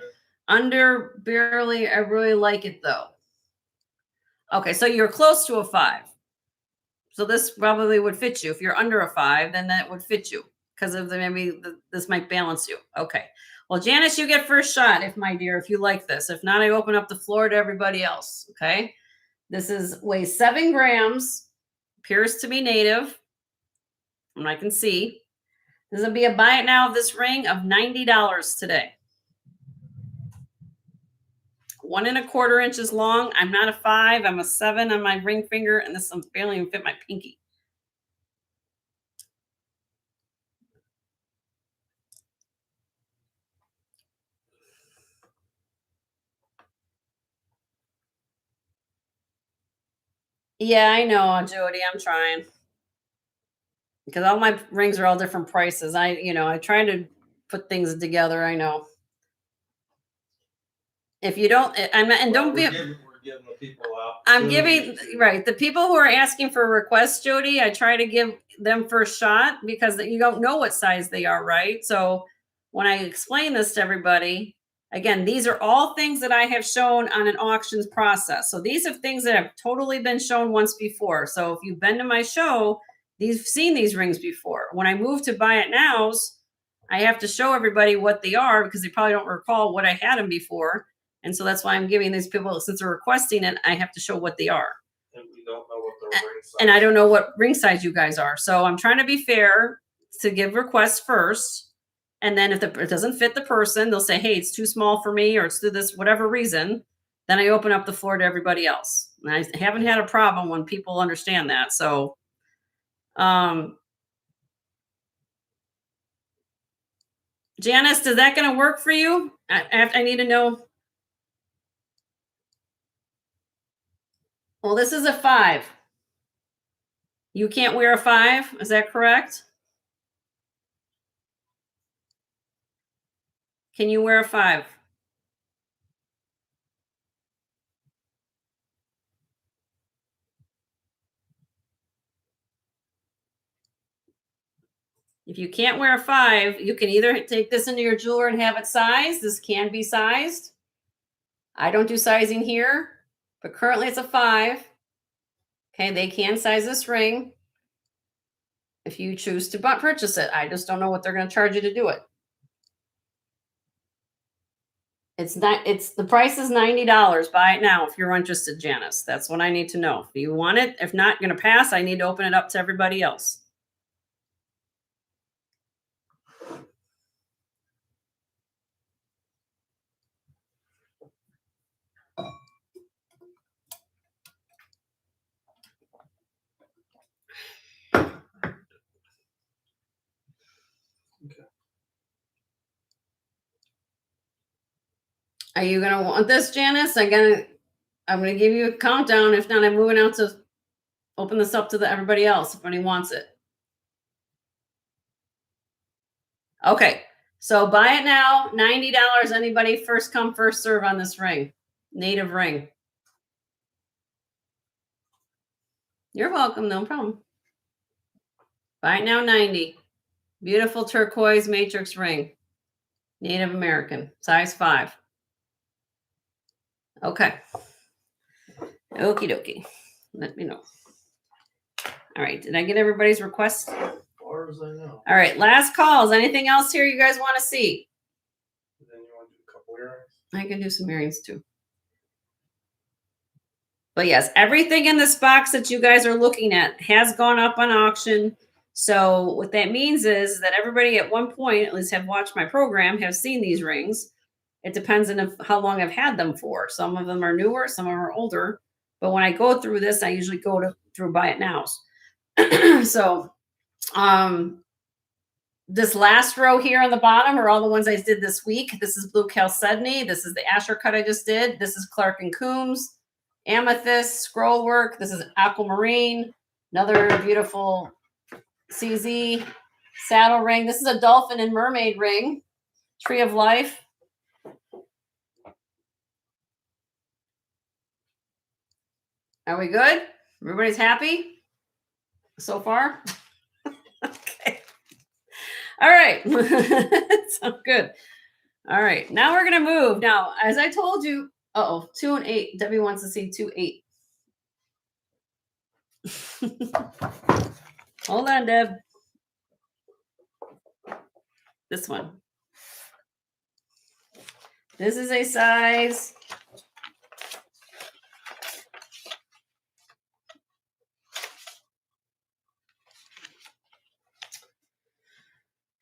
Under barely, I really like it though. Okay, so you're close to a 5. So this probably would fit you. If you're under a 5, then that would fit you because of this might balance you. Okay. Well, Janice, you get first shot, my dear, if you like this. If not, I open up the floor to everybody else. Okay. This weighs 7 grams, appears to be native, and I can see. This will be a buy it now of this ring of $90 today. 1 1/4 inches long. I'm not a 5. I'm a 7 on my ring finger, and this barely even fit my pinky. Yeah, I know, Jody. I'm trying. Because all my rings are all different prices. I try to put things together. I know. If you don't, don't be. We're giving the people out. I'm giving the people who are asking for requests, Jody. I try to give them first shot because you don't know what size they are, right? So when I explain this to everybody, again, these are all things that I have shown on an auctions process. So these are things that have totally been shown once before. So if you've been to my show, you've seen these rings before. When I move to buy it nows, I have to show everybody what they are because they probably don't recall what I had them before. And so that's why I'm giving these people, since they're requesting it, I have to show what they are. And we don't know what their ring size is. And I don't know what ring size you guys are. So I'm trying to be fair to give requests first. And then if it doesn't fit the person, they'll say, hey, it's too small for me, or it's through this whatever reason. Then I open up the floor to everybody else. And I haven't had a problem when people understand that. So Janice, is that going to work for you? I need to know. Well, this is a 5. You can't wear a 5. Is that correct? Can you wear a 5? If you can't wear a 5, you can either take this into your jeweler and have it sized. This can be sized. I don't do sizing here, but currently it's a 5. Okay, they can size this ring if you choose to purchase it. I just don't know what they're going to charge you to do it. It's not. It's the price is $90. Buy it now if you're interested, Janice. That's what I need to know. If you want it, if not, going to pass. I need to open it up to everybody else. Are you gonna want this, Janice? I'm gonna give you a countdown. If not, I'm moving out to open this up to everybody else if anybody wants it. Okay, so buy it now. $90. Anybody first come, first serve on this ring. Native ring. You're welcome, no problem. Buy it now, 90. Beautiful turquoise matrix ring. Native American, size 5. Okay. Okie dokie. Let me know. All right. Did I get everybody's request? As far as I know. All right. Last calls. Anything else here you guys want to see? Then you want to do a couple earrings? I can do some earrings too. But yes, everything in this box that you guys are looking at has gone up on auction. So what that means is that everybody at one point, at least have watched my program, have seen these rings. It depends on how long I've had them for. Some of them are newer, some of them are older. But when I go through this, I usually go through buy it nows. So this last row here on the bottom are all the ones I did this week. This is Blue Chalcedony. This is the Asher cut I just did. This is Clark and Coombs. Amethyst, scroll work. This is aquamarine. Another beautiful CZ saddle ring. This is a dolphin and mermaid ring. Tree of life. Are we good? Everybody's happy so far? Okay. All right. So good. All right. Now we're going to move. Now, as I told you, 2 and 8. Debbie wants to see 2, 8. Hold on, Deb. This one. This is a size.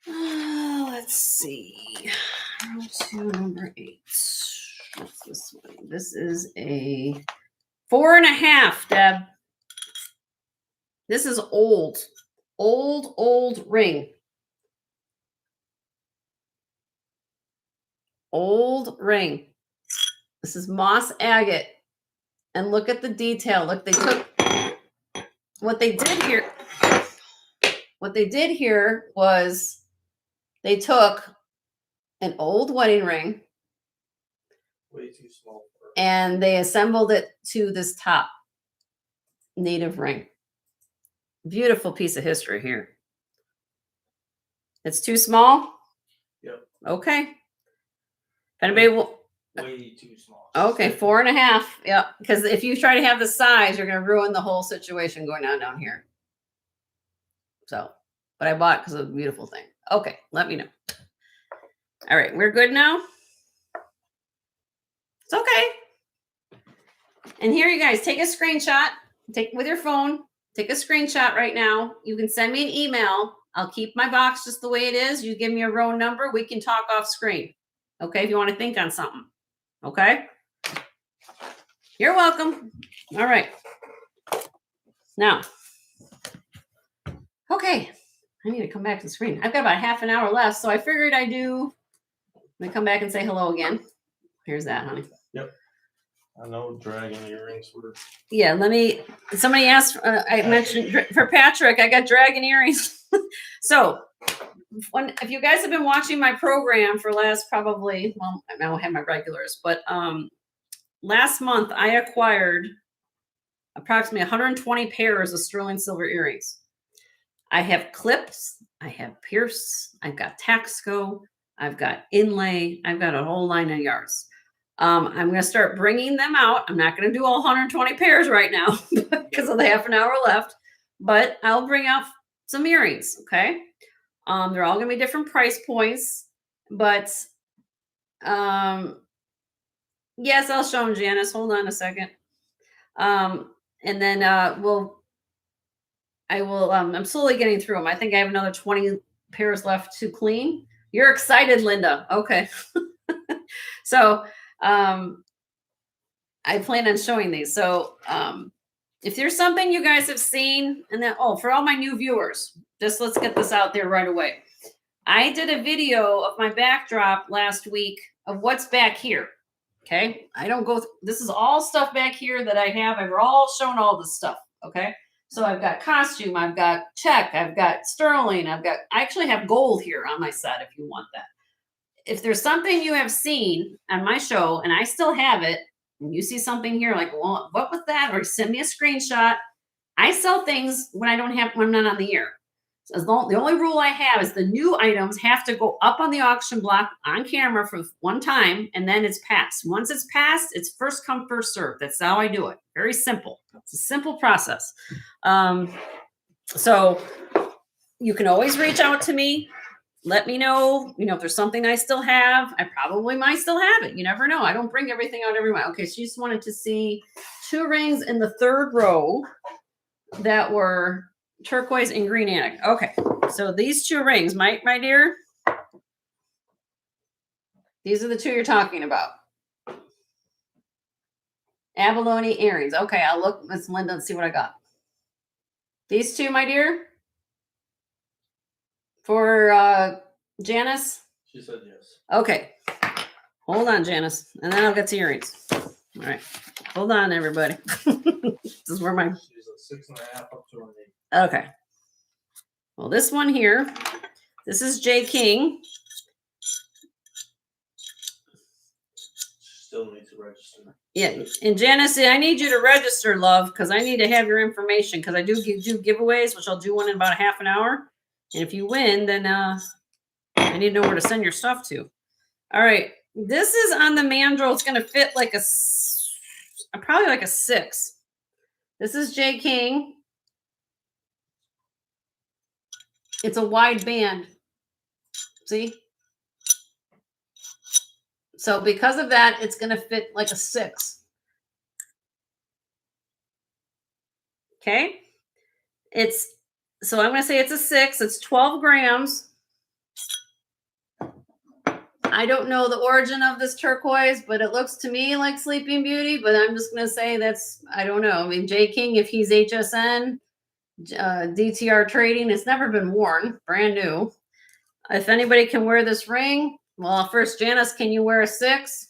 Let's see. Row 2, number 8. What's this one? This is a 4.5, Deb. This is old ring. Old ring. This is moss agate. And look at the detail. Look, what they did here was they took an old wedding ring. Way too small. And they assembled it to this top native ring. Beautiful piece of history here. It's too small? Yep. Okay. If anybody will. Way too small. Okay, 4.5. Yeah, because if you try to have the size, you're going to ruin the whole situation going on down here. So, but I bought it because of the beautiful thing. Okay, let me know. All right, we're good now. It's okay. And here, you guys, take a screenshot. Take with your phone. Take a screenshot right now. You can send me an email. I'll keep my box just the way it is. You give me a row number. We can talk off screen. Okay, if you want to think on something. Okay? You're welcome. All right. Now, okay. I need to come back to the screen. I've got about half an hour left, so I figured I'd do. Let me come back and say hello again. Here's that, honey. I know dragon earrings were. Yeah, let me. Somebody asked. I mentioned for Patrick. I got dragon earrings. So, if you guys have been watching my program for last probably, well, I don't have my regulars, but last month I acquired approximately 120 pairs of sterling silver earrings. I have clips. I have pierce. I've got Taxco. I've got inlay. I've got a whole line of yards. I'm going to start bringing them out. I'm not going to do all 120 pairs right now because of the half an hour left, but I'll bring out some earrings. Okay. They're all going to be different price points, but yes, I'll show them, Janice. Hold on a second. And then I will, I'm slowly getting through them. I think I have another 20 pairs left to clean. You're excited, Linda. Okay. So, I plan on showing these. So, if there's something you guys have seen, and then, for all my new viewers, just let's get this out there right away. I did a video of my backdrop last week of what's back here. Okay. I don't go, this is all stuff back here that I have. I've all shown all this stuff. Okay. So I've got costume, I've got check, I've got sterling, I actually have gold here on my set if you want that. If there's something you have seen on my show and I still have it, and you see something here like, well, what was that? Or send me a screenshot. I sell things when I'm not on the air. So the only rule I have is the new items have to go up on the auction block on camera for one time, and then it's passed. Once it's passed, it's first come, first serve. That's how I do it. Very simple. It's a simple process. So you can always reach out to me. Let me know, if there's something I still have. I probably might still have it. You never know. I don't bring everything out every month. Okay, she just wanted to see 2 rings in the 3rd row that were turquoise and green antique. Okay, so these 2 rings, my dear, these are the 2 you're talking about. Abalone earrings. Okay, I'll look, Miss Linda, and see what I got. These 2, my dear, for Janice. She said yes. Okay, hold on, Janice, and then I'll get to earrings. All right, hold on, everybody. This is where my. She's a 6.5 up to an 8. Okay. Well, this one here, this is J. King. Still needs to register. Yeah, and Janice, I need you to register, love, because I need to have your information, because I do giveaways, which I'll do one in about a half an hour. And if you win, then I need to know where to send your stuff to. All right, this is on the mandrel. It's going to fit like probably like a 6. This is J. King. It's a wide band. See? So because of that, it's going to fit like a 6. Okay. So I'm going to say it's a 6. It's 12 grams. I don't know the origin of this turquoise, but it looks to me like Sleeping Beauty, but I'm just going to say I don't know. I mean, J. King, if he's HSN, DTR trading, it's never been worn, brand new. If anybody can wear this ring, well, first, Janice, can you wear a 6?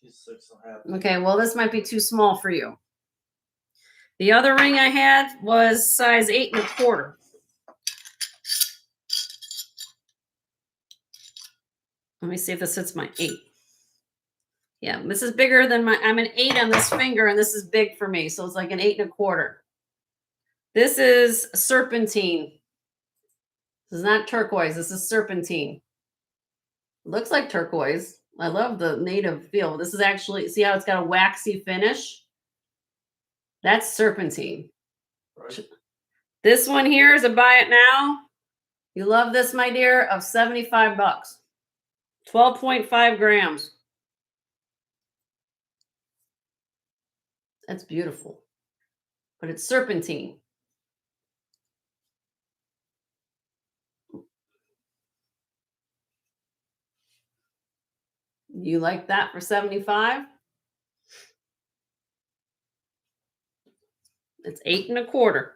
She's 6.5. Okay, well, this might be too small for you. The other ring I had was size 8 1/4. Let me see if this fits my 8. Yeah, this is bigger than I'm an 8 on this finger, and this is big for me. So it's like an 8 1/4. This is serpentine. This is not turquoise. This is serpentine. It looks like turquoise. I love the native feel. This is actually, see how it's got a waxy finish? That's serpentine. Right. This one here is a buy it now. You love this, my dear, of $75. 12.5 grams. That's beautiful. But it's serpentine. You like that for 75? It's 8 1/4.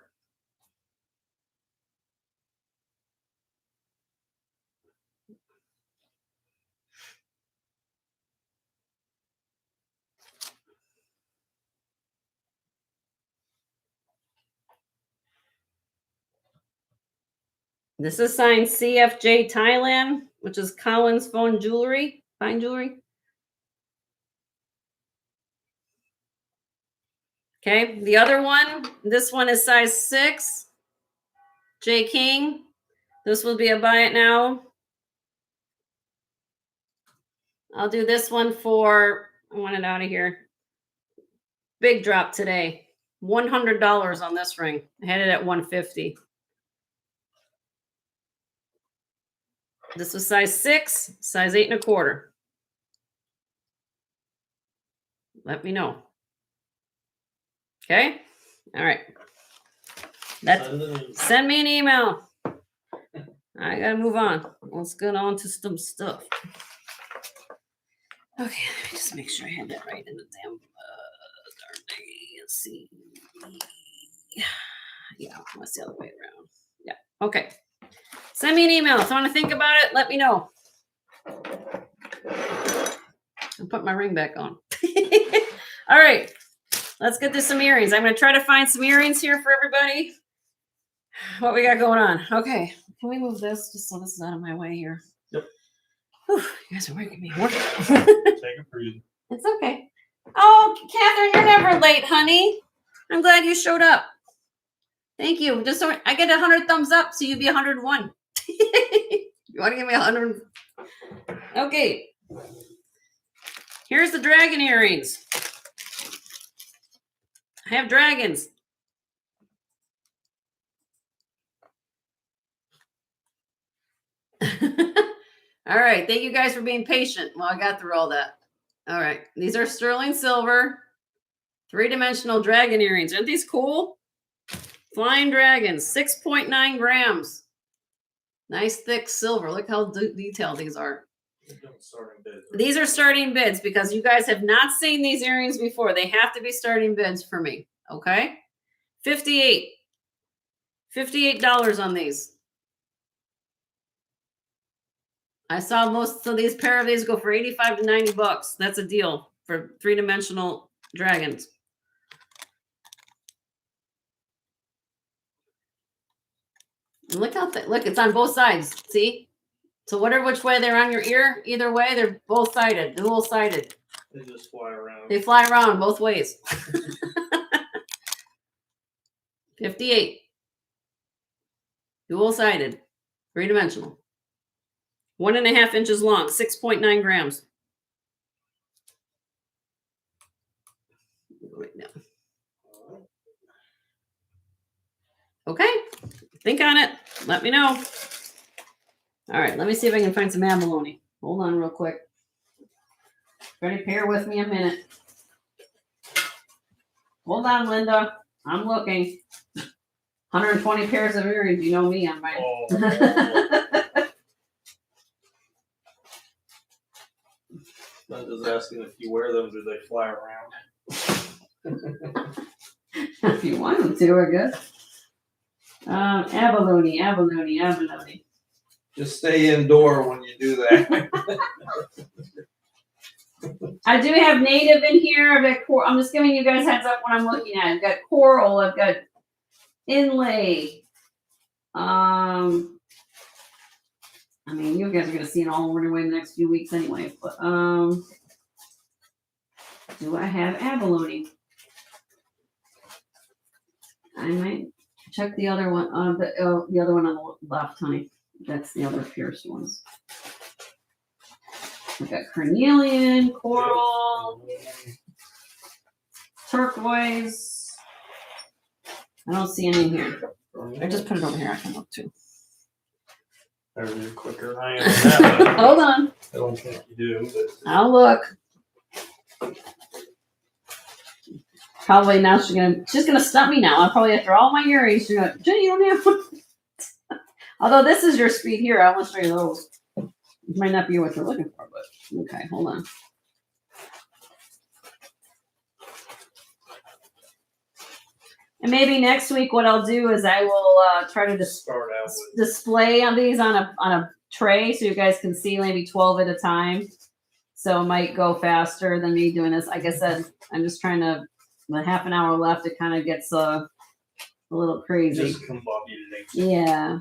This is signed CFJ Thailand, which is Collins Fine Jewelry. Okay, the other one, this one is size 6, J King. This will be a buy it now. I'll do this one for, I want it out of here. Big drop today. $100 on this ring. I had it at $150. This was size 6, size 8 1/4. Let me know. Okay? All right. Send me an email. I gotta move on. Let's get on to some stuff. Okay, let me just make sure I had that right in the damn darn thing. Let's see. Yeah, that's the other way around. Yeah. Okay. Send me an email. If you want to think about it, let me know. I'll put my ring back on. All right. Let's get to some earrings. I'm going to try to find some earrings here for everybody. What we got going on? Okay. Can we move this just so this is out of my way here? Yep. Whew, you guys are making me work. Take a breathe. It's okay. Oh, Catherine, you're never late, honey. I'm glad you showed up. Thank you. Just so I get 100 thumbs up, so you'd be 101. You want to give me 100? Okay. Here's the dragon earrings. I have dragons. All right. Thank you guys for being patient. Well, I got through all that. All right. These are sterling silver, 3-dimensional dragon earrings. Aren't these cool? Flying dragons, 6.9 grams. Nice thick silver. Look how detailed these are. These are starting bids because you guys have not seen these earrings before. They have to be starting bids for me. Okay. $58 on these. I saw most of these pair of these go for 85 to 90 bucks. That's a deal for 3-dimensional dragons. And look how look, it's on both sides. See? So whatever which way they're on your ear, either way, they're both sided, dual sided. They just fly around. They fly around both ways. 58. Dual sided, 3-dimensional. 1.5 inches long, 6.9 grams. Right now. Okay, think on it. Let me know. All right, let me see if I can find some abalone. Hold on real quick. Ready, pair with me a minute. Hold on, Linda. I'm looking. 120 pairs of earrings. You know me, I'm right. Oh. Linda's asking if you wear them, do they fly around? If you want them to, I guess. Abalone. Just stay indoor when you do that. I do have native in here. I've got coral. I'm just giving you guys heads up what I'm looking at. I've got coral. I've got inlay. I mean, you guys are gonna see it all over the next few weeks anyway. But do I have abalone? I might check the other one. The other one on the left, honey. That's the other pierced ones. We've got carnelian, coral, turquoise. I don't see any in here. I just put it over here. I can look too. Better be quicker than I am on that one. Hold on. I don't think you do, but I'll look. Probably now she's gonna stump me now. I'll probably after all my earrings, she's gonna, Jenny, you don't have one. Although this is your speed here, I want to show you those. It might not be what you're looking for, but okay, hold on. And maybe next week, what I'll do is I will try to start out with display on these on a tray, so you guys can see maybe 12 at a time. So it might go faster than me doing this. Like I said, I'm just trying to. With half an hour left, it kind of gets a little crazy. just combobulating. Yeah.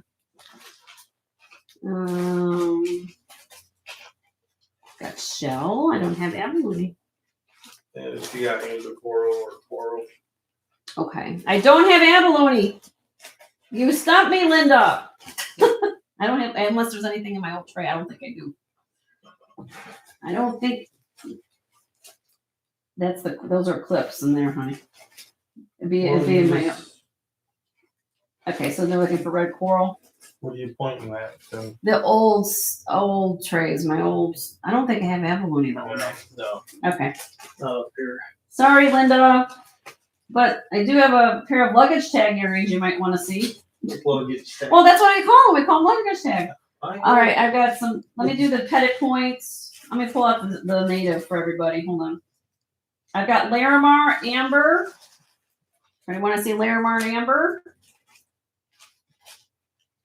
Got shell. I don't have abalone. And if you got angel coral or coral. Okay. I don't have abalone. You stumped me, Linda. I don't have, unless there's anything in my old tray. I don't think I do. I don't think those are clips in there, honey. It'd be in my. Okay, so they're looking for red coral. What are you pointing at? The old trays, I don't think I have abalone though. No. Okay. Not up here. Sorry, Linda. But I do have a pair of luggage tag earrings you might want to see. Luggage tag. Well, that's what I call them. We call them luggage tag. I know. All right, I've got some. Let me do the pettit points. Let me pull out the native for everybody. Hold on. I've got Larimar Amber. Anybody want to see Larimar Amber?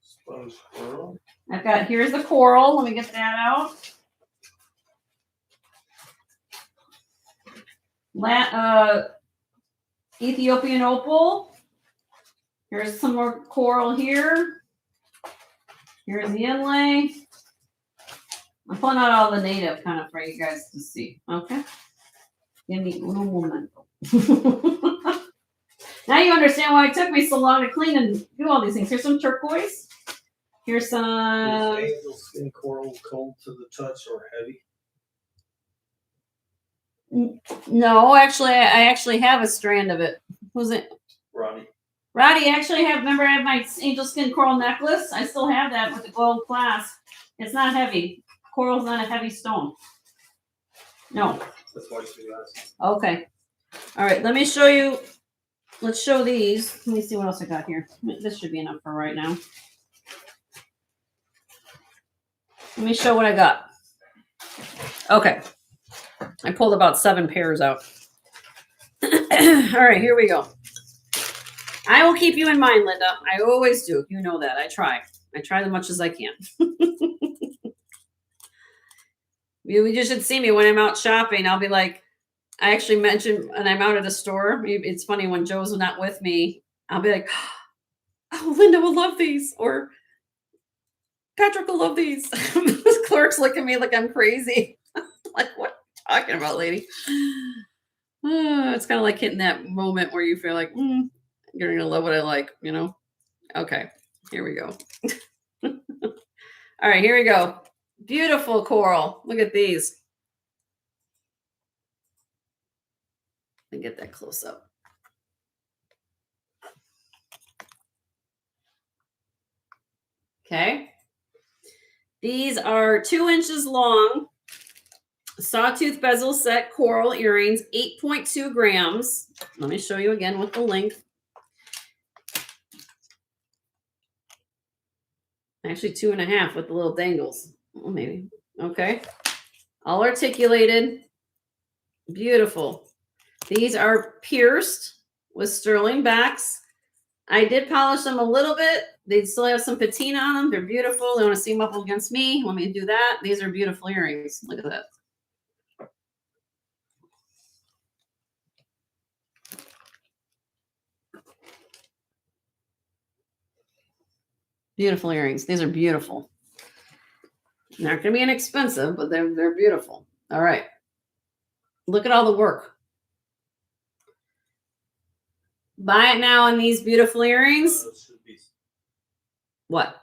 Sponge coral. I've got, here's the coral. Let me get that out. Ethiopian opal. Here's some more coral here. Here's the inlay. I'm pulling out all the native kind of for you guys to see. Okay. Give me un momento. Now you understand why it took me so long to clean and do all these things. Here's some turquoise. Here's some. Is angel skin coral cold to the touch or heavy? No, actually, I actually have a strand of it. Who's it? Roddy. Roddy, actually remember I have my angel skin coral necklace? I still have that with the gold clasp. It's not heavy. Coral's not a heavy stone. No. That's why she asked. Okay. All right, let me show you. Let's show these. Let me see what else I got here. This should be enough for right now. Let me show what I got. Okay. I pulled about 7 pairs out. All right, here we go. I will keep you in mind, Linda. I always do. You know that. I try. I try as much as I can. You just should see me when I'm out shopping. I'll be like, I actually mentioned when I'm out at a store. It's funny when Joe's not with me. I'll be like, oh, Linda will love these. Or Patrick will love these. Clerks look at me like I'm crazy. Like, what are you talking about, lady? It's kind of like hitting that moment where you feel like, you're going to love what I like, you know? Okay, here we go. All right, here we go. Beautiful coral. Look at these. Let me get that close up. Okay. These are 2 inches long, sawtooth bezel set coral earrings, 8.2 grams. Let me show you again with the length. Actually 2.5 with the little dangles. Well, maybe. Okay. All articulated. Beautiful. These are pierced with sterling backs. I did polish them a little bit. They still have some patina on them. They're beautiful. They want to see them up against me. Let me do that. These are beautiful earrings. Look at that. Beautiful earrings. These are beautiful. Not going to be inexpensive, but they're beautiful. All right. Look at all the work. Buy it now on these beautiful earrings. What?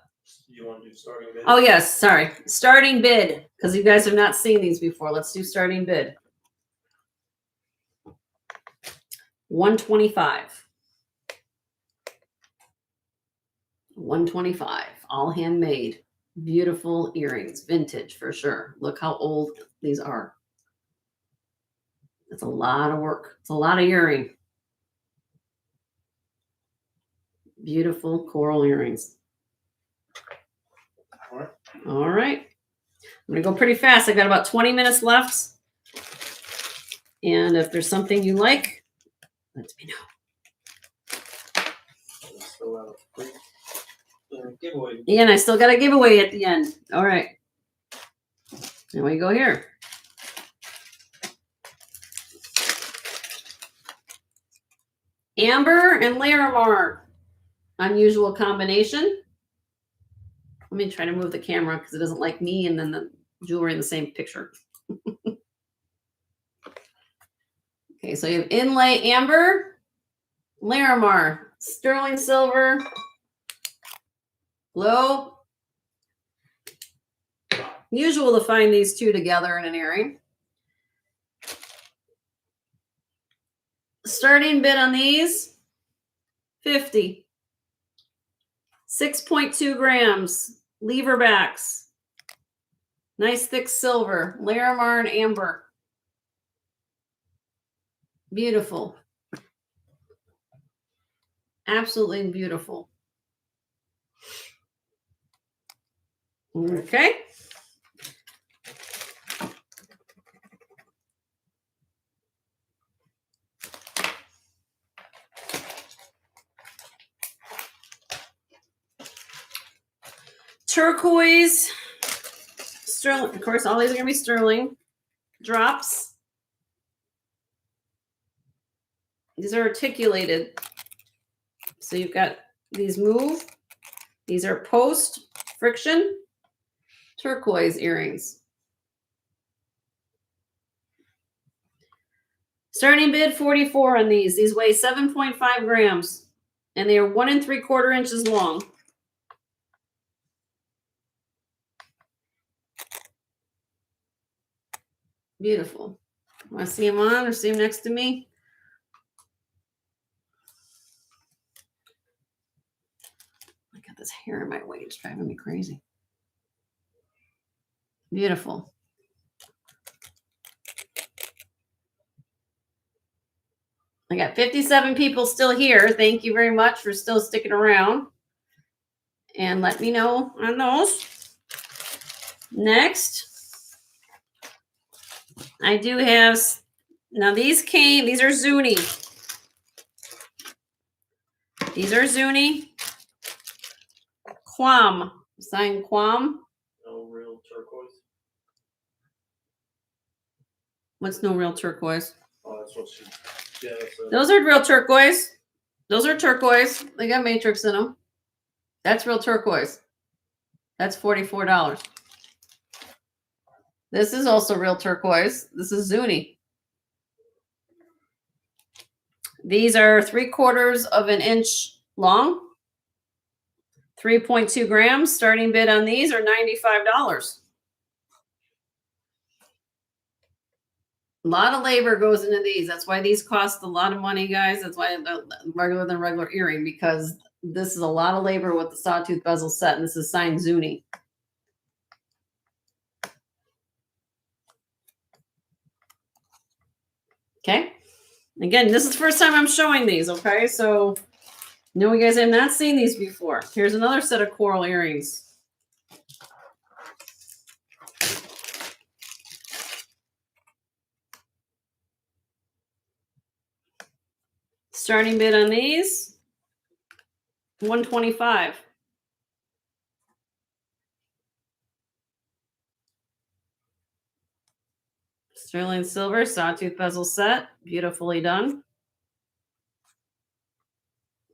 You want to do starting bid? Oh, yes. Sorry. Starting bid. Because you guys have not seen these before. Let's do starting bid. $125. $125. All handmade. Beautiful earrings. Vintage for sure. Look how old these are. It's a lot of work. It's a lot of earring. Beautiful coral earrings. All right. I'm going to go pretty fast. I've got about 20 minutes left. And if there's something you like, let me know. Giveaway. Yeah, and I still got a giveaway at the end. All right. There we go here. Amber and Larimar. Unusual combination. Let me try to move the camera because it doesn't like me and then the jewelry in the same picture. Okay, so you have inlay amber, Larimar, sterling silver, glow. Usual to find these two together in an earring. Starting bid on these, 50. 6.2 grams, lever backs. Nice thick silver, Larimar and amber. Beautiful. Absolutely beautiful. Okay. Turquoise, sterling. Of course, all these are going to be sterling. Drops. These are articulated. So you've got these move. These are post friction turquoise earrings. Starting bid 44 on these. These weigh 7.5 grams and they are 1 3/4 inches long. Beautiful. Want to see him on or see him next to me? I got this hair in my way. It's driving me crazy. Beautiful. I got 57 people still here. Thank you very much for still sticking around. And let me know on those. Next, I do have, now these are Zuni. These are Zuni. Quam, sign Quam. No real turquoise. What's no real turquoise? Oh, that's what she. Yeah, that's a, Those are real turquoise. Those are turquoise. They got matrix in them. That's real turquoise. That's $44. This is also real turquoise. This is Zuni. These are 3/4 of an inch long. 3.2 grams. Starting bid on these are $95. A lot of labor goes into these. That's why these cost a lot of money, guys. That's why they're regular than regular earring, because this is a lot of labor with the sawtooth bezel set, and this is signed Zuni. Okay. Again, this is the first time I'm showing these, okay? So, no, you guys have not seen these before. Here's another set of coral earrings. Starting bid on these, $125. Sterling silver, sawtooth bezel set, beautifully done.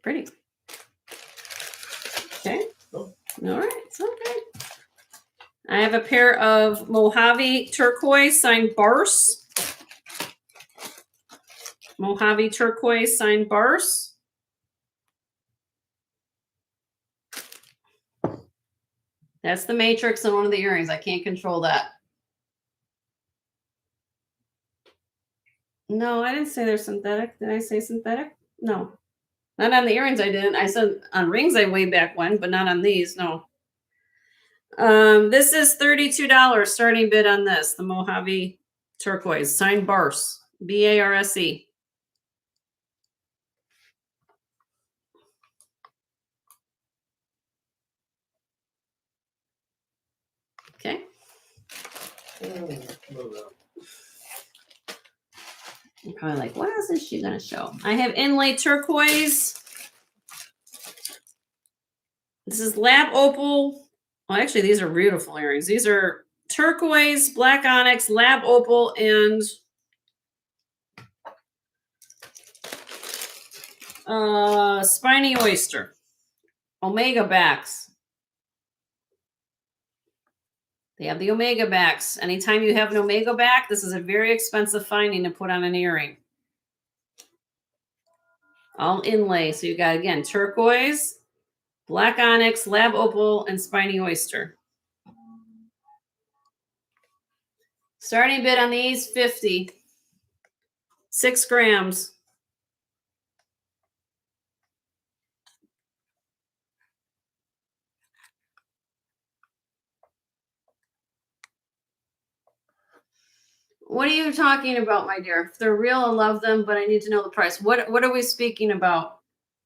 Pretty. Okay. All right. It's okay. I have a pair of Mojave turquoise signed Bars. Mojave turquoise signed Bars. That's the matrix on one of the earrings. I can't control that. No, I didn't say they're synthetic. Did I say synthetic? No. Not on the earrings I didn't. I said on rings I way back when, but not on these, no. This is $32 starting bid on this. The Mojave turquoise. Signed Barse. B-A-R-S-E. Okay. You're probably like, what else is she going to show? I have inlay turquoise. This is lab opal. Well, actually, these are beautiful earrings. These are turquoise, black onyx, lab opal, and spiny oyster. Omega backs. They have the omega backs. Anytime you have an omega back, this is a very expensive finding to put on an earring. All inlay. So you got, again, turquoise, black onyx, lab opal, and spiny oyster. Starting bid on these, 50. 6 grams. What are you talking about, my dear? If they're real, I love them, but I need to know the price. What are we speaking about?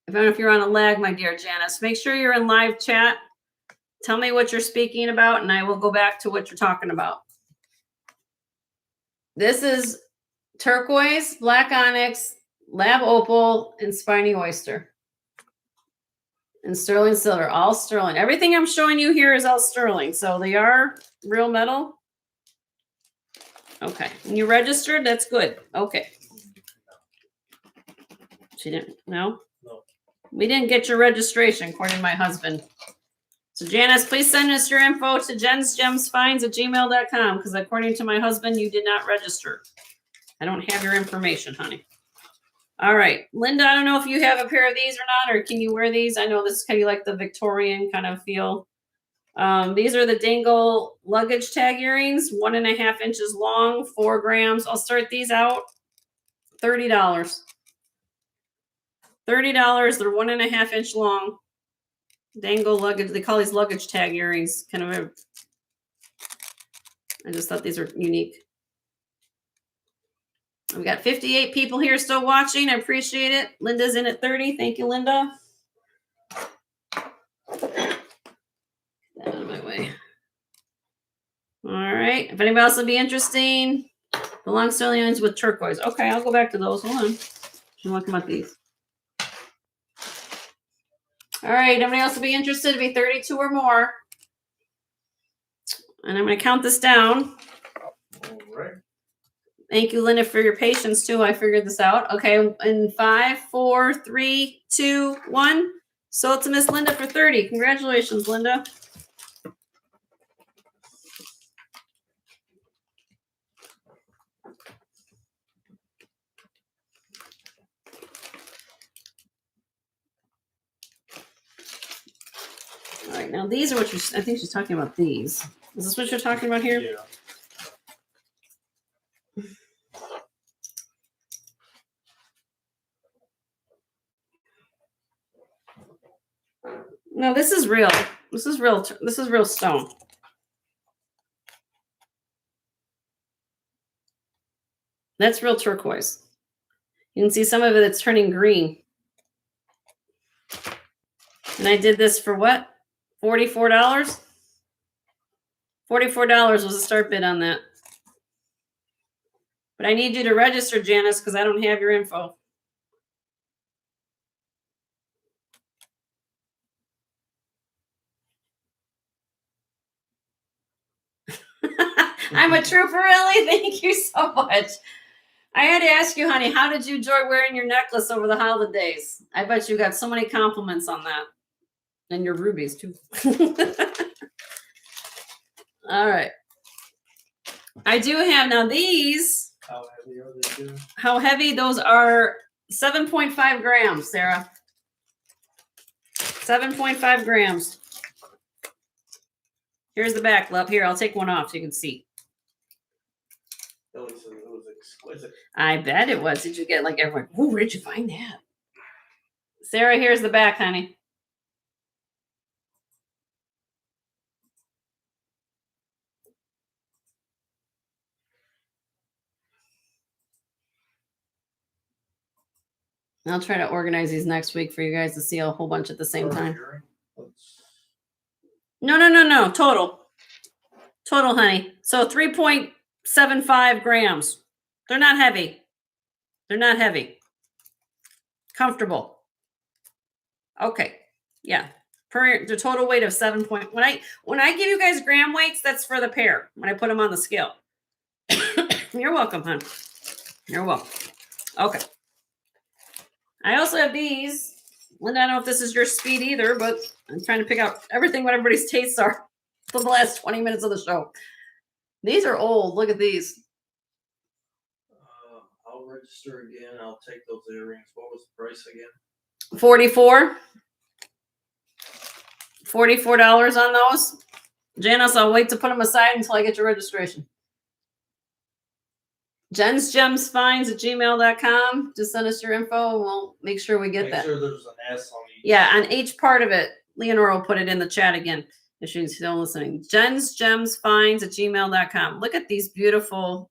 I don't know if you're on a lag, my dear Janice. Make sure you're in live chat. Tell me what you're speaking about, and I will go back to what you're talking about. This is turquoise, black onyx, lab opal, and spiny oyster. And sterling silver, all sterling. Everything I'm showing you here is all sterling. So they are real metal. Okay. And you registered? That's good. Okay. She didn't? No? No. We didn't get your registration, according to my husband. So Janice, please send us your info to jensgemsfinds@gmail.com, because according to my husband, you did not register. I don't have your information, honey. All right. Linda, I don't know if you have a pair of these or not, or can you wear these? I know this is kind of like the Victorian kind of feel. These are the Dangle luggage tag earrings, 1.5 inches long, 4 grams. I'll start these out $30. $30. They're 1.5 inch long. Dangle luggage. They call these luggage tag earrings. I just thought these were unique. We've got 58 people here still watching. I appreciate it. Linda's in at 30. Thank you, Linda. Out of my way. All right. If anybody else would be interested, the long sterling earrings with turquoise. Okay, I'll go back to those. Hold on. I'm looking at these. All right. Anybody else would be interested? To be 32 or more. And I'm going to count this down. All right. Thank you, Linda, for your patience too. I figured this out. Okay. In 5, 4, 3, 2, 1. Sold to Miss Linda for 30. Congratulations, Linda. All right, now these are what I think she's talking about these. Is this what you're talking about here? Yeah. No, this is real. This is real. This is real stone. That's real turquoise. You can see some of it, it's turning green. And I did this for what? $44? $44 was the start bid on that. But I need you to register, Janice, because I don't have your info. I'm a trooper, really? Thank you so much. I had to ask you, honey, how did you enjoy wearing your necklace over the holidays? I bet you got so many compliments on that. And your rubies, too. All right. I do have now these. How heavy are they doing? How heavy? Those are 7.5 grams, Sarah. 7.5 grams. Here's the back, love. Here, I'll take one off so you can see. It was exquisite. I bet it was. Did you get like everyone? Oh, where did you find that? Sarah, here's the back, honey. I'll try to organize these next week for you guys to see a whole bunch at the same time. No. Total, honey. So 3.75 grams. They're not heavy. They're not heavy. Comfortable. Okay. Yeah. The total weight of 7. When I give you guys gram weights, that's for the pair. When I put them on the scale. You're welcome, hon. You're welcome. Okay. I also have these. Linda, I don't know if this is your speed either, but I'm trying to pick out everything what everybody's tastes are. for the last 20 minutes of the show. These are old. Look at these. I'll register again. I'll take those earrings. What was the price again? 44. $44 on those. Janice, I'll wait to put them aside until I get your registration. jensgemsfinds at gmail.com. Just send us your info and we'll make sure we get Make that. sure there's an S on each. Yeah, on each part of it. Leonora will put it in the chat again if she's still listening. jensgemsfinds at gmail.com. Look at these beautiful.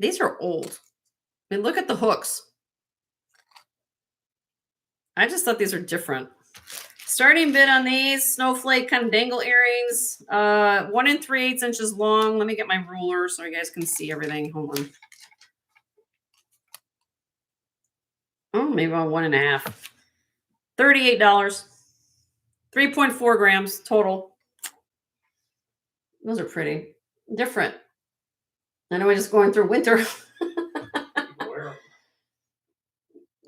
These are old. I mean, look at the hooks. I just thought these were different. Starting bid on these snowflake kind of dangle earrings, 1 3/8 inches long. Let me get my ruler so you guys can see everything. Hold on. Oh, maybe about 1.5. $38. 3.4 grams total. Those are pretty different. I know we're just going through winter.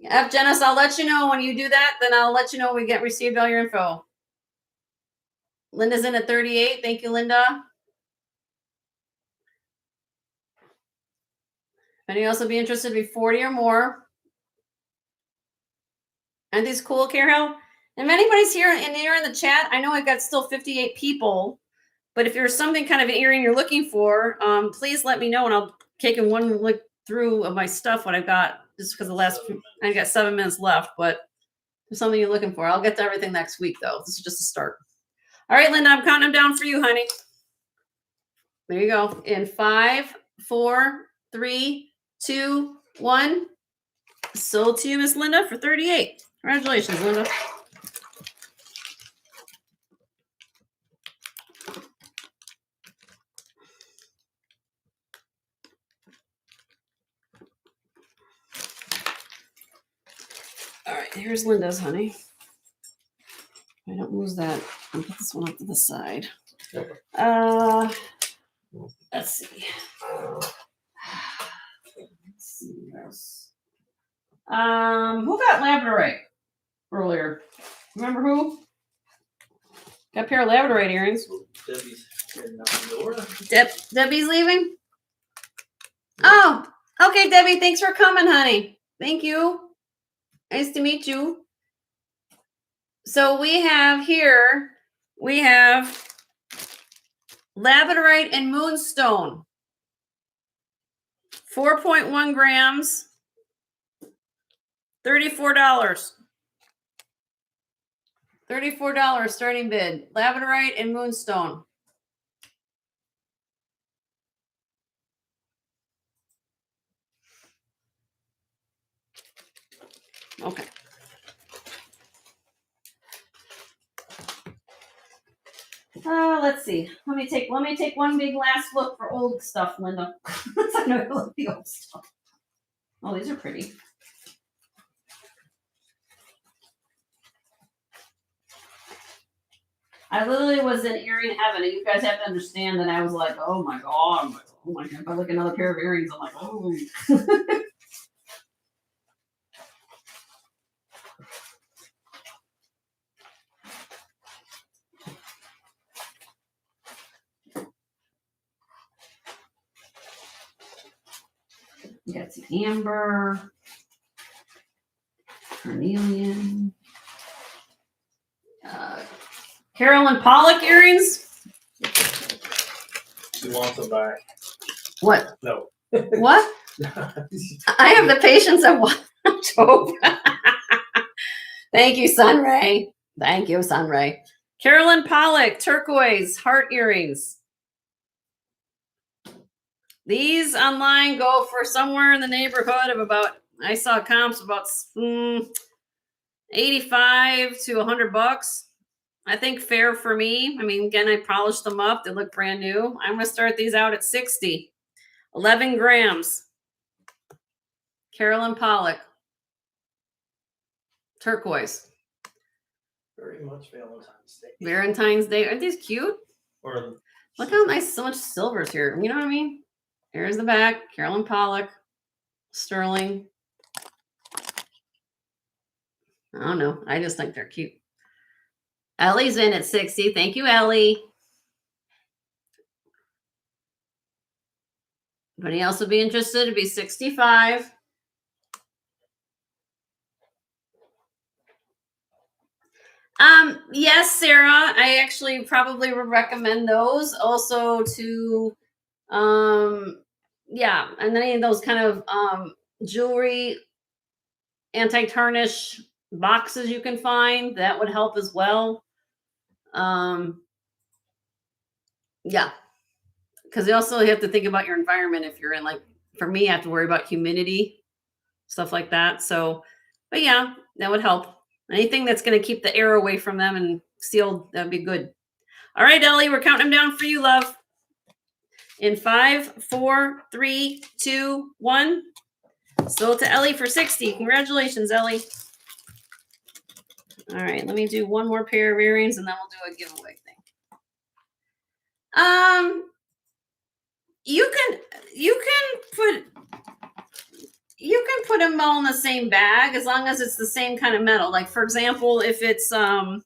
F Janice, I'll let you know when you do that. Then I'll let you know when we get received all your info. Linda's in at 38. Thank you, Linda. If anyone else would be interested, it'd be 40 or more. Aren't these cool, Carol? And if anybody's here and you're in the chat, I know I've got still 58 people. But if there's something kind of an earring you're looking for, please let me know and I'll take in one look through of my stuff, what I've got, just because the last I got 7 minutes left. But if there's something you're looking for, I'll get to everything next week, though. This is just a start. All right, Linda, I'm counting them down for you, honey. There you go. In 5, 4, 3, 2, 1. Sold to you, Miss Linda, for 38. Congratulations, Linda. All right, here's Linda's, honey. I don't lose that. I'll put this one up to the side. Let's see. Who got labradorite earlier? Remember who? Got a pair of labradorite earrings. Debbie's heading out the door. Debbie's leaving? Oh, okay, Debbie. Thanks for coming, honey. Thank you. Nice to meet you. So we have labradorite and moonstone. 4.1 grams. $34. $34 starting bid. Labradorite and moonstone. Okay. Let's see. Let me take one big last look for old stuff, Linda. I know I love the old stuff. Oh, these are pretty. I literally was in earring heaven, and you guys have to understand that I was like, oh my god, if I look at another pair of earrings, I'm like, oh. You got some amber, carnelian, Carolyn Pollock earrings. She wants them back. What? No. What? I have the patience of October. Thank you, Sunray. Thank you, Sunray. Carolyn Pollock, turquoise heart earrings. These online go for somewhere in the neighborhood of about, I saw comps about 85 to $100. I think fair for me. I mean, again, I polished them up. They look brand new. I'm going to start these out at 60. 11 grams. Carolyn Pollock. Turquoise. Very much Valentine's Day. Valentine's Day. Aren't these cute? Or Look how nice, so much silver's here. You know what I mean? Here's the back. Carolyn Pollock. Sterling. I don't know. I just think they're cute. Ellie's in at 60. Thank you, Ellie. Anybody else would be interested? It'd be 65. Yes, Sarah, I actually probably would recommend those also to, yeah, and any of those kind of jewelry anti-tarnish boxes you can find, that would help as well. Yeah, because you also have to think about your environment. If you're in, like, for me, I have to worry about humidity, stuff like that. So, but yeah, that would help. Anything that's going to keep the air away from them and sealed, that'd be good. All right, Ellie, we're counting them down for you, love. In 5, 4, 3, 2, 1. Still to Ellie for 60. Congratulations, Ellie. All right, let me do one more pair of earrings and then we'll do a giveaway thing. You can put them all in the same bag as long as it's the same kind of metal. Like, for example, if it's I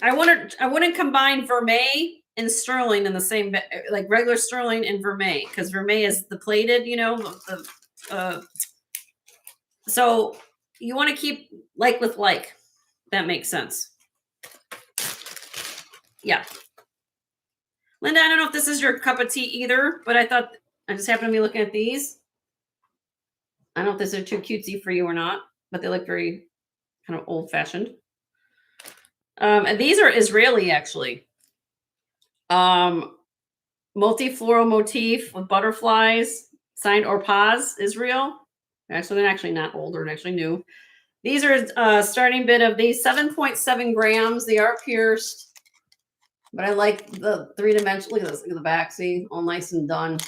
wouldn't combine vermeil and sterling in the same bag, like regular sterling and vermeil, because vermeil is the plated, you know, so you want to keep like with like. That makes sense. Yeah. Linda, I don't know if this is your cup of tea either, but I thought, I just happened to be looking at these. I don't know if this is too cutesy for you or not, but they look very kind of old fashioned. And these are Israeli, actually. Multi-floral motif with butterflies, signed or pause, Israel. Actually, they're actually not old, they're actually new. These are starting bid of these 7.7 grams. They are pierced, but I like the 3-dimensional. Look at this, look at the back, see, all nice and done.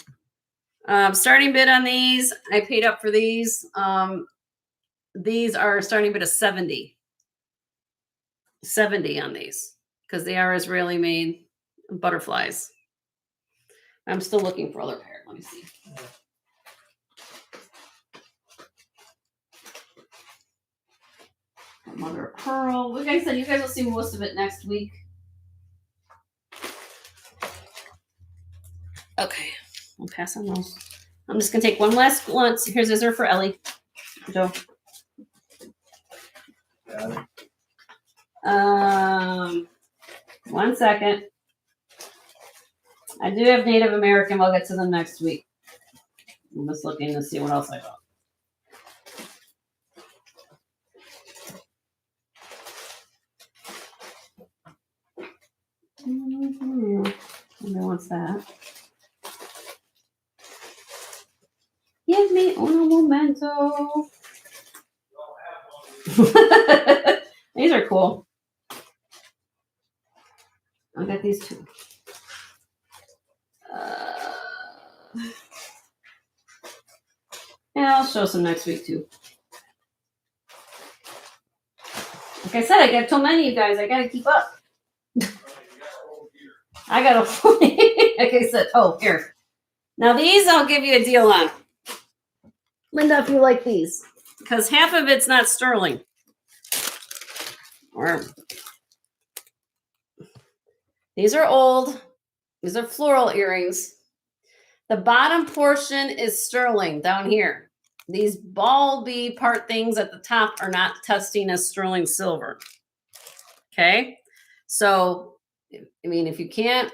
Starting bid on these, I paid up for these. These are starting bid of 70. 70 on these, because they are Israeli made butterflies. I'm still looking for other pair. Let me see. Mother of pearl. Like I said, you guys will see most of it next week. Okay, we'll pass on those. I'm just gonna take one last glance. Here's Izzer for Ellie. Joe. One second. I do have Native American. We'll get to them next week. I'm just looking to see what else I got. Nobody wants that. Give me un momento. These are cool. I got these two. Yeah, I'll show some next week too. Like I said, I got so many of you guys. I gotta keep up. I got a like I said. Oh, here. Now these I'll give you a deal on. Linda, if you like these, because half of it's not sterling. Or these are old. These are floral earrings. The bottom portion is sterling down here. These bulby part things at the top are not testing as sterling silver. Okay, so I mean, if you can't,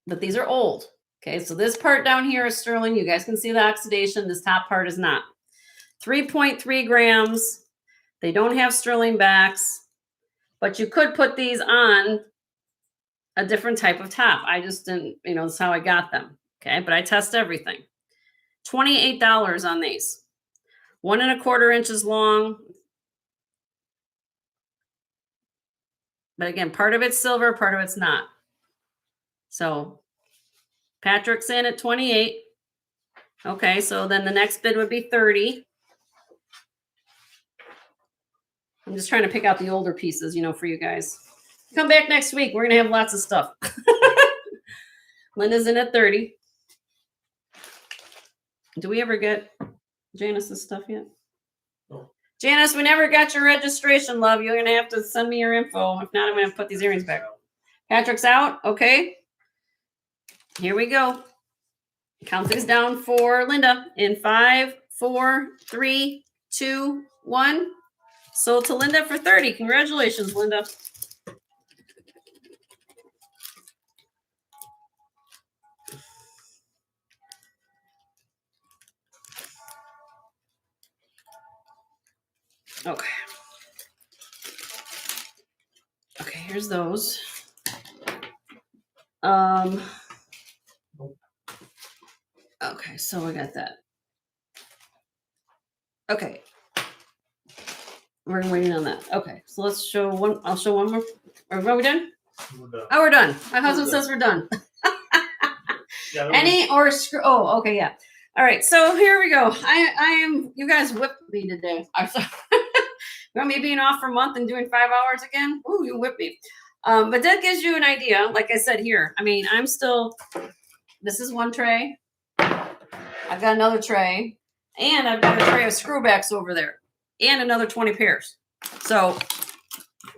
but these are old. Okay, so this part down here is sterling. You guys can see the oxidation. This top part is not. 3.3 grams. They don't have sterling backs, but you could put these on a different type of top. I just didn't, you know, that's how I got them. Okay, but I test everything. $28 on these. 1 1/4 inches long. But again, part of it's silver, part of it's not. So Patrick's in at 28. Okay, so then the next bid would be 30. I'm just trying to pick out the older pieces, you know, for you guys. Come back next week. We're going to have lots of stuff. Linda's in at 30. Do we ever get Janice's stuff yet? No. Janice, we never got your registration, love. You're gonna have to send me your info. If not, I'm gonna put these earrings back. Patrick's out. Okay. Here we go. Count these down for Linda in 5, 4, 3, 2, 1. Sold to Linda for 30. Congratulations, Linda. Okay. Okay, here's those. Okay, so I got that. Okay. We're waiting on that. Okay, so let's show one. I'll show one more. Are we done? We're done. Oh, we're done. My husband done. says we're done. Yeah, that was- Any or screw. Oh, okay, yeah. All right, so here we go. I am. You guys whipped me today. I'm sorry. You want me being off for a month and doing 5 hours again? Ooh, you whipped me. But that gives you an idea. Like I said here, I mean, I'm still. This is one tray. I've got another tray, and I've got a tray of screwbacks over there, and another 20 pairs. So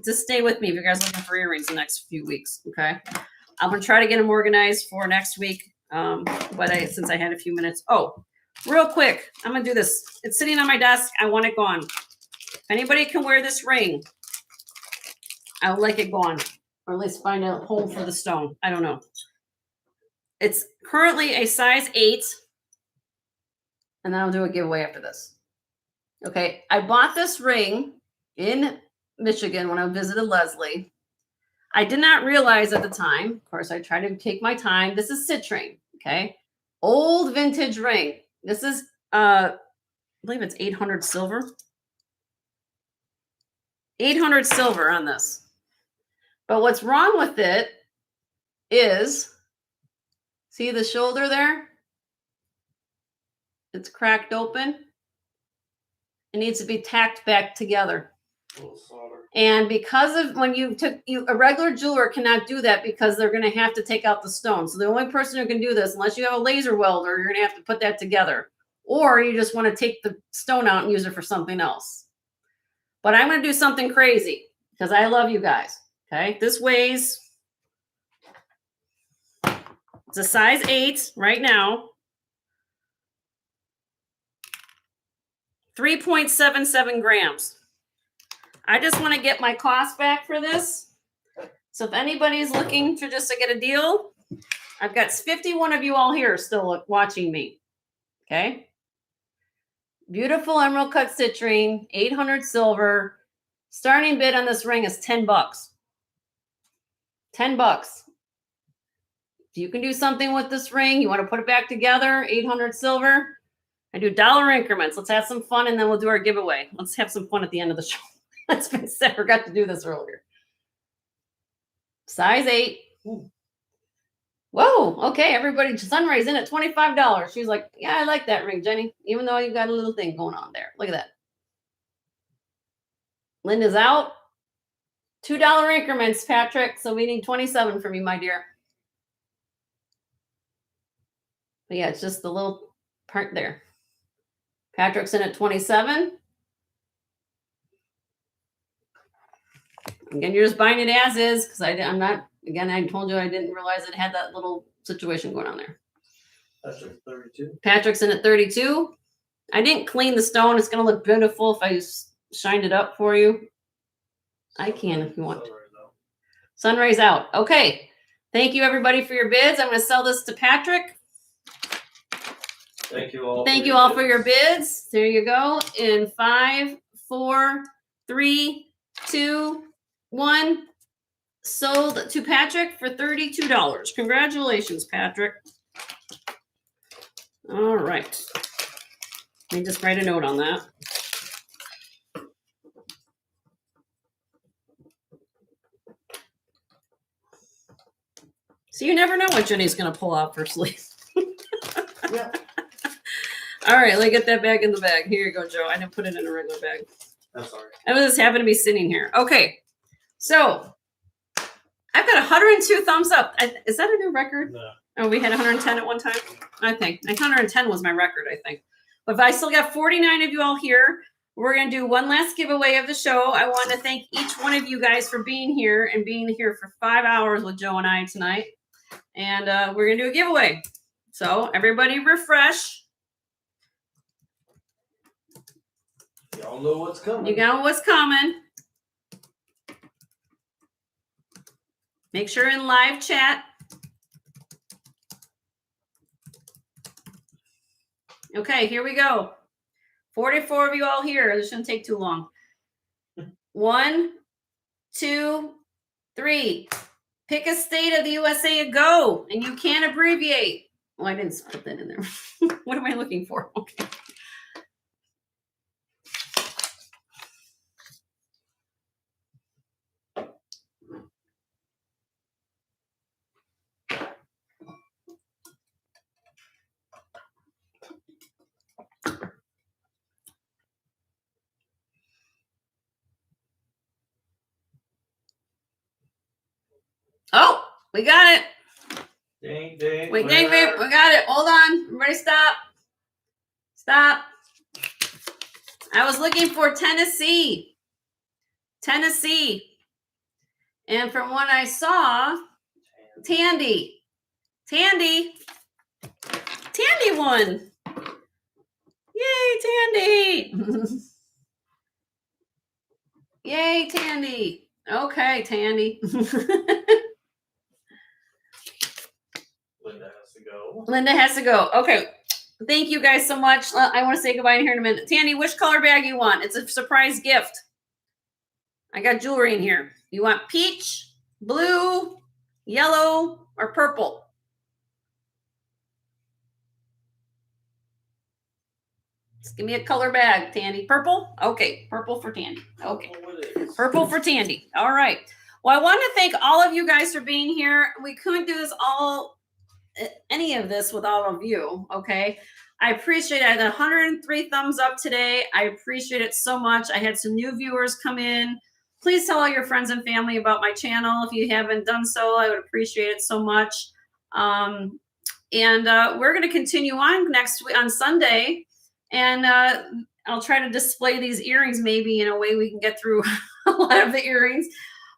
just stay with me if you guys are looking for earrings the next few weeks. Okay, I'm gonna try to get them organized for next week. But since I had a few minutes. Oh, real quick, I'm gonna do this. It's sitting on my desk. I want it gone. If anybody can wear this ring, I would like it gone, or at least find a hole for the stone. I don't know. It's currently a size 8, and then I'll do a giveaway after this. Okay, I bought this ring in Michigan when I visited Leslie. I did not realize at the time. Of course, I try to take my time. This is citrine. Okay, old vintage ring. This is, I believe it's 800 silver. 800 silver on this. But what's wrong with it is, see the shoulder there? It's cracked open. It needs to be tacked back together. A little solder. And because of when a regular jeweler cannot do that because they're going to have to take out the stone. So the only person who can do this, unless you have a laser welder, you're going to have to put that together. Or you just want to take the stone out and use it for something else. But I'm going to do something crazy because I love you guys. Okay, this weighs, it's a size 8 right now. 3.77 grams. I just want to get my cost back for this. So if anybody's looking for just to get a deal, I've got 51 of you all here still watching me. Okay. Beautiful emerald cut citrine, 800 silver. Starting bid on this ring is $10. $10. If you can do something with this ring, you want to put it back together, 800 silver. I do dollar increments. Let's have some fun, and then we'll do our giveaway. Let's have some fun at the end of the show. Let's be said. Forgot to do this earlier. Size 8. Whoa. Okay, everybody. Sunrise in at $25. She's like, yeah, I like that ring, Jenny. Even though you got a little thing going on there. Look at that. Linda's out. $2 increments, Patrick. So we need 27 from you, my dear. But yeah, it's just the little part there. Patrick's in at 27. Again, you're just buying it as is because I'm not. Again, I told you I didn't realize it had that little situation going on there. That's at 32. Patrick's in at 32. I didn't clean the stone. It's going to look beautiful if I shined it up for you. I can if you want. Sunrise out. Okay. Thank you, everybody, for your bids. I'm going to sell this to Patrick. Thank you all. Thank you all for your bids. There you go. In 5, 4, 3, 2, 1. Sold to Patrick for $32. Congratulations, Patrick. All right. Let me just write a note on that. So you never know what Jenny's going to pull out for sleeve. Yeah. All right, let me get that bag in the bag. Here you go, Joe. I didn't put it in a regular bag. That's all right. I was just happened to be sitting here. Okay, so I've got 102 thumbs up. Is that a new record? No. Oh, we had 110 at one time? I think. 110 was my record, I think. But I still got 49 of you all here. we're going to do one last giveaway of the show. I want to thank each one of you guys for being here and being here for 5 hours with Joe and I tonight. And we're going to do a giveaway. So everybody refresh. Y'all know what's coming. You know what's coming. Make sure in live chat. Okay, here we go. 44 of you all here. This shouldn't take too long. 1, 2, 3. Pick a state of the USA to go, and you can't abbreviate. Well, I didn't put that in there. What am I looking for? Okay. Oh, we got it. Dang, dang. Wait, dang, wait, we got it. Hold on. Everybody stop. Stop. I was looking for Tennessee. Tennessee. And from what I saw, Tandy. Tandy. Tandy won. Yay, Tandy. Yay, Tandy. Okay, Tandy. Linda has to go. Linda has to go. Okay. Thank you guys so much. I want to say goodbye here in a minute. Tandy, which color bag you want? It's a surprise gift. I got jewelry in here. You want peach, blue, yellow, or purple? Just give me a color bag, Tandy. Purple? Okay. Purple for Tandy. Okay. Purple for Tandy. All right. Well, I want to thank all of you guys for being here. We couldn't do this any of this with all of you. Okay. I appreciate it. I had 103 thumbs up today. I appreciate it so much. I had some new viewers come in. Please tell all your friends and family about my channel. If you haven't done so, I would appreciate it so much. And we're going to continue on next week on Sunday. And I'll try to display these earrings maybe in a way we can get through a lot of the earrings.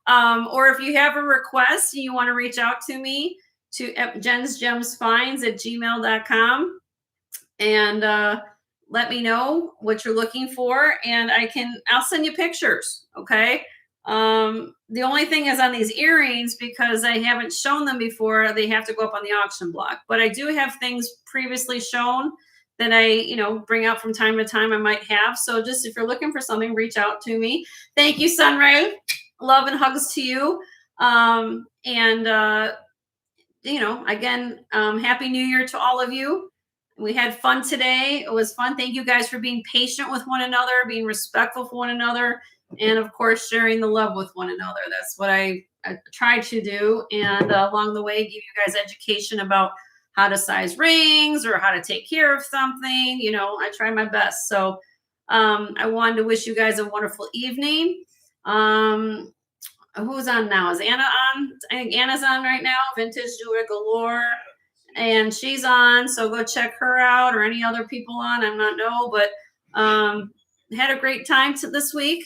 Or if you have a request and you want to reach out to me to jensgemsfinds@gmail.com and let me know what you're looking for, and I'll send you pictures. Okay. The only thing is on these earrings, because I haven't shown them before, they have to go up on the auction block. But I do have things previously shown that I, bring out from time to time I might have. So just if you're looking for something, reach out to me. Thank you, Sunray. Love and hugs to you. Again, Happy New Year to all of you. We had fun today. It was fun. Thank you guys for being patient with one another, being respectful for one another, and of course, sharing the love with one another. That's what I try to do. And along the way, give you guys education about how to size rings or how to take care of something. I try my best. So I wanted to wish you guys a wonderful evening. Who's on now? Is Anna on? I think Anna's on right now. Vintage Jewelry Galore. And she's on. So go check her out, or any other people on. I'm not know, but had a great time this week.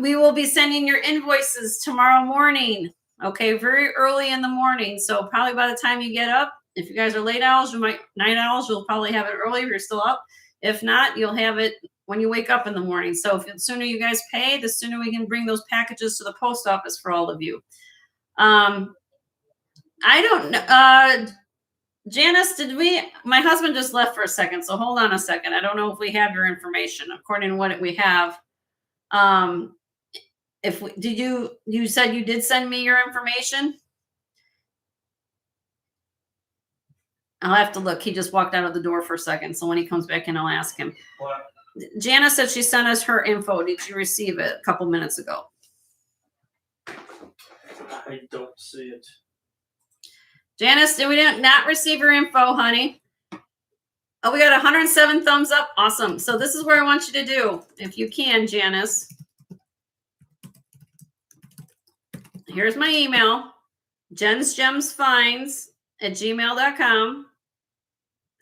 We will be sending your invoices tomorrow morning. Okay, very early in the morning. So probably by the time you get up, if you guys are late owls, night owls, you'll probably have it early if you're still up. If not, you'll have it when you wake up in the morning. So the sooner you guys pay, the sooner we can bring those packages to the post office for all of you. I don't know. Janice, my husband just left for a second, so hold on a second. I don't know if we have your information according to what we have. You said you did send me your information? I'll have to look. He just walked out of the door for a second. So when he comes back in, I'll ask him. What? Janice said she sent us her info. Did you receive it a couple minutes ago? I don't see it. Janice, did we not receive your info, honey? Oh, we got 107 thumbs up. Awesome. So this is where I want you to do, if you can, Janice. Here's my email, jensgemsfinds@gmail.com.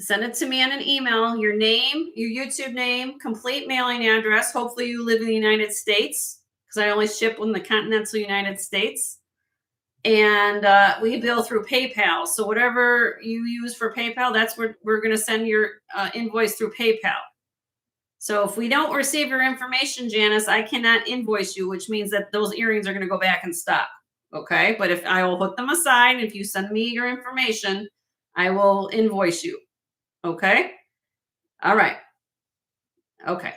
Send it to me on an email, your name, your YouTube name, complete mailing address. Hopefully you live in the United States, because I only ship in the continental United States. And we bill through PayPal. So whatever you use for PayPal, that's where we're going to send your invoice through PayPal. So if we don't receive your information, Janice, I cannot invoice you, which means that those earrings are going to go back in stock. Okay. But if I will put them aside, if you send me your information, I will invoice you. Okay. All right. Okay.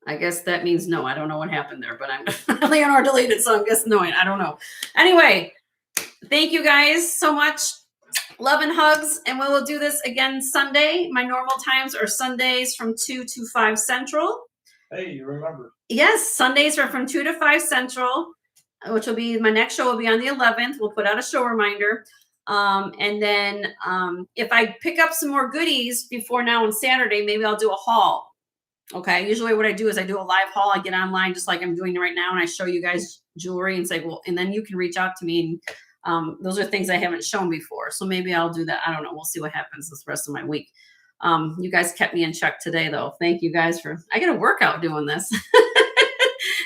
I guess that means no. I don't know what happened there, but I'm Leonore deleted, so I'm guessing no. I don't know. Anyway, thank you guys so much. Love and hugs, and we will do this again Sunday. My normal times are Sundays from 2 to 5 Central. Hey, you remember? Yes, Sundays are from 2 to 5 Central, which will be my next show will be on the 11th. We'll put out a show reminder. And then if I pick up some more goodies before now on Saturday, maybe I'll do a haul. Okay. Usually what I do is I do a live haul. I get online just like I'm doing right now, and I show you guys jewelry and say, well, and then you can reach out to me. And those are things I haven't shown before. So maybe I'll do that. I don't know. We'll see what happens this rest of my week. You guys kept me in check today, though. Thank you guys I get a workout doing this.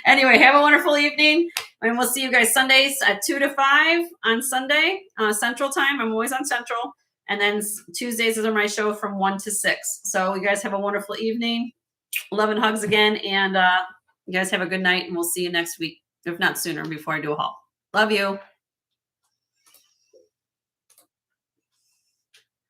Anyway, have a wonderful evening. And we'll see you guys Sundays at 2 to 5 on Sunday, Central Time. I'm always on Central. And then Tuesdays is my show from 1 to 6. So you guys have a wonderful evening. Love and hugs again. And you guys have a good night. And we'll see you next week, if not sooner, before I do a haul. Love you.